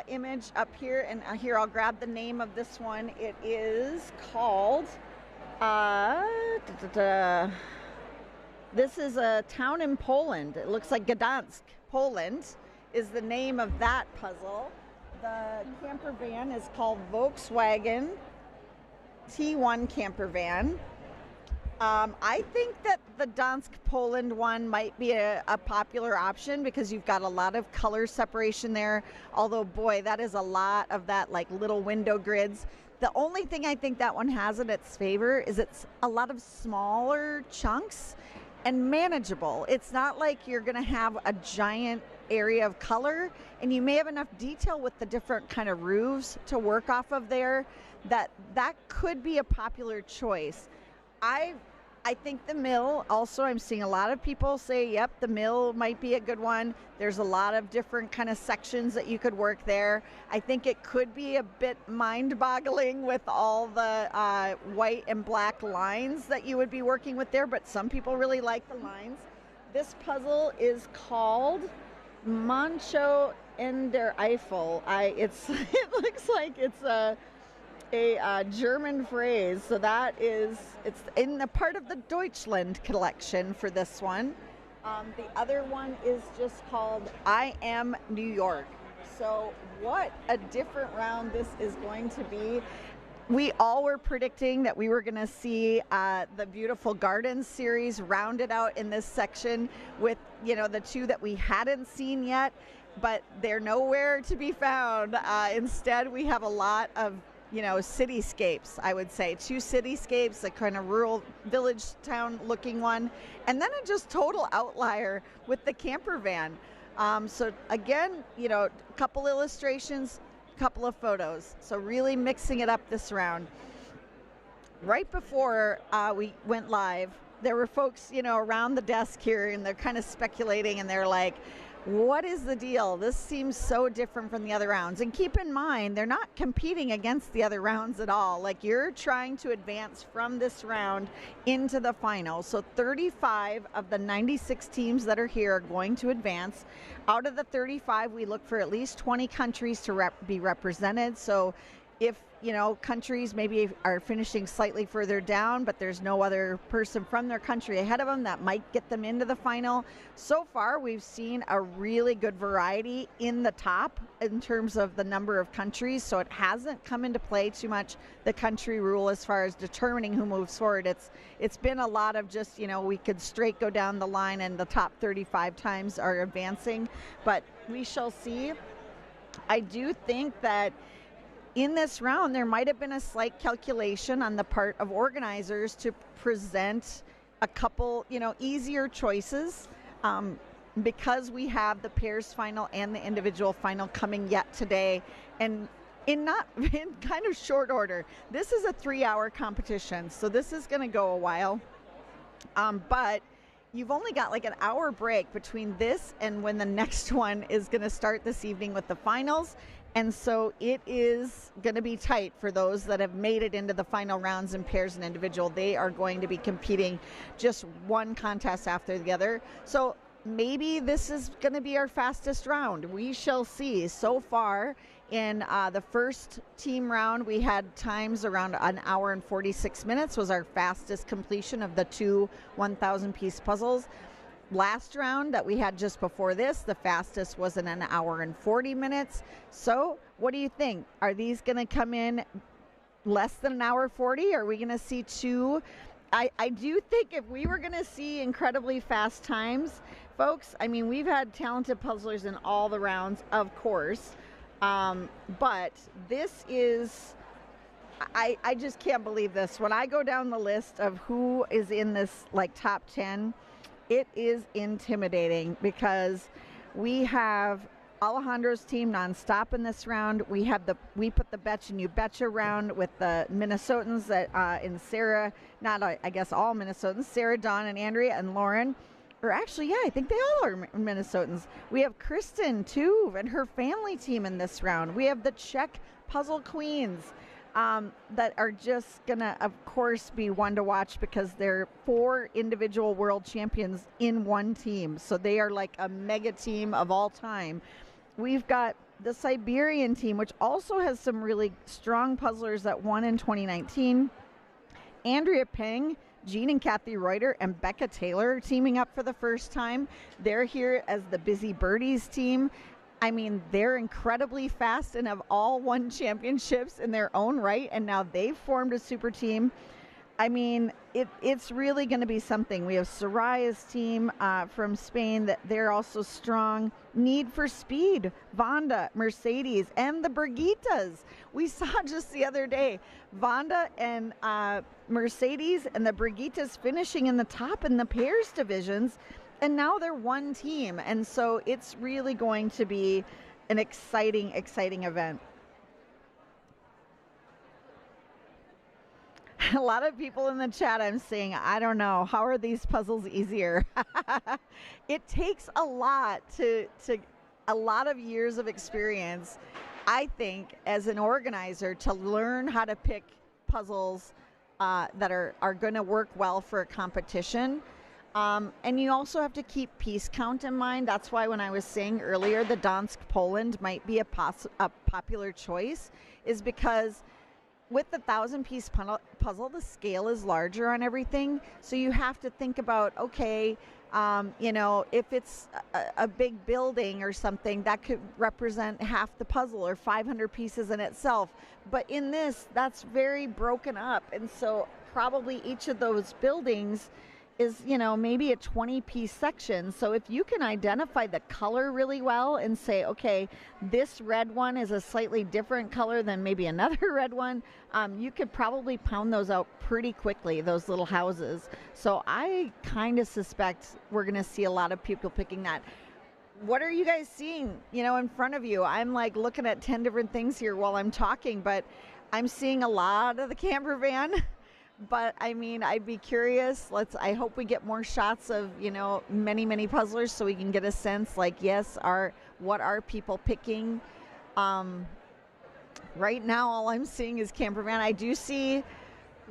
image up here, and here I'll grab the name of this one. It is called, this is a town in Poland. It looks like Gdansk, Poland is the name of that puzzle. The camper van is called Volkswagen T1 camper van. I think that the Gdansk, Poland one might be a popular option because you've got a lot of color separation there. Although, boy, that is a lot of that like little window grids. The only thing I think that one has in its favor is it's a lot of smaller chunks and manageable. It's not like you're going to have a giant area of color, and you may have enough detail with the different kind of roofs to work off of there that could be a popular choice. I think the mill also, I'm seeing a lot of people say, yep, the mill might be a good one. There's a lot of different kind of sections that you could work there. I think it could be a bit mind-boggling with all the white and black lines that you would be working with there, but some people really like the lines. This puzzle is called Mancho in der Eifel. It looks like it's a German phrase, so it's in the part of the Deutschland collection for this one. The other one is just called I Am New York. So what a different round this is going to be. We all were predicting that we were going to see the Beautiful Gardens series rounded out in this section with, the two that we hadn't seen yet, but they're nowhere to be found. Instead, we have a lot of cityscapes, I would say. 2 cityscapes, a kind of rural village town looking one, and then a just total outlier with the camper van. So again, a couple illustrations, a couple of photos. So really mixing it up this round. Right before we went live, there were folks, around the desk here, and they're kind of speculating, and they're like, what is the deal? This seems so different from the other rounds. And keep in mind, they're not competing against the other rounds at all. Like, you're trying to advance from this round into the final. So 35 of the 96 teams that are here are going to advance. Out of the 35, we look for at least 20 countries to be represented. So if countries maybe are finishing slightly further down, but there's no other person from their country ahead of them, that might get them into the final. So far, we've seen a really good variety in the top in terms of the number of countries, so it hasn't come into play too much, the country rule, as far as determining who moves forward. It's been a lot of just, we could straight go down the line and the top 35 times are advancing, but we shall see. I do think that in this round, there might have been a slight calculation on the part of organizers to present a couple, easier choices because we have the pairs final and the individual final coming yet today, and in kind of short order. This is a 3-hour competition, so this is going to go a while, but you've only got like an hour break between this and when the next one is going to start this evening with the finals. And so it is going to be tight for those that have made it into the final rounds in pairs and individual. They are going to be competing just one contest after the other. So maybe this is going to be our fastest round. We shall see. So far in the first team round, we had times around 1 hour and 46 minutes was our fastest completion of the 2 1,000-piece puzzles. Last round that we had just before this, the fastest was in 1 hour and 40 minutes. So what do you think? Are these going to come in less than 1 hour 40? Are we going to see 2? I do think if we were going to see incredibly fast times, folks, I mean, we've had talented puzzlers in all the rounds, of course. But this is, I just can't believe this. When I go down the list of who is in this like top 10, it is intimidating because we have Alejandro's team nonstop in this round. We put the Betcha and You Betcha round with the Minnesotans that in Sarah, not I guess all Minnesotans, Sarah, Dawn, and Andrea and Lauren. Or actually, yeah, I think they all are Minnesotans. We have Kristen too and her family team in this round. We have the Czech Puzzle Queens. That are just gonna, of course, be one to watch because they're 4 individual world champions in one team. So they are like a mega team of all time. We've got the Siberian team, which also has some really strong puzzlers that won in 2019. Andrea Peng, Jean and Kathy Reuter, and Becca Taylor teaming up for the first time. They're here as the Busy Birdies team. I mean, they're incredibly fast and have all won championships in their own right, and now they've formed a super team. I mean, it's really going to be something. We have Soraya's team from Spain. That they're also strong. Need for Speed, Vonda, Mercedes, and the Brigitas. We saw just the other day, Vonda and Mercedes and the Brigitas finishing in the top in the pairs divisions, and now they're one team. And so it's really going to be an exciting, exciting event. A lot of people in the chat, I'm saying, I don't know, how are these puzzles easier? It takes a lot a lot of years of experience, I think, as an organizer, to learn how to pick puzzles that are going to work well for a competition. And you also have to keep piece count in mind. That's why when I was saying earlier the Dansk Poland might be a popular choice, is because with the 1,000-piece puzzle, the scale is larger on everything. So you have to think about, okay, if it's a big building or something, that could represent half the puzzle or 500 pieces in itself. But in this, that's very broken up. And so probably each of those buildings is, maybe a 20-piece section. So if you can identify the color really well and say, okay, this red one is a slightly different color than maybe another red one, you could probably pound those out pretty quickly, those little houses. So I kind of suspect we're going to see a lot of people picking that. What are you guys seeing, in front of you? I'm like looking at 10 different things here while I'm talking, but I'm seeing a lot of the camper van. But I mean, I'd be curious. I hope we get more shots of, many, many puzzlers so we can get a sense like, yes, what are people picking? Right now, all I'm seeing is camper van. I do see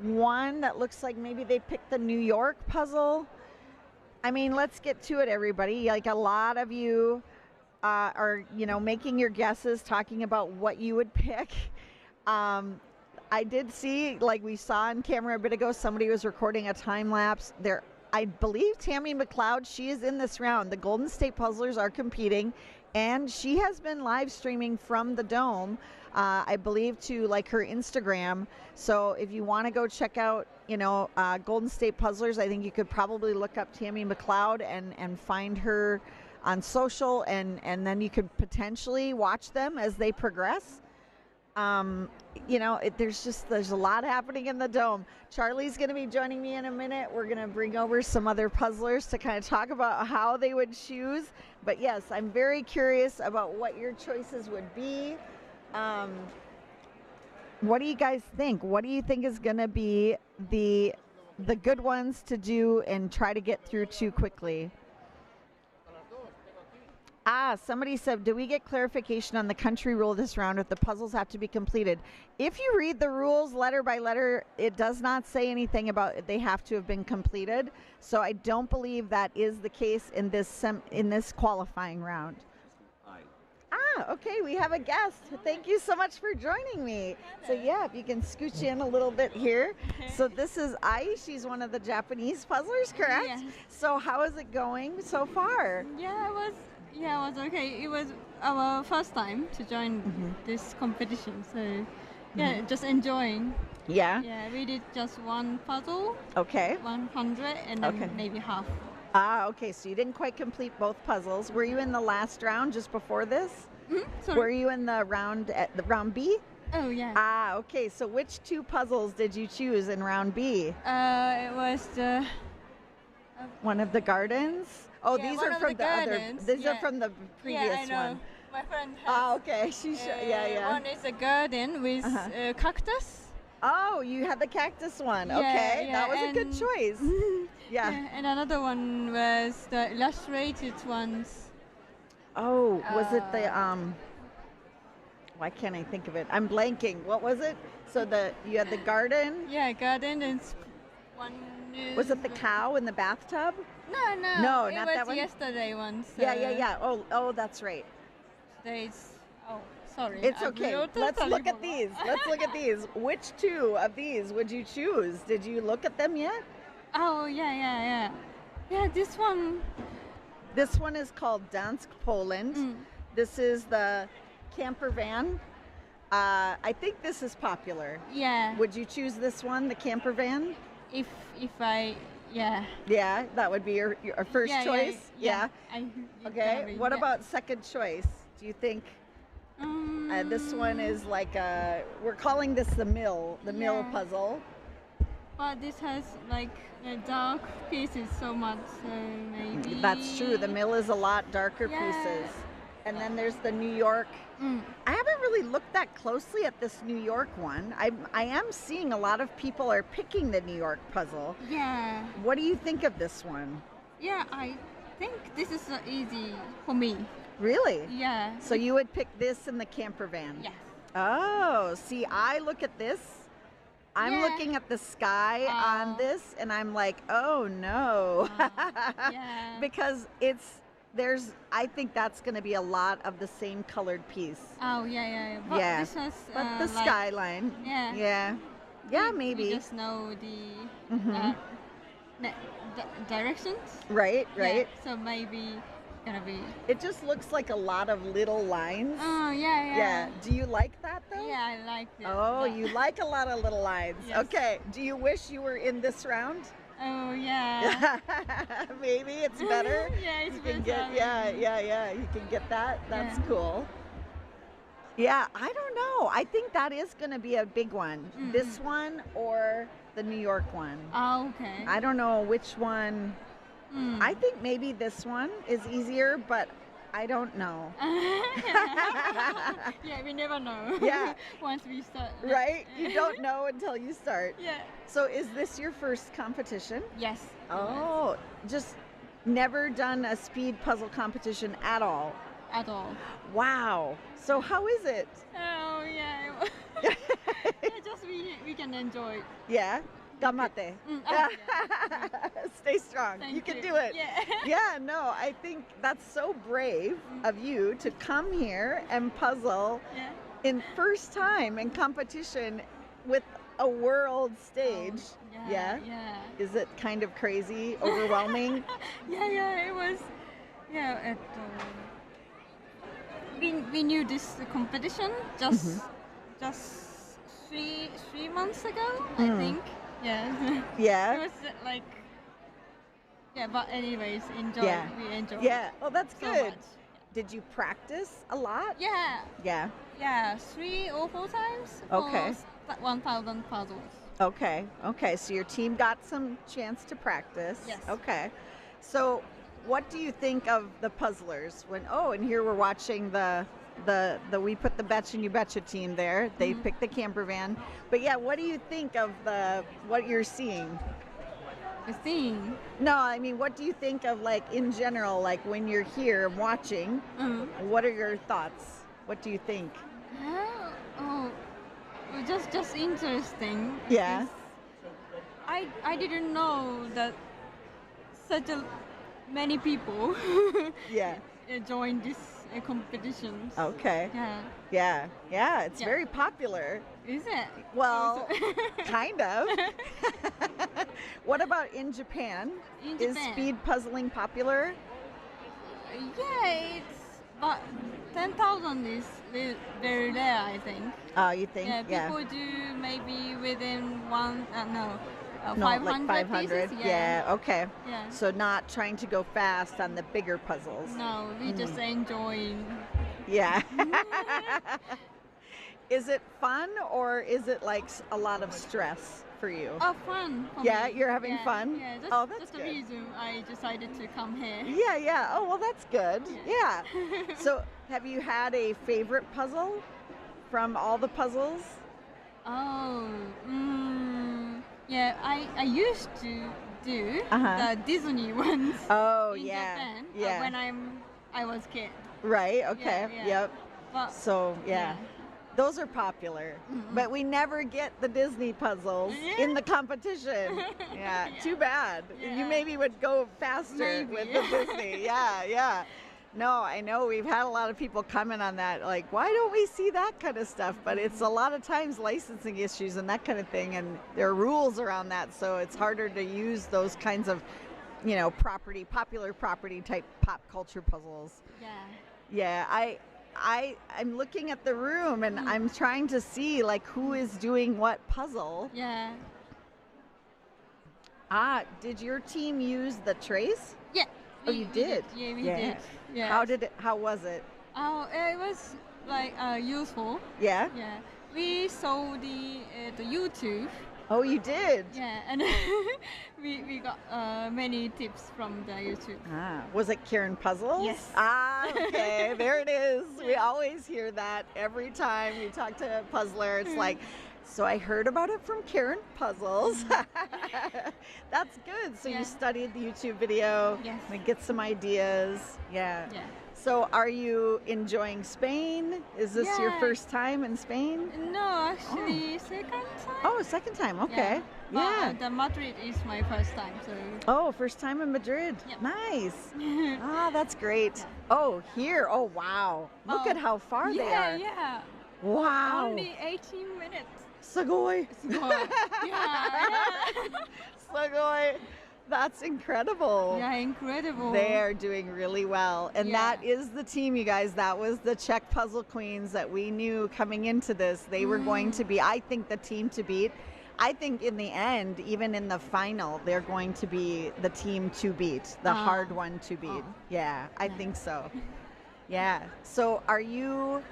one that looks like maybe they picked the New York puzzle. I mean, let's get to it, everybody. Like, a lot of you are, making your guesses, talking about what you would pick. I did see, like we saw on camera a bit ago, somebody was recording a time lapse there. I believe Tammy McLeod, she is in this round. The Golden State Puzzlers are competing, and she has been live streaming from the Dome, I believe, to like her Instagram. So if you want to go check out, Golden State Puzzlers, I think you could probably look up Tammy McLeod and find her on social, and then you could potentially watch them as they progress. There's a lot happening in the Dome. Charlie's going to be joining me in a minute. We're going to bring over some other puzzlers to kind of talk about how they would choose. But yes, I'm very curious about what your choices would be. What do you guys think? What do you think is going to be the good ones to do and try to get through too quickly? Somebody said, do we get clarification on the country rule this round if the puzzles have to be completed? If you read the rules letter by letter, it does not say anything about they have to have been completed. So I don't believe that is the case in this qualifying round. Okay, we have a guest. Thank you so much for joining me. So yeah, if you can scooch in a little bit here. So this is Ai. She's one of the Japanese puzzlers, correct? Yes. So how is it going so far? Yeah, it was okay. It was our first time to join this competition, so just enjoying. Yeah? Yeah, we did just one puzzle. Okay. 100 and then maybe half. Okay, so you didn't quite complete both puzzles. Were you in the last round just before this? Sorry? Were you in the round B? Oh, yeah. Okay, so which two puzzles did you choose in round B? It was the... one of the gardens? Oh, yeah, these are from the other. These are from the previous I know. one. My friend has. Okay. She's One is a garden with cactus. Oh, you had the cactus one. Yeah, okay, yeah, that was a good choice. Yeah. And another one was the illustrated ones. Oh, was it the why can't I think of it? I'm blanking. What was it? So you had the garden? Yeah, garden and one. Was it the cow in the bathtub? No, not it that was one. Yesterday one. So Yeah. Oh, that's right. Today's Oh, sorry. It's okay. Let's look at these. Let's look at these. Which two of these would you choose? Did you look at them yet? Oh, yeah. Yeah, this one. This one is called Dansk, Poland. This is the camper van. I think this is popular. Yeah. Would you choose this one, the camper van? If I, yeah. Yeah, that would be your first choice? Yeah. Okay, what about second choice? Do you think this one is like we're calling this the mill puzzle. But this has like dark pieces so much, so maybe. That's true, the mill is a lot darker pieces. And then there's the New York. I haven't really looked that closely at this New York one. I am seeing a lot of people are picking the New York puzzle. Yeah. What do you think of this one? Yeah, I think this is easy for me. Really? Yeah. So you would pick this in the camper van? Yes. Oh, see, I look at this. I'm looking at the sky on this, and I'm like, oh no. Yeah. Because I think that's going to be a lot of the same colored piece. Oh, yeah. But this has, but the like, skyline. Yeah. Yeah, maybe. We just know the directions. Right. Yeah, so maybe gonna be. It just looks like a lot of little lines. Oh, yeah. Yeah. Do you like that though? Yeah, I like it. Oh, you like a lot of little lines. Yes. Okay. Do you wish you were in this round? Oh, yeah. Maybe it's better. Yeah, it's better. You can get that. That's cool. Yeah, I don't know. I think that is going to be a big one. This one or the New York one. Oh, okay. I don't know which one. I think maybe this one is easier, but I don't know. Yeah, we never know. Yeah. Once we start. Right? You don't know until you start. Yeah. So is this your first competition? Yes. Oh, just never done a speed puzzle competition at all? At all. Wow. So how is it? Oh, yeah. Just we can enjoy. Yeah? Gamate. Stay strong. Thank you can you. do it. Yeah. Yeah, no, I think that's so brave of you to come here and puzzle in first time in competition with a world stage. Yeah. Is it kind of crazy, overwhelming? Yeah, it was. Yeah, we knew this competition just 3 months ago, I think. Yeah. Yeah. It was like. Yeah, but anyways, we enjoyed. Yeah. Oh, that's so good. much. Did you practice a lot? Yeah. Yeah. Yeah, 3 or 4 times. Okay. For 1,000 puzzles. Okay. So your team got some chance to practice. Yes. Okay. So what do you think of the puzzlers and here we're watching the We Put the Betcha and You Betcha team there. They picked the camper van. But yeah, what do you think of what you're seeing? The thing? No, I mean, what do you think of in general, when you're here watching? What are your thoughts? What do you think? Just interesting. Yeah. I didn't know that many people joined this competition. Okay. Yeah. Yeah. It's very popular. Is it? Well, kind of. What about in Japan? Is speed puzzling popular? Yeah, but 10,000 is very rare, I think. Oh, you think? Yeah, people do maybe within 500 like 500. pieces. Yeah, okay. Yeah. So not trying to go fast on the bigger puzzles. No, we just enjoying. Yeah. Is it fun or is it a lot of stress for you? Oh, fun. Yeah, me. you're having fun? Yeah, that's good. the reason I decided to come here. Yeah. Oh, well, that's good. Yeah. So have you had a favorite puzzle from all the puzzles? Oh, yeah, I used to do the Disney ones. Oh, in yeah. Japan, when I was kid. Right, okay, yep. But, so, yeah. Those are popular, but we never get the Disney puzzles in the competition. Yeah, too bad. You maybe would go faster with the Disney. Yeah. No, I know we've had a lot of people comment on that, like, why don't we see that kind of stuff? But it's a lot of times licensing issues and that kind of thing, and there are rules around that, so it's harder to use those kinds of, you know, popular property type pop culture puzzles. Yeah, I'm looking at the room and I'm trying to see like who is doing what puzzle. Yeah. Did your team use the trace? Yeah. You did? Yeah, we did. Yeah. How was it? Oh, it was like useful. Yeah? Yeah. We saw the YouTube. Oh, you did? Yeah, and we got many tips from the YouTube. Was it Karen Puzzles? Yes. Okay, there it is. We always hear that every time we talk to a puzzler. It's like, so I heard about it from Karen Puzzles. That's good. So you studied the YouTube video and get some ideas. Yeah. So are you enjoying Spain? Is this your first time in Spain? No, actually second time. Oh, second time. Okay. Yeah. The Madrid is my first time. So. Oh, first time in Madrid. Yep. Nice. That's great. Oh, here. Oh, wow. Look at how far they are. Yeah. Wow. Only 18 minutes. Sugoi. Yeah. Sugoi. That's incredible. Yeah, incredible. They are doing really well. And that is the team, you guys. That was the Czech Puzzle Queens that we knew coming into this. They were going to be, I think, the team to beat. I think in the end, even in the final, they're going to be the team to beat, the hard one to beat. Yeah, I think so. Yeah. So are you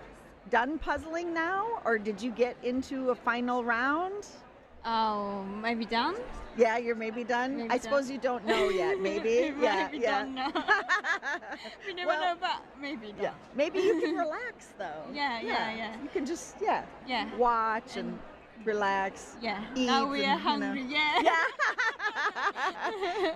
done puzzling now, or did you get into a final round? Oh, maybe done? Yeah, you're maybe done? Maybe I suppose you don't know yet, maybe? Maybe don't know. We never know, but maybe done. Yeah. Maybe you can relax, though. Yeah. You can just, watch and relax. Yeah. Eat now we are hungry. Yeah.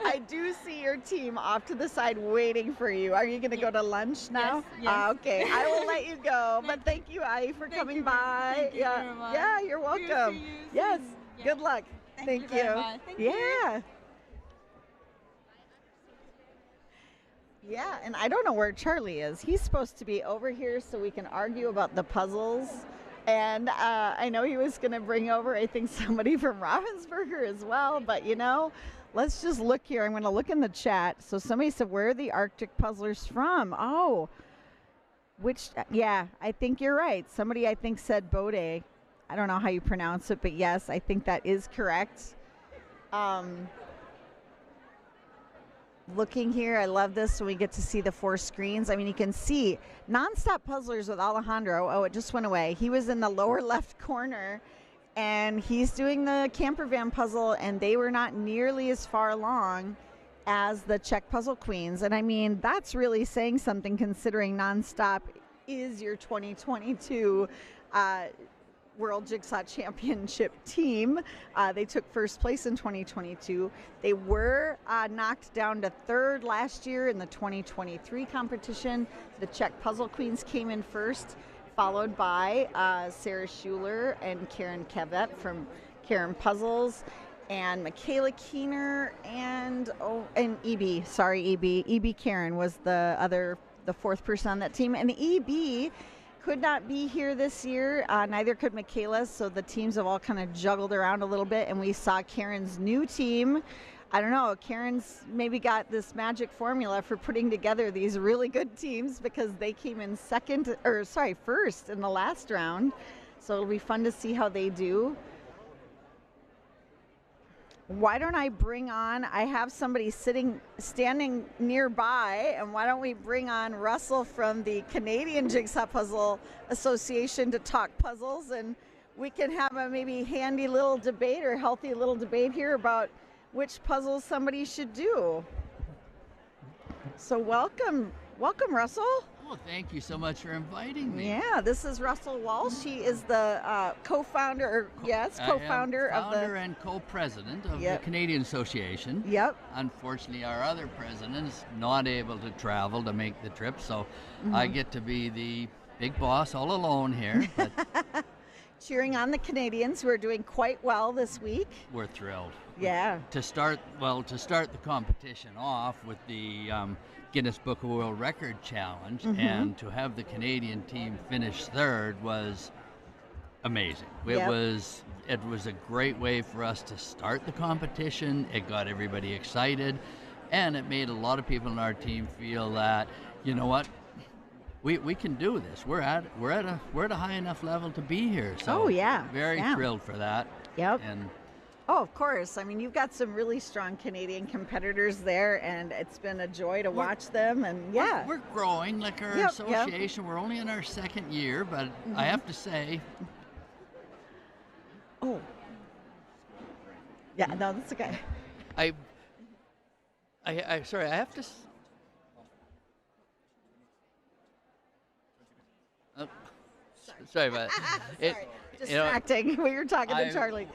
I do see your team off to the side waiting for you. Are you going to go to lunch now? Yes. Okay. I will let you go. But thank you, Ai, for coming by. Thank you very much. Yeah, you're welcome. Yes. Good luck. Thank you. Very much. Thank you. Yeah, and I don't know where Charlie is. He's supposed to be over here so we can argue about the puzzles. And I know he was going to bring over, I think, somebody from Ravensburger as well. But, you know, let's just look here. I'm going to look in the chat. So somebody said, where are the Arctic puzzlers from? Oh, I think you're right. Somebody, I think, said Bode. I don't know how you pronounce it, but yes, I think that is correct. Looking here, I love this when we get to see the 4 screens. I mean, you can see Nonstop Puzzlers with Alejandro. Oh, it just went away. He was in the lower left corner, and he's doing the camper van puzzle, and they were not nearly as far along as the Czech Puzzle Queens. And I mean, that's really saying something considering Nonstop is your 2022 World Jigsaw Championship team. They took first place in 2022. They were knocked down to third last year in the 2023 competition. The Czech Puzzle Queens came in first, followed by Sarah Schuler and Karen Kevet from Karen Puzzles, and Michaela Keener and EB. Sorry, EB. EB Karen was the fourth person on that team. And EB could not be here this year. Neither could Michaela, so the teams have all kind of juggled around a little bit, and we saw Karen's new team. I don't know, Karen's maybe got this magic formula for putting together these really good teams because they came in first in the last round. So it'll be fun to see how they do. Why don't I bring on, I have somebody standing nearby, and why don't we bring on Russell from the Canadian Jigsaw Puzzle Association to talk puzzles, and we can have a maybe handy little debate or healthy little debate here about which puzzles somebody should do. So welcome Russell. Oh, thank you so much for inviting me. Yeah, this is Russell Walsh. He is the co-founder, co-founder of the... founder and co-president of the Canadian Association. Yep. Unfortunately, our other president is not able to travel to make the trip, so I get to be the big boss all alone here. But cheering on the Canadians who are doing quite well this week. We're thrilled. Yeah. To start the competition off with the Guinness Book of World Record challenge, and to have the Canadian team finish third was amazing. It was a great way for us to start the competition. It got everybody excited, and it made a lot of people on our team feel that, you know what, we can do this. We're at a high enough level to be here. So very thrilled for that. And oh, of course. I mean, you've got some really strong Canadian competitors there, and it's been a joy to watch them. And we're growing like our association. We're only in our second year, but I have to say. Oh. Yeah, no, that's okay. Sorry, I have to. Sorry about it. Sorry. Distracting. We were talking to Charlie.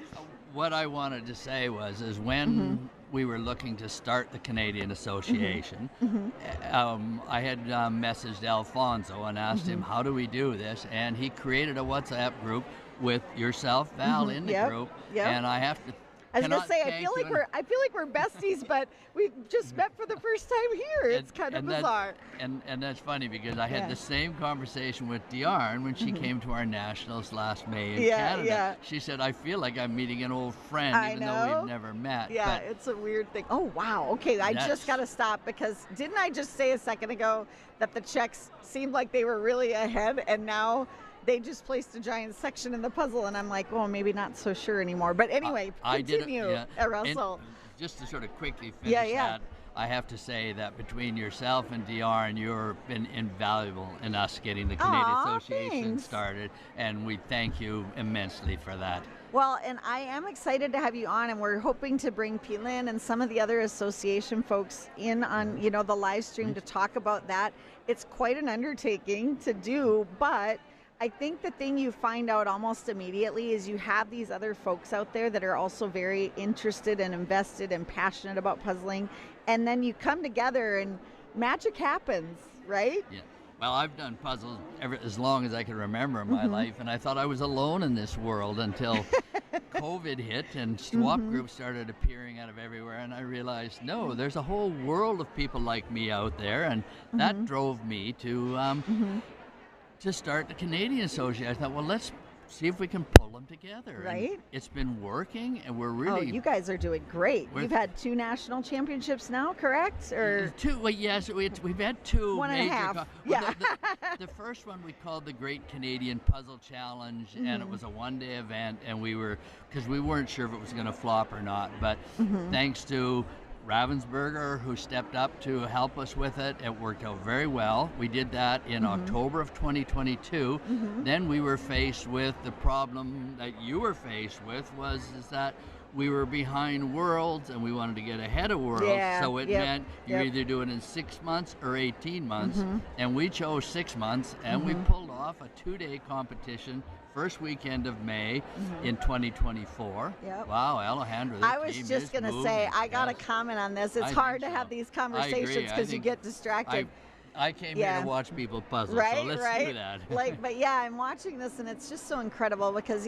What I wanted to say is when we were looking to start the Canadian Association, I had messaged Alfonso and asked him, how do we do this? And he created a WhatsApp group with yourself, Val, in the group. And I have to. I was gonna say, I feel like we're besties, but we just met for the first time here. It's kind of bizarre. And that's funny because I had the same conversation with Diarne when she came to our nationals last May in Canada. She said, I feel like I'm meeting an old friend, even though we've never met. Yeah, it's a weird thing. Oh, wow. Okay, I just got to stop because didn't I just say a second ago that the Czechs seemed like they were really ahead, and now they just placed a giant section in the puzzle, and I'm like, well, maybe not so sure anymore. But anyway, continue, Russell. And just to sort of quickly finish that, I have to say that between yourself and Diarne, you've been invaluable in us getting the Canadian Association started, and we thank you immensely for that. Well, and I am excited to have you on, and we're hoping to bring P-Lin and some of the other association folks in on, the live stream to talk about that. It's quite an undertaking to do, but I think the thing you find out almost immediately is you have these other folks out there that are also very interested and invested and passionate about puzzling, and then you come together and magic happens, right? Yeah. Well, I've done puzzles as long as I can remember in my life, and I thought I was alone in this world until COVID hit and swap groups started appearing out of everywhere, and I realized, no, there's a whole world of people like me out there, and that drove me to start the Canadian Association. I thought, well, let's see if we can pull them together. Right. And it's been working, and we're really. Oh, you guys are doing great. You've had 2 national championships now, correct? Or 2? Well, yes, we've had 2. 1.5. The first one we called the Great Canadian Puzzle Challenge, and it was a 1-day event, and because we weren't sure if it was going to flop or not, but thanks to Ravensburger, who stepped up to help us with it. It worked out very well. We did that in October of 2022. Then we were faced with the problem that you were faced with is that we were behind Worlds and we wanted to get ahead of Worlds. So it meant you either do it in 6 months or 18 months. And we chose 6 months, and we pulled off a 2-day competition first weekend of May in 2024. Wow, Alejandro. I was just going to say, I got to comment on this. It's hard to have these conversations because you get distracted. I came here to watch people puzzle, so let's do that. But I'm watching this, and it's just so incredible because,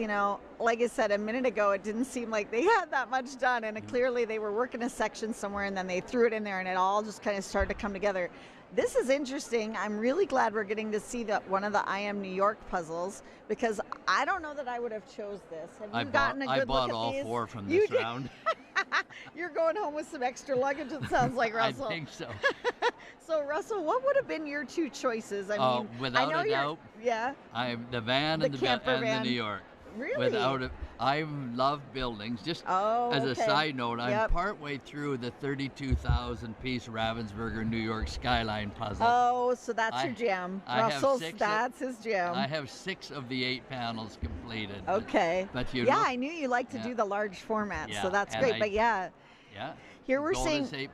like I said a minute ago, it didn't seem like they had that much done, and clearly they were working a section somewhere, and then they threw it in there, and it all just kind of started to come together. This is interesting. I'm really glad we're getting to see one of the I Am New York puzzles, because I don't know that I would have chose this. Have you gotten a good look at these? I bought all 4 from this round. You're going home with some extra luggage, it sounds like, Russell. I think so. So, Russell, what would have been your 2 choices? I mean, without a doubt, I'm the van and the New York. Really? I love buildings. Just as a side note, I'm partway through the 32,000-piece Ravensburger New York skyline puzzle. Oh, so that's your jam. Russell's, that's his jam. I have 6 of the 8 panels completed. Okay. But I knew you like to do the large format, so that's great. But here we're Golden seeing, State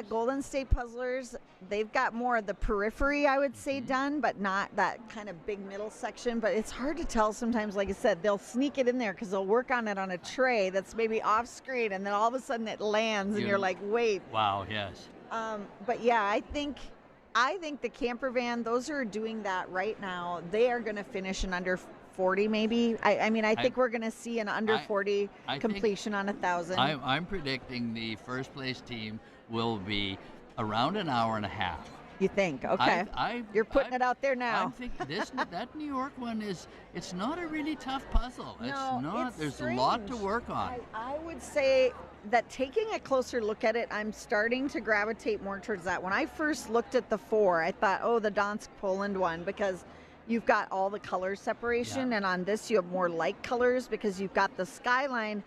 Golden State Puzzlers. They've got more of the periphery, I would say, done, but not that kind of big middle section. But it's hard to tell sometimes. Like I said, they'll sneak it in there because they'll work on it on a tray that's maybe off screen, and then all of a sudden it lands, and you're like, wait. Wow, yes. But I think the camper van, those are doing that right now. They are going to finish in under 40 maybe. I think we're going to see an under 40 completion on 1,000. I'm predicting the first place team will be around an hour and a half. You think? Okay. You're putting it out there now. I think that New York one it's not a really tough puzzle. No, it's not. it's There's strange. a lot to work on. I would say that taking a closer look at it, I'm starting to gravitate more towards that. When I first looked at the 4, I thought, oh, the Dansk Poland one, because you've got all the color separation, and on this you have more light colors because you've got the skyline,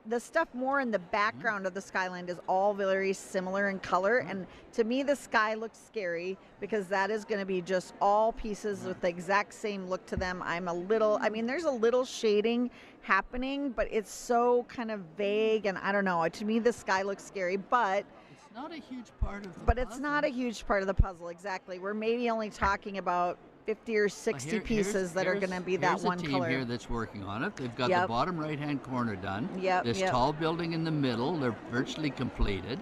the stuff more in the background of the skyline is all very similar in color. And to me, the sky looks scary because that is going to be just all pieces with the exact same look to them. There's a little shading happening, but it's so kind of vague. And I don't know, to me, the sky looks scary, but it's not a huge part of the puzzle. It's not a huge part of the puzzle, exactly. We're maybe only talking about 50 or 60 pieces that are going to be that one color. Here's a team here that's working on it. They've got the bottom right-hand corner done. This tall building in the middle, they're virtually completed.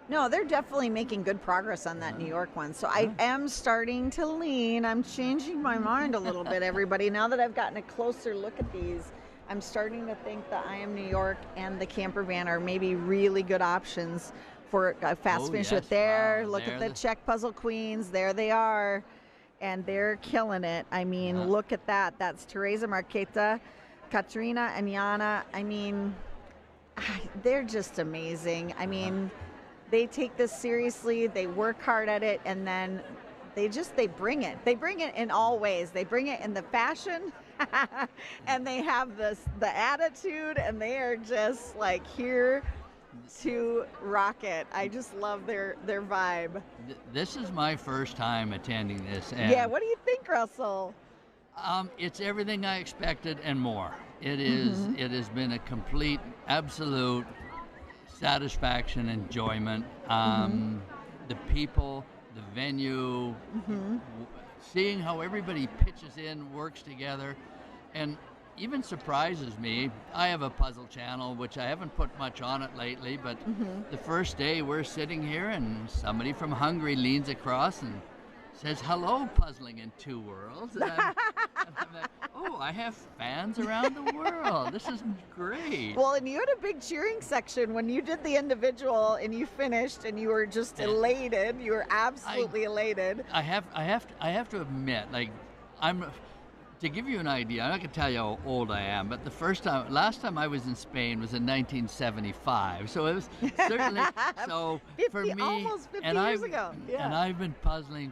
No, they're definitely making good progress on that New York one. So I am starting to lean. I'm changing my mind a little bit, everybody. Now that I've gotten a closer look at these, I'm starting to think that I Am New York and the camper van are maybe really good options for a fast finish with there. Look at the Czech puzzle queens. There they are. And they're killing it. I mean, look at that. That's Teresa Marqueta, Katrina and Jana. I mean, they're just amazing. I mean, they take this seriously. They work hard at it, and then they bring it. They bring it in all ways. They bring it in the fashion, and they have the attitude, and they are just like here to rock it. I just love their vibe. This is my first time attending this. And what do you think, Russell? It's everything I expected and more. It is. It has been a complete, absolute satisfaction, enjoyment. The people, the venue, seeing how everybody pitches in, works together, and even surprises me. I have a puzzle channel, which I haven't put much on it lately, but the first day we're sitting here and somebody from Hungary leans across and says, hello, Puzzling in Two Worlds. And I'm like, oh, I have fans around the world. This is great. Well, and you had a big cheering section when you did the individual and you finished, and you were just elated. You were absolutely elated. I have to admit, to give you an idea, I'm not going to tell you how old I am, but last time I was in Spain was in 1975. So it was certainly, for me, almost 50 years ago. And I've been puzzling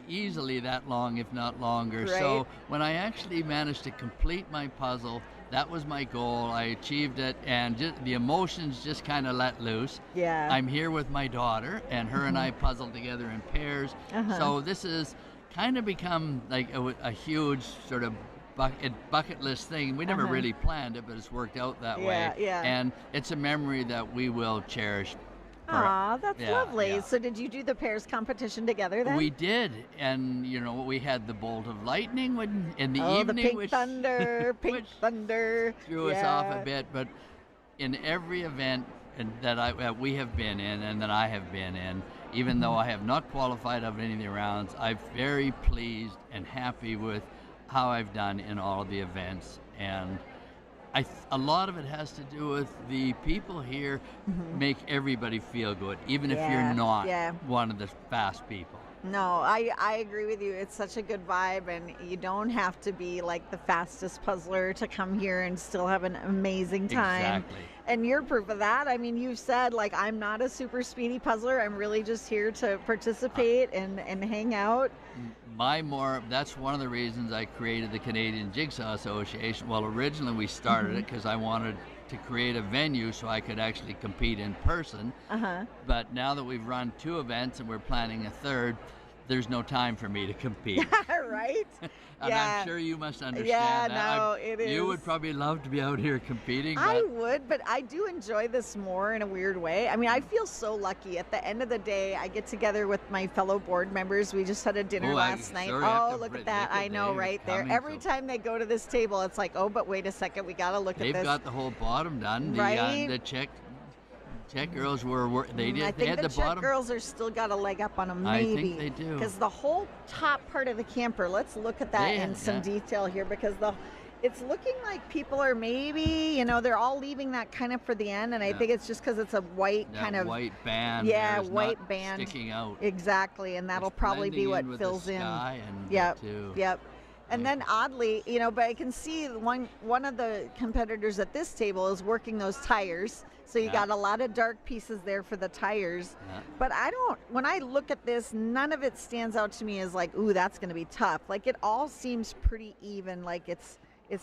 easily that long, if not longer. Right. So when I actually managed to complete my puzzle, that was my goal. I achieved it, and the emotions just kind of let loose. I'm here with my daughter, and her and I puzzle together in pairs. So this is kind of become like a huge sort of bucket list thing. We never really planned it, but it's worked out that way. And it's a memory that we will cherish. Aw, that's lovely. So did you do the pairs competition together then? We did, and we had the bolt of lightning in the evening, the pink thunder, pink thunder threw us off a bit. But in every event that we have been in and that I have been in, even though I have not qualified of any of the rounds, I'm very pleased and happy with how I've done in all of the events. And a lot of it has to do with the people here make everybody feel good, even if you're not one of the fast people. No, I agree with you. It's such a good vibe, and you don't have to be like the fastest puzzler to come here and still have an amazing time. Exactly. And you're proof of that. I mean, you've said, like, I'm not a super speedy puzzler. I'm really just here to participate and hang out. That's one of the reasons I created the Canadian Jigsaw Association. Well, originally we started it because I wanted to create a venue so I could actually compete in person. But now that we've run 2 events and we're planning a 3rd, there's no time for me to compete. Right? And I'm sure you must understand that. No, it is. You would probably love to be out here competing. I would, but I do enjoy this more in a weird way. I mean, I feel so lucky. At the end of the day, I get together with my fellow board members. We just had a dinner last night. Look at that. I know, right there. Every time they go to this table, it's like, oh, but wait a second. We got to look at this. They've got the whole bottom done. Right? The Czech girls they did. I think the Czech girls are still got a leg up on them, maybe. I think they do. Because the whole top part of the camper, let's look at that in some detail here, because It's looking like people are maybe, they're all leaving that kind of for the end, and I think it's just because it's a white kind of white band. Yeah, is white not band sticking out. Exactly, and that'll probably be what with fills the in. Sky and Yep. too. Yep. And then oddly, but I can see one of the competitors at this table is working those tires. So you got a lot of dark pieces there for the tires. Yeah. But when I look at this, none of it stands out to me as like, ooh, that's going to be tough. Like it all seems pretty even. Like it's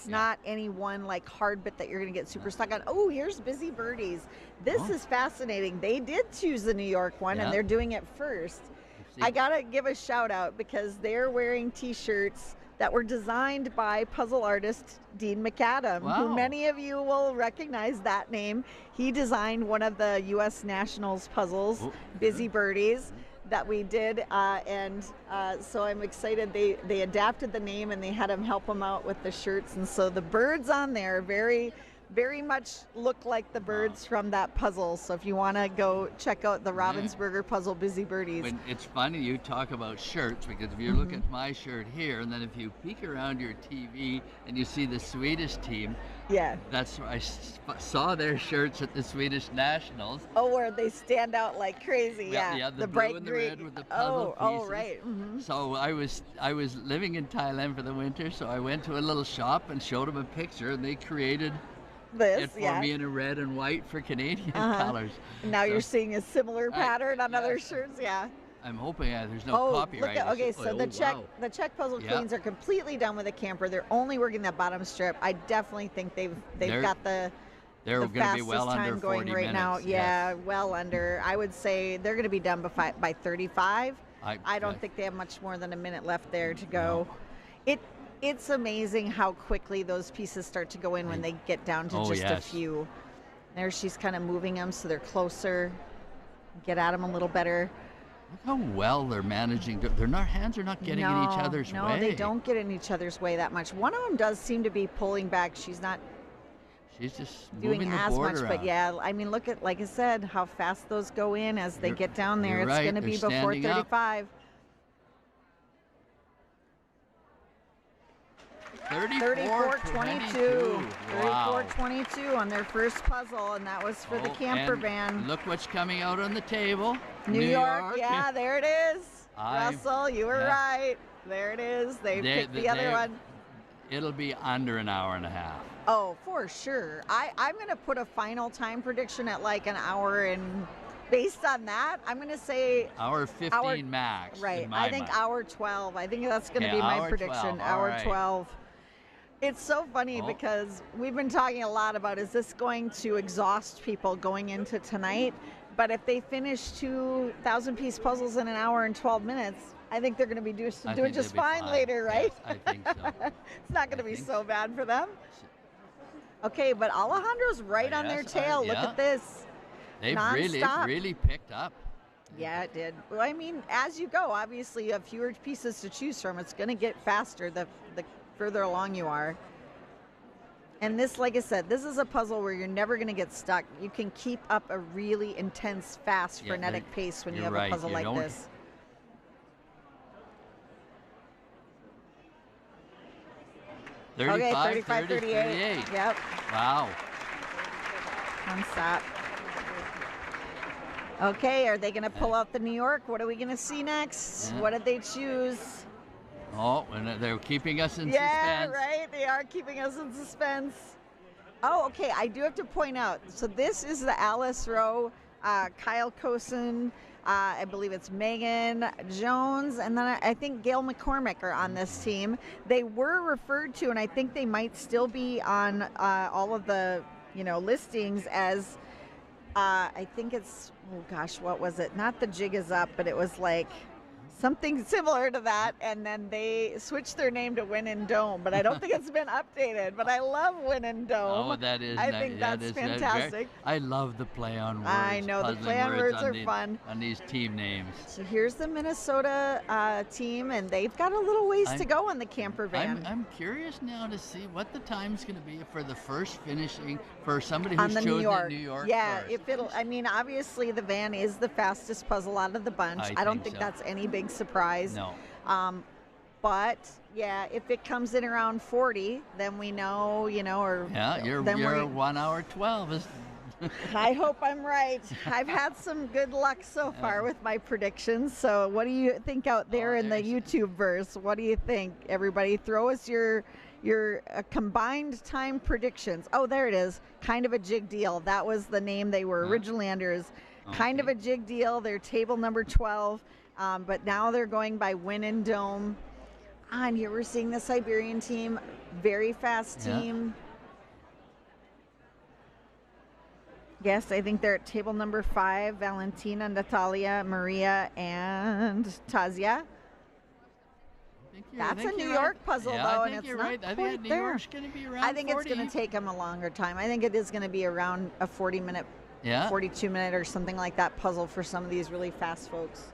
not any one like hard bit that you're going to get super stuck on. Oh, here's Busy Birdies. This is fascinating. They did choose the New York one and they're doing it first. I got to give a shout out because they're wearing t-shirts that were designed by puzzle artist Dean McAdam, who many of you will recognize that name. He designed one of the U.S. Nationals puzzles, Busy Birdies, that we did, so I'm excited. They adapted the name and they had him help them out with the shirts, and so the birds on there very, very much look like the birds from that puzzle. So if you want to go check out the Ravensburger puzzle, Busy Birdies. It's funny you talk about shirts, because if you look at my shirt here, and then if you peek around your TV and you see the Swedish team, that's I saw their shirts at the Swedish Nationals. Oh, where they stand out like crazy. Yeah, the blue bright and the green. red with the puzzle pieces. Oh, right. So I was living in Thailand for the winter, so I went to a little shop and showed them a picture, and they created it for me in a red and white for Canadian colors. Now you're seeing a similar pattern on other shirts, I'm hoping there's no copyright. The Czech puzzle queens are completely done with the camper. They're only working that bottom strip. I definitely think they've got the going to be well time under 40 going right minutes. now. Yeah, well under. I would say they're going to be done by 35. I don't think they have much more than a minute left there to go. It's amazing how quickly those pieces start to go in when they get down to just a few. There she's kind of moving them so they're closer. Get at them a little better. Look how well they're managing. Hands are not getting in each other's way. No, they don't get in each other's way that much. One of them does seem to be pulling back. She's not She's just doing as much, around. But yeah, I mean, look at, like I said, how fast those go in as they get down there. It's going to be before 35. 34-22. 34-22 on their first puzzle, and that was for the camper van. Look what's coming out on the table. New York. Yeah, there it is. Russell, you were right. There it is. They picked the other one. It'll be under an hour and a half. Oh, for sure. I'm going to put a final time prediction at like an hour, and based on that, I'm going to say hour 15 max. Right. I think hour 12. I think that's going to be my prediction. Hour 12. It's so funny because we've been talking a lot about, is this going to exhaust people going into tonight? But if they finish 2,000-piece puzzles in an hour and 12 minutes, I think they're going to be doing just fine later, right? Yes, I think so. It's not going to be so bad for them. Okay, but Alejandro's right on their tail. Look at this. They've really picked up. Yeah, it did. Well, I mean, as you go, obviously you have fewer pieces to choose from. It's going to get faster the further along you are. And this, like I said, this is a puzzle where you're never going to get stuck. You can keep up a really intense, fast, frenetic pace when you have a puzzle like this. Okay, 35-38. Yep. Wow. Non-stop. Okay, are they going to pull out the New York? What are we going to see next? What did they choose? Oh, and they're keeping us in suspense. Yeah, right. They are keeping us in suspense. Oh, okay. I do have to point out. So this is the Alice Rowe, Kyle Cosen, I believe it's Megan Jones, and then I think Gail McCormick are on this team. They were referred to, and I think they might still be on all of the listings as I think it's, oh gosh, what was it? Not The Jig Is Up, but it was like something similar to that, and then they switched their name to Win and Dome, but I don't think it's been updated. But I love Win and Dome. Oh, that is. I think that's fantastic. I love the play on words. I know, the play on words are fun. On these team names. So here's the Minnesota team, and they've got a little ways to go on the camper van. I'm curious now to see what the time's going to be for the first finishing for somebody who's chosen New York. Yeah, first. if it'll. I mean, obviously the van is the fastest puzzle out of the bunch. I don't think that's any big surprise. No. But yeah, if it comes in around 40, then we know, or Yeah, you're 1 hour 12. Is I hope I'm right. I've had some good luck so far with my predictions. So what do you think out there in the YouTube verse? What do you think? Everybody throw us your combined time predictions. Oh, there it is. Kind of a Jig Deal. That was the name they were originally under, is Kind of a Jig Deal. They're table number 12. But now they're going by Millennium Dome. And here we're seeing the Siberian team, very fast team. Yes, I think they're at table number 5. Valentina, Natalia, Maria, and Tazia. That's a New York puzzle, though, and it's not I quite think New there. York's going to be around I think 40. it's going to take them a longer time. I think it is going to be around a 40-minute, 42-minute or something like that puzzle for some of these really fast folks.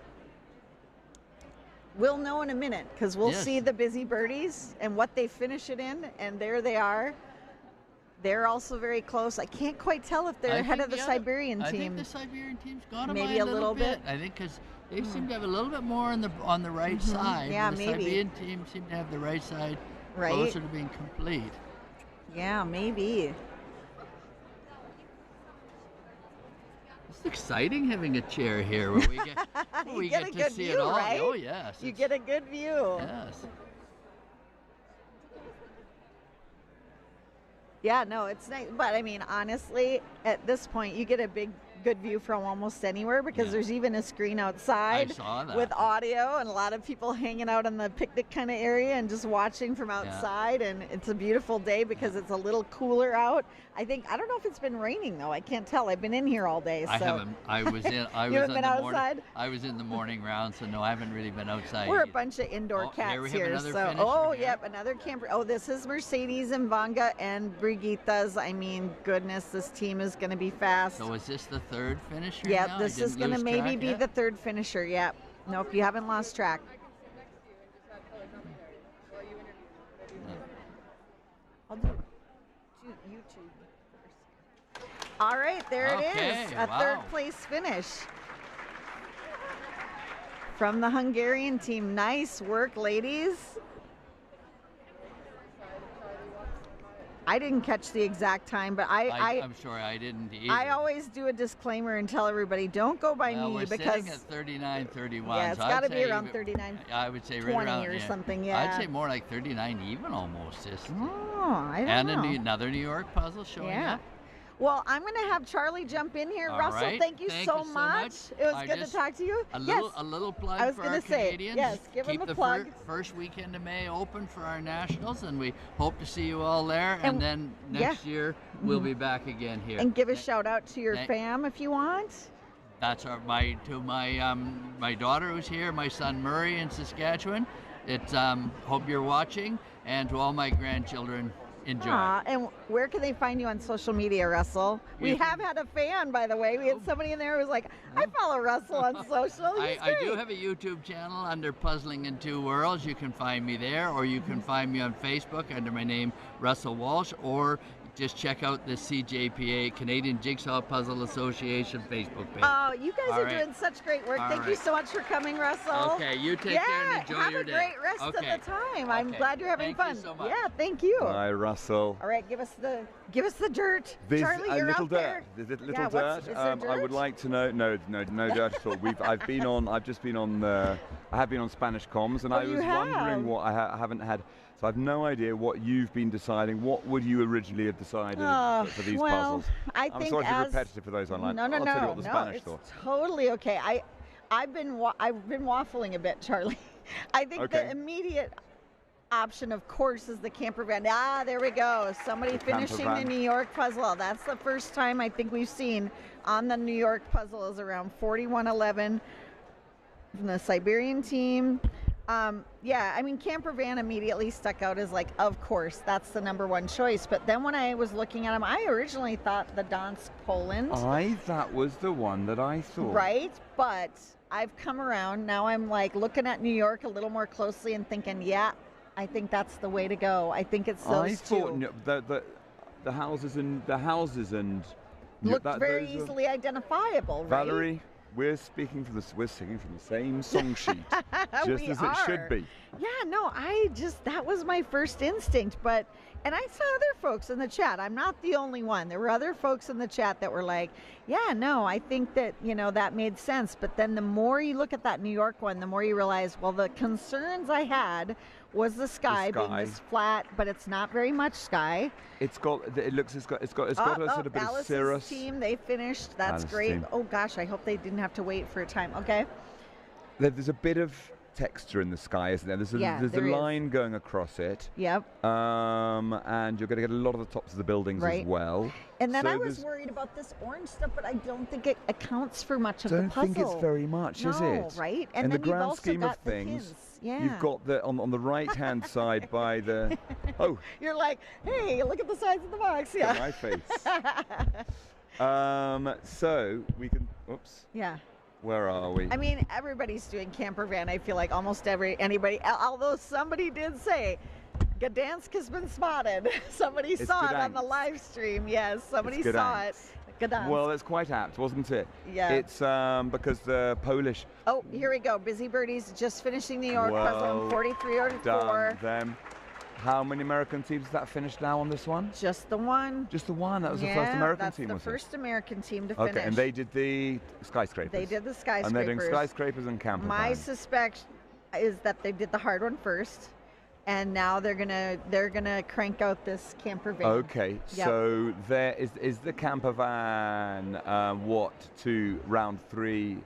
We'll know in a minute, because we'll see the busy birdies and what they finish it in, and there they are. They're also very close. I can't quite tell if they're ahead of the Siberian team. I think the Siberian team's gone by maybe a little bit. I think because they seem to have a little bit more on the right side. Yeah, the maybe. Siberian team seem to have the right side closer to being complete. Yeah, maybe. It's exciting having a chair here where we get, you get a to good see view, it all. right? Oh, yes. You get a good view. Yes. Yeah, no, it's nice. But I mean, honestly, at this point, you get a good view from almost anywhere, because there's even a screen outside with audio, and a lot of people hanging out in the picnic kind of area and just watching from outside. And it's a beautiful day because it's a little cooler out. I don't know if it's been raining though. I can't tell. I've been in here all day. So. I haven't. I was in. You haven't been outside? I was in the morning round, so no, I haven't really been outside. We're a bunch of indoor cats here. So, yep, another camper. Oh, this is Mercedes and Vanga and Brigitta's. I mean, goodness, this team is going to be fast. So is this the third finisher? Yeah, now? this is going to maybe be the third finisher. Yeah. Nope, you haven't lost track. I'll do YouTube first. All right, there it is. A third place finish from the Hungarian team. Nice work, ladies. I didn't catch the exact time, but I'm sorry, I didn't either. I always do a disclaimer and tell everybody, don't go by me, we're because sitting at 39:31. Yeah, it's so got to be around 39. I would say 20 right around or something. Yeah. I'd say more like 39 even almost. I don't know. And another New York puzzle showing up. Well, I'm going to have Charlie jump in here. All Russell, right. thank you so much. It was good to talk to you. A little plug I was for our gonna say, Canadians. yes, give Keep them a the plug. First weekend of May open for our nationals, and we hope to see you all there. And then next year we'll be back again here. And give a shout out to your fam if you want. That's my daughter who's here, my son Murray in Saskatchewan. It's hope you're watching, and to all my grandchildren. Enjoy. And where can they find you on social media, Russell? We have had a fan, by the way. We had somebody in there who was like, I follow Russell on social. I do have a YouTube channel under Puzzling in Two Worlds. You can find me there, or you can find me on Facebook under my name, Russell Walsh, or just check out the CJPA, Canadian Jigsaw Puzzle Association Facebook page. Oh, you guys are doing such great work. Thank you so much for coming, Russell. Okay, you take care and enjoy your day. Have a great rest of the time. I'm glad you're having fun. Thank you so much. Yeah, thank you. Hi, Russell. All right, give us the dirt. There's Charlie, a you're little out there. dirt. There's a little Yeah, dirt. is there dirt? I would like to know. No dirt at all. I've just been on I have been on Spanish comms, and I was wondering what I haven't had. So I have no idea what you've been deciding. What would you originally have decided for these puzzles? I'm sorry to be repetitive for those online. No, I'll tell you what the Spanish it's thought. Totally okay. I've been waffling a bit, Charlie. I think the immediate option, of course, is the camper van. There we go. Somebody finishing the New York puzzle. That's the first time I think we've seen on the New York puzzle is around 4111 from the Siberian team. I mean, camper van immediately stuck out as like, of course, that's the number one choice. But then when I was looking at them, I originally thought the Dansk, Poland. That was the one that I thought. Right, but I've come around. Now I'm like looking at New York a little more closely and thinking, I think that's the way to go. I think it's those two. The houses and looked very easily identifiable, right? Valerie. we're singing from the same song sheet, just as it should be. Yeah, no, that was my first instinct, and I saw other folks in the chat. I'm not the only one. There were other folks in the chat that were like, yeah, no, I think that, that made sense. But then the more you look at that New York one, the more you realize, well, the concerns I had was the sky being this flat, but it's not very much sky. It's got a sort of bit of cirrus. Team, they finished. That's Alice's great. team. Oh gosh, I hope they didn't have to wait for a time. Okay. There's a bit of texture in the sky, isn't there? There's a line going across it. Yep. And you're going to get a lot of the tops of the buildings as well. And then I was worried about this orange stuff, but I don't think it accounts for much of the puzzle. Don't think it's very much, is it? Right? And in the grand scheme of things, you've got on the right-hand side by the... Oh. You're like, hey, look at the size of the box. Yeah. My face. So we can... Oops. Yeah. Where are we? I mean, everybody's doing camper van. I feel like almost anybody, although somebody did say, Gdansk has been spotted. Somebody saw it on the live stream. Yes, somebody saw it. Gdansk. Well, it's quite apt, wasn't it? Yeah. It's because the Polish... Oh, here we go. Busy Birdies just finishing the York puzzle, 43-44. Done them. How many American teams have that finished now on this one? Just the one. Just the one? That was the first American team, was it? that's the first American team to finish. Okay, and they did the skyscrapers. They did the skyscrapers. And they're doing skyscrapers and camper My vans. suspect is that they did the hard one first, and now they're gonna crank out this camper van. Okay, so there is the camper van to round 3?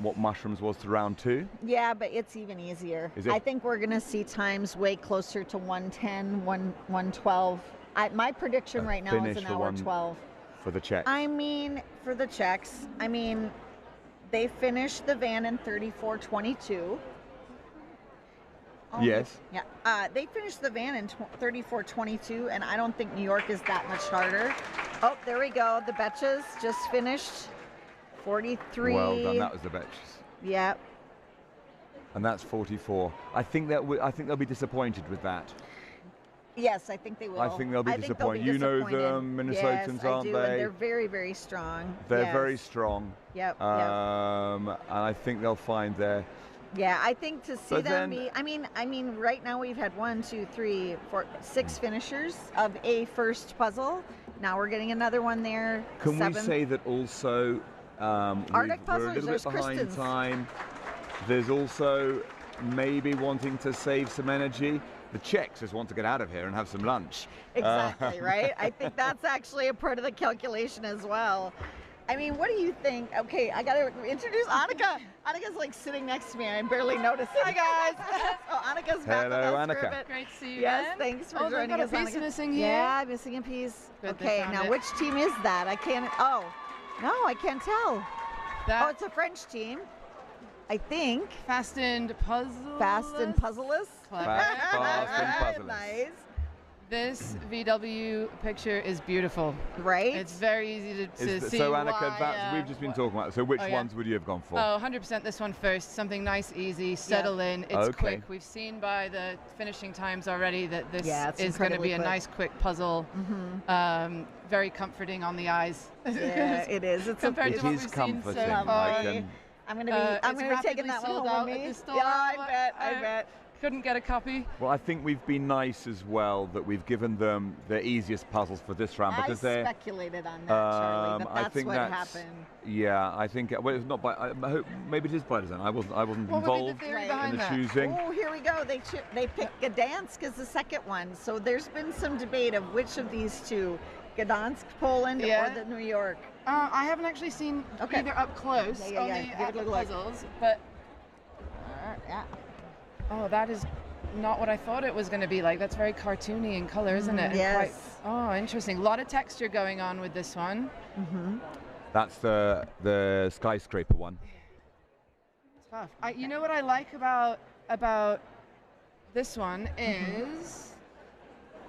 What mushrooms was to round 2? Yeah, but it's even easier. Is it? I think we're going to see times way closer to 110, 112. My prediction right now is an hour 12. For the Czechs. I mean, for the Czechs, they finished the van in 34:22. Yes. Yeah. They finished the van in 34:22, and I don't think New York is that much harder. Oh, there we go. The Betches just finished. 43. Well done. That was the Betches. Yep. And that's 44. I think they'll be disappointed with that. Yes, I think they will. I think they'll be disappointed. You know them, Minnesotans, yes, aren't I do, they? And they're very, very strong. They're very strong. Yep. And I think they'll find their... Yeah, I think to see them be... I mean, right now we've had 1, 2, 3, 4, 6 finishers of a first puzzle. Now we're getting another one there. Can 7. we say that also... Arctic we're a little bit behind time. There's also maybe wanting to save some energy. The Czechs just want to get out of here and have some lunch. Exactly, right? I think that's actually a part of the calculation as well. I mean, what do you think? Okay, I got to introduce Annika. Annika's like sitting next to me. I'm barely noticing. Hi, guys. Oh, Annika's back Hello, with us Annika. for a bit. Great to see you Yes, again. thanks for joining us, got a piece Annika. missing here. Yeah, missing a piece. Good, they okay, found now it. which team is that? I can't. Oh, no, I can't tell. Oh, it's a French team. I think. Fast and Puzzle. Fast and Puzzleless. Fast and Puzzleless. Nice. This VW picture is beautiful. Right? It's very easy to see. So Annika, why, we've just been talking about it. So which oh, yeah. ones would you have gone for? Oh, 100% this one first. Something nice, easy, settle in. It's quick. We've seen by the finishing times already that this is going to be a nice, quick puzzle. Mm-hmm. Very comforting on the eyes. Yeah, it is. It's compared to what is we've comforting. seen so far. I'm going to be taking that one home with me. Yeah, I bet. Couldn't get a copy. Well, I think we've been nice as well that we've given them the easiest puzzles for this round because I speculated on that, Charlie. That's what happened. Yeah, I think. Well, it's not by. I hope maybe it is by design. I wasn't involved in the choosing. Oh, here we go. They picked Gdansk as the second one. So there's been some debate of which of these two, Gdansk, Poland, or the New York. I haven't actually seen either up close on the puzzles, but. Oh, that is not what I thought it was going to be like. That's very cartoony in color, isn't it? Yes. Oh, interesting. A lot of texture going on with this one. Mm-hmm. That's the skyscraper one. It's tough. You know what I like about this one is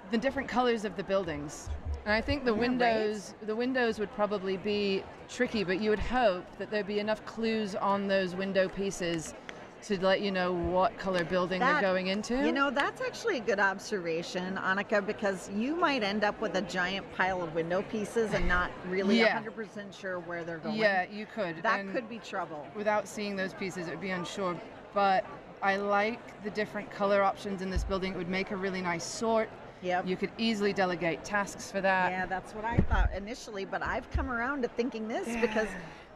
the different colors of the buildings. And I think the windows would probably be tricky, but you would hope that there'd be enough clues on those window pieces to let you know what color building they're going into. You know, that's actually a good observation, Annika, because you might end up with a giant pile of window pieces and not really 100% sure where they're going. Yeah, you could. That could be trouble. Without seeing those pieces, it would be unsure. But I like the different color options in this building. It would make a really nice sort. Yep. You could easily delegate tasks for that. Yeah, that's what I thought initially, but I've come around to thinking this because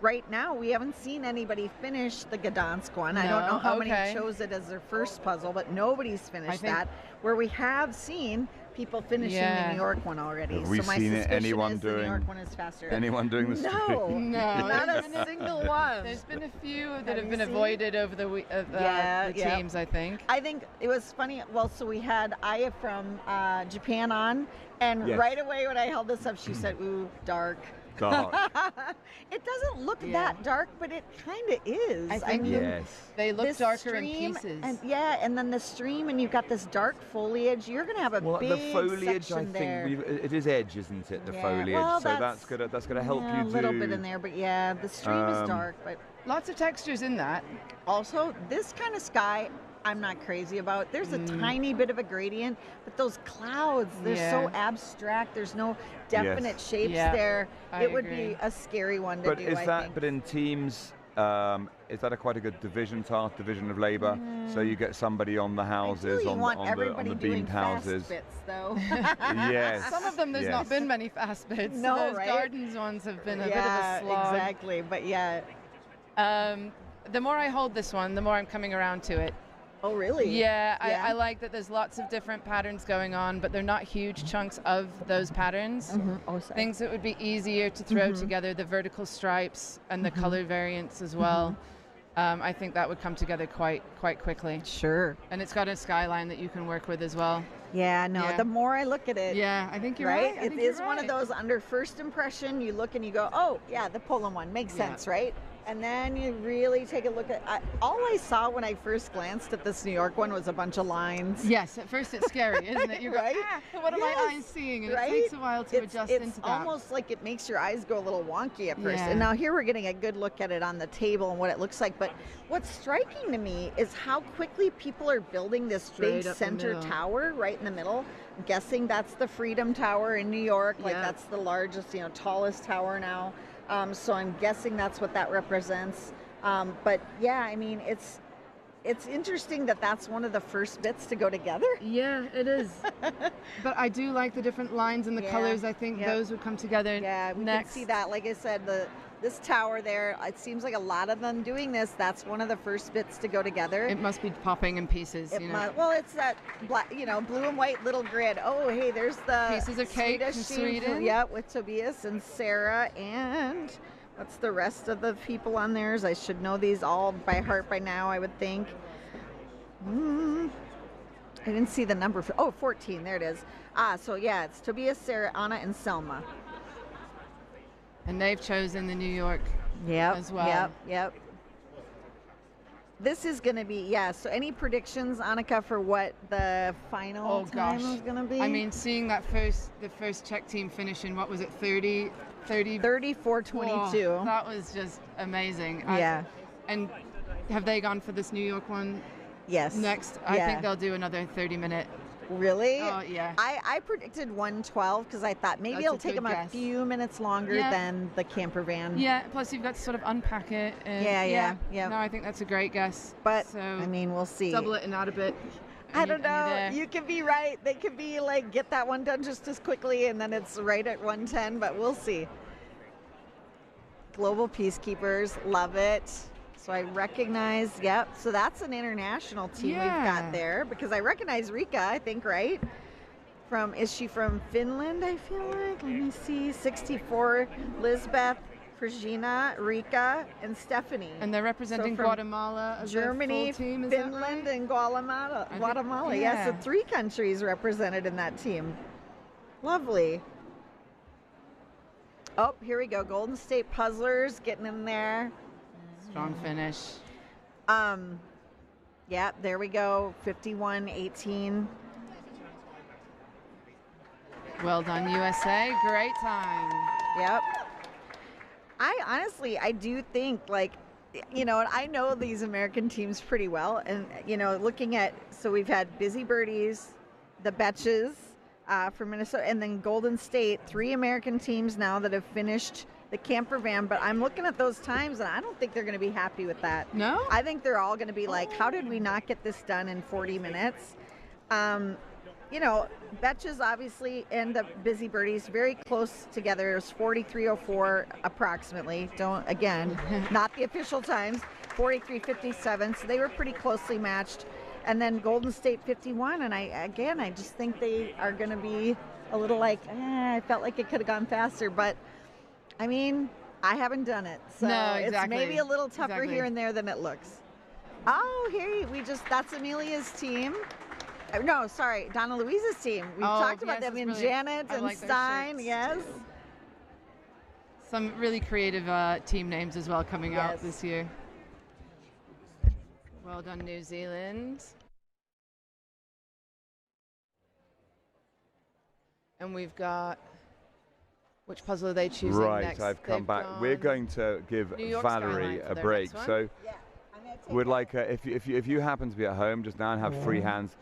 right now we haven't seen anybody finish the Gdansk one. I don't know how many chose it as their first puzzle, but nobody's finished that. Where we have seen people finishing the New York one already. Have we seen anyone doing the New York one is faster. Anyone doing the No, not a single one. There's been a few that have been avoided over the teams, I think. I think it was funny. Well, so we had Aya from Japan on, and right away when I held this up, she said, "Ooh, dark." Dark. It doesn't look that dark, but it kind of is. I think they look darker in pieces. And and then the stream, and you've got this dark foliage. You're going to have a big the foliage, section I there. think it is edge, isn't it? The foliage. Well, so that's gonna help you a little bit in there, but the stream is dark, but lots of textures in that. Also, this kind of sky, I'm not crazy about. There's a tiny bit of a gradient, but those clouds, they're so abstract. There's no definite shapes there. It would be a scary one to do, I think. But in teams, is that quite a good division of labor? So you get somebody on the houses, on the beamed houses. Bits, though. Yes. Some of them, there's not been many fast bits. No, those gardens ones have been a bit of a slog. Exactly, but the more I hold this one, the more I'm coming around to it. Oh, really? Yeah, I like that there's lots of different patterns going on, but they're not huge chunks of those patterns. Things that would be easier to throw together, the vertical stripes and the color variants as well. I think that would come together quite quickly. Sure. And it's got a skyline that you can work with as well. Yeah, no, the more I look at it. Yeah, I think you're right. It is one of those under first impression, you look and you go, oh, yeah, the Poland one makes sense, right? And then you really take a look at all I saw when I first glanced at this New York one was a bunch of lines. Yes, at first it's scary, isn't it? You're right? What are my eyes seeing? And it takes a while to adjust into that. It's almost like it makes your eyes go a little wonky at first. And now here we're getting a good look at it on the table and what it looks like. But what's striking to me is how quickly people are building this big center tower right in the middle. I'm guessing that's the Freedom Tower in New York. Like that's the largest, tallest tower now. So I'm guessing that's what that represents. But yeah, I mean, it's interesting that that's one of the first bits to go together. Yeah, it is. But I do like the different lines and the colors. I think those would come together. Yeah, we can see that. Like I said, this tower there, it seems like a lot of them doing this. That's one of the first bits to go together. It must be popping in pieces. Well, it's that black, blue and white little grid. Oh, hey, there's the pieces of cake from Sweden. Yeah, with Tobias and Sarah, and what's the rest of the people on theirs? I should know these all by heart by now, I would think. I didn't see the number. 14. There it is. So yeah, it's Tobias, Sarah, Anna, and Selma. And they've chosen the New York as well. Yep. This is going to be, so any predictions, Annika, for what the final time is going to be? I mean, seeing the first Czech team finish in, what was it, 34:22. That was just amazing. And have they gone for this New York one? Yes. Next? I think they'll do another 30-minute. Really? Oh, yeah. I predicted 1:12 because I thought maybe it'll take them a few minutes longer than the camper van. Yeah, plus you've got to sort of unpack it. And yeah. No, I think that's a great guess. But, I mean, we'll see. Double it and add a bit. I don't know. You could be right. They could be like, get that one done just as quickly, and then it's right at 1:10, but we'll see. Global Peacekeepers, love it. So I recognize, so that's an international team we've got there, because I recognize Rika, I think, right? Is she from Finland, I feel like? Let me see, 64, Lisbeth, Prigina, Rika, and Stephanie. And they're representing Guatemala as Germany, a full team, is Finland, and Guatemala. So 3 countries represented in that team. Lovely. Oh, here we go, Golden State Puzzlers getting in there. Strong finish. Yeah, there we go. 51-18. Well done, USA. Great time. Yep. I do think, like, you know, I know these American teams pretty well. And, you know, looking at, so we've had Busy Birdies, the Betches from Minnesota, and then Golden State, 3 American teams now that have finished the camper van. But I'm looking at those times, and I don't think they're going to be happy with that. No? I think they're all going to be like, how did we not get this done in 40 minutes? You know, Betches obviously and the Busy Birdies very close together. It was 43:04 approximately. Again, not the official times. 43:57. So they were pretty closely matched. And then Golden State 51. And I just think they are going to be a little like, I felt like it could have gone faster. But I mean, I haven't done it, so no, exactly. It's maybe a little tougher here and there than it looks. Oh, that's Amelia's team. No, sorry, Donna Louise's team. We've talked about them in really, Janet and like Stein, yes. Too. Some really creative team names as well coming out this year. Well done, New Zealand. And we've got, which puzzle are they choosing next? Right, I've come back. We're going to give Valerie a break. So we'd like, if you happen to be at home just now and have free hands,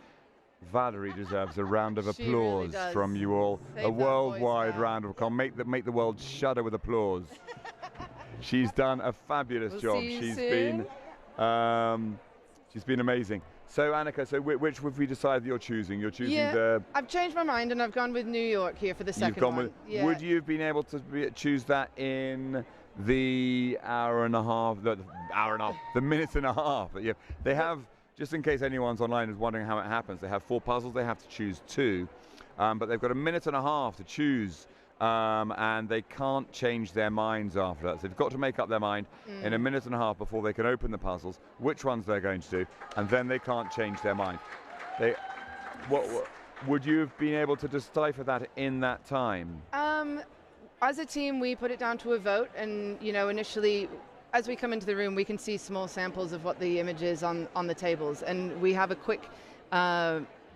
Valerie deserves a round of applause from you all. A worldwide round of applause. Make the world shudder with applause. She's done a fabulous job. She's been amazing. So Annika, which have we decided you're choosing? You're choosing the. I've changed my mind and I've gone with New York here for the second one. Would you have been able to choose that in the hour and a half? The minute and a half. They have. Just in case anyone's online is wondering how it happens, they have 4 puzzles. They have to choose 2, but they've got a minute and a half to choose, and they can't change their minds after that. So they've got to make up their mind in a minute and a half before they can open the puzzles, which ones they're going to do, and then they can't change their mind. Would you have been able to decipher that in that time? As a team, we put it down to a vote, and initially, as we come into the room, we can see small samples of what the image is on the tables, and we have a quick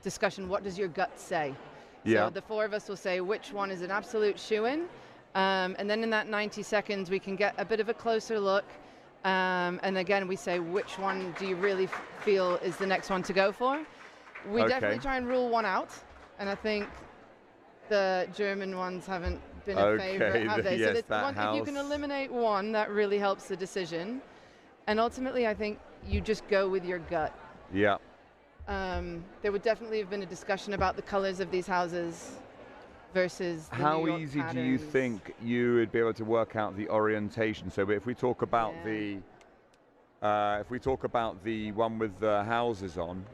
discussion. What does your gut say? Yeah. So the 4 of us will say which one is an absolute shoo-in, and then in that 90 seconds, we can get a bit of a closer look, and again, we say which one do you really feel is the next one to go for? We definitely try and rule one out, and I think the German ones haven't been a favorite, have they? Yes, so if you can eliminate one, that really helps the decision. And ultimately, I think you just go with your gut. Yeah. There would definitely have been a discussion about the colors of these houses versus the How New York easy patterns. do you think you would be able to work out the orientation? So if we talk about the one with the houses on,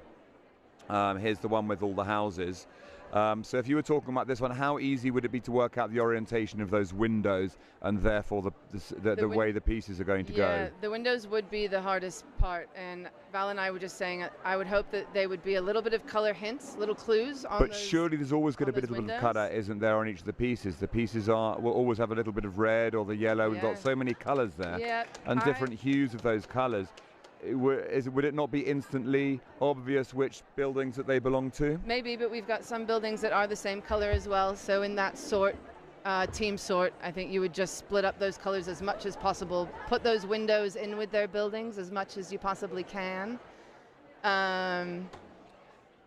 here's the one with all the houses. So if you were talking about this one, how easy would it be to work out the orientation of those windows and therefore the way the pieces are going to go? Yeah, the windows would be the hardest part, and Val and I were just saying I would hope that they would be a little bit of color hints, little clues on But surely there's always going to be a little bit of color, isn't there, on each of the pieces? The pieces will always have a little bit of red or the yellow. We've got so many colors there and different hues of those colors. Would it not be instantly obvious which buildings that they belong to? Maybe, but we've got some buildings that are the same color as well. So in that team sort, I think you would just split up those colors as much as possible. Put those windows in with their buildings as much as you possibly can.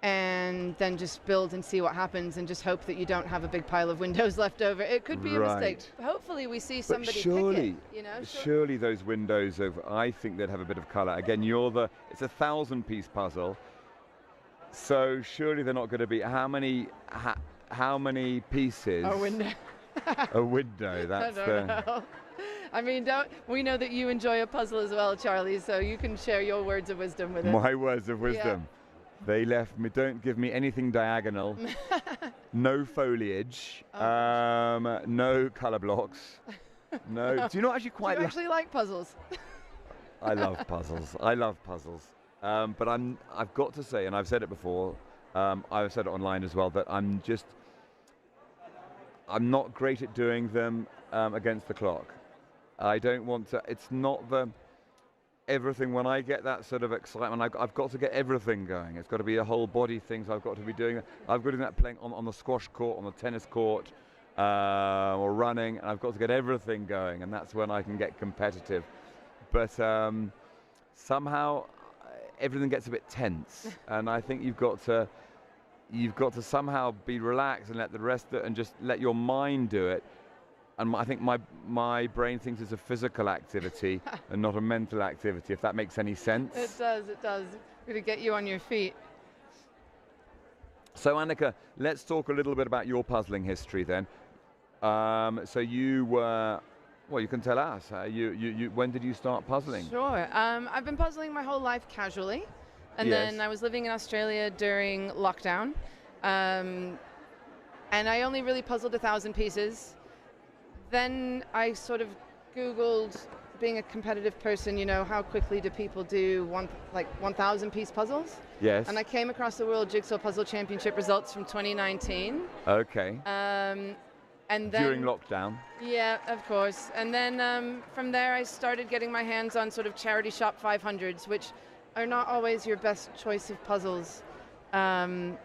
And then just build and see what happens and just hope that you don't have a big pile of windows left over. It could be a mistake. Hopefully we see somebody pick it. Surely those windows, I think they'd have a bit of color. Again, it's a 1,000-piece puzzle. So surely they're not going to be, how many pieces? A window. A window, that's I don't know. I mean, we know that you enjoy a puzzle as well, Charlie, so you can share your words of wisdom with it. My words of wisdom. Yeah. They left me, don't give me anything diagonal, no foliage, no color blocks, no. Do you not actually quite Do you actually like puzzles? I love puzzles. I love puzzles. But I've got to say, and I've said it before, I've said it online as well, that I'm not great at doing them against the clock. I don't want to, it's not everything. When I get that sort of excitement, I've got to get everything going. It's got to be a whole body thing, so I've got to be doing that. I've got to do that playing on the squash court, on the tennis court, or running, and I've got to get everything going, and that's when I can get competitive. but somehow everything gets a bit tense, and I think you've got to somehow be relaxed and let the rest and just let your mind do it. And I think my brain thinks it's a physical activity and not a mental activity, if that makes any sense. It does, it does. Going to get you on your feet. So Annika, let's talk a little bit about your puzzling history then. So you were, well, you can tell us. When did you start puzzling? Sure. I've been puzzling my whole life casually. And then I was living in Australia during lockdown. And I only really puzzled 1,000 pieces. Then I sort of Googled, being a competitive person, you know, how quickly do people do 1,000 piece puzzles? Yes. And I came across the World Jigsaw Puzzle Championship results from 2019. Okay. And then during lockdown. Yeah, of course. And then from there I started getting my hands on sort of charity shop 500s, which are not always your best choice of puzzles. And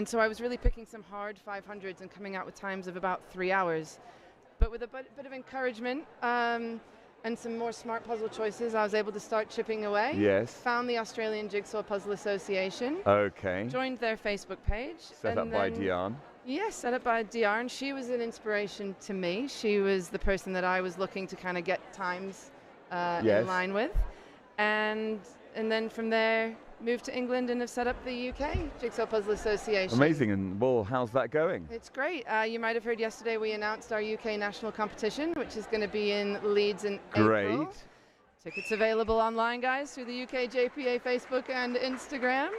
so I was really picking some hard 500s and coming out with times of about 3 hours. But with a bit of encouragement and some more smart puzzle choices, I was able to start chipping away. Yes. Found the Australian Jigsaw Puzzle Association. Okay. Joined their Facebook page. Set up by Diane. Yes, set up by Diane. She was an inspiration to me. She was the person that I was looking to kind of get times in line with. And then from there, moved to England and have set up the UK Jigsaw Puzzle Association. Amazing. And well, how's that going? It's great. You might have heard yesterday we announced our UK national competition, which is going to be in Leeds in April. Tickets available online, guys, through the UK JPA Facebook and Instagram.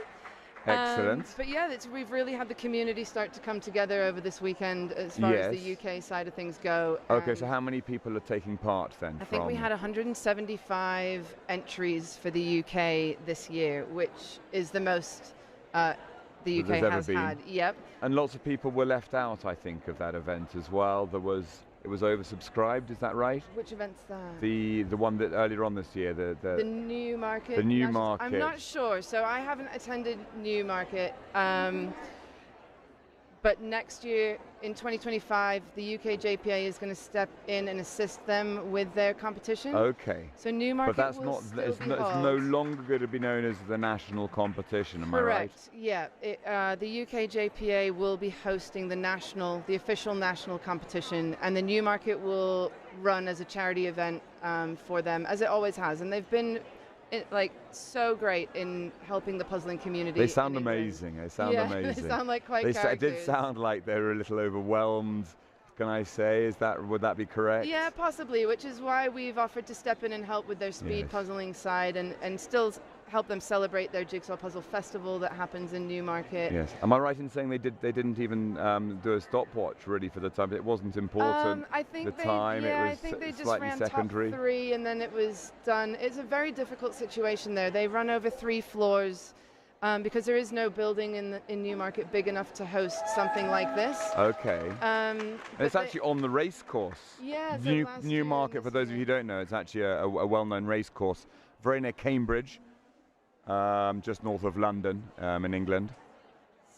Excellent. But yeah, we've really had the community start to come together over this weekend as far as the UK side of things go. Okay, so how many people are taking part then? I think we had 175 entries for the UK this year, which is the most the UK has had. Yep. And lots of people were left out, I think, of that event as well. It was oversubscribed, is that right? Which event's that? The one that earlier on this year, the Newmarket. The Newmarket. I'm not sure, so I haven't attended Newmarket. But next year, in 2025, the UK JPA is going to step in and assist them with their competition. Okay. So Newmarket but that's will it's no longer going to be known as the national competition, am I right? Correct. Yeah. The UK JPA will be hosting the official national competition, and the Newmarket will run as a charity event for them, as it always has. And they've been so great in helping the puzzling community. They sound amazing. They sound amazing. They sound like characters. It did sound like they were a little overwhelmed. Can I say? Would that be correct? Yeah, possibly. Which is why we've offered to step in and help with their speed puzzling side, and still help them celebrate their Jigsaw Puzzle Festival that happens in Newmarket. Yes. Am I right in saying they didn't even do a stopwatch really for the time? It wasn't important. I think the time it was I think they just slightly ran secondary. top 3 and then it was done. It's a very difficult situation there. They run over 3 floors because there is no building in Newmarket big enough to host something like this. Okay. And it's actually on the race course. Yeah. Newmarket, for those of you who don't know, it's actually a well-known race course, very near Cambridge. Just north of London in England.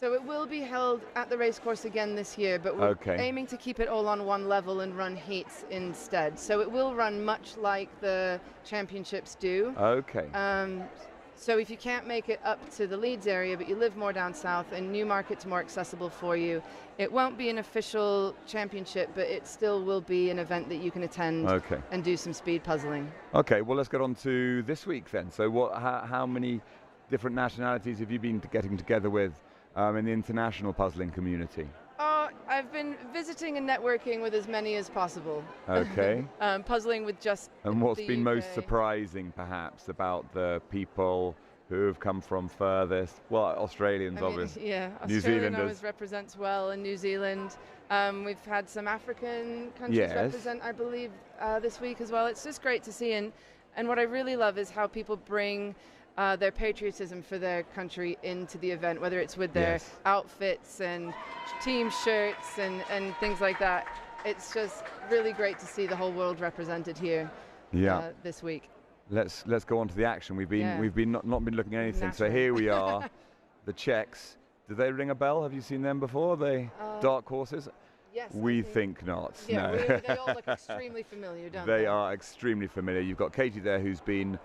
So it will be held at the racecourse again this year, but we're aiming to keep it all on one level and run heats instead. So it will run much like the championships do. Okay. So if you can't make it up to the Leeds area, but you live more down south and Newmarket's more accessible for you, it won't be an official championship, but it still will be an event that you can attend and do some speed puzzling. Okay, well, let's get on to this week then. So how many different nationalities have you been getting together with in the international puzzling community? I've been visiting and networking with as many as possible. Okay. Puzzling with just And what's been most surprising, perhaps, about the people who have come from furthest? Well, Australians, obviously. Yeah, New Australia Zealanders. always represents well, and New Zealand. We've had some African countries represent, I believe, this week as well. It's just great to see, and what I really love is how people bring their patriotism for their country into the event, whether it's with their outfits and team shirts and things like that. It's just really great to see the whole world represented here this week. Let's go on to the action. We've been not been looking at anything. So here we are, the Czechs. Do they ring a bell? Have you seen them before? They dark horses. Yes. We think not. Yeah, no. they all look extremely familiar, don't They are extremely familiar. You've got Katie there, who's been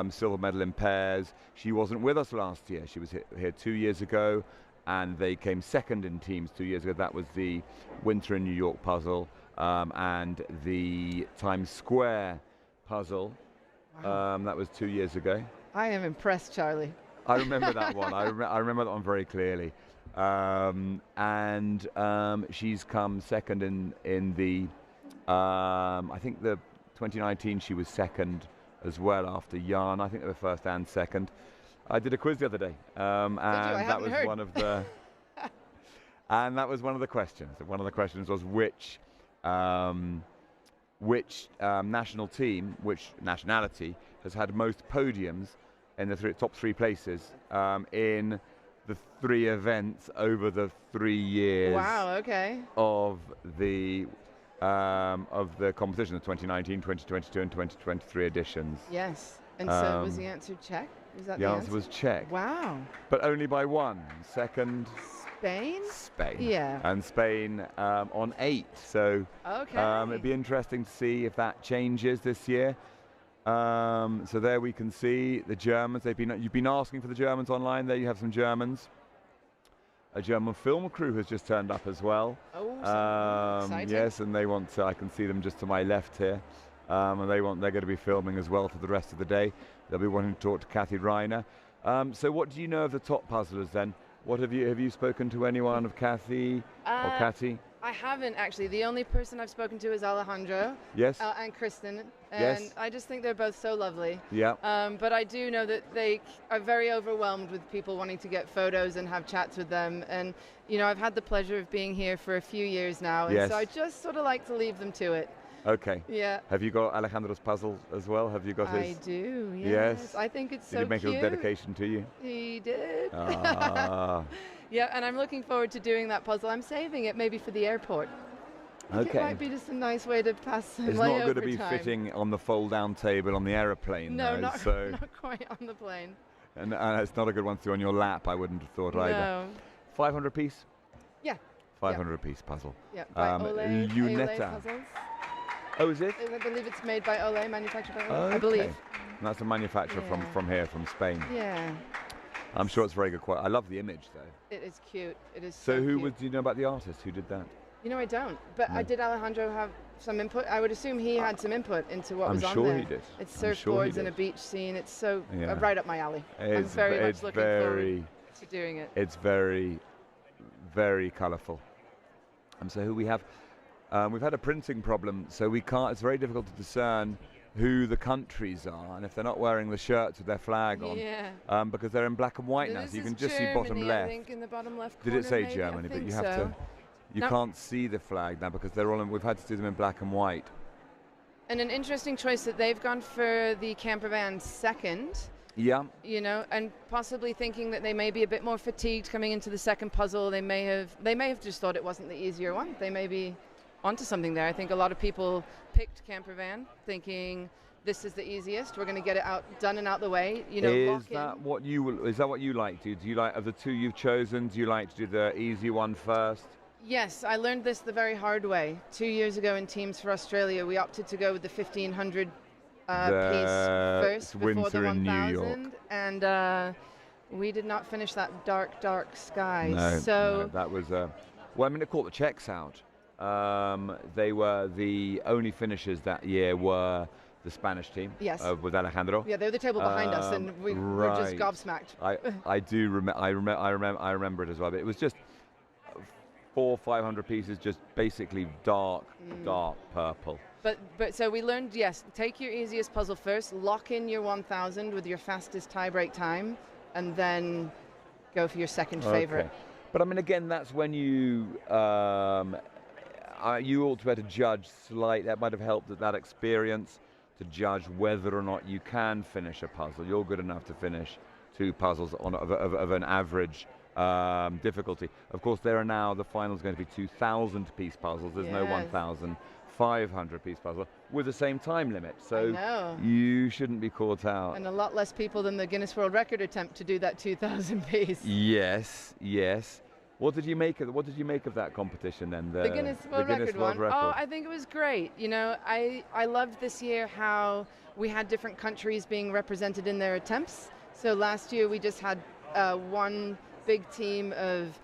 silver medal in pairs. She wasn't with us last year. She was here 2 years ago, and they came second in teams 2 years ago. That was the Winter in New York puzzle and the Times Square puzzle. Wow. That was 2 years ago. I am impressed, Charlie. I remember that one. I remember that one very clearly. And she's come second in the, I think the 2019 she was second as well after Jan. I think they were first and second. I did a quiz the other day, and that was one of the, and that was one of the questions. One of the questions was which national team, which nationality has had most podiums in the top 3 places in the 3 events over the 3 years. Wow, okay. Of the competition, the 2019, 2022 and 2023 editions. Yes. And so was the answer Czech? Was that the answer was Czech. Wow. But only by 1. Second, Spain? Spain. Yeah. And Spain on 8. So okay. It'd be interesting to see if that changes this year. So there we can see the Germans. You've been asking for the Germans online. There you have some Germans. A German film crew has just turned up as well. Oh, exciting. Yes, and they want to, I can see them just to my left here. And they're going to be filming as well for the rest of the day. They'll be wanting to talk to Kathy Reiner. So what do you know of the top puzzlers then? What have you spoken to anyone of Kathy or Kathy? I haven't actually. The only person I've spoken to is Alejandro. Yes. And Kristen. And Yes. I just think they're both so lovely. Yeah. But I do know that they are very overwhelmed with people wanting to get photos and have chats with them. And, you know, I've had the pleasure of being here for a few years now. And Yes. so I just sort of like to leave them to it. Okay. Yeah. Have you got Alejandro's puzzle as well? Have you got his? I do, yes. Yes. I think it's Did so he make cute. a dedication to you? He did. Ah. Yeah, and I'm looking forward to doing that puzzle. I'm saving it maybe for the airport. I think Okay. It might be just a nice way to pass some It's not layover going to be time. fitting on the fold-down table on the aeroplane. No, though, not, so not quite on the plane. and it's not a good one to do on your lap. I wouldn't have thought either. No. 500 piece. Yeah. 500 piece puzzle. Yeah, by Olé, Olé Lunetta. Puzzles. Oh, is it? I believe it's made by Olé, manufactured by Olé. Okay. I believe. And that's a manufacturer Yeah. from here, from Spain. Yeah. I'm sure it's very good quality. I love the image though. It is cute. It is So so who cute. was? Do you know about the artist who did that? You know, I don't. But No. I did Alejandro have some input? I would assume he had some input into what I'm was on sure there. he did. It's I'm sure he surfboards and a did. beach scene. It's so Yeah. right up my alley. I'm It's very ve- much it's looking very, forward to doing it. It's very, very colourful. And so who we have? We've had a printing problem, so we can't. It's very difficult to discern who the countries are, and if they're not wearing the shirts with their flag on, Yeah. Because they're in black and white now, This so you is can just see bottom Germany, left. I think, in the bottom left Did corner, it say maybe? I Germany? But think you have so. to. You No. can't see the flag now because they're all. We've had to do them in black and white. And an interesting choice that they've gone for the camper van second. Yeah. You know, and possibly thinking that they may be a bit more fatigued coming into the second puzzle. They may have just thought it wasn't the easier one. They may be onto something there. I think a lot of people picked camper van thinking this is the easiest. We're going to get it done and out the way. You know, Is lock in. that what you like to do? Do you like, of the two you've chosen, do you like to do the easy one first? Yes, I learned this the very hard way. 2 years ago in Teams for Australia, we opted to go with the 1500 piece first before Winter the in New 1000, York. and we did not finish that dark, dark sky. No, so no, that was. Well, I mean, it caught the Czechs out. They were the only finishers that year were the Spanish team. Yes. With Alejandro. yeah, they were the table behind us, and we were just right. gobsmacked. I do remember it as well. But it was just 400 or 500 pieces, just basically dark purple. But so we learned, yes, take your easiest puzzle first, lock in your 1000 with your fastest tie-break time, and then go for your second favorite. But I mean, again, that's when you ought to be able to judge that might have helped at that experience to judge whether or not you can finish a puzzle. You're good enough to finish 2 puzzles of an average difficulty. Of course, there are now, the final's going to be 2,000 piece puzzles. There's no 1,500 piece puzzle with the same time limit. So you shouldn't be caught out. And a lot less people than the Guinness World Record attempt to do that 2,000 piece. Yes, yes. What did you make of that competition then? The Guinness World Record one. Oh, I think it was great. You know, I loved this year how we had different countries being represented in their attempts. So last year we just had one big team of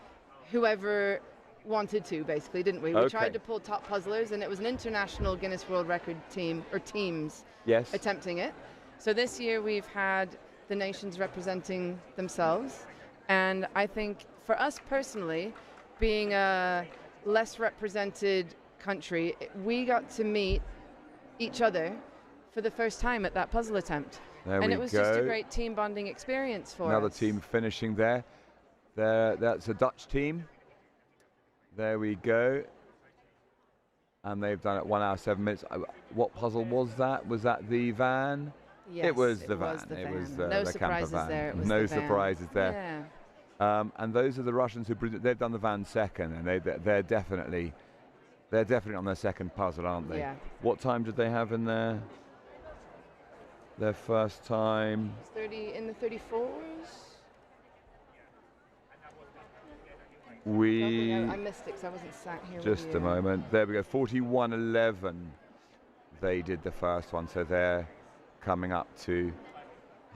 whoever wanted to, basically, didn't we? We tried to pull top puzzlers, and it was an international Guinness World Record team or teams attempting it. So this year we've had the nations representing themselves, and I think for us personally, being a less represented country, we got to meet each other for the first time at that puzzle attempt. And it was just a great team bonding experience for us. Another team finishing there. That's a Dutch team. There we go. And they've done it 1 hour, 7 minutes. What puzzle was that? Was that the van? Yes, it was the van. It was the camper van. There. It was no the van. surprises there. Yeah. And those are the Russians they've done the van second, and they're definitely on their second puzzle, aren't they? Yeah. What time did they have in their first time? 30 in the 34s. I missed it because I wasn't sat here. Just with you. a moment. There we go. 41:11. They did the first one, so they're coming up to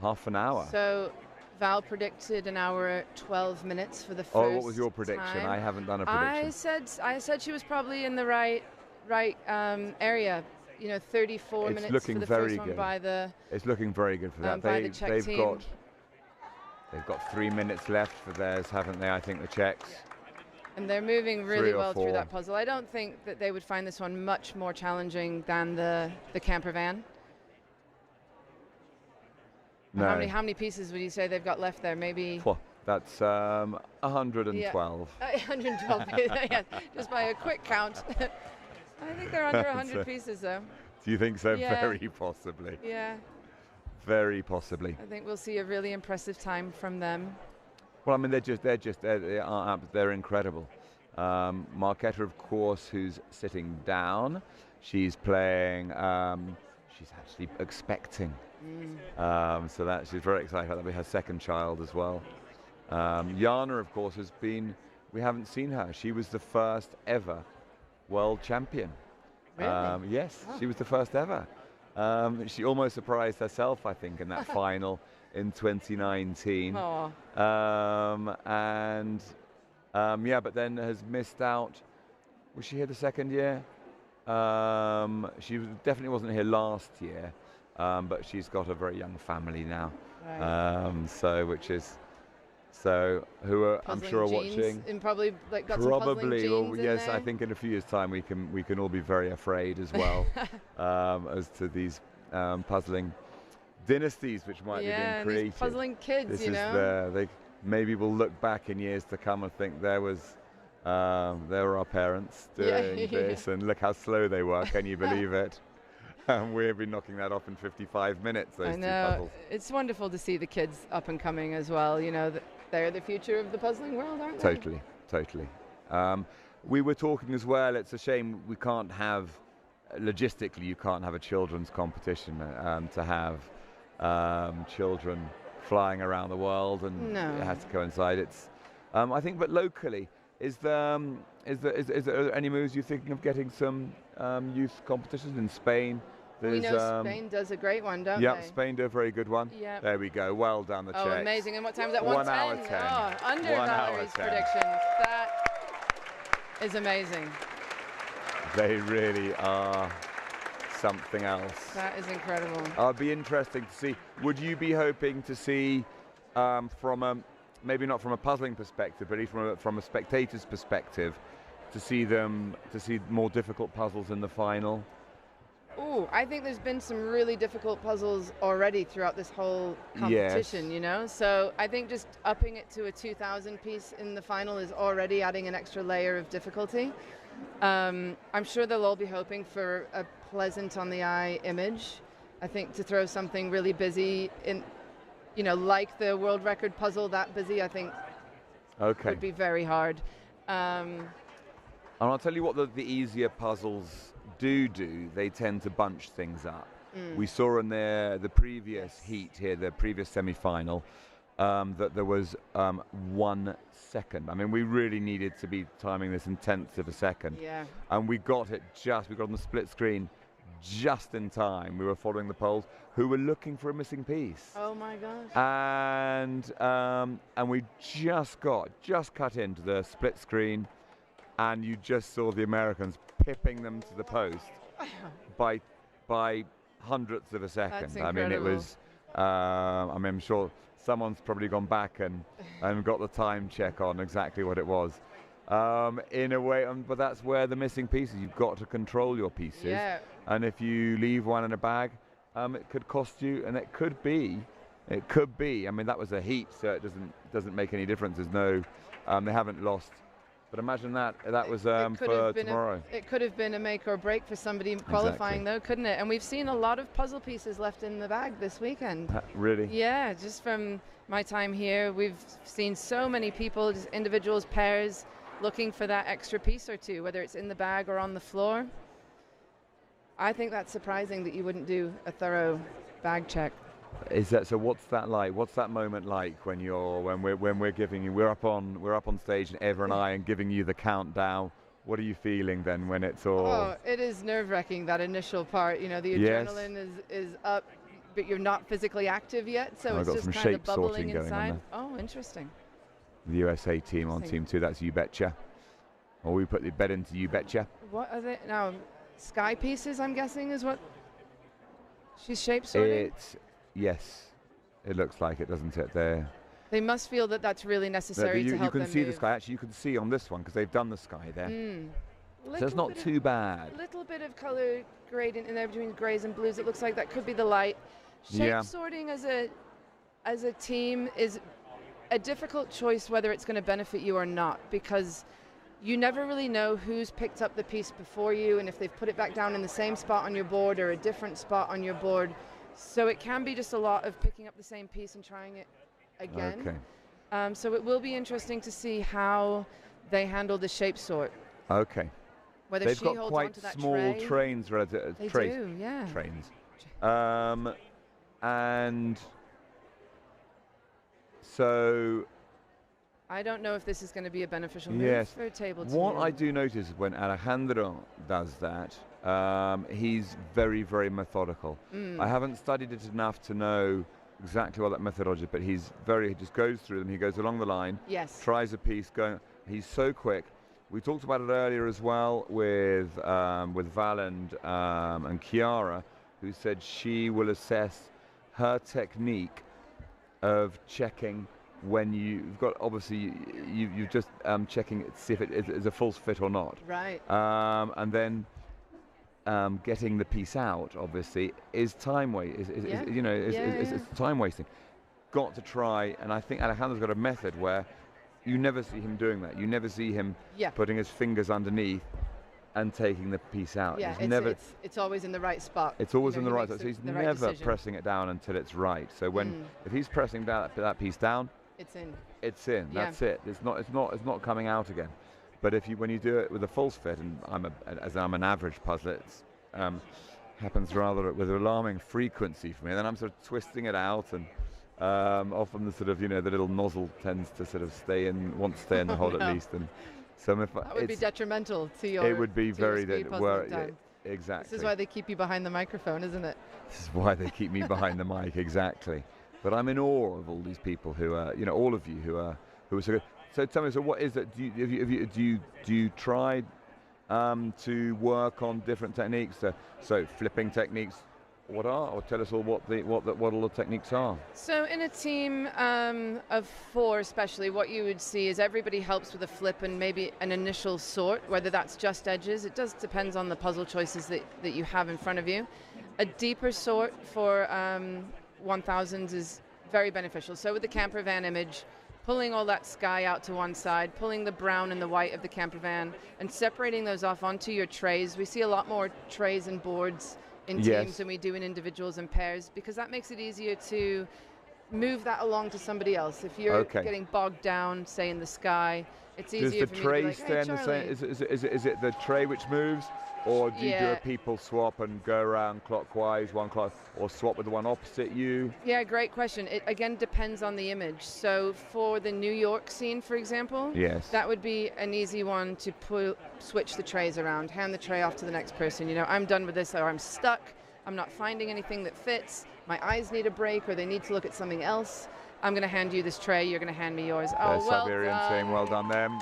half an hour. So Val predicted 1 hour 12 minutes for the first. Oh, what was your prediction? Time. I haven't done a prediction. I said she was probably in the right area. You know, 34 minutes looking for the very first one good. by the. It's looking very good for that. By the Czech team. They've got 3 minutes left for theirs, haven't they? I think the Czechs. And they're moving really well through that puzzle. I don't think that they would find this one much more challenging than the camper van. No. How many pieces would you say they've got left there? Maybe. Well, that's 112. Yeah. 112 pieces. Yeah, just by a quick count. I think they're under 100 pieces, though. Do you think so? Yeah. Very possibly. Yeah. Very possibly. I think we'll see a really impressive time from them. Well, I mean, they're incredible. Marketa, of course, who's sitting down, she's playing. She's actually expecting. So that she's very excited. That'll be her second child as well. Jana, of course, has been. We haven't seen her. She was the first ever world champion. Really? Yes, she was the first ever. She almost surprised herself, I think, in that final in 2019. But then has missed out. Was she here the second year? She definitely wasn't here last year, but she's got a very young family now. Right. Who are, I'm sure are watching. And probably got some puzzling genes in yes, there. I think in a few years' time we can all be very afraid as well as to these puzzling dynasties which might be being created. These puzzling kids, They maybe will look back in years to come and think there were our parents doing this, and look how slow they were. Can you believe it? We've been knocking that off in 55 minutes. Those I two know. puzzles. It's wonderful to see the kids up and coming as well. You know, they're the future of the puzzling world, aren't they? Totally. We were talking as well. It's a shame we can't have. Logistically, you can't have a children's competition to have children flying around the world, and it has to coincide. It's, I think, but locally, is there any moves you're thinking of getting some youth competitions in Spain? We know Spain does a great one, don't they? Yeah, Spain do a very good one. Yep. There we go. Well done, the Czechs. Oh, amazing. And what time is that? 1 hour 10. Oh, under 1 hour Valerie's 10. predictions. That is amazing. They really are something else. That is incredible. It'll be interesting to see. Would you be hoping to see, maybe not from a puzzling perspective, but from a spectator's perspective, to see more difficult puzzles in the final? Ooh, I think there's been some really difficult puzzles already throughout this whole competition, you know? So I think just upping it to a 2,000 piece in the final is already adding an extra layer of difficulty. I'm sure they'll all be hoping for a pleasant on the eye image. I think to throw something really busy in, like the world record puzzle, that busy, I think would be very hard. And I'll tell you what the easier puzzles do, they tend to bunch things up. We saw in the previous heat here, the previous semi-final, that there was 1 second. I mean, we really needed to be timing this in tenths of a second. Yeah. And we got on the split screen just in time. We were following the Poles who were looking for a missing piece. Oh my gosh. And we just cut into the split screen, and you just saw the Americans pipping them to the post by hundredths of a second. That's I mean, it was. I'm sure someone's probably gone back and got the time check on exactly what it was. In a way, but that's where the missing pieces. You've got to control your pieces. Yeah. And if you leave one in a bag, it could cost you, and it could be. I mean, that was a heat, so it doesn't make any difference. There's no, they haven't lost. But imagine that was for tomorrow. It could have been a make or break for somebody qualifying, though, couldn't it? And we've seen a lot of puzzle pieces left in the bag this weekend. Really? Yeah, just from my time here, we've seen so many people, just individuals, pairs, looking for that extra piece or two, whether it's in the bag or on the floor. I think that's surprising that you wouldn't do a thorough bag check. Is that so? What's that like? What's that moment like when we're giving you? We're up on stage, and Eva and I, and giving you the countdown. What are you feeling then when it's all? Oh, it is nerve-wracking, that initial part. You know, the adrenaline is up, but you're not physically active yet, so it's just kind of bubbling inside. Oh, interesting. The USA team on team 2. That's You Betcha. Or we put the bet into You Betcha. What are they now? Sky pieces, I'm guessing, is what she's shape sorting. Yes, it looks like it, doesn't it? They must feel that that's really necessary to help them You can see move. the sky. Actually, you can see on this one because they've done the sky there. So it's not too bad. A little bit of color gradient in there between grays and blues. It looks like that could be the light. Shape sorting as a team is a difficult choice, whether it's going to benefit you or not, because you never really know who's picked up the piece before you and if they've put it back down in the same spot on your board or a different spot on your board. So it can be just a lot of picking up the same piece and trying it again. Okay. So it will be interesting to see how they handle the shape sort. Okay. Whether they've she got holds quite onto that small tray. trains relative. They trays, do, yeah. Trains. And so. I don't know if this is going to be a beneficial move for a table team. What I do notice when Alejandro does that, he's very, very methodical. I haven't studied it enough to know exactly what that methodology is, but he just goes through them. He goes along the line, tries a piece, he's so quick. We talked about it earlier as well with Val and Chiara, who said she will assess her technique of checking when you've got, obviously, you're just checking to see if it is a false fit or not. Right. And then getting the piece out, obviously, is time it's time wasting. Got to try, and I think Alejandro's got a method where you never see him doing that. You never see him putting his fingers underneath and taking the piece out. Yeah, it's always in the right spot. It's always in the right spot. So he's never pressing it down until it's right. So if he's pressing that piece down, it's in. It's in. That's it. It's not coming out again. But when you do it with a false fit, and I'm an average puzzler, it happens rather with alarming frequency for me. And then I'm sort of twisting it out, and often the sort of the little nozzle tends to sort of want to stay in the hole at least. And so that would be detrimental to your. It would be very exactly. This is why they keep you behind the microphone, isn't it? This is why they keep me behind the mic, exactly. But I'm in awe of all these people who are, all of you who are so good. So tell me, so what is it? Do you try to work on different techniques? So flipping techniques. Or tell us all what all the techniques are. So in a team of 4 especially, what you would see is everybody helps with a flip and maybe an initial sort, whether that's just edges. It does depends on the puzzle choices that you have in front of you. A deeper sort for 1000s is very beneficial. So with the camper van image, pulling all that sky out to one side, pulling the brown and the white of the camper van, and separating those off onto your trays. We see a lot more trays and boards in teams than we do in individuals and pairs, because that makes it easier to move that along to somebody else. If you're getting bogged down, say in the sky, it's easier Does for the me tray to be like, stay hey, in the Charlie. same? Is it the tray which moves, or do you do a people swap and go around clockwise, one clock, or swap with the one opposite you? Yeah, great question. It again depends on the image. So for the New York scene, for example, that would be an easy one to switch the trays around, hand the tray off to the next person. You know, I'm done with this, or I'm stuck. I'm not finding anything that fits. My eyes need a break, or they need to look at something else. I'm going to hand you this tray. You're going to hand me yours. There's Oh, well Siberian done. team, well done them.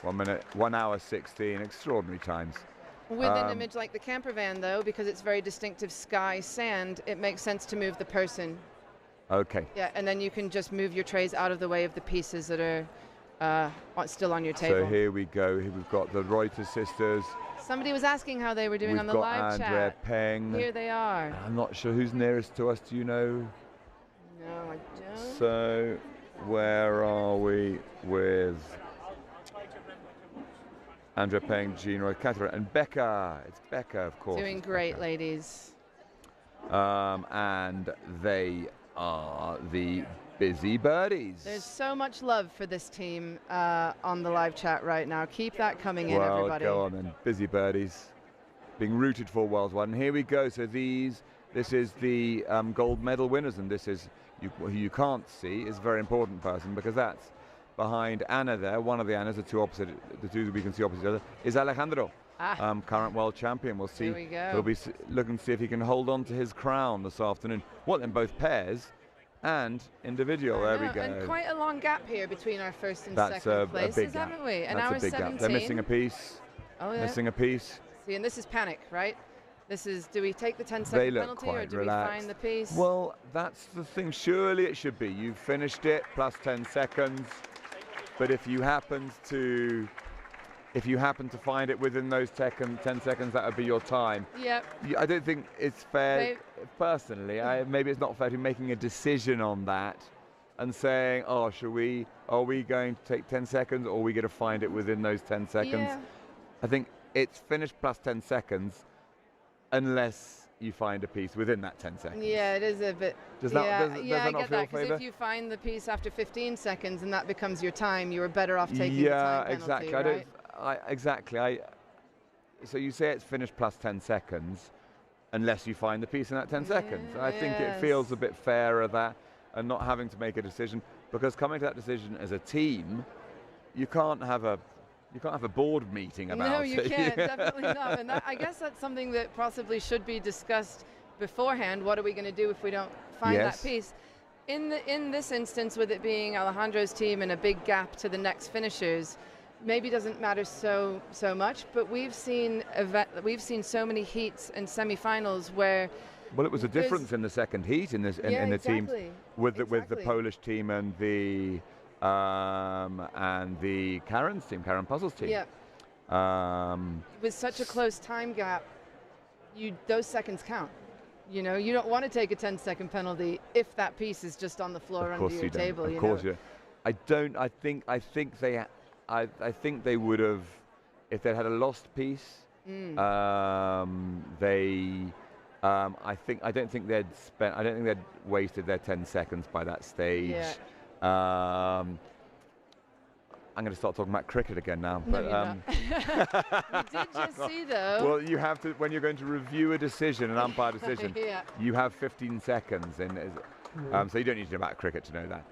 1 minute, 1 hour 16, extraordinary times. With an image like the camper van, though, because it's very distinctive sky sand, it makes sense to move the person. Okay. Yeah, and then you can just move your trays out of the way of the pieces that are still on your table. So here we go. Here we've got the Reuters sisters. Somebody was asking how they were doing on the live chat. We've got Andrea Peng. Here they are. I'm not sure who's nearest to us. Do you know? No, I don't. So where are we with Andrea Peng, Jean Roy, Catherine, and Becca? It's Becca, of course. Doing great, ladies. And they are the Busy Birdies. There's so much love for this team on the live chat right now. Keep that coming in, everybody. Well, go on then. Busy Birdies being rooted for worldwide. And here we go. So this is the gold medal winners, and this is who you can't see is a very important person, because that's behind Anna there. One of the Annas, the two that we can see opposite each other, is Alejandro, current world champion. We'll see. Here we go. He'll be looking to see if he can hold on to his crown this afternoon. Well, in both pairs and individual. There we go. And quite a long gap here between our first and That's second places, a big gap. haven't we? An That's hour a big 17. gap. They're missing a piece. Oh, yeah. Missing a piece. See, and this is panic, right? This is, do we take the 10 They second look penalty, quite or do relaxed. we find the piece? Well, that's the thing. Surely it should be. You've finished it, plus 10 seconds. But if you happen to find it within those 10 seconds, that would be your time. Yep. I don't think it's fair. Personally, maybe it's not fair to be making a decision on that and saying, oh, are we going to take 10 seconds, or are we going to find it within those 10 seconds? Yeah. I think it's finished plus 10 seconds unless you find a piece within that 10 seconds. Yeah, it is a bit. Does that I not get feel that, because favour? if you find the piece after 15 seconds and that becomes your time, you are better off taking the Yeah, time penalty, exactly. right? Exactly. So you say it's finished plus 10 seconds unless you find the piece in that 10 seconds. I think it feels a bit fairer that, and not having to make a decision, because coming to that decision as a team, you can't have a board meeting about it. No, you can't. Definitely not. And I guess that's something that possibly should be discussed beforehand. What are we going to do if we don't find that piece? In this instance, with it being Alejandro's team and a big gap to the next finishers, maybe doesn't matter so much. But we've seen so many heats and semifinals where. Well, it was a difference in the second heat in the teams with the Polish team and the Karen's team, Karen Puzzle's team. Yeah. With such a close time gap, those seconds count. You know, you don't want to take a 10-second penalty if that piece is just on the floor under your table. Of course, you don't. I think they would have, if they had a lost piece. I don't think they'd wasted their 10 seconds by that stage. Yeah. I'm going to start talking about cricket again now. No, you're not. We did just see, though. Well, you have to, when you're going to review a decision, an umpire decision, you have 15 seconds. So you don't need to know about cricket to know that.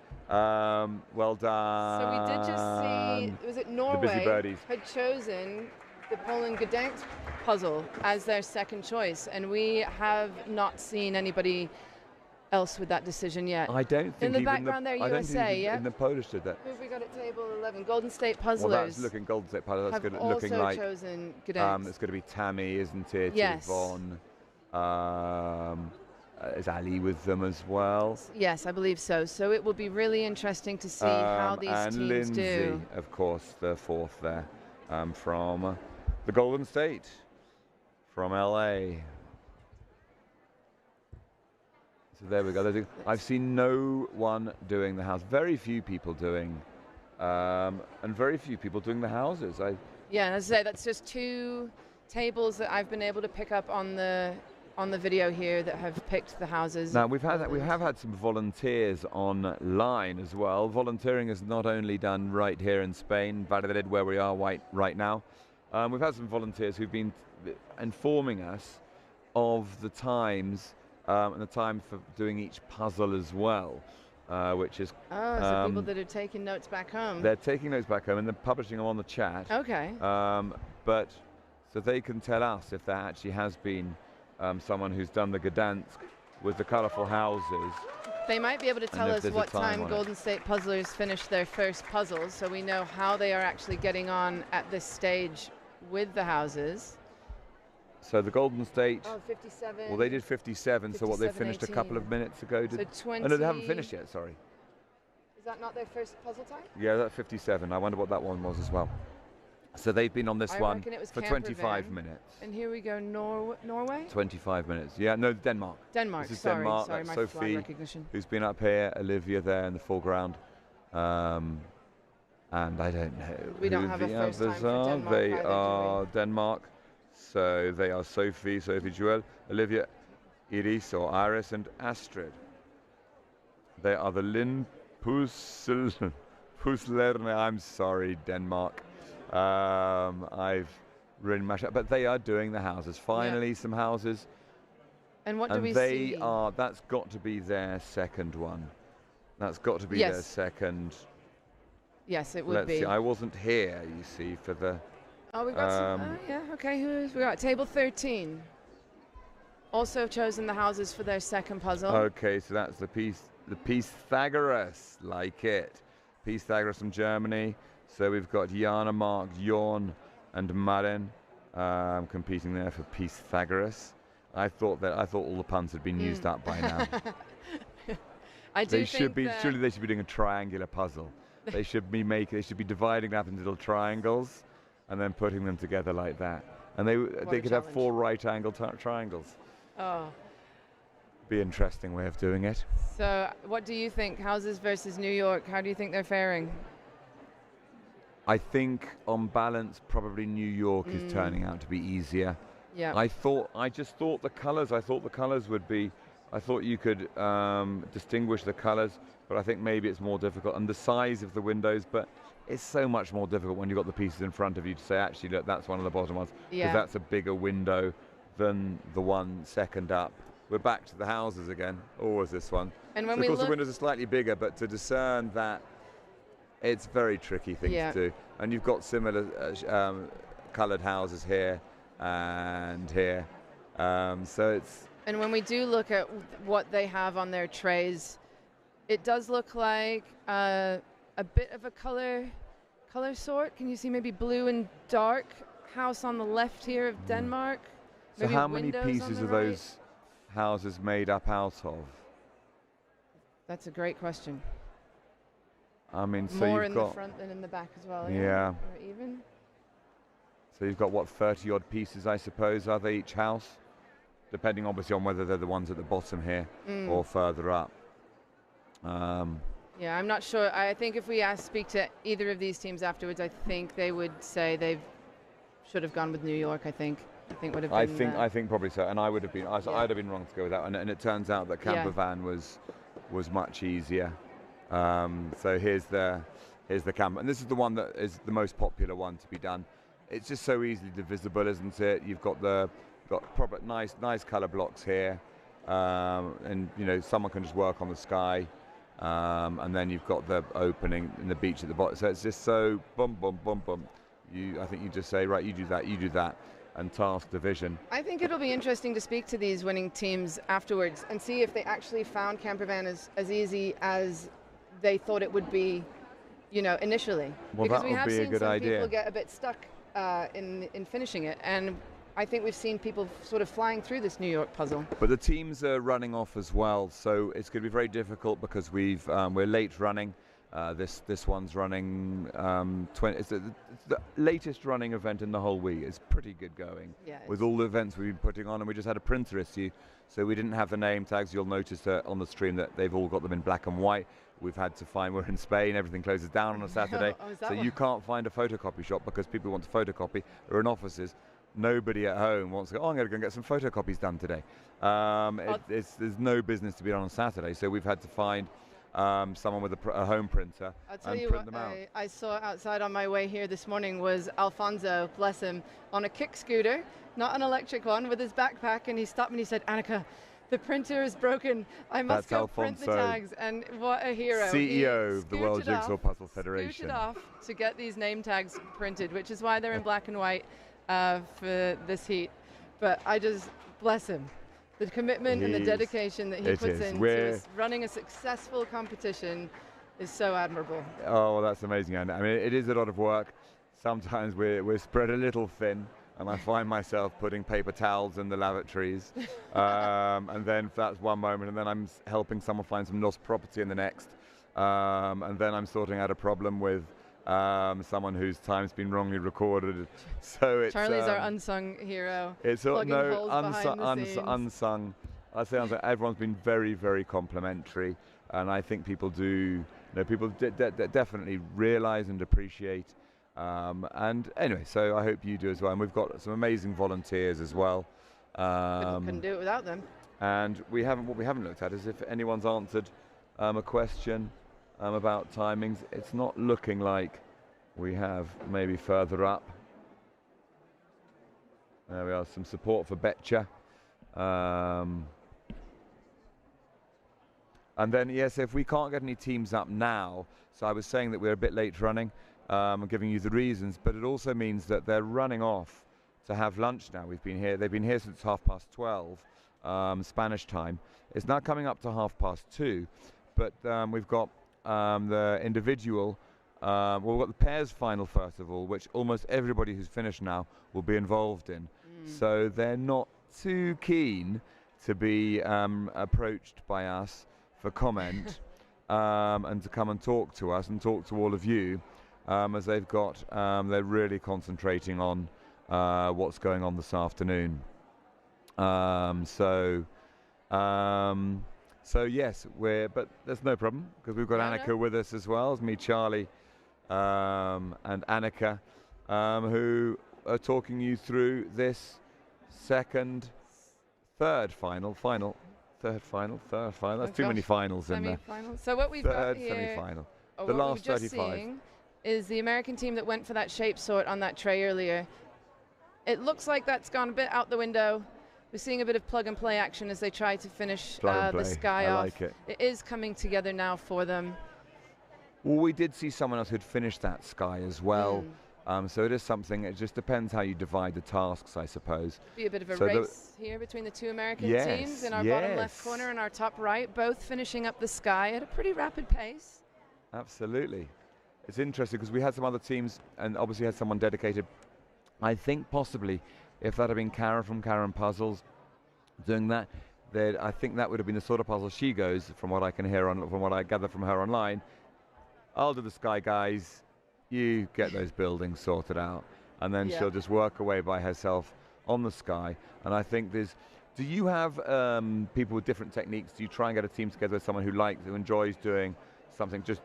Well done. So we did just see, was it Norway the Busy Birdies had chosen the Poland Gdansk puzzle as their second choice, and we have not seen anybody else with that decision yet. I don't think in the even background there, USA, yeah. In the Polish did that. Who have we got at table 11? Golden State Puzzlers. Well, that's looking Golden State Puzzlers. That's good, looking like. Chosen Gdansk. It's going to be Tammy, isn't it? Yes. Yvonne. Is Ali with them as well? Yes, I believe so. So it will be really interesting to see how these and teams Lindsay, do. Of course, the fourth there, from the Golden State, from LA. So there we go. I've seen no one doing the house. Very few people doing, and very few people doing the houses. Yeah, and as I say, that's just two tables that I've been able to pick up on the on the video here that have picked the houses. Now we have had some volunteers online as well. Volunteering is not only done right here in Spain, Valladolid, where we are right now. We've had some volunteers who've been informing us of the times and the time for doing each puzzle as well, which is so people that are taking notes back home. They're taking notes back home and they're publishing them on the chat. Okay. But so they can tell us if there actually has been someone who's done the Gdansk with the colourful houses. They might be able to tell us what time Golden State puzzlers finished their first puzzles, so we know how they are actually getting on at this stage with the houses. So the Golden State. Oh, 57. Well, they did 57, so what they finished 18. a couple of minutes ago. So 20. Oh, no, they haven't finished yet, sorry. Is that not their first puzzle time? Yeah, that's 57. I wonder what that one was as well. So they've been on this one for 25 minutes. And here we go, Norway? 25 minutes. Yeah, no, Denmark. Denmark, this is sorry, Denmark. sorry, That's my flag Sophie, recognition. who's been up here, Olivia there in the foreground. And I don't know We don't who have a the first time others for are. Denmark They either, are Denmark. So they are Sophie Joel, Olivia, Iris or Iris, and Astrid. They are the Lynn Pusler. I'm sorry, Denmark. I've really mashed up, but they are doing the houses. Finally, some houses. And what do we see? see? That's got to be their second one. That's got to be Yes. their second. Yes, it would Let's be. see. I wasn't here, you see, for the. Oh, we've got some. Yeah, okay. We got table 13. Also chosen the houses for their second puzzle. Okay, so that's the Pythagoras, like it. Pythagoras from Germany. So we've got Jana, Mark, Jorn, and Maren competing there for Pythagoras. I thought all the puns had been used up by now. I do surely they should be doing a triangular puzzle. They should be dividing that into little triangles and then putting them together like that. And they could have 4 right-angle triangles. Oh. Be an interesting way of doing it. So what do you think? Houses versus New York. How do you think they're faring? I think on balance, probably New York is turning out to be easier. Yeah. I just thought the colours would be. I thought you could distinguish the colours, but I think maybe it's more difficult. And the size of the windows, but it's so much more difficult when you've got the pieces in front of you to say, actually, look, that's one of the bottom ones. Because that's a bigger window than the one second up. We're back to the houses again. Always this one. And when so of course the windows are slightly bigger, but to discern that, it's a very tricky thing to do. And you've got similar coloured houses here and here. So it's. And when we do look at what they have on their trays, it does look like a bit of a color sort. Can you see maybe blue and dark house on the left here of Denmark? So how many pieces are those houses made up out of? That's a great question. I mean, so more you've in got the front than in the back as well. Yeah. Or even. So you've got what, 30 odd pieces, I suppose, are they each house? Depending obviously on whether they're the ones at the bottom here or further up. Yeah, I'm not sure. I think if we speak to either of these teams afterwards, I think they would say they should have gone with New York. I think would have been. I think probably so, and I would have been. I'd have been wrong to go with that, and it turns out that camper van was much easier. So here's the camper, and this is the one that is the most popular one to be done. It's just so easily divisible, isn't it? You've got proper nice colour blocks here, and someone can just work on the sky, and then you've got the opening in the beach at the bottom. So it's just so boom, boom, boom, boom. I think you just say, right, you do that, and task division. I think it'll be interesting to speak to these winning teams afterwards and see if they actually found campervan as easy as they thought it would be, initially. Well, because that we would have be a seen good some idea. people get a bit stuck in finishing it, and I think we've seen people sort of flying through this New York puzzle. But the teams are running off as well, so it's going to be very difficult because we're late running. This one's running 20. It's the latest running event in the whole week. It's pretty good going. Yeah, with all the events we've been putting on, and we just had a printer issue, so we didn't have the name tags. You'll notice on the stream that they've all got them in black and white. We've had to find. We're in Spain. Everything closes down on a Saturday, so you can't find a photocopy shop because people want to photocopy. They're in offices. nobody at home wants to go, I'm going to go and get some photocopies done today. There's no business to be done on Saturday, so we've had to find someone with a home printer I'll tell and you print what them out. I saw outside on my way here this morning was Alfonso, bless him, on a kick scooter, not an electric one, with his backpack, and he stopped me and he said, Annika, the printer is broken. I must go print the tags. And what a hero. CEO of the World Jigsaw Puzzle Federation. Scooted off to get these name tags printed, which is why they're in black and white for this heat. But I just, bless him. The commitment and the dedication that he puts into running a successful competition is so admirable. Oh, well, that's amazing, Anna. I mean, it is a lot of work. Sometimes we're spread a little thin, and I find myself putting paper towels in the lavatories. And then that's one moment, and then I'm helping someone find some lost property in the next. And then I'm sorting out a problem with someone whose time's been wrongly recorded. So it's Charlie's our unsung hero. It's unsung. I say unsung. Everyone's been very, very complimentary, and I think people do. People definitely realise and appreciate. And anyway, so I hope you do as well. And we've got some amazing volunteers as well. Couldn't do it without them. And what we haven't looked at is if anyone's answered a question about timings. It's not looking like we have. Maybe further up. There we are, some support for Betcha. And then, yes, if we can't get any teams up now, so I was saying that we're a bit late running, I'm giving you the reasons, but it also means that they're running off to have lunch now. They've been here since 12:30, Spanish time. It's now coming up to 2:30, but we've got the individual, we've got the pairs final first of all, which almost everybody who's finished now will be involved in. So they're not too keen to be approached by us for comment and to come and talk to us and talk to all of you, as they've got, they're really concentrating on what's going on this afternoon. So yes, but there's no problem because we've got Annika with us as well as me, Charlie, and Annika, who are talking you through this third final. That's too many finals in there. So what we've got here, semi-final. The last 35 is the American team that went for that shape sort on that tray earlier. It looks like that's gone a bit out the window. We're seeing a bit of plug and play action as they try to finish the sky off. Like it. It is coming together now for them. Well, we did see someone else who'd finished that sky as well. So it is something, it just depends how you divide the tasks, I suppose. Be a bit of a race here between the two American teams in our bottom left corner and our top right, both finishing up the sky at a pretty rapid pace. Absolutely. It's interesting because we had some other teams and obviously had someone dedicated. I think possibly if that had been Karen from Karen Puzzles doing that, I think that would have been the sort of puzzle she goes, from what I can hear, from what I gather from her online. I'll do the sky, guys. You get those buildings sorted out, and then she'll just work away by herself on the sky. And I think do you have people with different techniques? Do you try and get a team together with someone who enjoys doing something just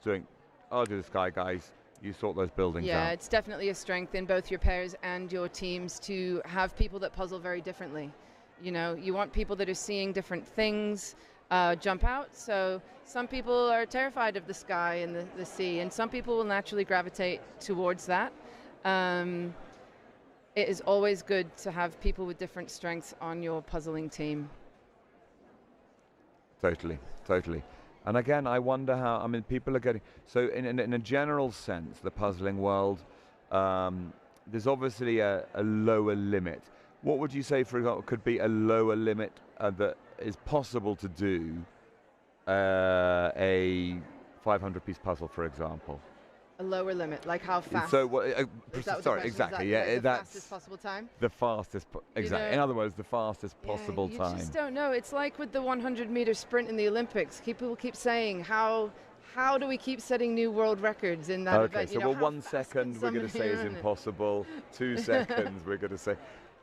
doing, I'll do the sky, guys, you sort those buildings out? Yeah, it's definitely a strength in both your pairs and your teams to have people that puzzle very differently. You know, you want people that are seeing different things jump out. So some people are terrified of the sky and the sea, and some people will naturally gravitate towards that. It is always good to have people with different strengths on your puzzling team. Totally. And again, I wonder how, people are getting, so in a general sense, the puzzling world, there's obviously a lower limit. What would you say, for example, could be a lower limit that is possible to do a 500-piece puzzle, for example? A lower limit, like how fast? So, sorry, exactly. The fastest possible time? The fastest, exactly. In other words, the fastest possible time. You just don't know. It's like with the 100-meter sprint in the Olympics. People keep saying, how do we keep setting new world records in that event? Okay, so 1 second we're going to say is impossible. 2 seconds we're going to say.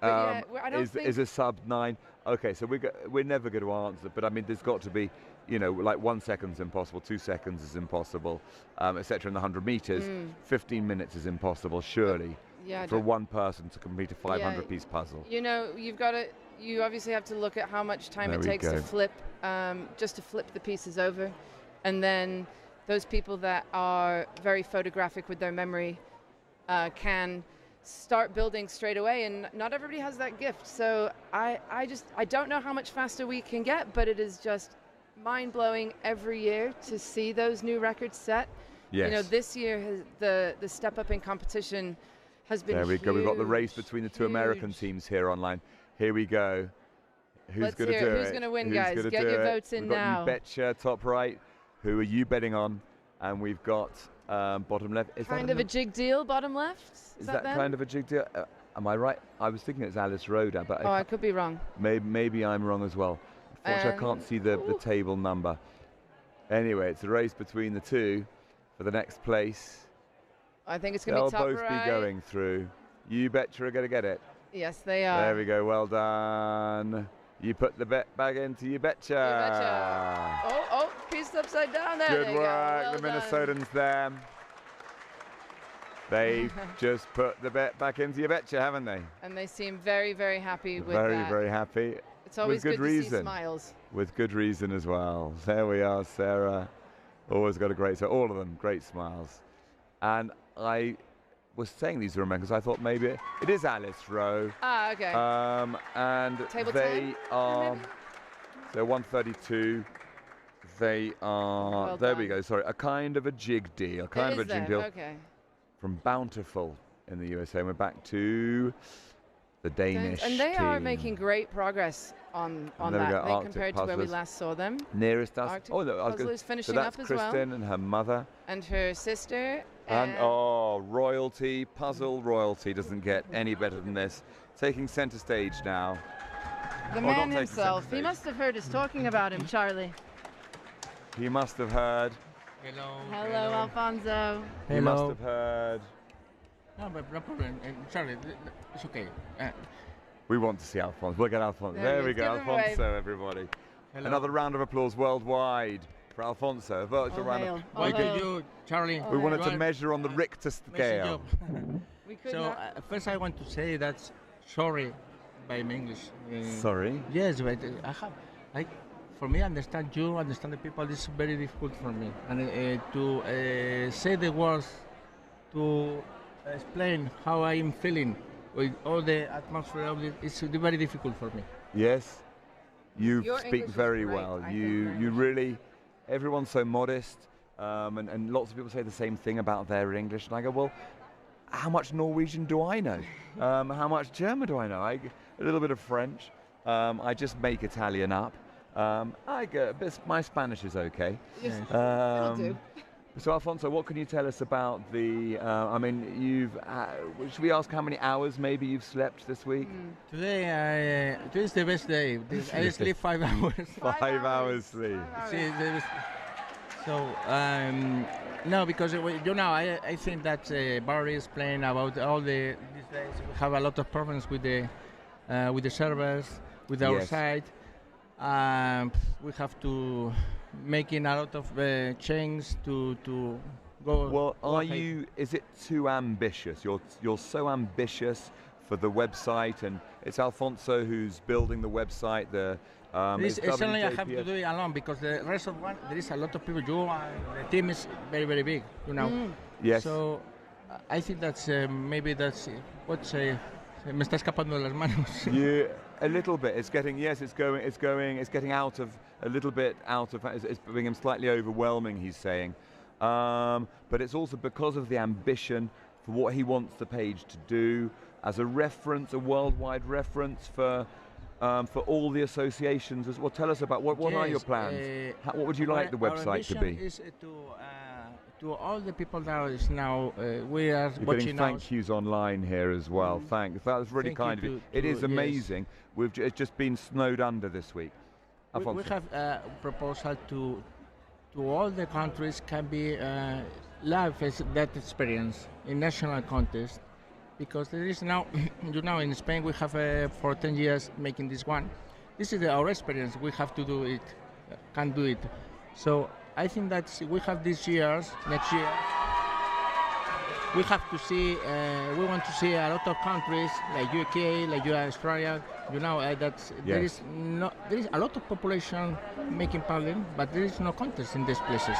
Is a sub 9? Okay, so we're never going to answer, but there's got to be, like 1 second's impossible, 2 seconds is impossible, etc. in the 100 meters. 15 minutes is impossible, surely. Yeah. For one person to complete a 500-piece puzzle. You know, you obviously have to look at how much time it takes to flip, just to flip the pieces over. And then those people that are very photographic with their memory can start building straight away, and not everybody has that gift. So I don't know how much faster we can get, but it is just mind-blowing every year to see those new records set. Yes. You know, this year the step up in competition has been There we go. We've got the race between the two huge. American teams here online. Here we go. Who's going to do it? Who's going to win, Who's guys? gonna Get do your it? votes in We've got now. You Betcha, top right. Who are you betting on? And we've got bottom left. Is Kind that of a jig deal, bottom left? Is that them? kind of a jig deal? Am I right? I was thinking it's Alice Roda, but I could be wrong. Maybe I'm wrong as well. Unfortunately, I can't see the table number. Anyway, it's a race between the two for the next place. I think it's going to be top They'll both be going through. You Betcha are going to get it. Yes, they are. There we go. Well done. You put the bet back into You Betcha. You Betcha. Oh, pieced upside down there. Good there work. Well the done. Minnesotans there. They've just put the bet back into You Betcha, haven't they? And they seem very, very happy with very, that. very happy. It's always with good to reason. see smiles. With good reason as well. There we are, Sarah. Always got a great, so all of them, great smiles. And I was saying these are Americans, I thought maybe it is Alice Rowe. Ah, okay. And Table they 10, are, maybe? so 132. They are, Well there done. we go, sorry, a kind of a jig deal. Kind of a jig deal. Okay. From Bountiful in the USA. And we're back to the Danish And they are team. making great progress on there we that, go, I think, Arctic compared to where we Puzzlers. last saw them. Nearest us. Arctic Oh, no, I was gonna, Puzzlers finishing so that's up as Kristen well. and her mother. And her sister. And royalty, puzzle royalty doesn't get any better than this. Taking center stage now. The Oh, man not taking himself. center He stage. must have heard us talking about him, Charlie. He must have heard. Hello, Alfonso. He must have heard. No, but no problem. Charlie, it's okay. We want to see Alfonso. Look at Alfonso. There There he we is. go, Give him a Alfonso, wave. everybody. Hello. Another round of applause worldwide for Alfonso. A virtual round of Why did you, Charlie? We wanted you to are measure on the Richter scale. So first I want to say that's sorry by my English. Sorry? Yes, but I have, for me, understand you, understand the people, is very difficult for me. And to say the words, to explain how I am feeling with all the atmosphere of it, it's very difficult for me. Yes, you Your speak English is very great. well. I You really, everyone's so modest, and lots of people say the same thing about their English. And I go, well, how much Norwegian do I know? How much German do I know? A little bit of French. I just make Italian up. My Spanish is okay. Yes, it'll do. So Alfonso, what can you tell us about the? I mean, should we ask how many hours maybe you've slept this week? Today is the best day. I sleep 5 hours. 5 hours sleep. So no, because I think that Barry is playing about all these days. We have a lot of problems with the servers, with our Yes. site. We have to making a lot of change to go. Well, go are ahead. you? Is it too ambitious? You're so ambitious for the website, and it's Alfonso who's building the website. It's only I have to WJPS. do it alone because the rest of one there is a lot of people. The team is very very big, Yes. So I think that's maybe that's what's me está escapando de las manos. Yeah, a little bit. It's getting it's getting out of a little bit out of. It's becoming slightly overwhelming. He's saying, but it's also because of the ambition for what he wants the page to do as a reference, a worldwide reference for all the associations as well. Tell us about what are your Yes, plans? What would you like the our website to ambition be? is to all the people that is now we are You're watching getting now. thank yous online here as well. Thanks. That's really Thank you kind of you. to- It is to- yes. amazing. It's just been snowed under this week. We Alfonso. have a proposal to all the countries can be live that experience in national contest because there is now in Spain we have for 10 years making this one. This is our experience. We have to do it, can do it. So I think that we have this year, next year. we have to see. We want to see a lot of countries like UK, like Australia. There is a lot of population making paddling, but there is no contest in these places.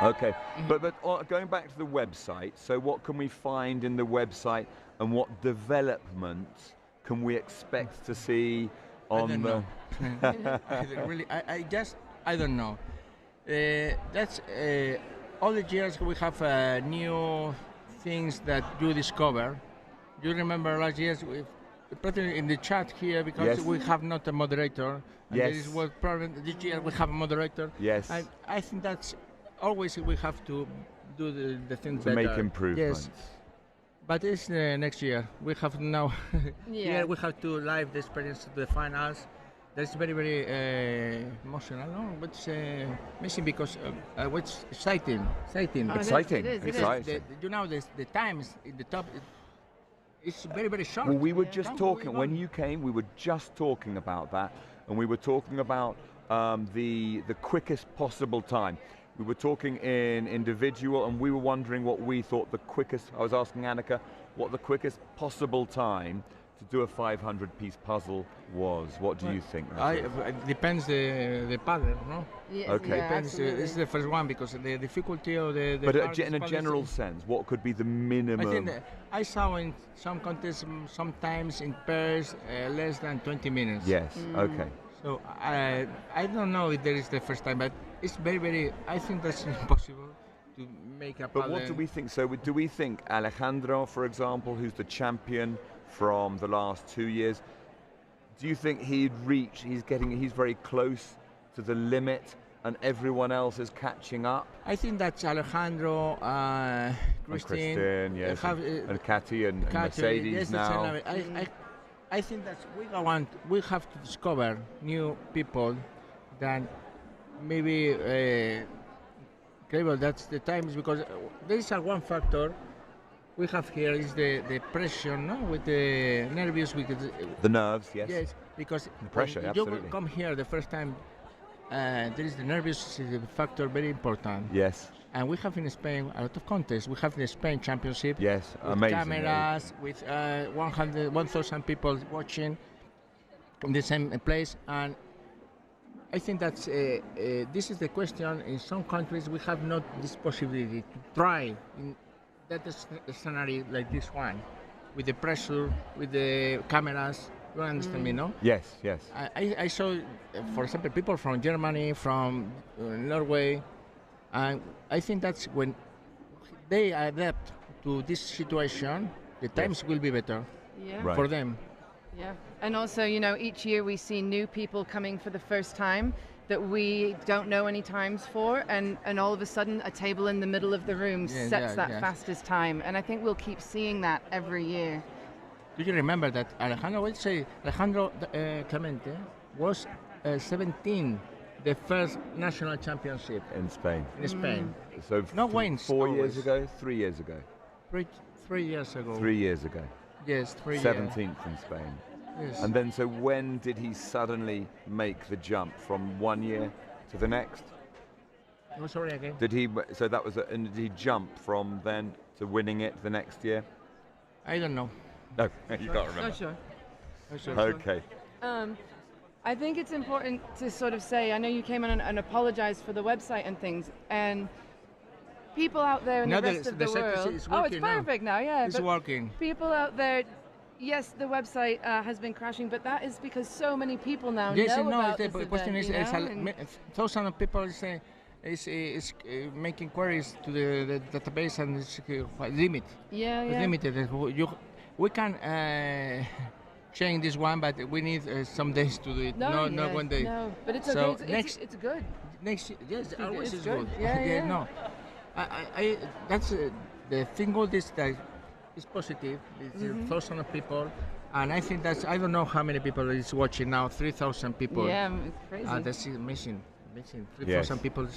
Okay, but going back to the website, so what can we find in the website, and what developments can we expect to see on the? I don't know. That's all the years we have new things that you discover. You remember last year we put it in the chat here because we have not a moderator. And there is one problem. This year we have a moderator. Yes. I think that's always we have to do the things to better. Make improvements. Yes. But it's next year. We have now. Here we have to live the experience of the finals. That's very, very emotional, no? But it's missing because it's exciting. Exciting. The times in the top. It's very, very short. Well, we were just talking when you came. We were just talking about that, and we were talking about the quickest possible time. We were talking in individual, and we were wondering what we thought the quickest. I was asking Annika what the quickest possible time to do a 500-piece puzzle was. What do you think? It depends the pattern, no? Yeah, okay. Depends. This is the first one because the difficulty of the but in a general sense, what could be the minimum? I think I saw in some contests sometimes in pairs less than 20 minutes. Yes. Okay. So I don't know if there is the first time, but it's very, very. I think that's impossible to make a. But what do we think? So do we think Alejandro, for example, who's the champion from the last 2 years, do you think he's very close to the limit, and everyone else is catching up? I think that's Alejandro, Christine, yes, and Katy and Mercedes yes, now. I think that we have to discover new people that maybe incredible. That's the times because there is one factor we have here is the pressure, no, with the nerves, with the nerves, yes. Yes, because the pressure, when absolutely. You come here the first time, there is the nervous factor very important. Yes. And we have in Spain a lot of contests. We have the Spain Championship. Yes, with amazing. Cameras, with 1,000 people watching in the same place. And I think that's this is the question. In some countries, we have not this possibility to try in that scenario like this one, with the pressure, with the cameras. You understand me, no? Yes, yes. I saw, for example, people from Germany, from Norway, and I think that's when they adapt to this situation, the times will be better for them. Yeah, and also, each year we see new people coming for the first time that we don't know any times for, and all of a sudden a table in the middle of the room sets that fastest time, and I think we'll keep seeing that every year. Do you remember that Alejandro Clemente was 17, the first national championship in Spain. In Spain. So not wins. 4 years ago, 3 years ago. 3 years ago. 3 years ago. Yes, 3 years. 17th in Spain. Yes. And then, so when did he suddenly make the jump from 1 year to the next? Oh, sorry again. Did he? So that was, and did he jump from then to winning it the next year? I don't know. No, you can't remember. Not sure. Okay. I think it's important to sort of say, I know you came on and apologized for the website and things, and people out there in the rest of the world. It's oh, it's perfect now, yeah. It's working. People out there, yes, the website has been crashing, but that is because so many people now know about this the event, question is, thousands of people is making queries to the database, and it's limit. Yeah. It's limited. We can change this one, but we need some days to do it. Not 1 day. No, but it's so okay. It's good. Next, yes, always is good. good. Yeah. No, I that's the thing. All this that is positive. It's thousands of people, and I think that's. I don't know how many people is watching now. 3,000 people. Yeah, it's crazy. That's amazing. 3,000 people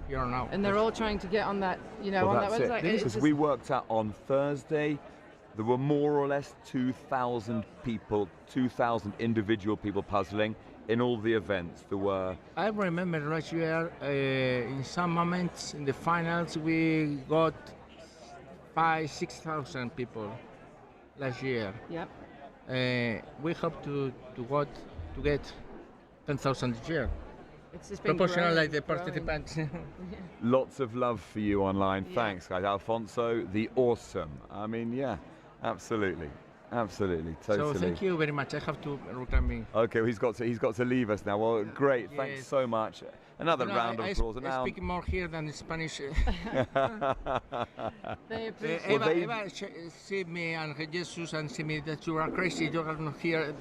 here now. And they're all trying to get on that, on that website. Because we worked out on Thursday, there were more or less 2,000 people, 2,000 individual people puzzling in all the events. There were. I remember last year, in some moments in the finals, we got 6,000 people last year. Yep. We hope to get 10,000 this year. It's just been proportional growing, like the growing. participants. Lots of love for you online. Thanks, guys. Alfonso, the awesome. I mean, yeah, absolutely, totally. So thank you very much. I have to return. Okay, well, he's got to leave us now. Well, great. Yes. Thanks so much. Another round of applause. I speak more here than Spanish. They appreciate Eva see me and Jesus and see me that you are crazy. You are not here.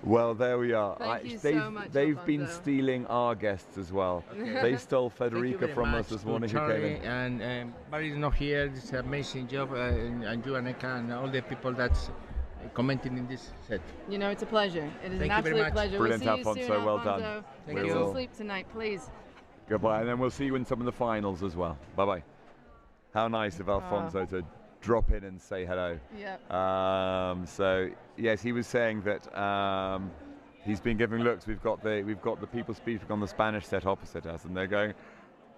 Well, there we are. Thank you so much, they've been Alfonso. stealing our guests as well. They stole Federica from us this morning. Who came Charlie in. and Barry is not here. It's an amazing job, and you and Eka and all the people that's commenting in this set. You know, it's a pleasure. It is Thank an you very absolute much. pleasure. Brilliant, we'll see you Alfonso. soon, Well Alfonso. done. Get We some will. sleep tonight, please. Goodbye, and then we'll see you in some of the finals as well. Bye-bye. How nice of Alfonso to drop in and say hello. Yep. So yes, he was saying that he's been giving looks. We've got the people speaking on the Spanish set opposite us, and they're going,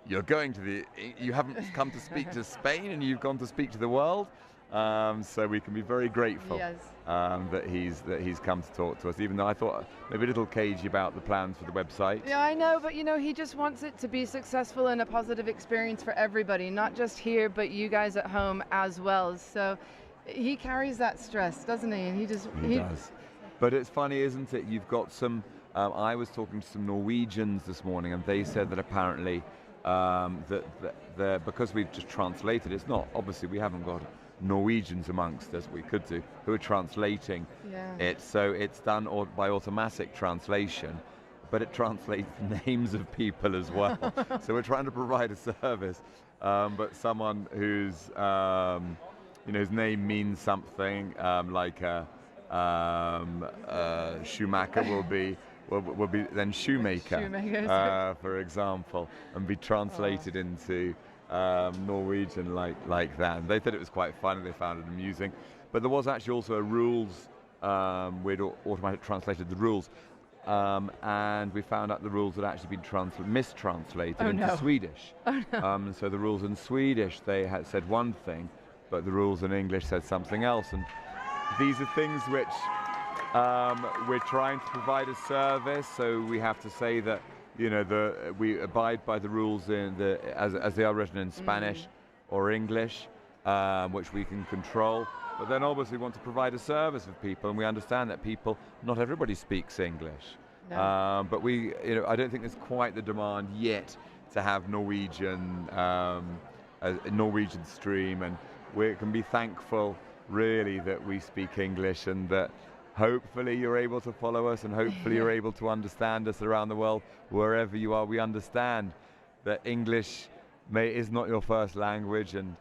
"You're going to you haven't come to speak to Spain, and you've gone to speak to the world." So we can be very grateful that he's come to talk to us, even though I thought maybe a little cagey about the plans for the website. Yeah, I know, but you know, he just wants it to be successful and a positive experience for everybody, not just here, but you guys at home as well. So he carries that stress, doesn't he? And he does. But it's funny, isn't it? You've got some. I was talking to some Norwegians this morning, and they said that apparently that because we've just translated, it's not obviously we haven't got Norwegians amongst us, we could do, who are translating it. So it's done by automatic translation, but it translates names of people as well. So we're trying to provide a service, but someone whose his name means something, like Schumacher will be then shoemaker, for example, and be translated into Norwegian like that. And they thought it was quite funny. They found it amusing. But there was actually also a rules. We'd automatically translated the rules, and we found out the rules had actually been mistranslated into Swedish. So the rules in Swedish they had said one thing, but the rules in English said something else. And these are things which we're trying to provide a service. So we have to say that, you know, we abide by the rules as they are written in Spanish or English, which we can control. But then obviously we want to provide a service for people, and we understand that not everybody speaks English. No. But I don't think there's quite the demand yet to have Norwegian stream, and we can be thankful really that we speak English, and that hopefully you're able to follow us, and hopefully you're able to understand us around the world, wherever you are. We understand that English is not your first language, and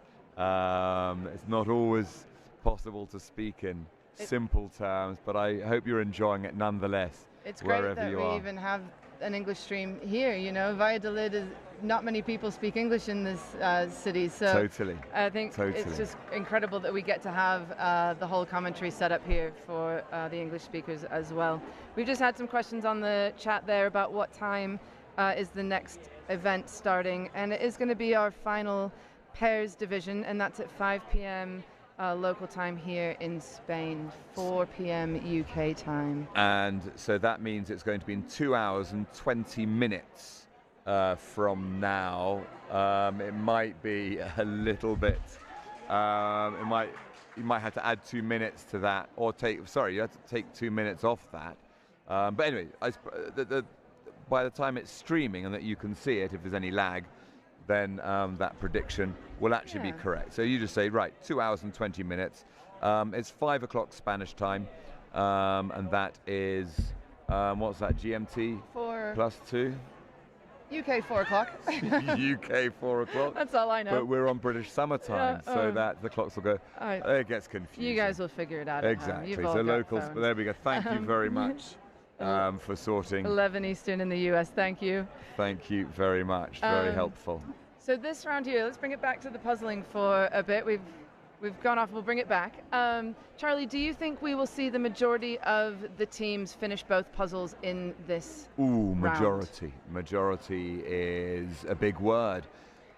it's not always possible to speak in simple terms, but I hope you're enjoying it nonetheless. It's great wherever that you we are. even have an English stream here. You know, Valladolid not many people speak English in this city, so Totally. I think it's just incredible that we get to have the whole commentary set up here for the English speakers as well. We've just had some questions on the chat there about what time is the next event starting, and it is going to be our final pairs division, and that's at 5 p.m. Local time here in Spain, 4 p.m. UK time. And so that means it's going to be in 2 hours and 20 minutes from now. It might be a little bit. You might have to add 2 minutes to that, or you have to take 2 minutes off that. But anyway, by the time it's streaming and that you can see it, if there's any lag, then that prediction will actually be correct. So you just say, right, 2 hours and 20 minutes. It's 5 o'clock Spanish time, and that is, what's that, GMT? 4 plus 2? UK 4 o'clock. UK 4 o'clock. That's all I know. But we're on British summertime, so that the clocks will go, it gets confusing. You guys will figure it out. Exactly. So locals, but there we go. Thank you very much for sorting. 11 Eastern in the US, thank you. Thank you very much, very helpful. So this round here, let's bring it back to the puzzling for a bit. We've gone off, we'll bring it back. Charlie, do you think we will see the majority of the teams finish both puzzles in this round? Majority. Majority is a big word.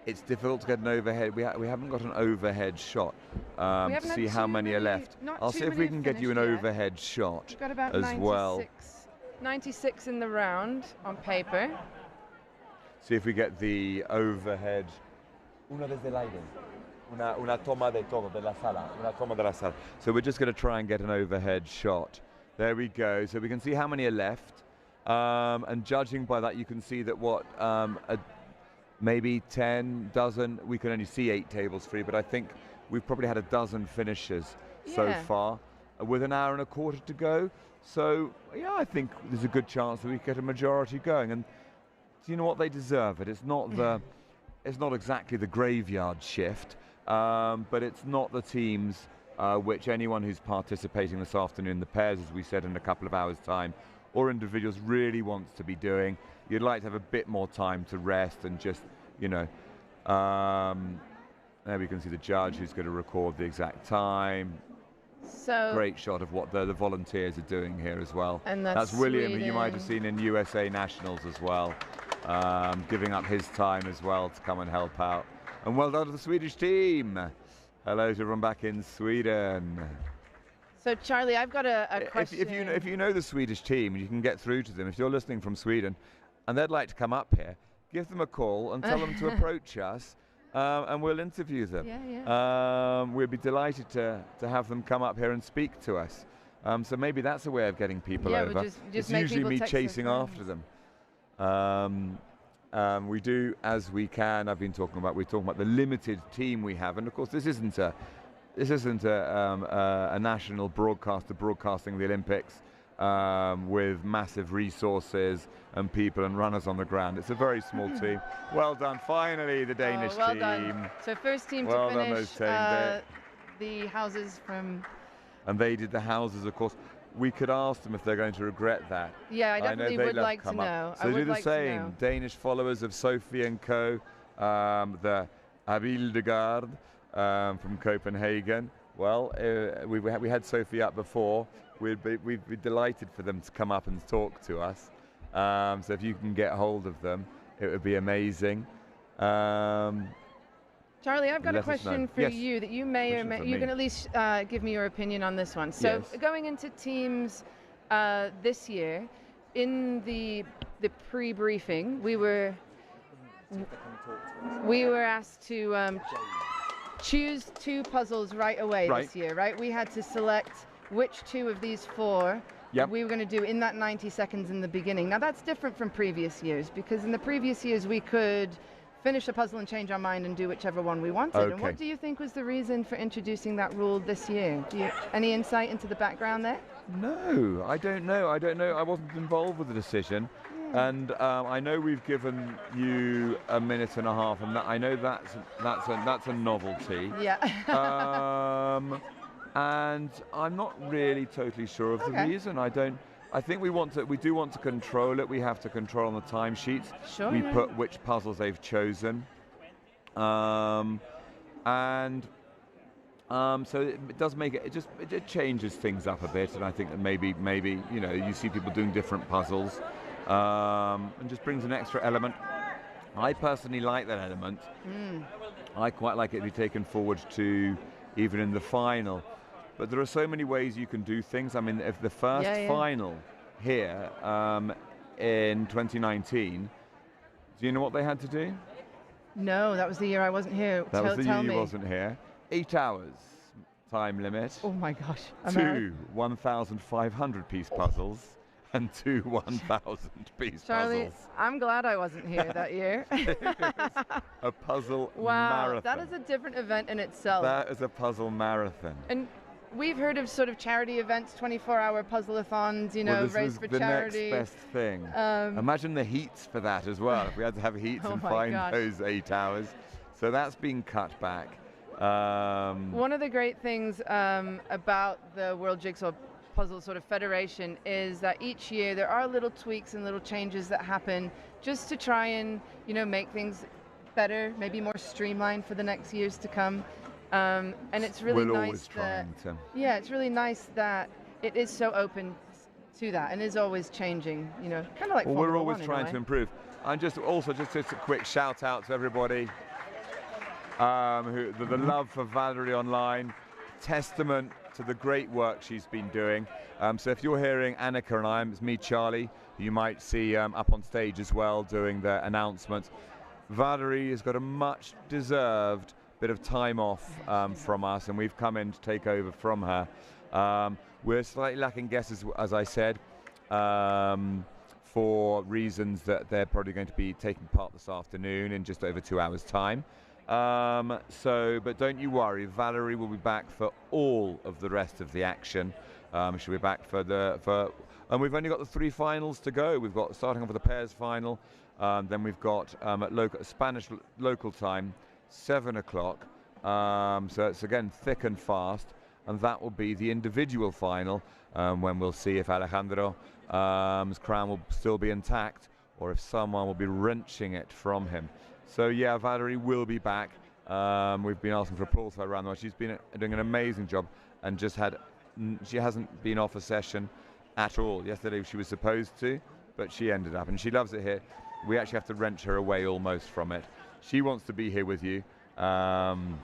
it's difficult to get an overhead. We haven't got an overhead shot to see how many are left. I'll see if we can get you an overhead shot We've got about as 96, well. 96 in the round on paper. See if we get the overhead. Una desde el aire. Una toma de todo, de la sala. Una toma de la sala. So we're just going to try and get an overhead shot. There we go. So we can see how many are left. And judging by that, you can see that maybe 10, dozen, we can only see 8 tables free, but I think we've probably had a dozen finishes so far with an hour and a quarter to go. So, yeah, I think there's a good chance that we get a majority going. And do you know what? They deserve it. It's not exactly the graveyard shift, but it's not the teams which anyone who's participating this afternoon, the pairs, as we said, in a couple of hours' time, or individuals really wants to be doing. You'd like to have a bit more time to rest and just, there we can see the judge who's going to record the exact time. So great shot of what the volunteers are doing here as well. And that's William, Sweden. who you might have seen in USA Nationals as well, giving up his time as well to come and help out. And well done to the Swedish team. Hello to everyone back in Sweden. So Charlie, I've got a question. If you know the Swedish team, you can get through to them. If you're listening from Sweden and they'd like to come up here, give them a call and tell them to approach us, and we'll interview them. We'd be delighted to have them come up here and speak to us. So maybe that's a way of getting people over. Just it's make usually me text chasing their after them. We do as we can. We're talking about the limited team we have, and of course this isn't a national broadcaster broadcasting the Olympics with massive resources and people and runners on the ground. It's a very small team. Well done, finally, the Danish well team. Done. So first team well to finish done, the houses from... And they did the houses, of course. We could ask them if they're going to regret that. Yeah, I definitely would like to know. So do the same. Danish followers of Sophie and Co, the Avildegard from Copenhagen. Well, we had Sophie up before. We'd be delighted for them to come up and talk to us. So if you can get hold of them, it would be amazing. Charlie, I've got a question for you that you may or may, you can at least give me your opinion on this one. So going into teams this year, in the pre-briefing, we were asked to choose 2 puzzles right away this year, right? We had to select which 2 of these 4 we were going to do in that 90 seconds in the beginning. Now that's different from previous years, because in the previous years we could finish a puzzle and change our mind and do whichever one we wanted. Okay. And what do you think was the reason for introducing that rule this year? Any insight into the background there? No, I don't know. I wasn't involved with the decision. And I know we've given you a minute and a half, and I know that's a novelty. Yeah. And I'm not really totally sure of the reason. I think we do want to control it. We have to control on the timesheets. Sure. We put which puzzles they've chosen, so it does make it. It changes things up a bit, and I think that maybe you see people doing different puzzles, and just brings an extra element. I personally like that element. I quite like it to be taken forward to even in the final. But there are so many ways you can do things. I mean, if the first final here in 2019, do you know what they had to do? No, that was the year I wasn't here. That was the year you wasn't here. 8 hours time limit. Oh my gosh. 2 1,500 piece puzzles and 2 1,000 piece Charlie, puzzles. I'm glad I wasn't here that year. A puzzle Wow, marathon. that is a different event in itself. That is a puzzle marathon. And we've heard of sort of charity events, 24-hour puzzle-a-thons, race for charity. The next best thing. Imagine the heats for that as well. If we had to have heats and find those 8 hours. So that's been cut back. One of the great things about the World Jigsaw Puzzle sort of federation is that each year there are little tweaks and little changes that happen just to try and make things better, maybe more streamlined for the next years to come. And it's really nice that it's really nice that it is so open to that and is always changing. Kind of like we're always trying to improve. And just a quick shout out to everybody the love for Valerie online, testament to the great work she's been doing. So if you're hearing Annika and I, it's me, Charlie, who you might see up on stage as well doing the announcements. Valerie has got a much deserved bit of time off from us, and we've come in to take over from her. We're slightly lacking guests, as I said, for reasons that they're probably going to be taking part this afternoon in just over 2 hours' time. But don't you worry, Valerie will be back for all of the rest of the action. She'll be back and we've only got the 3 finals to go. We've got starting off with the pairs final, then we've got at Spanish local time, 7 o'clock. So it's again thick and fast, and that will be the individual final when we'll see if Alejandro's crown will still be intact or if someone will be wrenching it from him. So yeah, Valerie will be back. We've been asking for applause for her around the world. She's been doing an amazing job and she hasn't been off a session at all. Yesterday she was supposed to, but she ended up, and she loves it here. We actually have to wrench her away almost from it. She wants to be here with you, and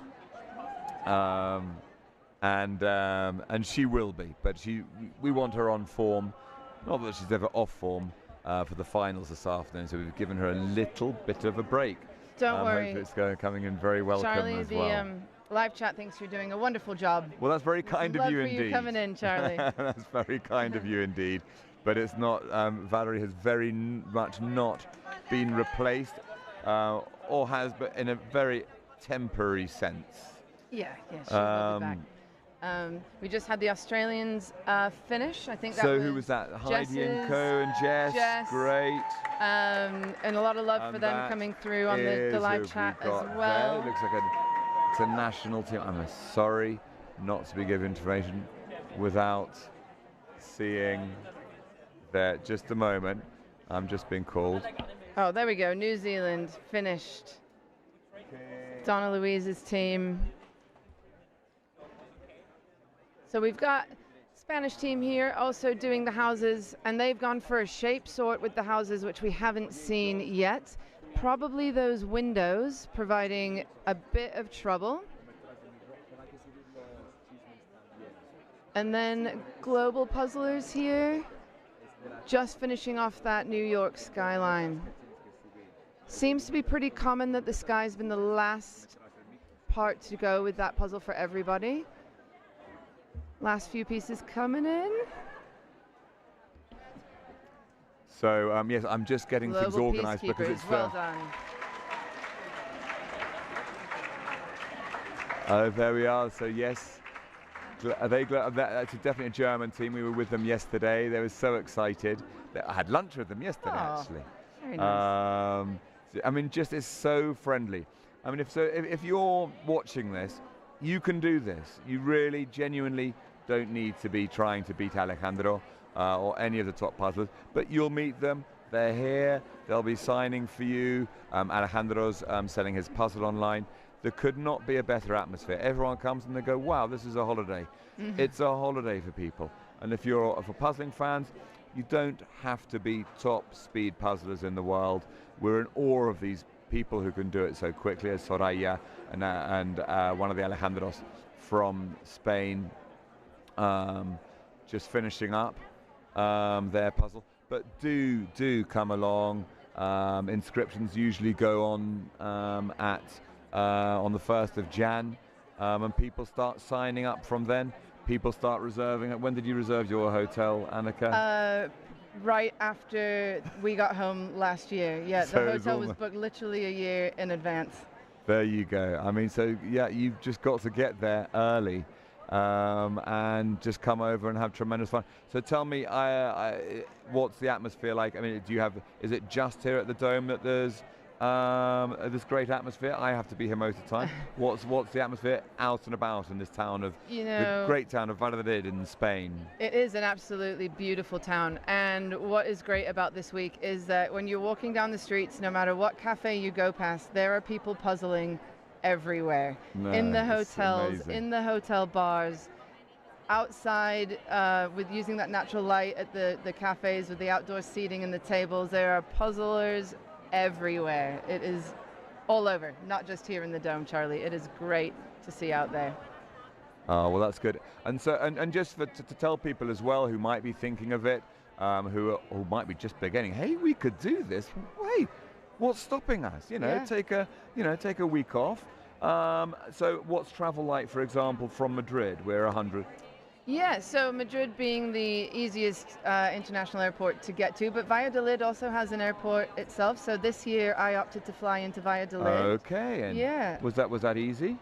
she will be, but we want her on form. Not that she's ever off form for the finals this afternoon, so we've given her a little bit of a break. Don't worry. It's coming in very welcome Charlie, as well. The live chat thinks you're doing a wonderful job. Well, that's very kind of you indeed. Love for you coming in, Charlie. That's very kind of you indeed. But it's not, Valerie has very much not been replaced, or has, but in a very temporary sense. Yeah, she will be back. We just had the Australians finish. I think that was who was that? Heidi and Co and Jess. Great. And a lot of love for them coming through on the live chat as well. There. It looks like it's a national team. I'm sorry not to be given information without seeing that. Just a moment. I'm just being called. Oh, there we go. New Zealand finished. Donna Louise's team. So we've got Spanish team here also doing the houses, and they've gone for a shape sort with the houses, which we haven't seen yet. Probably those windows providing a bit of trouble. And then global puzzlers here, just finishing off that New York skyline. Seems to be pretty common that the sky's been the last part to go with that puzzle for everybody. Last few pieces coming in. So yes, I'm just getting things organised because it's well done. Oh, there we are. So yes, that's definitely a German team. We were with them yesterday. They were so excited. I had lunch with them yesterday, actually. Very nice. I mean, just it's so friendly. I mean, if you're watching this, you can do this. You really, genuinely don't need to be trying to beat Alejandro or any of the top puzzlers, but you'll meet them. They're here. They'll be signing for you. Alejandro's selling his puzzle online. There could not be a better atmosphere. Everyone comes and they go, wow, this is a holiday. Mm-hmm. It's a holiday for people. And if you're for puzzling fans, you don't have to be top speed puzzlers in the world. We're in awe of these people who can do it so quickly, as Soraya and one of the Alejandros from Spain, just finishing up their puzzle. But do come along. Inscriptions usually go on on the 1st of Jan, and people start signing up from then. People start reserving it. When did you reserve your hotel, Annika? Right after we got home last year. Yeah, So the hotel was booked literally a year in advance. There you go. I mean, so yeah, you've just got to get there early and just come over and have tremendous fun. So tell me, what's the atmosphere like? I mean, is it just here at the Dome that there's this great atmosphere? I have to be here most of the time. What's the atmosphere out and about in this town of the great town of Valladolid in Spain? It is an absolutely beautiful town, and what is great about this week is that when you're walking down the streets, no matter what cafe you go past, there are people puzzling everywhere. In the hotels, in the hotel bars, outside with using that natural light at the cafes with the outdoor seating and the tables. There are puzzlers everywhere. It is all over, not just here in the Dome, Charlie. It is great to see out there. Oh, well, that's good. And so, and just to tell people as well who might be thinking of it, who might be just beginning, hey, we could do this. Hey, what's stopping us? You know, take a week off. So what's travel like, for example, from Madrid? We're 100. Yeah, so Madrid being the easiest international airport to get to, but Valladolid also has an airport itself. So this year I opted to fly into Valladolid. Okay, and yeah, was that easy?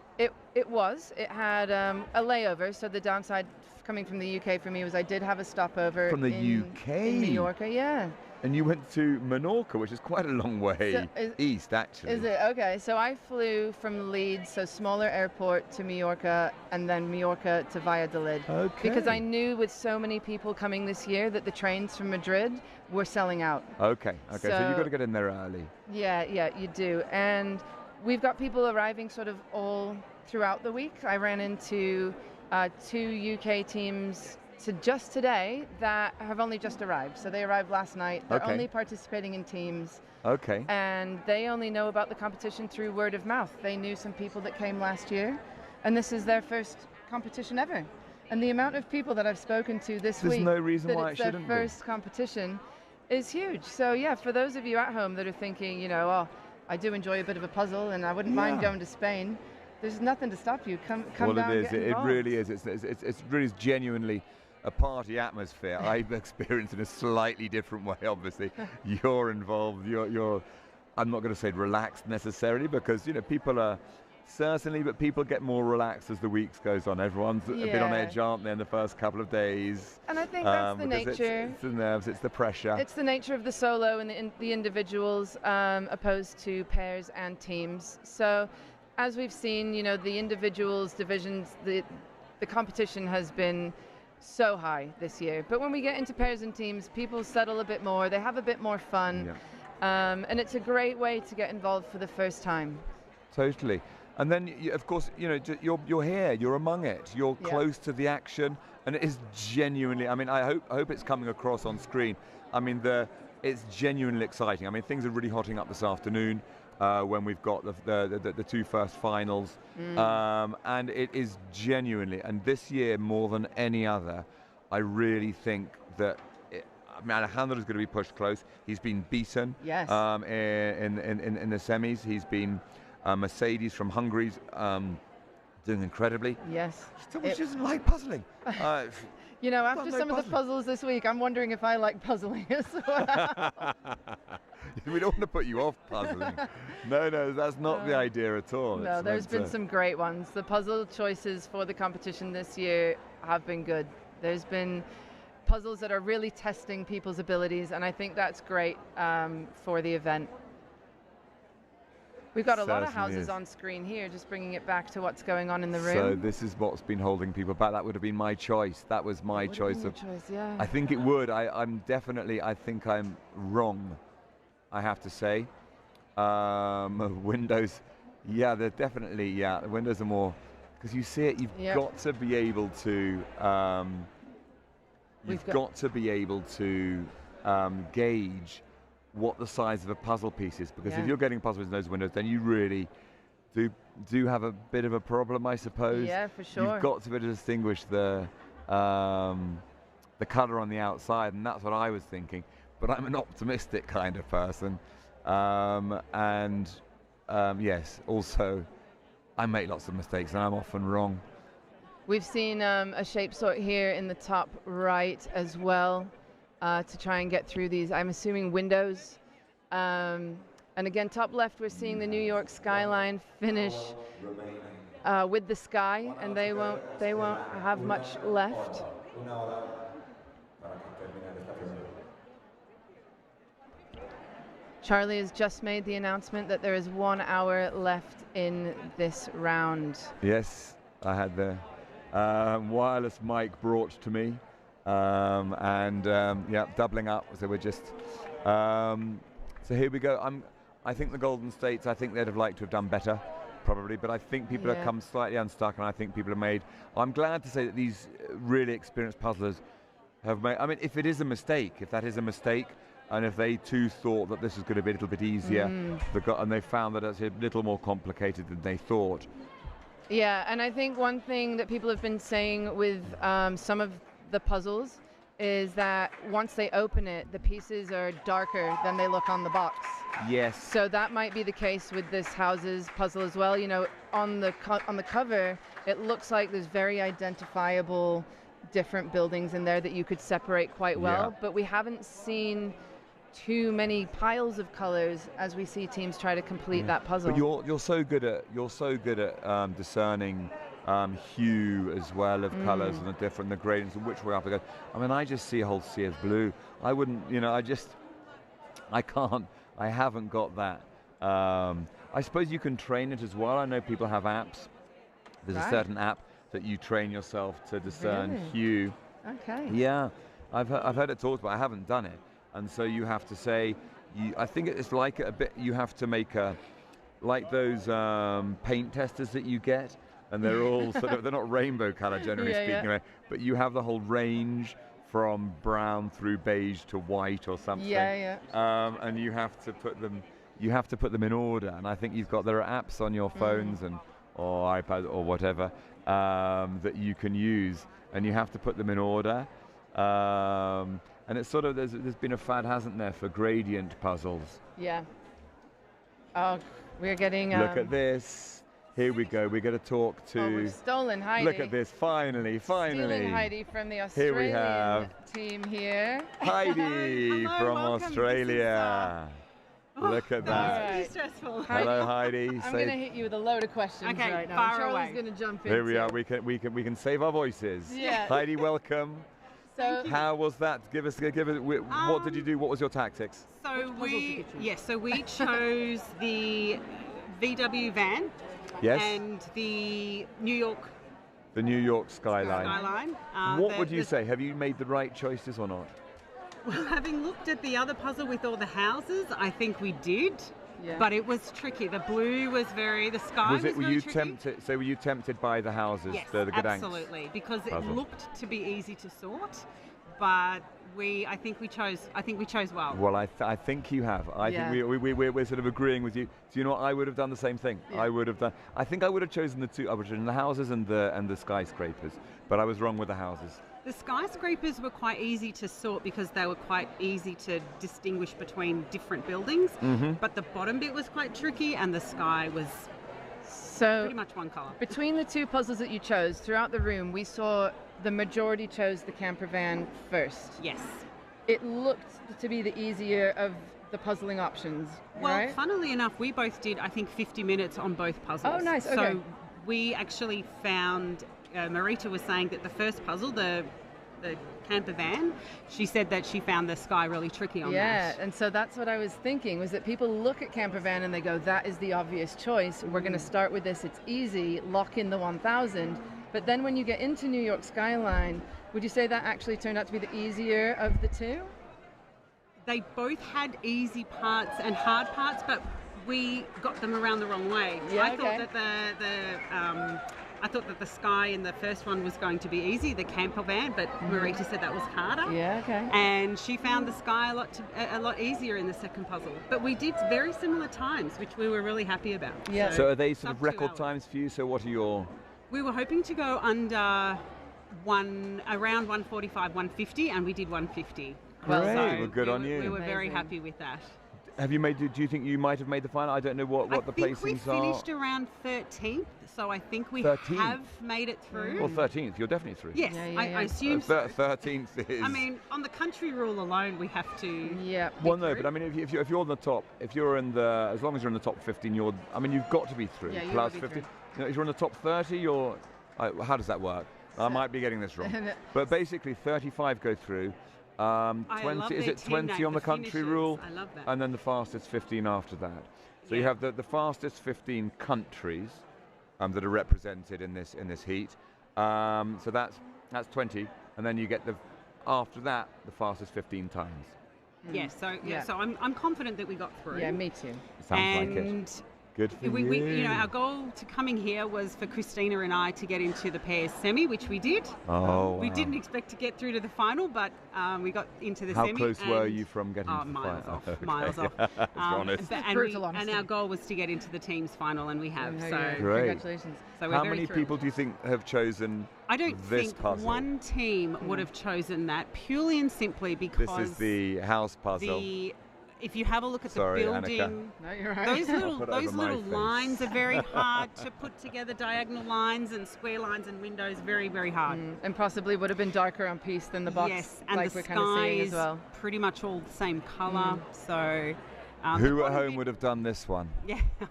It was. It had a layover. So the downside coming from the UK for me was I did have a stopover from the UK in Mallorca. Yeah. And you went to Menorca, which is quite a long way east, actually. Is it? Okay. So I flew from Leeds, so smaller airport, to Mallorca, and then Mallorca to Valladolid. Okay. Because I knew with so many people coming this year that the trains from Madrid were selling out. Okay. So you've got to get in there early. Yeah, you do. And we've got people arriving sort of all throughout the week. I ran into 2 UK teams to just today that have only just arrived. So they arrived last night. They're only participating in teams. Okay. And they only know about the competition through word of mouth. They knew some people that came last year, and this is their first competition ever. And the amount of people that I've spoken to this week, there's no reason why it it's their shouldn't first competition, is huge. So yeah, for those of you at home that are thinking, you know, oh, I do enjoy a bit of a puzzle and I wouldn't mind going to Spain, there's nothing to stop you. Come well, down. Well, it really is. It really is genuinely a party atmosphere. I've experienced in a slightly different way, obviously. You're involved, you're I'm not going to say relaxed necessarily, because, you know, people are certainly, but people get more relaxed as the weeks goes on. Everyone's a bit on edge, aren't they, in the first couple of days? And I think that's the nature. It's the nerves, it's the pressure. It's the nature of the solo and the individuals opposed to pairs and teams. So as we've seen, you know, the individuals divisions, the competition has been so high this year. But when we get into pairs and teams, people settle a bit more. They have a bit more fun. Yeah. And it's a great way to get involved for the first time. Totally. And then, of course, you know, you're here, you're among it, you're close to the action, and it is genuinely, I mean, I hope it's coming across on screen. I mean, it's genuinely exciting. I mean, things are really hotting up this afternoon when we've got the 2 first finals. And it is genuinely, and this year more than any other, I really think that I mean, Alejandro's going to be pushed close. He's been beaten in the semis. He's been Mercedes from Hungary's doing incredibly. Yes. She doesn't like puzzling. You know, after some of the puzzles this week, I'm wondering if I like puzzling as well. We don't want to put you off puzzling. No, that's not the idea at all. No, there's been some great ones. The puzzle choices for the competition this year have been good. There's been puzzles that are really testing people's abilities, and I think that's great for the event. We've got a lot of houses on screen here, just bringing it back to what's going on in the room. So this is what's been holding people back. That would have been my choice. That was my choice. I think it would. I think I'm wrong, I have to say. Windows, they're definitely, the windows are more, because you see it, you've got to be able to, gauge what the size of a puzzle piece is, because if you're getting puzzles in those windows, then you really do have a bit of a problem, I suppose. Yeah, for sure. You've got to be able to distinguish the colour on the outside, and that's what I was thinking. But I'm an optimistic kind of person, yes, also I make lots of mistakes and I'm often wrong. We've seen a shape sort here in the top right as well. To try and get through these, I'm assuming windows. And again, top left, we're seeing the New York skyline finish with the sky, and they won't have much left. Charlie has just made the announcement that there is 1 hour left in this round. Yes, I had the wireless mic brought to me. Doubling up. So we're just. So here we go. I think the Golden States, I think they'd have liked to have done better, probably. But I think people have come slightly unstuck, and I think people have made. I'm glad to say that these really experienced puzzlers have made. I mean, if that is a mistake, and if they too thought that this was going to be a little bit easier, and they found that it's a little more complicated than they thought. Yeah, and I think one thing that people have been saying with some of the puzzles is that once they open it, the pieces are darker than they look on the box. Yes. So that might be the case with this houses puzzle as well. You know, on the cover, it looks like there's very identifiable different buildings in there that you could separate quite well, but we haven't seen too many piles of colors as we see teams try to complete that puzzle. But you're so good at discerning hue as well of colors and the gradients and which way up to go. I mean, I just see a whole sea of blue. I wouldn't, you know, I haven't got that. I suppose you can train it as well. I know people have apps. There's a certain app that you train yourself to discern hue. Okay. Yeah, I've heard it talked about. I haven't done it, and so you have to say. I think it's like a bit. You have to make like those paint testers that you get, and they're all sort of, they're not rainbow color generally speaking, but you have the whole range from brown through beige to white or something. And you have to put them in order. And I think there are apps on your phones or iPad or whatever that you can use, and you have to put them in order. And it's sort of, there's been a fad, hasn't there, for gradient puzzles. Yeah. Oh, we're getting. Look at this. Here we go. We're going to talk to. Oh, we've stolen Heidi. Look at this. Finally. Stealing Heidi from the Australian team here. Heidi from Australia. Look at that. Right. Stressful. Hello, Heidi. I'm going to hit you with a load of questions right now. Charlie's going to jump in. Here we are. We can save our voices. Yeah. Heidi, welcome. So how was that? Give us. What did you do? What was your tactics? So we chose the VW van. Yes. And the New York skyline. What would you say? Have you made the right choices or not? Well, having looked at the other puzzle with all the houses, I think we did. Yeah. But it was tricky. The blue was the sky was were you tricky. tempted? So were you tempted by the houses? Yes, the absolutely, because it looked to be easy to sort, but I think we chose well. Well, I think you have. I think we're sort of agreeing with you. Do you know what? I would have done the same thing. Yeah. I think I would have chosen the two. I would have chosen the houses and the skyscrapers, but I was wrong with the houses. The skyscrapers were quite easy to sort because they were quite easy to distinguish between different buildings, but the bottom bit was quite tricky and the sky was pretty much one colour. Between the two puzzles that you chose, throughout the room, we saw the majority chose the camper van first. Yes. It looked to be the easier of the puzzling options, right? Well, funnily enough, we both did, I think, 50 minutes on both puzzles. Oh, nice. Okay. So we actually found... Marita was saying that the first puzzle, the camper van, she said that she found the sky really tricky on that. Yeah, and so that's what I was thinking, was that people look at camper van and they go, that is the obvious choice. We're going to start with this. It's easy. Lock in the 1000. But then when you get into New York skyline, would you say that actually turned out to be the easier of the two? They both had easy parts and hard parts, but we got them around the wrong way. Yeah, I thought that I thought that the sky in the first one was going to be easy, the camper van, but Marita said that was harder. Yeah, okay. And she found the sky a lot easier in the second puzzle. But we did very similar times, which we were really happy about. Yeah. So are they sort of record times for you? So what are your... We were hoping to go under around 145, 150, and we did 150. Great, well, good on you. We were very happy with that. Have you do you think you might have made the final? I don't know what the placings are. I think we finished around 13th, so I think we 13th? have made it through. Well, 13th, you're definitely through. Yes, I assume so. 13th is... I mean, on the country rule alone, we have to... Yeah. Well, no, but I mean, if you're on the top, as long as you're in the top 15, you've got to be through. Yeah, plus 15. You know, if you're in the top 30, how does that work? I might be getting this wrong. But basically, 35 go through. 20 is it 20 on the country rule? I love that. And then the fastest 15 after that. So you have the fastest 15 countries that are represented in this heat. So that's 20, and then you get after that the fastest 15 times. Yeah. So I'm confident that we got through. Yeah, me too. Sounds like it. Good for we, you. you know, our goal to coming here was for Christina and I to get into the pairs semi, which we did. Oh, We wow. didn't expect to get through to the final, but we got into the How semi. close were you from getting to the miles final? off, Okay, miles off. that's honest. And our goal was to get into the teams final, and we have. So Great. Congratulations. So we're How very many thrilled. people do you think have chosen I don't this think puzzle? one team would have chosen that purely and simply because This is the house puzzle. If you have a look at Sorry, the building, Annika. No, you're right. those I'll put it over those my little face. lines are very hard to put together. Diagonal lines and square lines and windows, very, very hard. And possibly would have been darker on piece than the box, Yes, and like the we're kind of sky seeing is as well. pretty much all the same colour. So, Who at home would have done this one? yeah, I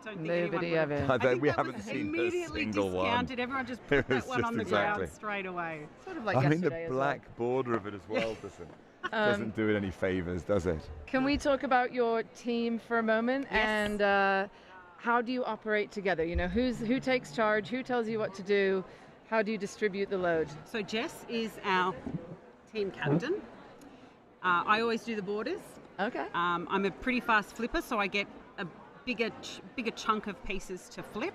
don't think anyone Nobody would have. ever. I bet we that haven't was seen a immediately single one. discounted. Everyone just It put that was one just on the exactly. ground straight away. Sort of like I mean, yesterday the as well. black border of it as well doesn't do it any favours, does it? Can we talk about your team for a moment and how do you operate together? You know, who takes charge? Who tells you what to do? How do you distribute the load? So Jess is our team captain. I always do the borders. Okay. I'm a pretty fast flipper, so I get a bigger chunk of pieces to flip.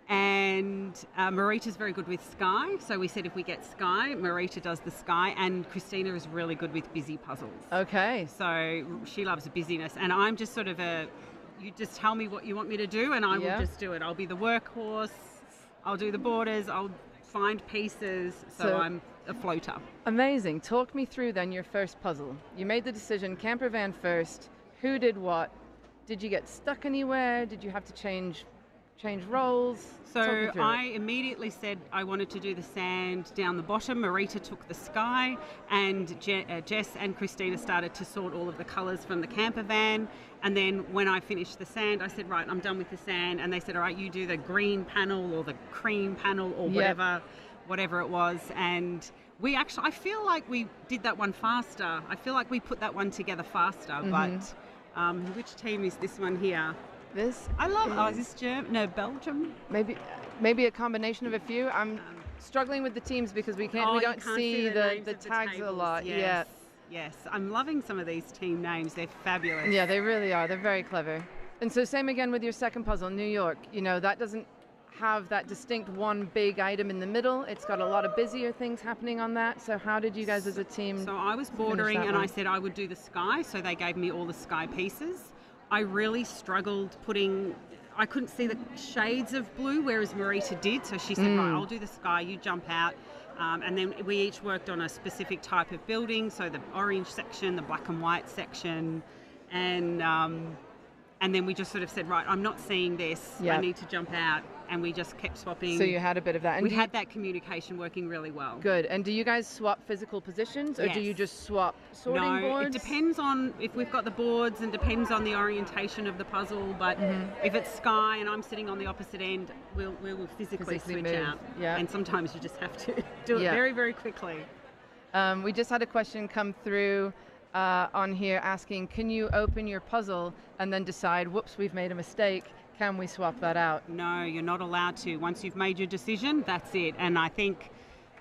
And Marita's very good with sky, so we said if we get sky, Marita does the sky, and Christina is really good with busy puzzles. Okay. So she loves the busyness, and I'm just sort of you just tell me what you want me to do, and I will just do it. I'll be the workhorse, I'll do the borders, I'll find pieces, so I'm a floater. Amazing. Talk me through then your first puzzle. You made the decision, camper van first. Who did what? Did you get stuck anywhere? Did you have to change roles? Talk me So through I it. immediately said I wanted to do the sand down the bottom. Marita took the sky, and Jess and Christina started to sort all of the colours from the camper van. And then when I finished the sand, I said, right, I'm done with the sand. And they said, all right, you do the green panel or the cream panel or whatever it was. And we actually, I feel like we did that one faster. I feel like we put that one together faster. But which team is this one here? This I love. Is this German? No, Belgium. Maybe a combination of a few. I'm struggling with the teams because we don't see the tags a lot. Yes, I'm loving some of these team names. They're fabulous. Yeah, they really are. They're very clever. And so same again with your second puzzle, New York. You know, that doesn't have that distinct one big item in the middle. It's got a lot of busier things happening on that. So how did you guys as a team? So I was bordering and I said I would do the sky. So they gave me all the sky pieces. I really struggled I couldn't see the shades of blue, whereas Marita did. So she said, right, I'll do the sky, you jump out. And then we each worked on a specific type of building. So the orange section, the black and white section. And then we just sort of said, right, I'm not seeing this. I need to jump out. And we just kept swapping. So you had a bit of that. And we had that communication working really well. Good. And do you guys swap physical positions or do you just swap sorting boards? It depends on if we've got the boards and depends on the orientation of the puzzle. But if it's sky and I'm sitting on the opposite end, we will physically switch move. out. Yeah. And sometimes you just have to do it very, very quickly. We just had a question come through on here asking, can you open your puzzle and then decide, whoops, we've made a mistake? Can we swap that out? No, you're not allowed to. Once you've made your decision, that's it. And I think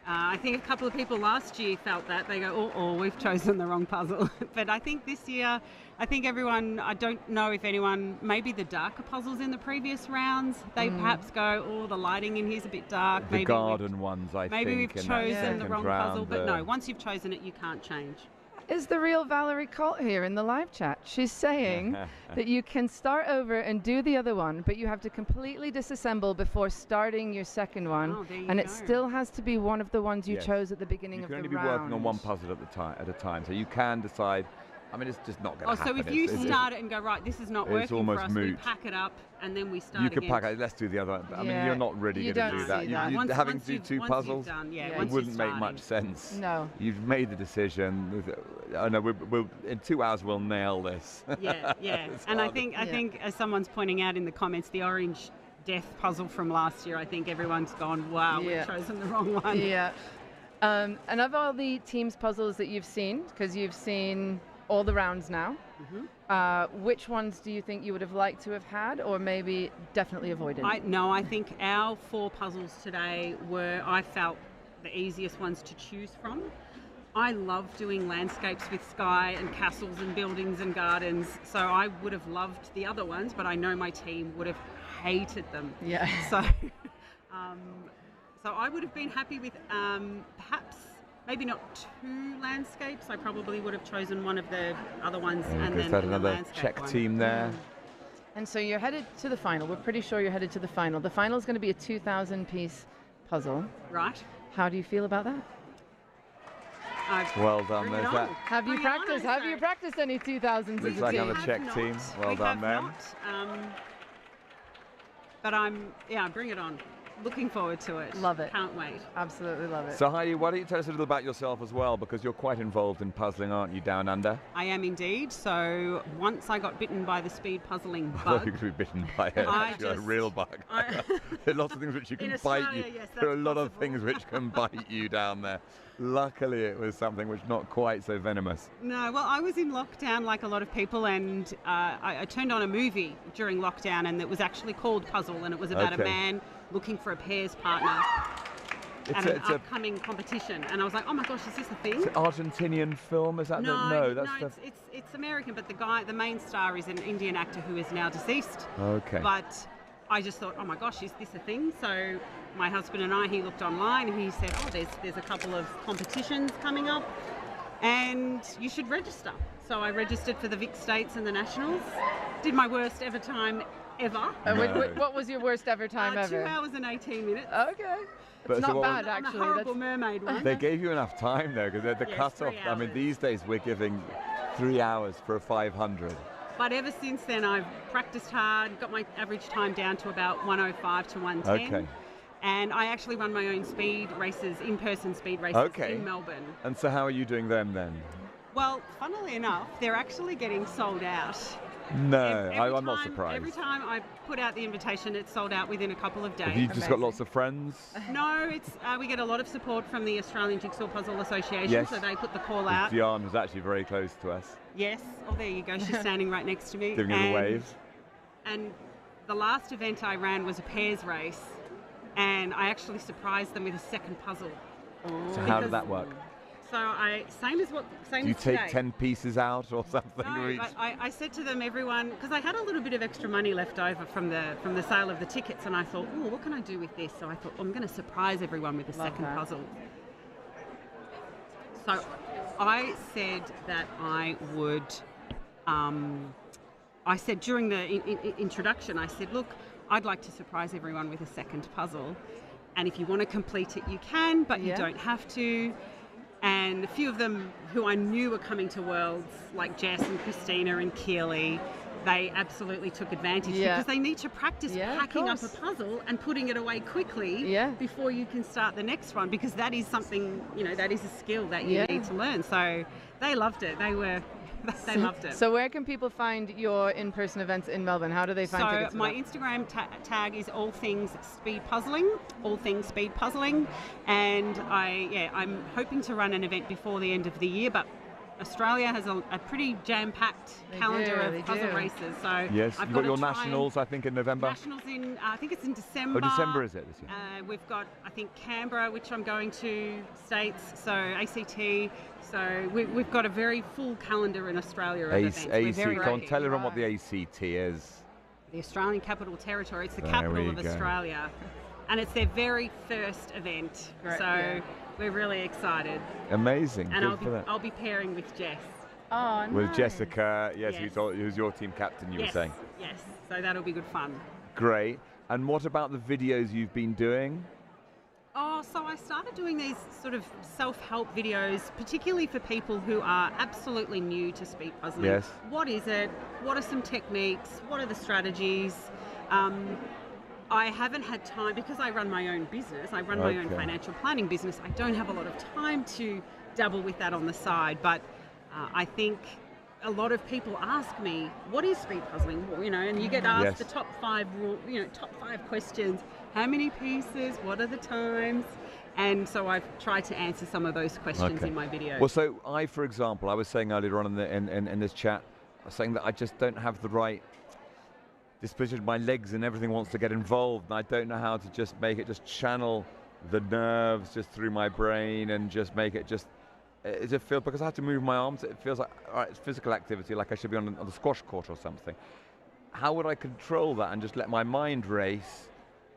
a couple of people last year felt that. They go, oh, we've chosen the wrong puzzle. But I think this year, I don't know if anyone, maybe the darker puzzles in the previous rounds, they perhaps go, oh, the lighting in here's a bit dark. The garden ones, I think. Maybe we've chosen the wrong puzzle. Round, but no, once you've chosen it, you can't change. Is the real Valerie Colt here in the live chat? She's saying that you can start over and do the other one, but you have to completely disassemble before starting your second one, and it still has to be one of the ones you chose at the beginning of the round. You can only be working on one puzzle at a time, so you can decide. I mean, it's just not going to happen. So if you start it and go, right, this is not working for us, we moot. pack it up and then we start You could again. pack it. Let's do the other. I mean, you're not really going to do that. Having to do two puzzles, it wouldn't make much sense. No. You've made the decision. I know. In 2 hours we'll nail this. Yeah. And I think as someone's pointing out in the comments, the orange death puzzle from last year, I think everyone's gone, wow, we've chosen the wrong one. Yeah. And of all the teams puzzles that you've seen, because you've seen all the rounds now, which ones do you think you would have liked to have had or maybe definitely avoided? I think our 4 puzzles today were, I felt, the easiest ones to choose from. I love doing landscapes with sky and castles and buildings and gardens. So I would have loved the other ones, but I know my team would have hated them. Yeah. So, so I would have been happy with perhaps maybe not 2 landscapes. I probably would have chosen one of the other ones and then another landscape Czech one. team there. And so you're headed to the final. We're pretty sure you're headed to the final. The final is going to be a 2,000-piece puzzle. Right. How do you feel about that? Well done, there's that. Have you practiced? Have you practiced any 2000s? Looks like another Czech team. Well done, them. But bring it on. Looking forward to it. Love it. Can't wait. Absolutely love it. So Heidi, why don't you tell us a little about yourself as well, because you're quite involved in puzzling, aren't you, down under? I am indeed. So once I got bitten by the speed puzzling I bug. think you could be bitten by a real bug. There are lots of things which you can bite you. Yes, there are a lot of things which can bite you down there. Luckily, it was something which not quite so venomous. No, well, I was in lockdown like a lot of people, and I turned on a movie during lockdown, and it was actually called Puzzle, and it was about a man looking for a pairs partner at an upcoming competition. And I was like, oh my gosh, is this a thing? It's an Argentinian film, is that? It's American, but the main star is an Indian actor who is now deceased. Okay. But I just thought, oh my gosh, is this a thing? So my husband and I, he looked online and he said, oh, there's a couple of competitions coming up and you should register. So I registered for the Vic States and the Nationals. Did my worst ever time ever. What was your worst ever time ever? 2 hours and 18 minutes. Okay. It's not bad, on actually. The Horrible Mermaid one. They gave you enough time there, because the Yes, cut-off, 3 I mean, these days we're giving 3 hours for a 500. But ever since then, I've practiced hard, got my average time down to about 105 to 110. Okay. And I actually run my own speed races, in-person speed races in Melbourne. And so how are you doing them then? Well, funnily enough, they're actually getting sold out. No, I'm not surprised. Every time I put out the invitation, it's sold out within a couple of days. Have you just got lots of friends? No, it's we get a lot of support from the Australian Jigsaw Puzzle Association, so they put the call out. Diane was actually very close to us. Yes, oh there you go, she's standing right next to me. Giving her the wave. And the last event I ran was a pairs race, and I actually surprised them with a second puzzle. So how did that work? So same as Do you take today. 10 pieces out or something? No, I said to them, everyone, because I had a little bit of extra money left over from the sale of the tickets, and I thought, oh, what can I do with this? So I thought, I'm going to surprise everyone with a second puzzle. So I said that I would. I said during the introduction, I said, look, I'd like to surprise everyone with a second puzzle, and if you want to complete it, you can, but you don't have to. And a few of them who I knew were coming to Worlds, like Jess and Christina and Keely, they absolutely took advantage because they need to practice packing up a puzzle and putting it away quickly before you can start the next one, because that is something, that is a skill that you need to learn. So they loved it. They loved it. So where can people find your in-person events in Melbourne? How do they find tickets? So my Instagram tag is all things speed puzzling, and I'm hoping to run an event before the end of the year, but Australia has a pretty jam-packed calendar of puzzle races. So yes, I've you've got your nationals, I think, in November. Nationals I think it's in December. Oh, December is it this year? We've got, I think, Canberra, which I'm going to, States, so ACT. So we've got a very full calendar in Australia of events. Tell everyone what the ACT is. The Australian Capital Territory. It's the capital of Australia. And it's their very first event. We're really excited. Amazing. And Good I'll be pairing with Jess. Oh, with Jessica, who's your team captain, you were saying. Yes, so that'll be good fun. Great. And what about the videos you've been doing? Oh, so I started doing these sort of self-help videos, particularly for people who are absolutely new to speed puzzling. Yes. What is it? What are some techniques? What are the strategies? I haven't had time, because I run my own business. I run my own financial planning business. I don't have a lot of time to dabble with that on the side, but I think a lot of people ask me, what is speed puzzling? And you get asked the top 5 questions. How many pieces? What are the times? And so I've tried to answer some of those questions in my videos. Well, so for example, I was saying earlier on in this chat, I was saying that I just don't have the right disposition. My legs and everything wants to get involved, and I don't know how to just channel the nerves just through my brain and just make it just Is it feel because I have to move my arms? It feels like all right, it's physical activity, like I should be on the squash court or something. How would I control that and just let my mind race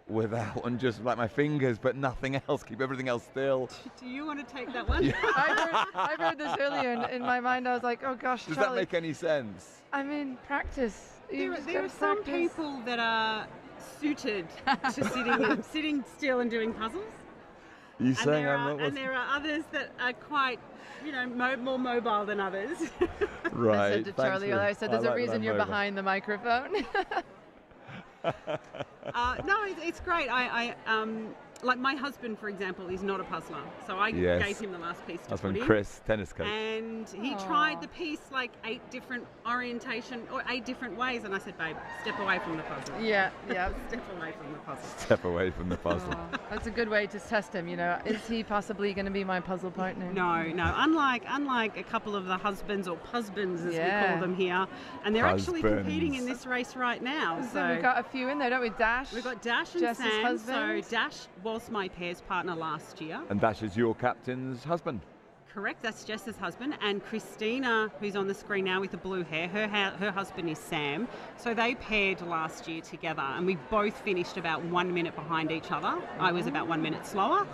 without and just like my fingers, but nothing else? Keep everything else still. Do you want to take that one? Yeah. I heard this earlier, and in my mind I was like, oh gosh, Does Charlie. that make any sense? I mean, practice. There are some people that are suited to sitting still and doing puzzles. You saying and there are others that are quite, more mobile than others. Right. I said to Charlie earlier, I said, there's a reason you're behind the microphone. No, it's great. Like my husband, for example, is not a puzzler, so I Yes. gave him the last piece to Husband put in. Chris, tennis coach. And he tried the piece like 8 different orientation or 8 different ways, and I said, babe, step away from the puzzle. Yeah. Step away from the puzzle. Step away from the puzzle. That's a good way to test him, Is he possibly going to be my puzzle partner? No. Unlike a couple of the husbands or husbands, as we call them here, and they're actually competing in this race right now. So we've got a few in there, don't we? Dash. We've got Dash and Jess's Sam. husband. So Dash was my pairs partner last year. And Dash is your captain's husband. Correct, that's Jess's husband. And Christina, who's on the screen now with the blue hair, her husband is Sam. So they paired last year together, and we both finished about 1 minute behind each other. I was about 1 minute slower.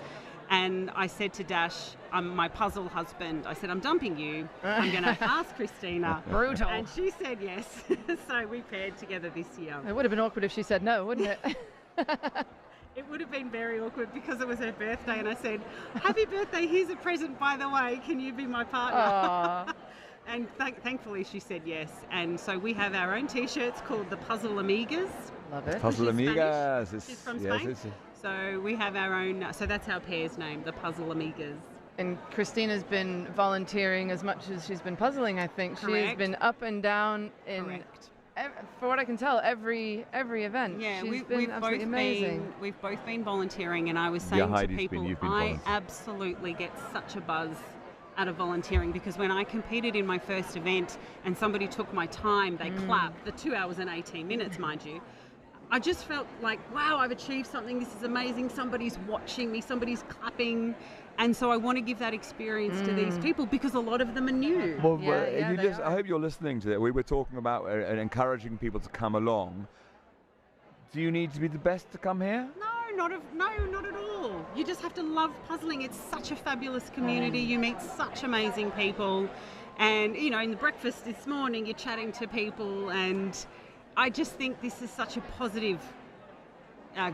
And I said to Dash, I'm my puzzle husband, I said, I'm dumping you. I'm going to ask Christina. Brutal. And she said yes. So we paired together this year. It would have been awkward if she said no, wouldn't it? It would have been very awkward because it was her birthday, and I said, happy birthday, here's a present, by the way, can you be my partner? And thankfully she said yes. And so we have our own t-shirts called the Puzzle Amigas. Love it. Puzzle Amigas. She's from Spain. So we have our own, so that's our pair's name, the Puzzle Amigas. And Christina's been volunteering as much as she's been puzzling, I think. Correct. She's been up and down in, for what I can tell, every event. Yeah, She's we've been absolutely amazing. We've both been volunteering, and I was saying to Heidi's people, you've been I volunteering. absolutely get such a buzz out of volunteering, because when I competed in my first event and somebody took my time, they clapped, the 2 hours and 18 minutes, mind you. I just felt like, wow, I've achieved something, this is amazing, somebody's watching me, somebody's clapping. And so I want to give that experience to these people, because a lot of them are new. Well, I hope you're listening to it. We were talking about encouraging people to come along. Do you need to be the best to come here? No, not at all. You just have to love puzzling. It's such a fabulous community. You meet such amazing people. And, in the breakfast this morning, you're chatting to people. And I just think this is such a positive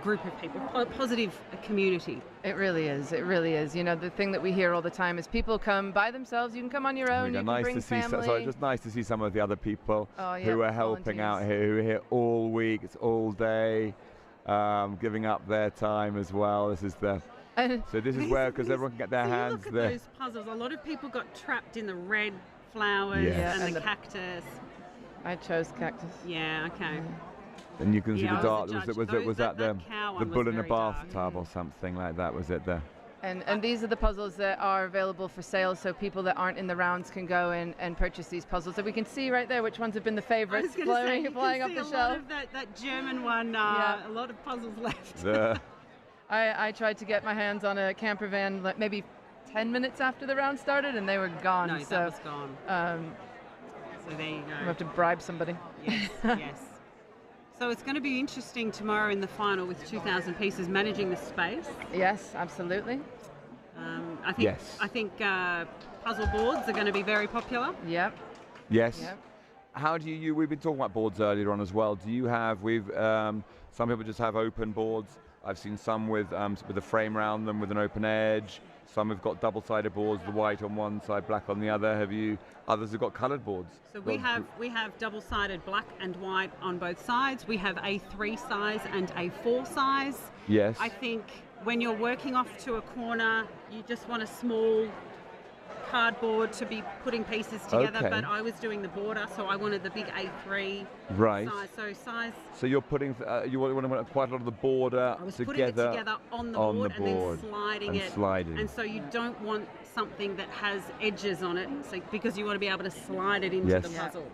group of people, a positive community. It really is. It really is. The thing that we hear all the time is people come by themselves. You can come on your own. You can nice bring to see. family. So it's just nice to see some of the other people who are helping volunteers. out here, who are here all week. It's all day, giving up their time as well. This is the. So this is where, because everyone can get their hands look at there. those puzzles. A lot of people got trapped in the red flowers and the cactus. I chose cactus. Yeah. Okay. And you can see the I dark. was a Was judge. that the cow one was bull in a very dark. bathtub or something like that? Was it there? And these are the puzzles that are available for sale, so people that aren't in the rounds can go in and purchase these puzzles. So we can see right there which ones have been the favorites, flying off the a shelf. lot of that German one, a lot of puzzles left. I tried to get my hands on a camper van maybe 10 minutes after the round started, and they were gone. No, that was gone. So there you go. I have to bribe somebody. Yes, yes. So it's going to be interesting tomorrow in the final with 2,000 pieces, managing the space. Yes, absolutely. I think puzzle boards are going to be very popular. Yep. Yes. Yep. How do you? We've been talking about boards earlier on as well. Do you have? Some people just have open boards. I've seen some with a frame around them with an open edge. Some have got double-sided boards, the white on one side, black on the other. Others have got coloured boards? So we have double-sided black and white on both sides. We have a 3 size and a 4 size. Yes. I think when you're working off to a corner, you just want a small cardboard to be putting pieces together. Okay. But I was doing the border, so I wanted the big A3 size. So you're putting you want to put quite a lot of the border I was together. putting it together on the board and then sliding it. Sliding. And so you don't want something that has edges on it, because you want to be able to slide it into Yes. the puzzle.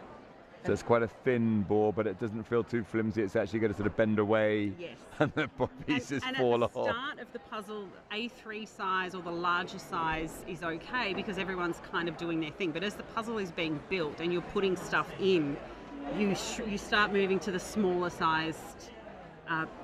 So it's quite a thin board, but it doesn't feel too flimsy. It's actually going to sort of bend away, Yes. and the pieces fall at the off. start of the puzzle, A3 size or the larger size is okay because everyone's kind of doing their thing. But as the puzzle is being built and you're putting stuff in, you start moving to the smaller sized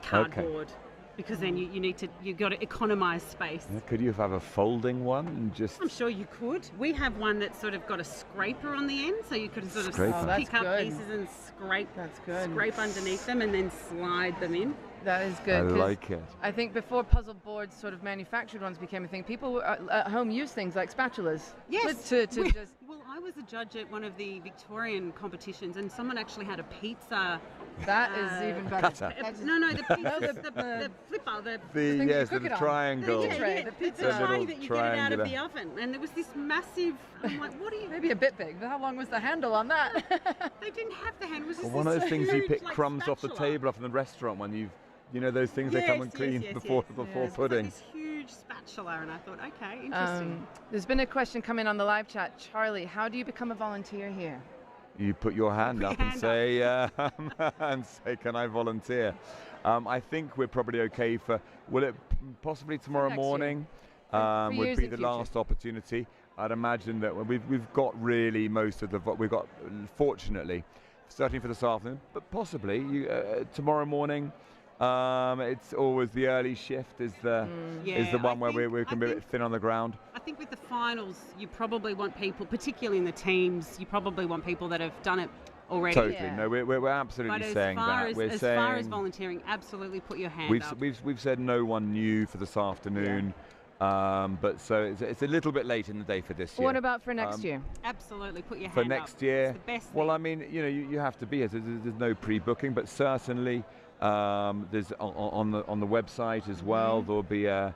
cardboard. Because then you've got to economise space. Yeah, could you have a folding one and just? I'm sure you could. We have one that's sort of got a scraper on the end, so you could sort of Scraper. pick up pieces and scrape underneath them and then slide them in. That is good. I 'cause like it. I think before puzzle boards, sort of manufactured ones became a thing, people at home used things like spatulas. Yes. Well, I was a judge at one of the Victorian competitions, and someone actually had a pizza. That is even better. Cutter. No, the pizza, the flipper, the thing Yes, you the cook it on. triangle. The pizza The tray little that you get it out of the triangular. oven, and there was this massive. I'm like, what are you? Maybe a bit big, but how long was the handle on that? They didn't have the hand. It was just One of this those things you huge, pick like, crumbs off the spatula. table off in the restaurant when you know those things they come and clean before It was pudding. like this huge spatula, and I thought, okay, interesting. There's been a question come in on the live chat. Charlie, how do you become a volunteer here? You put your hand up and say, can I volunteer? I think we're probably okay for, will it possibly tomorrow next year. morning For would years be in the future. last opportunity. I'd imagine that we've got really most of we've got, fortunately, certainly for this afternoon, but possibly tomorrow morning. It's always the early shift is the one where we can be a bit thin on the ground. I think with the finals, you probably want people, particularly in the teams, you probably want people that have done it already. Totally. No, we're absolutely But saying that. as far as volunteering, absolutely put your hand up. We've said no one new for this afternoon. But so it's a little bit late in the day for this year. What about for next year? Absolutely, put your For hand up. next year, It's the best well, thing. I mean, you have to be here. There's no pre-booking, but certainly there's on the website as well. There'll be a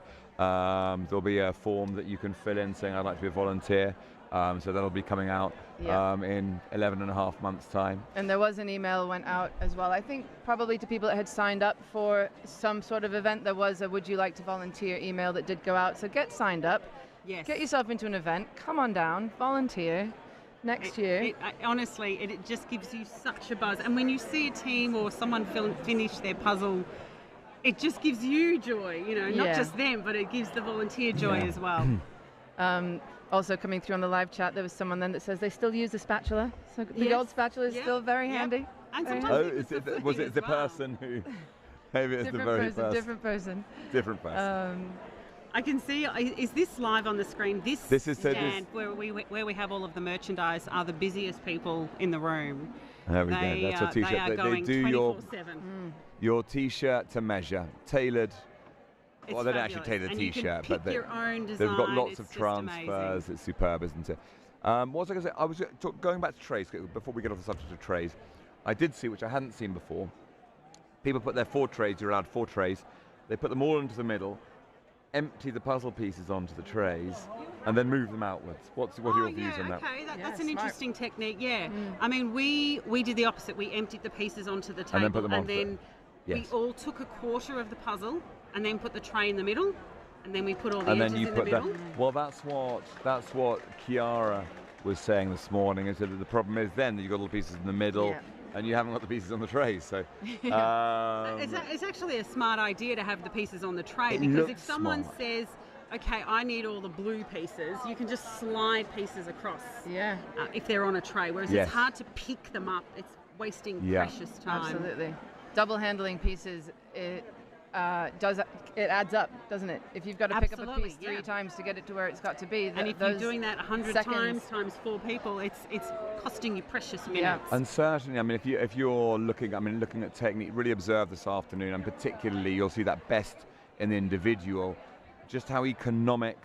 form that you can fill in saying I'd like to be a volunteer. So that'll be coming out in 11 and a half months' time. And there was an email went out as well. I think probably to people that had signed up for some sort of event. There was a "Would you like to volunteer?" email that did go out. So get signed up. Yes. Get yourself into an event. Come on down. Volunteer. Next year. Honestly, it just gives you such a buzz. And when you see a team or someone finish their puzzle, it just gives you joy. Not just them, but it gives the volunteer joy as well. Also coming through on the live chat, there was someone then that says they still use a spatula. So the old spatula is still very handy. And Very sometimes handy. Was it the person who? Maybe it's the very person. Different person. Different person. I can see. Is this live on the screen? This is stand where we have all of the merchandise are the busiest people in the room. There we go. That's a t-shirt. They are going do 24/7. your t-shirt to measure, tailored. It's Well, they don't actually fabulous. tailor the And you can t-shirt, pick but your own they've got design. lots It's of just transfers. amazing. It's superb, isn't it? What was I going to say? I was going back to trays before we get off the subject of trays. I did see, which I hadn't seen before. People put their 4 trays. You're allowed 4 trays. They put them all into the middle, empty the puzzle pieces onto the trays, and then move them outwards. What are your views on that? Okay, that's an interesting technique. Yeah, I mean, we did the opposite. We emptied the pieces onto the table, And then put them onto then Yes. we all took a quarter of the puzzle, and then put the tray in the middle, and then we put all the And edges then you in put the that. middle. Well, that's what Chiara was saying this morning. Is that the problem is then that you've got all the pieces in the middle, and you haven't got the pieces on the trays. So It's actually a smart idea to have the pieces on the tray It because if looks someone smart. says, "Okay, I need all the blue pieces," you can just slide pieces across. If they're on a tray, whereas Yes. it's hard to pick them up. It's wasting Yeah. precious time. Absolutely. Double handling pieces, it adds up, doesn't it? If you've got to pick up a Absolutely, piece 3 times to get it to where it's got to be, And if you're those doing that 100 seconds- times 4 people, it's costing you precious minutes. And certainly, I mean, if you're looking at technique, really observe this afternoon, and particularly you'll see that best in the individual, just how economic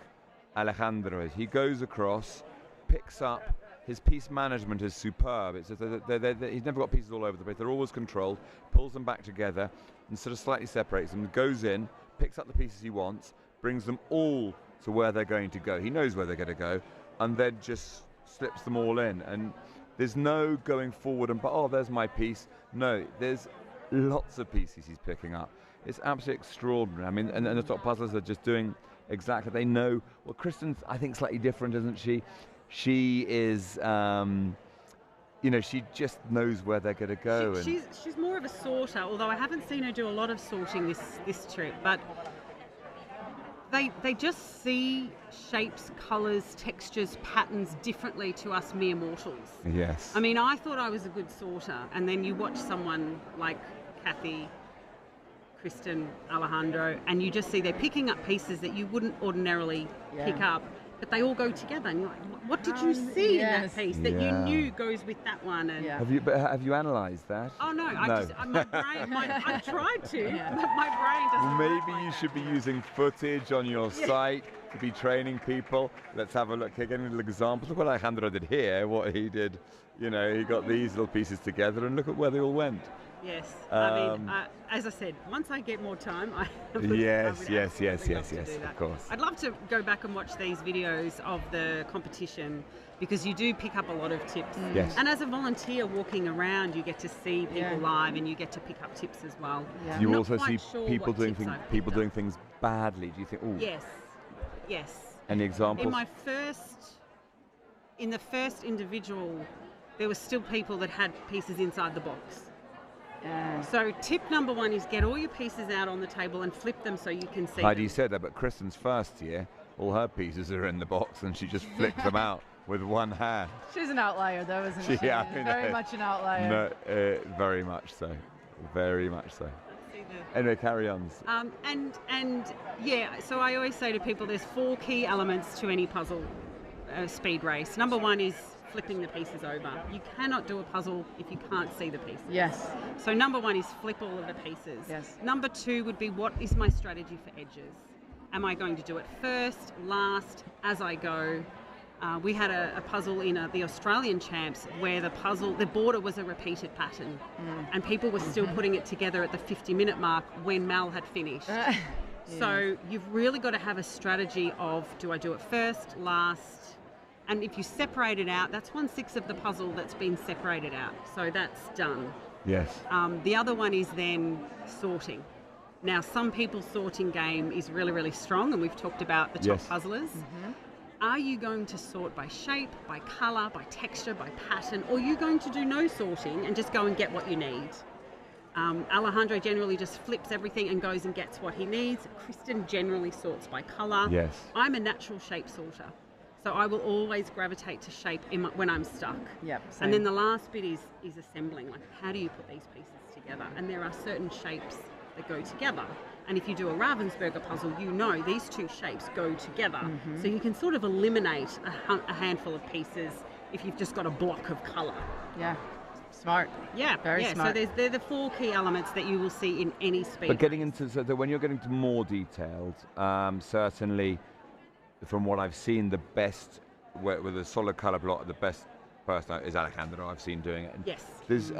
Alejandro is. He goes across, picks up. His piece management is superb. It's he's never got pieces all over the place. They're always controlled. Pulls them back together and sort of slightly separates them. Goes in, picks up the pieces he wants, brings them all to where they're going to go. He knows where they're going to go, and then just slips them all in. And there's no going forward and there's my piece. No, there's lots of pieces he's picking up. It's absolutely extraordinary. I mean, and the top puzzlers are just doing exactly. They know. Well, Kristen's I think slightly different, isn't she? She is you know, she just knows where they're going to go. She's more of a sorter, although I haven't seen her do a lot of sorting this trip. But they just see shapes, colours, textures, patterns differently to us mere mortals. Yes. I mean, I thought I was a good sorter, and then you watch someone like Kathy, Kristen, Alejandro, and you just see they're picking up pieces that you wouldn't ordinarily pick up, but they all go together. And you're like, what did you see in that piece that you knew goes with that one? And Have you analysed that? Oh no, my brain. I tried to, but my brain doesn't. Well, maybe you should be using footage on your site to be training people. Let's have a look. Again, little examples. Look what Alejandro did here. What he did. You know, he got these little pieces together, and look at where they all went. Yes, I mean, as I said, once I get more time, Yes, of course. I'd love to go back and watch these videos of the competition because you do pick up a lot of tips. Yes. And as a volunteer walking around, you get to see people live and you get to pick up tips as well. Do you also see people doing things badly? Do you think? Oh. Yes. Any examples? In the first individual, there were still people that had pieces inside the box. So tip number 1 is get all your pieces out on the table and flip them so you can see Heidi them. said that, but Kristen's first year, all her pieces are in the box and she just flicked them out with one hand. She's an outlier, though, isn't she? Yeah, very much an outlier. No, very much so. Very much so. Anyway, carry on. And so I always say to people there's 4 key elements to any puzzle speed race. Number 1 is flipping the pieces over. You cannot do a puzzle if you can't see the pieces. Yes. So number 1 is flip all of the pieces. Yes. Number 2 would be, what is my strategy for edges? Am I going to do it first, last, as I go? We had a puzzle in the Australian Champs where the border was a repeated pattern and people were still putting it together at the 50-minute mark when Mal had finished. So you've really got to have a strategy of, do I do it first, last? And if you separate it out, that's 1/6 of the puzzle that's been separated out. So that's done. Yes. The other one is then sorting. Now, some people's sorting game is really, really strong, and we've talked about the top puzzlers. Are you going to sort by shape, by colour, by texture, by pattern, or are you going to do no sorting and just go and get what you need? Alejandro generally just flips everything and goes and gets what he needs. Kristen generally sorts by colour. Yes. I'm a natural shape sorter. So I will always gravitate to shape when I'm stuck. Yep. And then the last bit is assembling. Like, how do you put these pieces together? And there are certain shapes that go together. And if you do a Ravensburger puzzle, you know these 2 shapes go together. So you can sort of eliminate a handful of pieces if you've just got a block of colour. Yeah. Smart. Yeah. Very smart. So they're the 4 key elements that you will see in any speed. But getting into, so that when you're getting to more detailed, certainly, from what I've seen, the best, with a solid colour block, the best person is Alejandro I've seen doing it. Yes. There's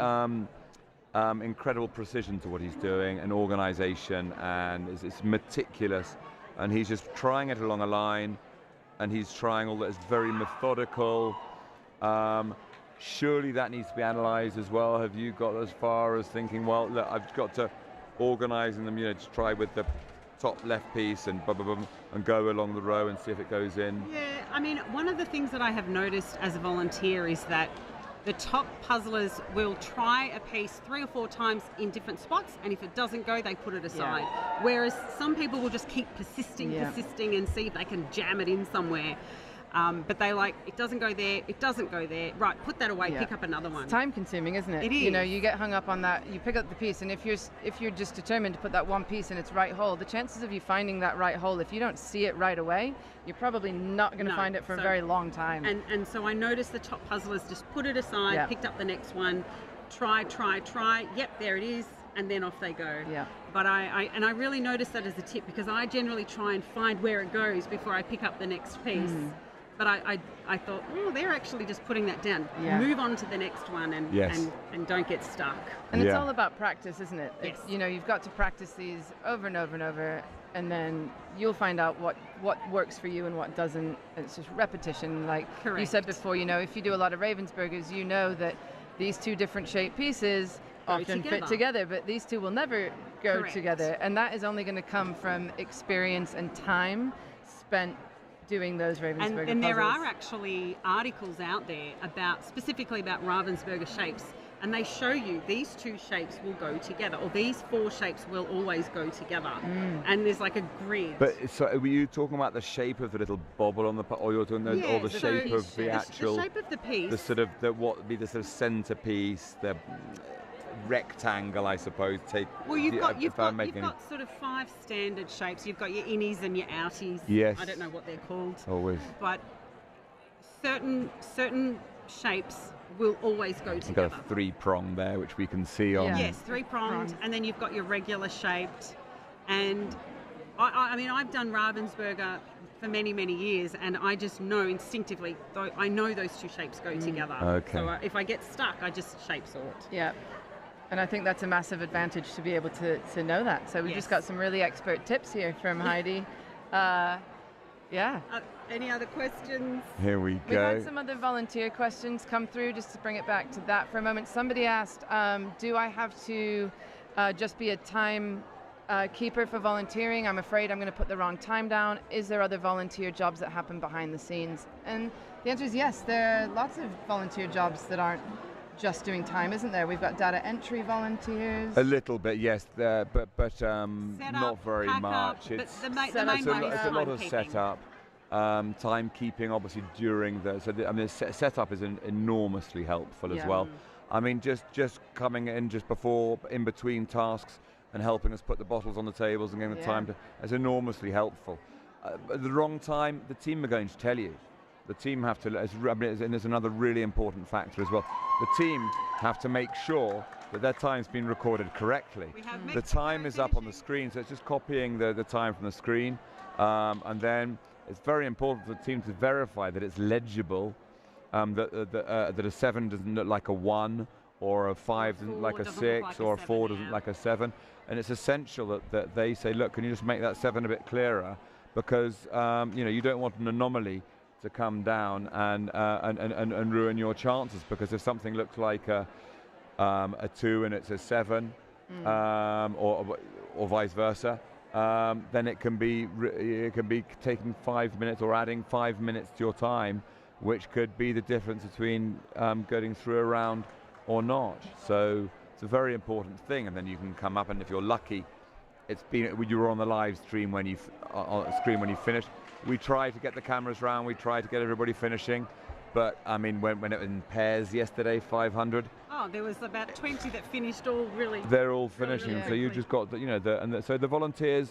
incredible precision to what he's doing, and organisation, and it's meticulous, and he's just trying it along a line, and he's trying all that. It's very methodical. Surely that needs to be analysed as well. Have you got as far as thinking, well, look, I've got to organising them, to try with the top left piece and and go along the row and see if it goes in? Yeah, I mean, one of the things that I have noticed as a volunteer is that the top puzzlers will try a piece 3 or 4 times in different spots, and if it doesn't go, they put it aside. Whereas some people will just keep persisting and see if they can jam it in somewhere. But they it doesn't go there, it doesn't go there. Right, put that away, pick up another one. It's time consuming, isn't it? It is. You get hung up on that, you pick up the piece, and if you're just determined to put that one piece in its right hole, the chances of you finding that right hole, if you don't see it right away, you're probably not going to find it for a very long time. And so I noticed the top puzzlers just put it aside, picked up the next one, try. Yep, there it is. And then off they go. Yeah. But I really noticed that as a tip, because I generally try and find where it goes before I pick up the next piece. But I thought, they're actually just putting that down. Yeah. Move on to the next one and don't get stuck. And it's all about practice, isn't it? Yes. You've got to practice these over and over and over, and then you'll find out what works for you and what doesn't. It's just repetition. Like you said before, if you do a lot of Ravensburgers, you know that these 2 different shaped pieces often fit together, but these 2 will never go together. And that is only going to come from experience and time spent doing those Ravensburger and there puzzles. are actually articles out there specifically about Ravensburger shapes, and they show you these 2 shapes will go together, or these 4 shapes will always go together. And there's like a grid. But so were you talking about the shape of the little bobble on the, or you're talking or the shape of the actual, the shape of the piece, the sort of what would be the sort of centerpiece, the rectangle, I suppose. Well, you've got sort of 5 standard shapes. You've got your innies and your outies. Yes. I don't know what they're called. Always. But certain shapes will always go You've together. got a 3-prong there, which we can see on. Yes, 3-pronged, and then you've got your regular shaped. And I mean, I've done Ravensburger for many, many years, and I just know instinctively, I know those 2 shapes go together. Okay. So if I get stuck, I just shape sort. Yeah. And I think that's a massive advantage to be able to know that. So we've just got some really expert tips here from Heidi. Yeah. Any other questions? Here we We've go. had some other volunteer questions come through, just to bring it back to that for a moment. Somebody asked, do I have to just be a time keeper for volunteering? I'm afraid I'm going to put the wrong time down. Is there other volunteer jobs that happen behind the scenes? And the answer is yes. There are lots of volunteer jobs that aren't just doing time, isn't there? We've got data entry volunteers. A little bit, yes, but not very much. It's a lot of setup, timekeeping, obviously during the. So I mean, setup is enormously helpful as well. I mean, just coming in just before, in between tasks, and helping us put the bottles on the tables and getting the time to is enormously helpful. At the wrong time, the team are going to tell you. The team have to, and there's another really important factor as well. The team have to make sure that their time's been recorded correctly. The time is up on the screen, so it's just copying the time from the screen. And then it's very important for the team to verify that it's legible, that a 7 doesn't look like a 1, or a 5 doesn't look like a 6, or a 4 doesn't look like a 7. And it's essential that they say, look, can you just make that 7 a bit clearer? Because you don't want an anomaly to come down and ruin your chances, because if something looks like a 2 and it's a 7, or vice versa, then it can be taking 5 minutes or adding 5 minutes to your time, which could be the difference between getting through a round or not. So it's a very important thing, and then you can come up, and if you're lucky, you were on the live stream when you finished. We try to get the cameras round, we try to get everybody finishing, but I mean, when it was in pairs yesterday, 500. Oh, there was about 20 that finished all really. They're all finishing, so you just got so the volunteers.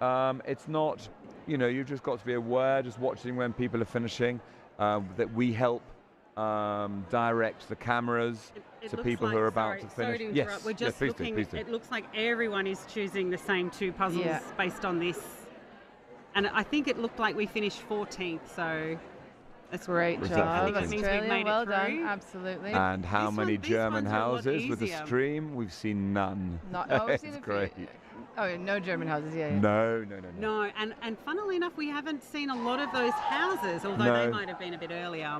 It's not, you've just got to be aware, just watching when people are finishing, that we help direct the cameras to people who are about to finish. Yes, we're just looking. It looks like everyone is choosing the same 2 puzzles based on this. And I think it looked like we finished 14th, so that's great job. I think that means we've made well it through. Done, absolutely. And how many German houses with the stream? We've seen none. We've seen it's great. Oh, no German houses, No. No, and funnily enough, we haven't seen a lot of those houses, although they might have been a bit earlier.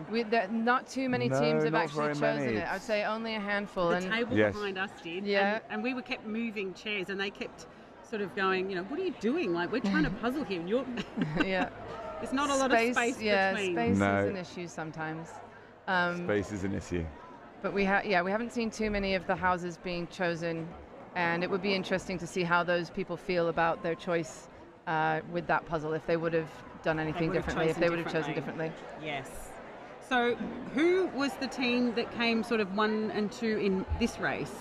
Not too many teams have actually chosen it. I'd say only a handful. The table behind us did. Yeah. And we kept moving chairs, and they kept sort of going, what are you doing? Like, we're trying to puzzle here. And you're yeah. There's not a lot of space between. Space is an issue sometimes. Space is an issue. But we haven't seen too many of the houses being chosen, and it would be interesting to see how those people feel about their choice with that puzzle, if they would have done anything differently, if they would have chosen differently. Yes. So who was the team that came sort of 1 and 2 in this race?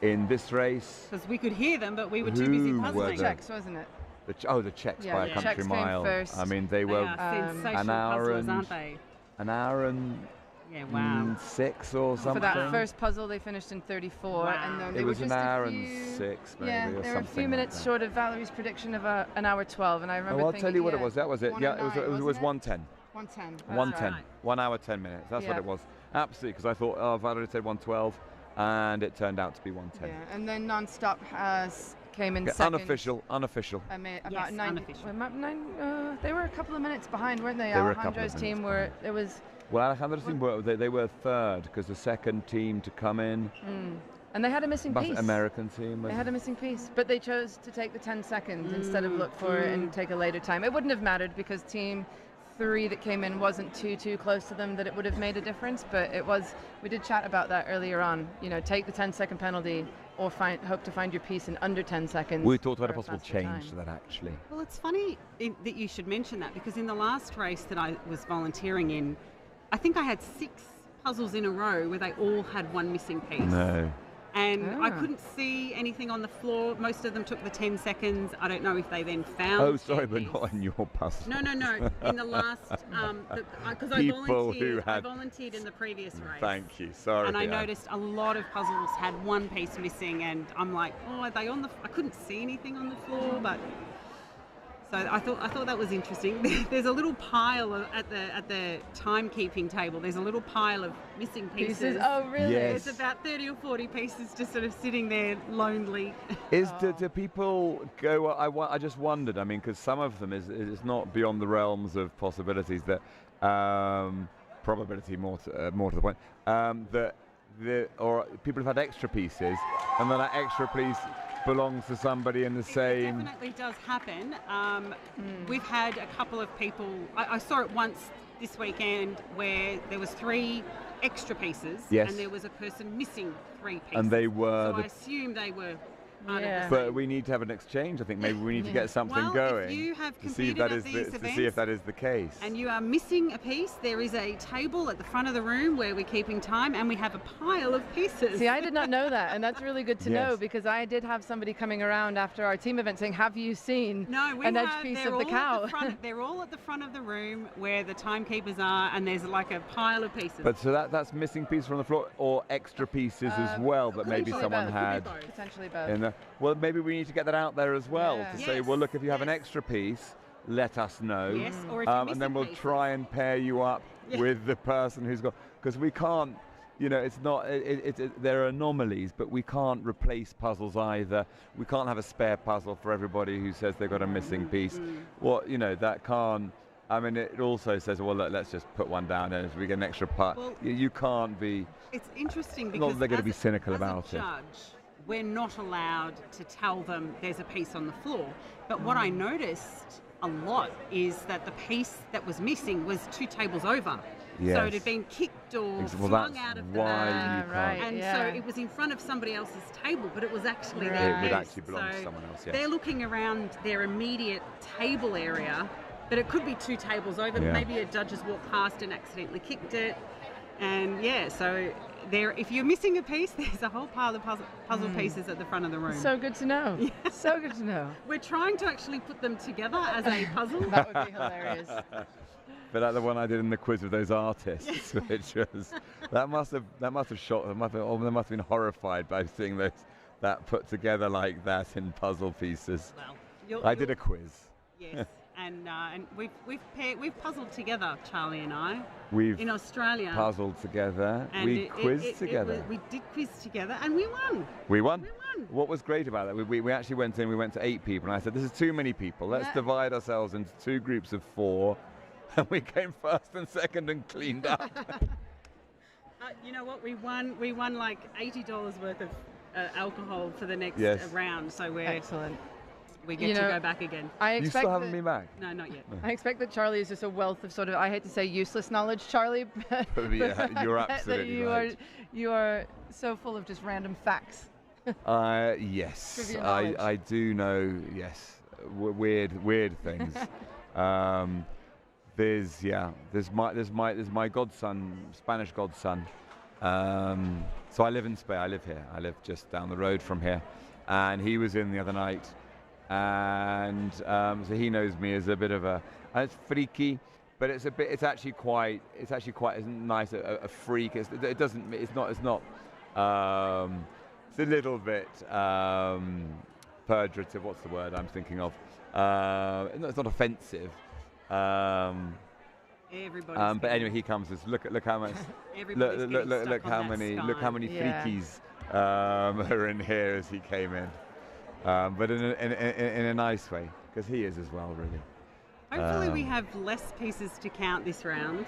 In this race? Because we could hear them, but we were too busy puzzling. The Czechs, wasn't it? The Czechs by a country Czechs mile. Came first. I mean, they were an hour puzzlers, aren't they? An hour and 6 or something. For that first puzzle, they finished in 34, Wow. and then they it were was just an hour a few, and 6, maybe, yeah, or they were a few something minutes like short of Valerie's prediction of an hour 12, and I remember. I'll tell you what it was. That was it. Yeah, it was 1:10. 1:10. 1:10. 1 hour 10 minutes. That's what it was. Absolutely, because I thought Valerie said 1:12, and it turned out to be 1:10. Yeah, and then Non-Stop came in second. Unofficial. About yes, 9. They were a couple of minutes behind, weren't they? They were a couple of Alejandro's team minutes were. It was. Well, Alejandro's team they were third, because the second team to come in. And they had a missing piece. American team. They had a missing piece, but they chose to take the 10 seconds instead of look for it and take a later time. It wouldn't have mattered because team 3 that came in wasn't too close to them that it would have made a difference, but it was. We did chat about that earlier on. You know, take the 10-second penalty or hope to find your piece in under 10 seconds. We talked about a possible change to that, actually. Well, it's funny that you should mention that, because in the last race that I was volunteering in, I think I had 6 puzzles in a row where they all had one missing piece. No. And I couldn't see anything on the floor. Most of them took the 10 seconds. I don't know if they then found. Oh, sorry, but not in your puzzle. No. In the last, because I volunteered in the previous race. Thank you. Sorry. And I noticed a lot of puzzles had one piece missing, and I'm like, oh, are they on the? I couldn't see anything on the floor, but. So I thought that was interesting. There's a little pile at the timekeeping table. There's a little pile of missing pieces. Oh, really? Yes. There's about 30 or 40 pieces just sort of sitting there lonely. Do people go? I just wondered. I mean, because some of them is not beyond the realms of possibilities. That probability more to the point. Or people have had extra pieces, and then that extra piece belongs to somebody in the same. It definitely does happen. We've had a couple of people. I saw it once this weekend where there was 3 extra pieces, yes, and there was a person missing 3 pieces. And they were. So I assume they were. But we need to have an exchange. I think maybe we need to get something going. If you have to see if that is the case. And you are missing a piece, there is a table at the front of the room where we're keeping time, and we have a pile of pieces. See, I did not know that, and that's really good to know, because I did have somebody coming around after our team event saying, "Have you seen an edge piece of the cow?" They're all at the front of the room where the timekeepers are, and there's like a pile of pieces. But so that's missing pieces from the floor, or extra pieces as well that maybe someone had. Potentially both. Well, maybe we need to get that out there as well to say, well, look, if you have an extra piece, let us know. Yes, or if you miss and then we'll try and pair you up with the person who's got, because we can't, it's not, there are anomalies, but we can't replace puzzles either. We can't have a spare puzzle for everybody who says they've got a missing piece. Well, that can't. I mean, it also says, well, look, let's just put one down, and if we get an extra part, you can't be. It's interesting because not they're going to be cynical about it. Judge, we're not allowed to tell them there's a piece on the floor. But what I noticed a lot is that the piece that was missing was 2 tables over. Yes. So it had been kicked or flung out of the bag. Right. And so it was in front of somebody else's table, but it was actually their piece. It would actually belong to someone else, yes. They're looking around their immediate table area, but it could be 2 tables over. Maybe a judge has walked past and accidentally kicked it. And so if you're missing a piece, there's a whole pile of puzzle pieces at the front of the room. So good to know. So good to know. We're trying to actually put them together as a puzzle. That would be hilarious. But like the one I did in the quiz with those artists, which was that must have shocked them. They must have been horrified by seeing that put together like that in puzzle pieces. Well, I did a quiz. Yes. And we've puzzled together, Charlie and I. We've in Australia puzzled together. And we quizzed together. We did quiz together, and we won. We won. What was great about that? We actually went in. We went to 8 people, and I said, "This is too many people. Let's divide ourselves into 2 groups of 4." And we came first and second and cleaned up. You know what? We won like $80 worth of alcohol for the next round. So we're excellent. We get to go back again. You still haven't been back? No, not yet. I expect that Charlie is just a wealth of sort of, I hate to say useless knowledge, Charlie, but you're absolutely right. You are so full of just random facts. Yes, I do know. Yes, weird things. There's my godson, Spanish godson. So I live in Spain. I live here. I live just down the road from here, and he was in the other night. And so he knows me as a bit of a, and it's freaky, but it's actually quite nice, a freak. It's not it's a little bit pejorative. What's the word I'm thinking of? It's not offensive. But anyway, he comes as look how much look how many freakies are in here as he came in. But in a nice way, because he is as well, really. Hopefully we have less pieces to count this round.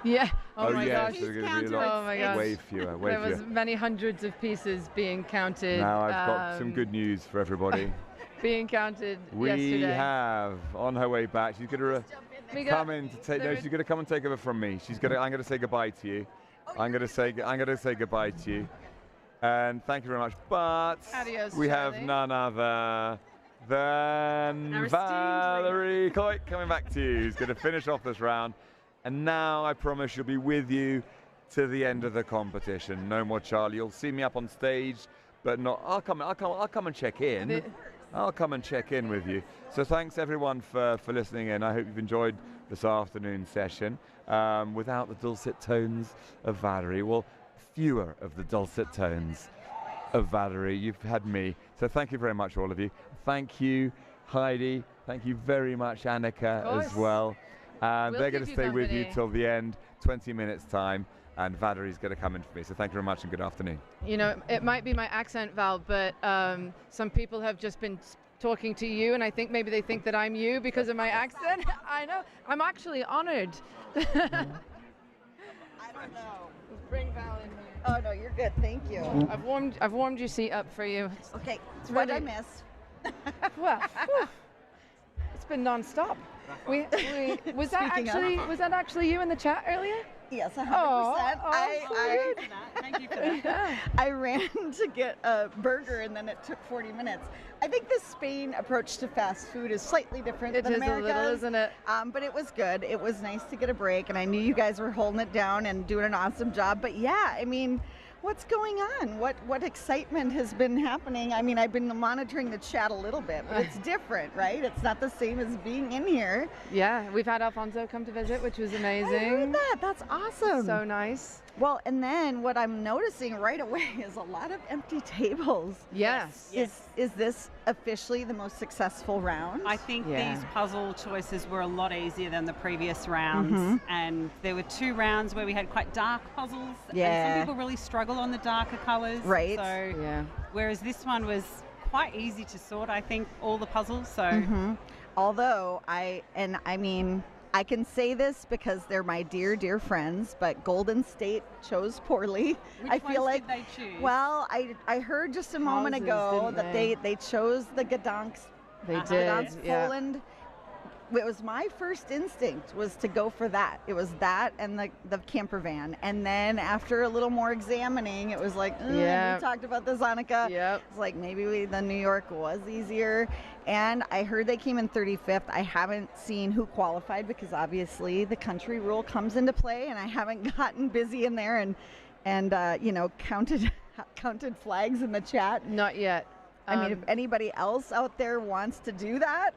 Yeah. Oh, my yes, gosh. there are going to be a lot. Oh my gosh. Way fewer. Way There fewer. was many hundreds of pieces being counted. Now I've got some good news for everybody. Being counted We yesterday. have on her way back. She's going to come in to take. No, she's going to come and take over from me. She's going to. I'm going to say goodbye to you. I'm going to say goodbye to you. And thank you very much. But Adios, we have Charlie. none other than Our esteemed Valerie Coit coming back to you, who's going to finish off this round. And now I promise she'll be with you to the end of the competition. No more Charlie. You'll see me up on stage, but not. I'll come and check in. I'll come and check in with you. So thanks everyone for listening in. I hope you've enjoyed this afternoon session. Without the dulcet tones of Valerie, well, fewer of the dulcet tones of Valerie. You've had me. So thank you very much, all of you. Thank you, Heidi. Thank you very much, Annika, as well. And they're going to stay with you till the end, 20 minutes time. And Valerie's going to come in for me. So thank you very much and good afternoon. You know, it might be my accent, Val, but some people have just been talking to you, and I think maybe they think that I'm you because of my accent. I know. I'm actually honored. I don't know. Let's bring Val in here. Oh no, you're good. Thank you. I've warmed your seat up for you. Okay, It's what really- I miss? Well, whew, it's been non-stop. Was that actually you in the chat earlier? Yes, 100%. Oh, Thank you for that. I ran to get a burger and then it took 40 minutes. I think the Spain approach to fast food is slightly different It than is a America's. little, isn't it? But it was good. It was nice to get a break, and I knew you guys were holding it down and doing an awesome job. But yeah, I mean, what's going on? What excitement has been happening? I mean, I've been monitoring the chat a little bit, but it's different, right? It's not the same as being in here. Yeah, we've had Alfonso come to visit, which was amazing. I heard that. That's awesome. So nice. Well, and then what I'm noticing right away is a lot of empty tables. Yes. Is this officially the most successful round? I think Yeah. these puzzle choices were a lot easier than the previous rounds. Mhm. And there were 2 rounds where we had quite dark puzzles. Yeah. And some people really struggle on the darker colours. Right. So, Yeah. whereas this one was quite easy to sort, I think, all the puzzles. So, Mhm. Although I mean, I can say this because they're my dear, dear friends, but Golden State chose poorly. which I feel ones like, did they choose? well, I heard just a moment Houses, ago didn't that they? they chose the Gdansk. They Uh-huh. did. Gdansk, Yeah. Poland. It was my first instinct was to go for that. It was that and the camper van. And then after a little more examining, it was like, Yeah. we talked about this, Annika. Yep. It's like maybe the New York was easier. And I heard they came in 35th. I haven't seen who qualified because obviously the country rule comes into play, and I haven't gotten busy in there and counted flags in the chat. Not yet. I mean, if anybody else out there wants to do that,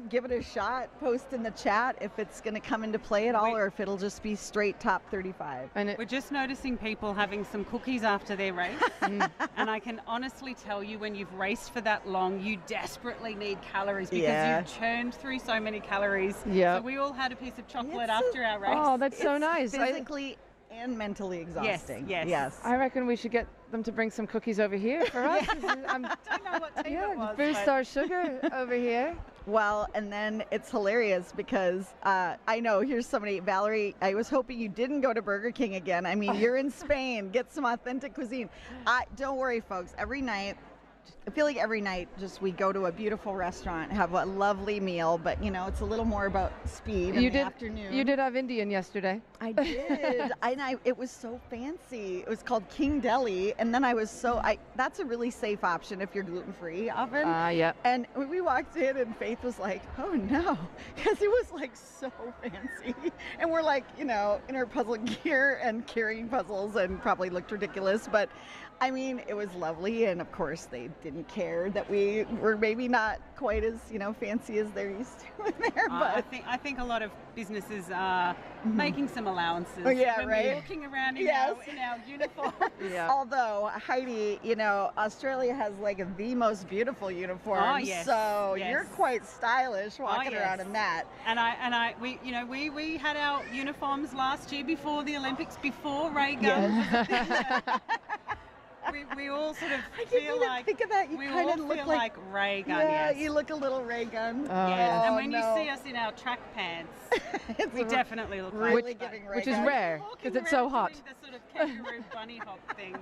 give it a shot. Post in the chat if it's going to come into play at all, or if it'll just be straight top 35. And we're just noticing people having some cookies after their race. And I can honestly tell you, when you've raced for that long, you desperately need calories because Yeah. you've churned through so many calories. Yep. So we all had a piece of chocolate It's after our race. Oh, that's so It's nice. physically and mentally exhausting. yes. I reckon we should get them to bring some cookies over here for us. I don't know what team it was. Boost but- our sugar over here. Well, and then it's hilarious because I know, here's somebody, Valerie, I was hoping you didn't go to Burger King again. I mean, you're in Spain, get some authentic cuisine. Don't worry, folks, I feel like every night just we go to a beautiful restaurant, have a lovely meal, but it's a little more about speed in the afternoon. You did have Indian yesterday. I did. It was so fancy. It was called King Deli, and then that's a really safe option if you're gluten-free often. Yeah. And when we walked in, and Faith was like, oh no, because it was like so fancy. And we're like, in our puzzle gear and carrying puzzles and probably looked ridiculous, but I mean, it was lovely. And of course, they didn't care that we were maybe not quite as, fancy as they're used to in there. But I think a lot of businesses are making some allowances. Oh, yeah, when right? We're walking around in Yes. our uniform. Although, Heidi, Australia has like the most beautiful uniforms. Oh, yes, So yes. you're quite stylish walking yes. around in that. And we had our uniforms last year before the Olympics, before Ray Gunn. we all sort of I didn't feel even like think of that. You we kind all of look feel like Ray Gun. Yeah, yes. you look a little Ray Gun. Yes, and when no. you see us in our track pants, we definitely look really like giving Ray Which is Gun. rare because it's so hot. the sort of kangaroo bunny hop thing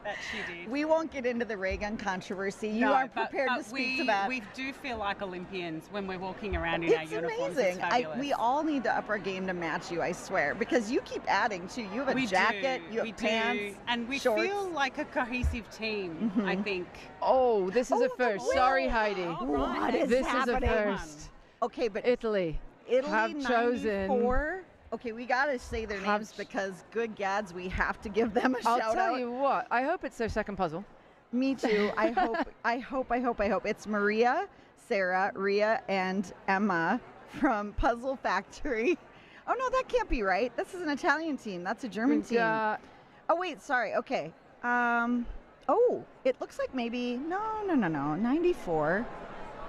that she did. We won't get into the ray gun controversy. You No, are but- prepared but to speak to that. We do feel like Olympians when we're walking around in our It's uniforms. amazing. It's fabulous. We all need to up our game to match you, I swear, because you keep adding too. You have a We jacket, do, you have we pants, do. And we shorts. feel like a cohesive team, I think. Oh, this is a first. Sorry, Heidi. What is this happening? is a first. Okay, but Italy have chosen. 94. Okay, we gotta say their names because good gads, we have to give them a I'll shout tell out. you what. I hope it's their second puzzle. Me too. I hope. It's Maria, Sarah, Ria, and Emma from Puzzle Factory. Oh no, that can't be right. This is an Italian team. That's a German We've team. got- Oh wait, sorry. Okay. Oh, it looks like maybe no. 94.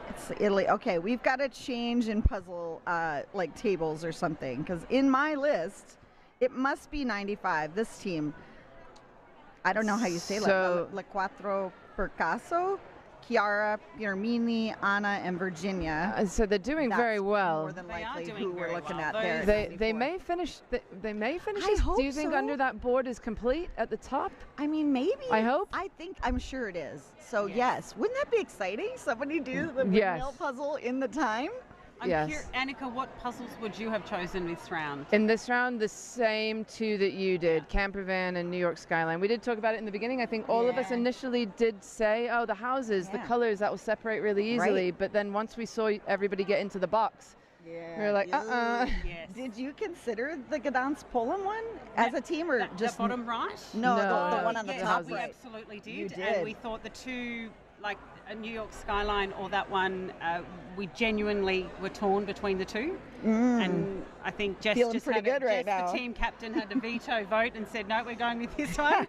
It's Italy. Okay, we've got a change in puzzle like tables or something because in my list it must be 95. This team. I don't know how you say So- La Quattro per Caso, Chiara, Piermini, Anna, and Virginia. So they're doing That's very well. More than They are likely doing who we're very looking well. at Those- there. They may finish. They may finish. I This. hope Do you think so. under that board is complete at the top? I mean, maybe. I hope. I'm sure it is. So yes, wouldn't that be exciting? Somebody do the Yes. windmill puzzle in the time. I'm Yes. Annika, what puzzles would you have chosen this round? In this round, the same two that you did, Campervan and New York Skyline. We did talk about it in the beginning. I think all of us Yeah. initially did say, oh, the houses, the Yeah. colors, that will separate really easily. Right. But then once we saw everybody get into the box, Yeah. we were like, Yes. Did you consider the Gdansk Poland one as a team or just the bottom right? No, No. the one on the Yes, top we right. absolutely did. You did. And we thought the two, like a New York Skyline or that one, we genuinely were torn between the two. And I think Jess Feeling just pretty had good right Jess, now. the team captain, had a veto vote and said, no, we're going with this one.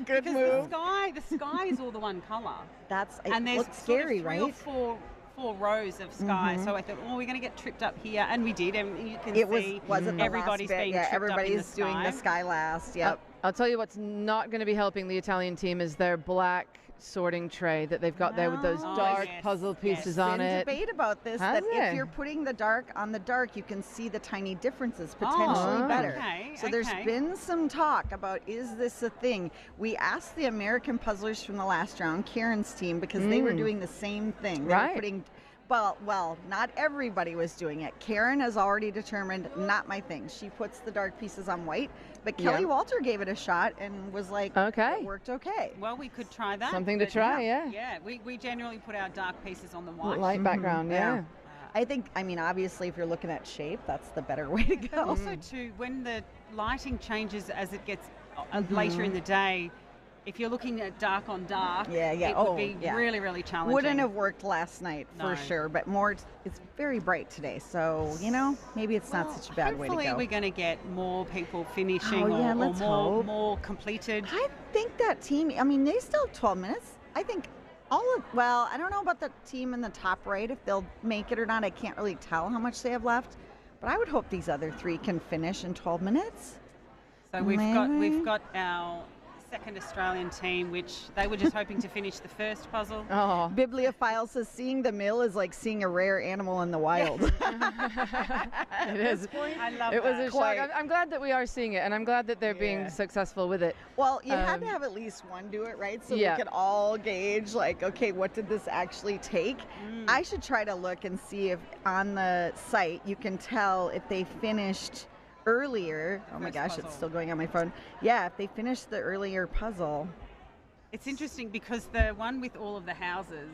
Good because move. the sky is all the one colour. That's And there's looks sort of scary, three or right? four rows of sky. So I thought, oh, we're going to get tripped up here. And we did. And you can It see wasn't the everybody's last bit. being Yeah, tripped everybody's up in the doing the sky last. Yep. I'll tell you what's not going to be helping the Italian team is their black sorting tray that they've got there with those Oh, dark yes, puzzle yes. pieces There's on been it. debate about this Has that if it? you're putting the dark on the dark, you can see the tiny differences Oh, potentially better. okay, So there's okay. been some talk about is this a thing? We asked the American puzzlers from the last round, Karen's team, because they were doing the same thing. They Right. were putting well, not everybody was doing it. Karen has already determined not my thing. She puts the dark pieces on white, but Kelly Yeah. Walter gave it a shot and was like, Okay. it worked okay. Well, we could try that. Something to but try, yeah. Yeah, we generally put our dark pieces on the white. Light background, yeah. I think, obviously, if you're looking at shape, that's the better way to go. Also, too, when the lighting changes as it gets later in the day, if you're looking at dark on dark, it would be really, really challenging. Wouldn't have worked last night No. for sure, but it's very bright today, so maybe it's not such a bad way to Hopefully go. we're going to get more people finishing Oh, yeah, or let's hope. more completed. I think that team, they still have 12 minutes. I think I don't know about the team in the top right, if they'll make it or not. I can't really tell how much they have left, but I would hope these other three can finish in 12 minutes. So we've got our second Australian team, which they were just hoping to finish the first puzzle. Oh. Bibliophile says seeing the mill is like seeing a rare animal in the wild. It is. I love It was that. a shock. I'm glad that we are seeing it, and I'm glad that they're being successful with it. Well, you had to have at least one do it, right? So yeah. we could all gauge, like, okay, what did this actually take? I should try to look and see if on the site you can tell if they finished earlier. Oh my gosh, it's still going on my phone. Yeah, if they finished the earlier puzzle. It's interesting because the one with all of the houses,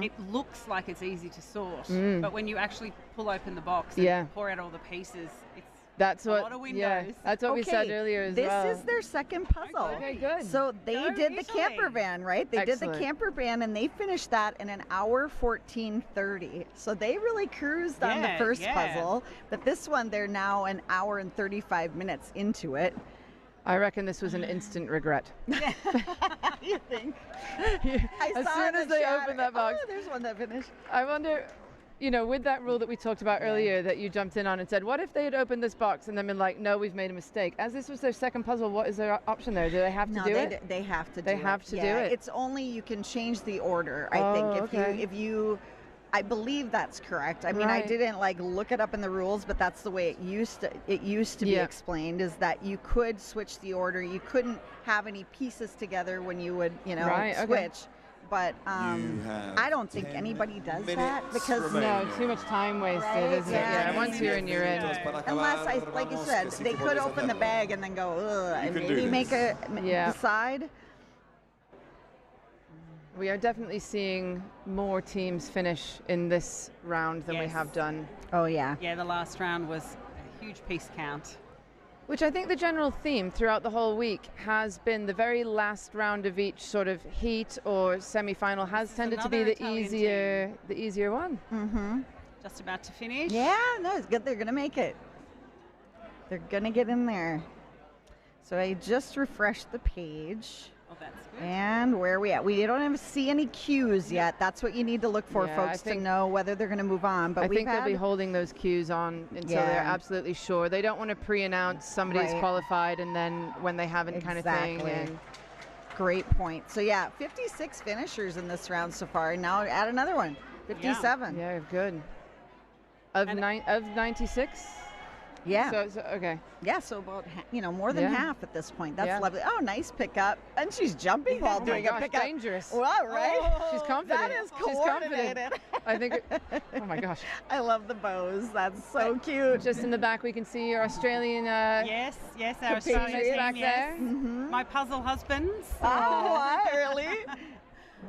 it looks like it's easy to sort, but when you actually pull open the box and pour out all the pieces, it's That's a what. lot of windows. Yeah, that's what we said earlier as well. This is their second puzzle. Okay, good. So they Go did the Italy. camper van, right? They did the Excellent. camper van, and they finished that in an hour 14:30. So they really cruised on the Yeah, first yeah. puzzle, but this one they're now an hour and 35 minutes into it. I reckon this was an instant regret. You think? As saw soon in as the they chat, opened that box. Oh, there's one that finished. I wonder, you know, with that rule that we talked about earlier that you jumped in on and said, what if they had opened this box and then been like, no, we've made a mistake? As this was their second puzzle, what is their option there? Do they have to do it? They have to do it. They have to do it? It's only you can change the order, I think. If you I believe that's correct. I mean, I didn't like look it up in the rules, but that's the way it used to be explained, is that you could switch the order. You couldn't have any pieces together when you would, you know, switch. But I don't think anybody does that because no, too much time wasted, isn't it? Yeah, once you're in, you're in. Unless, like you said, they could open the bag and then go, ugh, and maybe make a decide. We are definitely seeing more teams finish in this round than we have done. Oh, yeah. Yeah, the last round was a huge piece count. Which I think the general theme throughout the whole week has been the very last round of each sort of heat or semi-final has tended to be the easier one. Mm-hmm. Just about to finish. Yeah, no, it's good. They're going to make it. They're going to get in there. So I just refreshed the page. Oh, that's good. And where are we at? We don't even see any cues yet. That's what you need to look for, folks, to know whether they're going to move on. But I think they'll be holding those cues on until they're absolutely sure. They don't want to pre-announce somebody's qualified and then when they haven't kind of thing. And great point. So, yeah, 56 finishers in this round so far. And now add another one, 57. Yeah, good. Of 96? Yeah. So okay. Yeah, so about, more than half at this point. That's lovely. Oh, nice pickup. And she's jumping while doing a pickup. Dangerous. Well, right? Oh, she's confident. That is coordinated. I think, oh my gosh. I love the bows. That's so cute. Just in the back, we can see your Australian. Yes, our Australian team, back there. Mm-hmm. My puzzle husbands. Oh, really?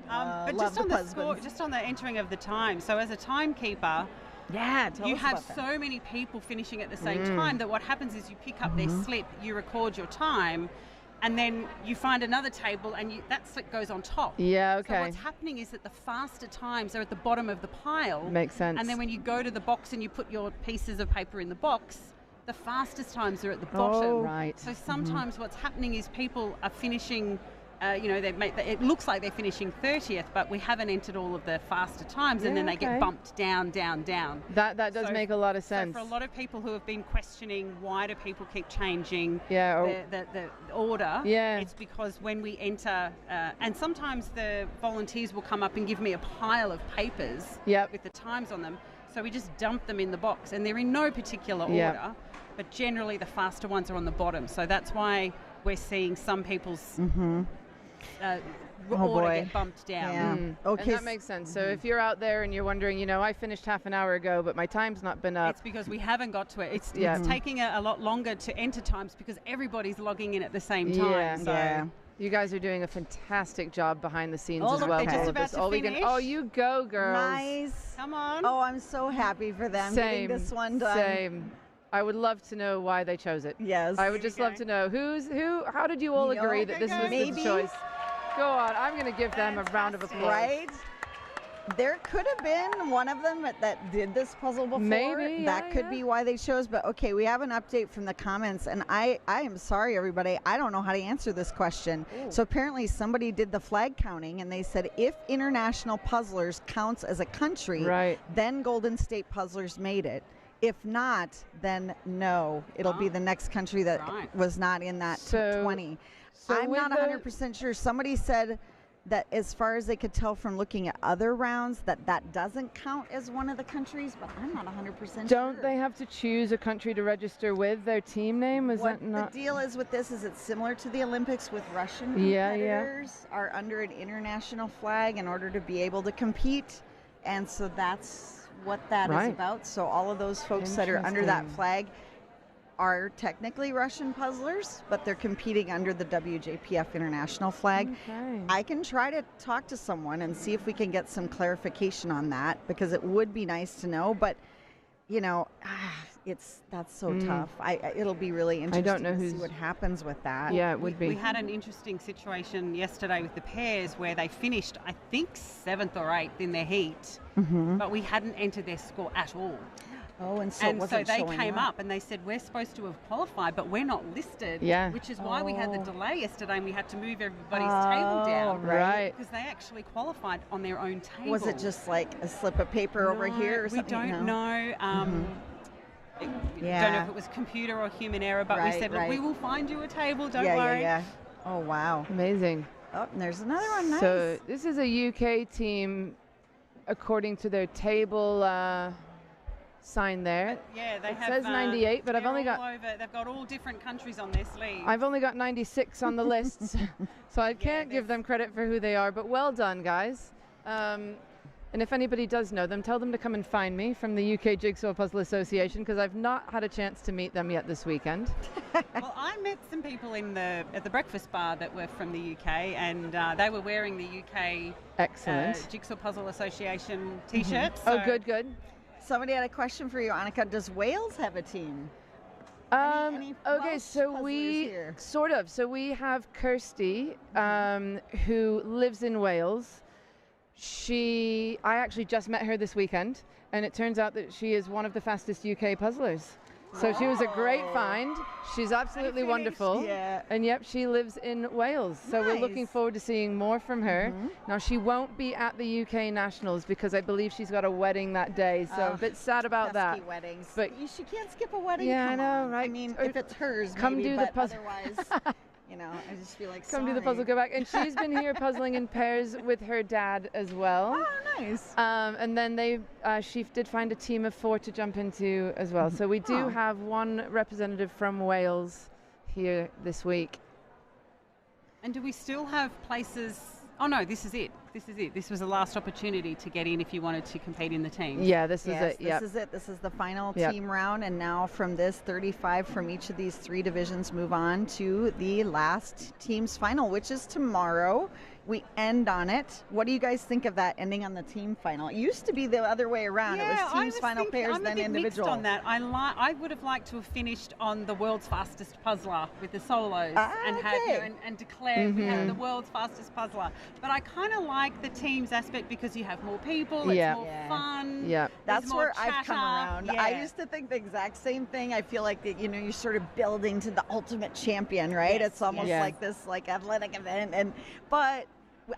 But just on the score, just on the entering of the time. So as a timekeeper, you have so many people finishing at the same time that what happens is you pick up their slip, you record your time, and then you find another table and that slip goes on top. Yeah, okay. So what's happening is that the faster times are at the bottom of the pile. Makes sense. And then when you go to the box and you put your pieces of paper in the box, the fastest times are at the bottom. Oh, right. So sometimes what's happening is people are finishing it looks like they're finishing 30th, but we haven't entered all of the faster times, and then they get bumped down. That does make a lot of sense. So for a lot of people who have been questioning why do people keep changing the order, it's because when we enter, and sometimes the volunteers will come up and give me a pile of papers with the times on them, so we just dump them in the box, and they're in no particular order, but generally the faster ones are on the bottom, so that's why we're seeing some people's order get bumped down. Okay. And that makes sense. So if you're out there and you're wondering, I finished half an hour ago, but my time's not been up. It's because we haven't got to it. It's taking a lot longer to enter times because everybody's logging in at the same time. You guys are doing a fantastic job behind the scenes as well. They're just about to finish. You go, girls. Nice. Come on. Oh, I'm so happy for them getting this one done. Same. I would love to know why they chose it. Yes. I would just love to know who. How did you all agree that this was the choice? Go on. I'm going to give them a round of applause. Right? There could have been one of them that did this puzzle before. Maybe. That could be why they chose. But okay, we have an update from the comments, and I am sorry, everybody. I don't know how to answer this question. Ooh. So apparently somebody did the flag counting, and they said if International Puzzlers counts as a country, then Golden State Puzzlers made it. If not, then no. It'll be the next country that was not in that 20. So I'm not 100% sure. Somebody said that as far as they could tell from looking at other rounds, that doesn't count as one of the countries, but I'm not 100% sure. Don't they have to choose a country to register with their team name? What the deal is with this is it's similar to the Olympics with Russian competitors are under an international flag in order to be able to compete. And so that's what that is about. So all of those folks that are under that flag are technically Russian puzzlers, but they're competing under the WJPF international flag. Okay. I can try to talk to someone and see if we can get some clarification on that, because it would be nice to know, but that's so tough. It'll be really interesting to see what happens with that. Yeah, it would be. We had an interesting situation yesterday with the pairs where they finished, I think, 7th or 8th in their heat, but we hadn't entered their score at all. Oh, and so it wasn't they showing came up. up and they said, we're supposed to have qualified, but we're not listed. Yeah. Which is why we had the Oh. delay yesterday and we had to move everybody's table down. right. Because they actually qualified on their own table. Was it just like a slip of paper over here or something? We don't know. Yeah. Don't know if it was computer or human error, but we Right, said, look, right. we will find you a table, don't yeah, worry. Yeah, yeah. Oh, wow. Amazing. Oh, and there's another one. Nice. So this is a UK team, according to their table sign there. Yeah, they it have. says 98, but I've they're only all got. over, they've got all different countries on their sleeves. I've only got 96 on the list, so I can't give them credit for who they are. But well done, guys. And if anybody does know them, tell them to come and find me from the UK Jigsaw Puzzle Association, because I've not had a chance to meet them yet this weekend. Well, I met some people at the breakfast bar that were from the UK, and they were wearing the UK Excellent. Jigsaw Puzzle Association T-shirts. Oh, so- good. Somebody had a question for you, Annika. Does Wales have a team? Any Okay, Welsh so puzzlers we here? sort of. So we have Kirsty, who lives in Wales. I actually just met her this weekend, and it turns out that she is one of the fastest UK puzzlers. So she was a great find. She's absolutely wonderful. Yeah. And yep, she lives in Wales. So we're looking Nice. forward to seeing more from her. Now she won't be at the UK Nationals because I believe she's got a wedding that day. So a bit sad about Pesky that. Weddings. But she can't skip a wedding. Yeah, I Come know, on. right? I mean, Or if it's hers, come maybe, do the but puzzle. otherwise, you know, I just feel like Come do the puzzle, go back. And she's been here puzzling in pairs with her dad as well. Oh, nice. And then she did find a team of 4 to jump into as well. So we do have one representative from Wales here this week. And do we still have places? Oh no, this is it. This was the last opportunity to get in if you wanted to compete in the teams. Yeah, this is Yes, it. Yep. This is it. This is the final Yep. team round. And now from this, 35 from each of these 3 divisions move on to the last team's final, which is tomorrow. We end on it. What do you guys think of that, ending on the team final? It used to be the other way around. Yeah, it was I teams, was final thinking- pairs, I'm then a bit individual. mixed on that. I would have liked to have finished on the world's fastest puzzler with the solos and had and declared we had the world's fastest puzzler. But I kind of like the teams aspect because you have more people, it's Yeah. more Yeah. fun. Yeah. That's there's more where I've come chatter. around. Yeah. I used to think the exact same thing. I feel like that, you're sort of building to the ultimate champion, right? Yes, It's almost yes. like this athletic event, but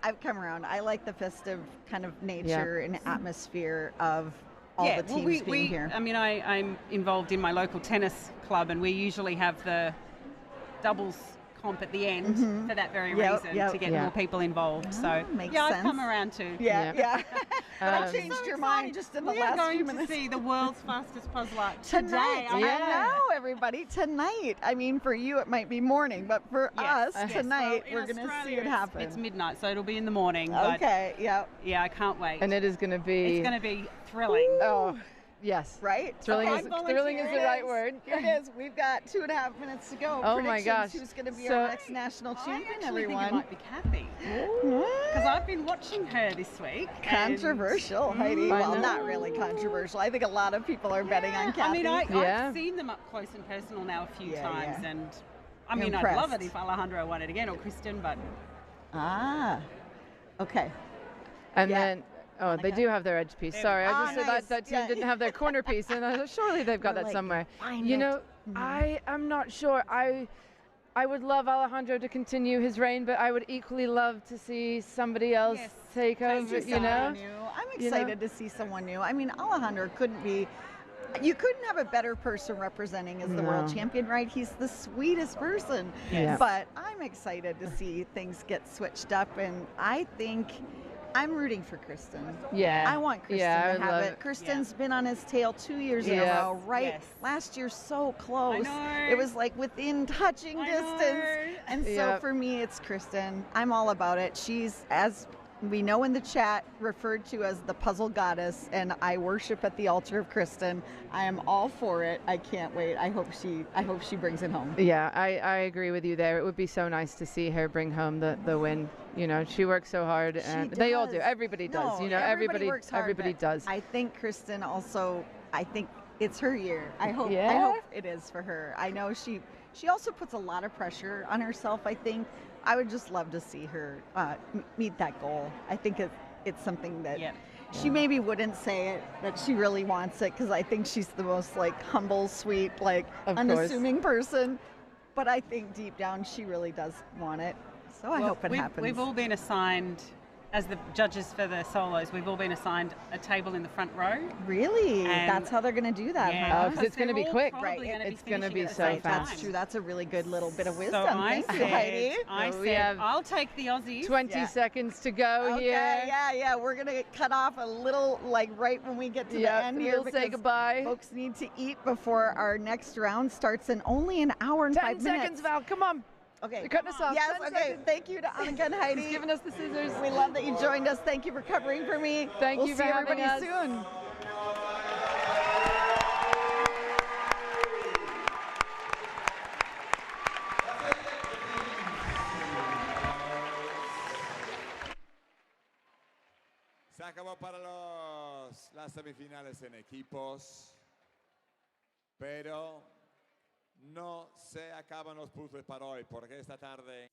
I've come around. I like the festive kind of nature and atmosphere of all the well, teams being here. I mean, I'm involved in my local tennis club, and we usually have the doubles comp at the end for that very Yep, reason, yep. to get Yeah. more people involved. So makes yeah, sense. I've come around too. Yeah. But I Um, changed your mind just in the We last are few going to minutes. see the world's fastest puzzler Tonight, today. I know, everybody. Tonight. I mean, for you it might be morning, but for us Yes. tonight, Well, we're in going to see Australia, it happen. It's midnight, so it'll be in the morning. But Okay. Yeah. yeah, I can't wait. And it is going to be. It's going to be thrilling. Oh, yes. Right? Thrilling, Okay, is, thrilling is the right word. Here it is. We've got 2.5 minutes to go. Oh my Predictions. gosh. Who's going to be So- our next national champion, I actually everyone? think it might be Kathy. Because I've been watching her this week. Controversial, Heidi. I Well, know. not really controversial. I think a lot of people are betting on Kathy. I mean, Yeah. I've seen them up close and personal now a few Yeah, times, yeah. and I mean, I'd love it Impressed. if Alejandro won it again or Kristen, but Okay. And Yeah. then, oh, they Monica? do have their edge piece. Sorry, I just said nice. that team Yeah. didn't have their corner piece, and I thought, surely they've got We're that like, somewhere. find You it. know, I'm not sure. I would love Alejandro to continue his reign, but I would equally love to see somebody else take over, you know? New. I'm You know? excited to see someone new. I mean, Alejandro couldn't be. You couldn't have a better person representing as the world No. champion, right? He's the sweetest person. Yes. But I'm excited to see things get switched up, and I think I'm rooting for Kristen. Yeah. I want Kristen Yeah, I to would have love it. it. Kristen's been on his tail 2 years in a Yeah. row, right? Yes. Last year, so close. know. It was like within touching I distance. know. And so Yep. for me, it's Kristen. I'm all about it. She's, as we know in the chat, referred to as the puzzle goddess, and I worship at the altar of Kristen. I am all for it. I can't wait. I hope she brings it home. Yeah, I agree with you there. It would be so nice to see her bring home the win. You know, she works so hard, and they all do. does. Everybody does. No, You know, everybody works hard, everybody but does. I think Kristen also. I think it's her year. I hope it is for her. I know she also puts a lot of pressure on herself. I think I would just love to see her meet that goal. I think it's something that She maybe wouldn't say it, but she really wants it because I think she's the most like humble, sweet, like unassuming person. But I think deep down she really does want it. So I hope it happens. We've all been assigned, as the judges for the solos, we've all been assigned a table in the front row. Really? That's how they're going to do that, huh? Because it's going to be quick. Right. It's going to be so fast. That's true. That's a really good little bit of wisdom. So Thank you, Heidi. I said, I'll take the Aussies. 20 seconds to go here. Yeah. We're going to cut off a little, like right when we get to the end here. We'll say goodbye. Folks need to eat before our next round starts in only an hour and 5 minutes. 10 seconds, Val. Come on. Okay. You're cutting us off. Yes, okay. Thank you to Annika and Heidi. He's giving us the scissors. We love that you joined us. Thank you for covering for me. Thank you for having us. We'll see everybody soon. Se acabó para las semifinales en equipos, pero no se acaban los puzzles para hoy, porque esta tarde...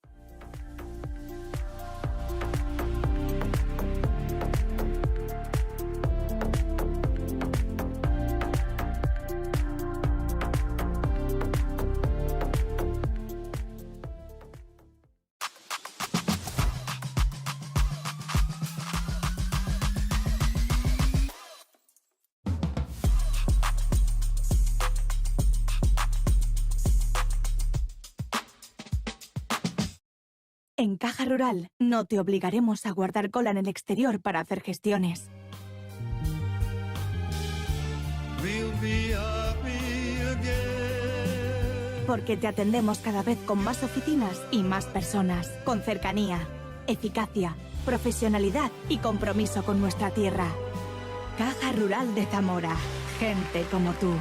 En Caja Rural no te obligaremos a guardar cola en el exterior para hacer gestiones. Porque te atendemos cada vez con más oficinas y más personas, con cercanía, eficacia, profesionalidad y compromiso con nuestra tierra. Caja Rural de Zamora. Gente como tú.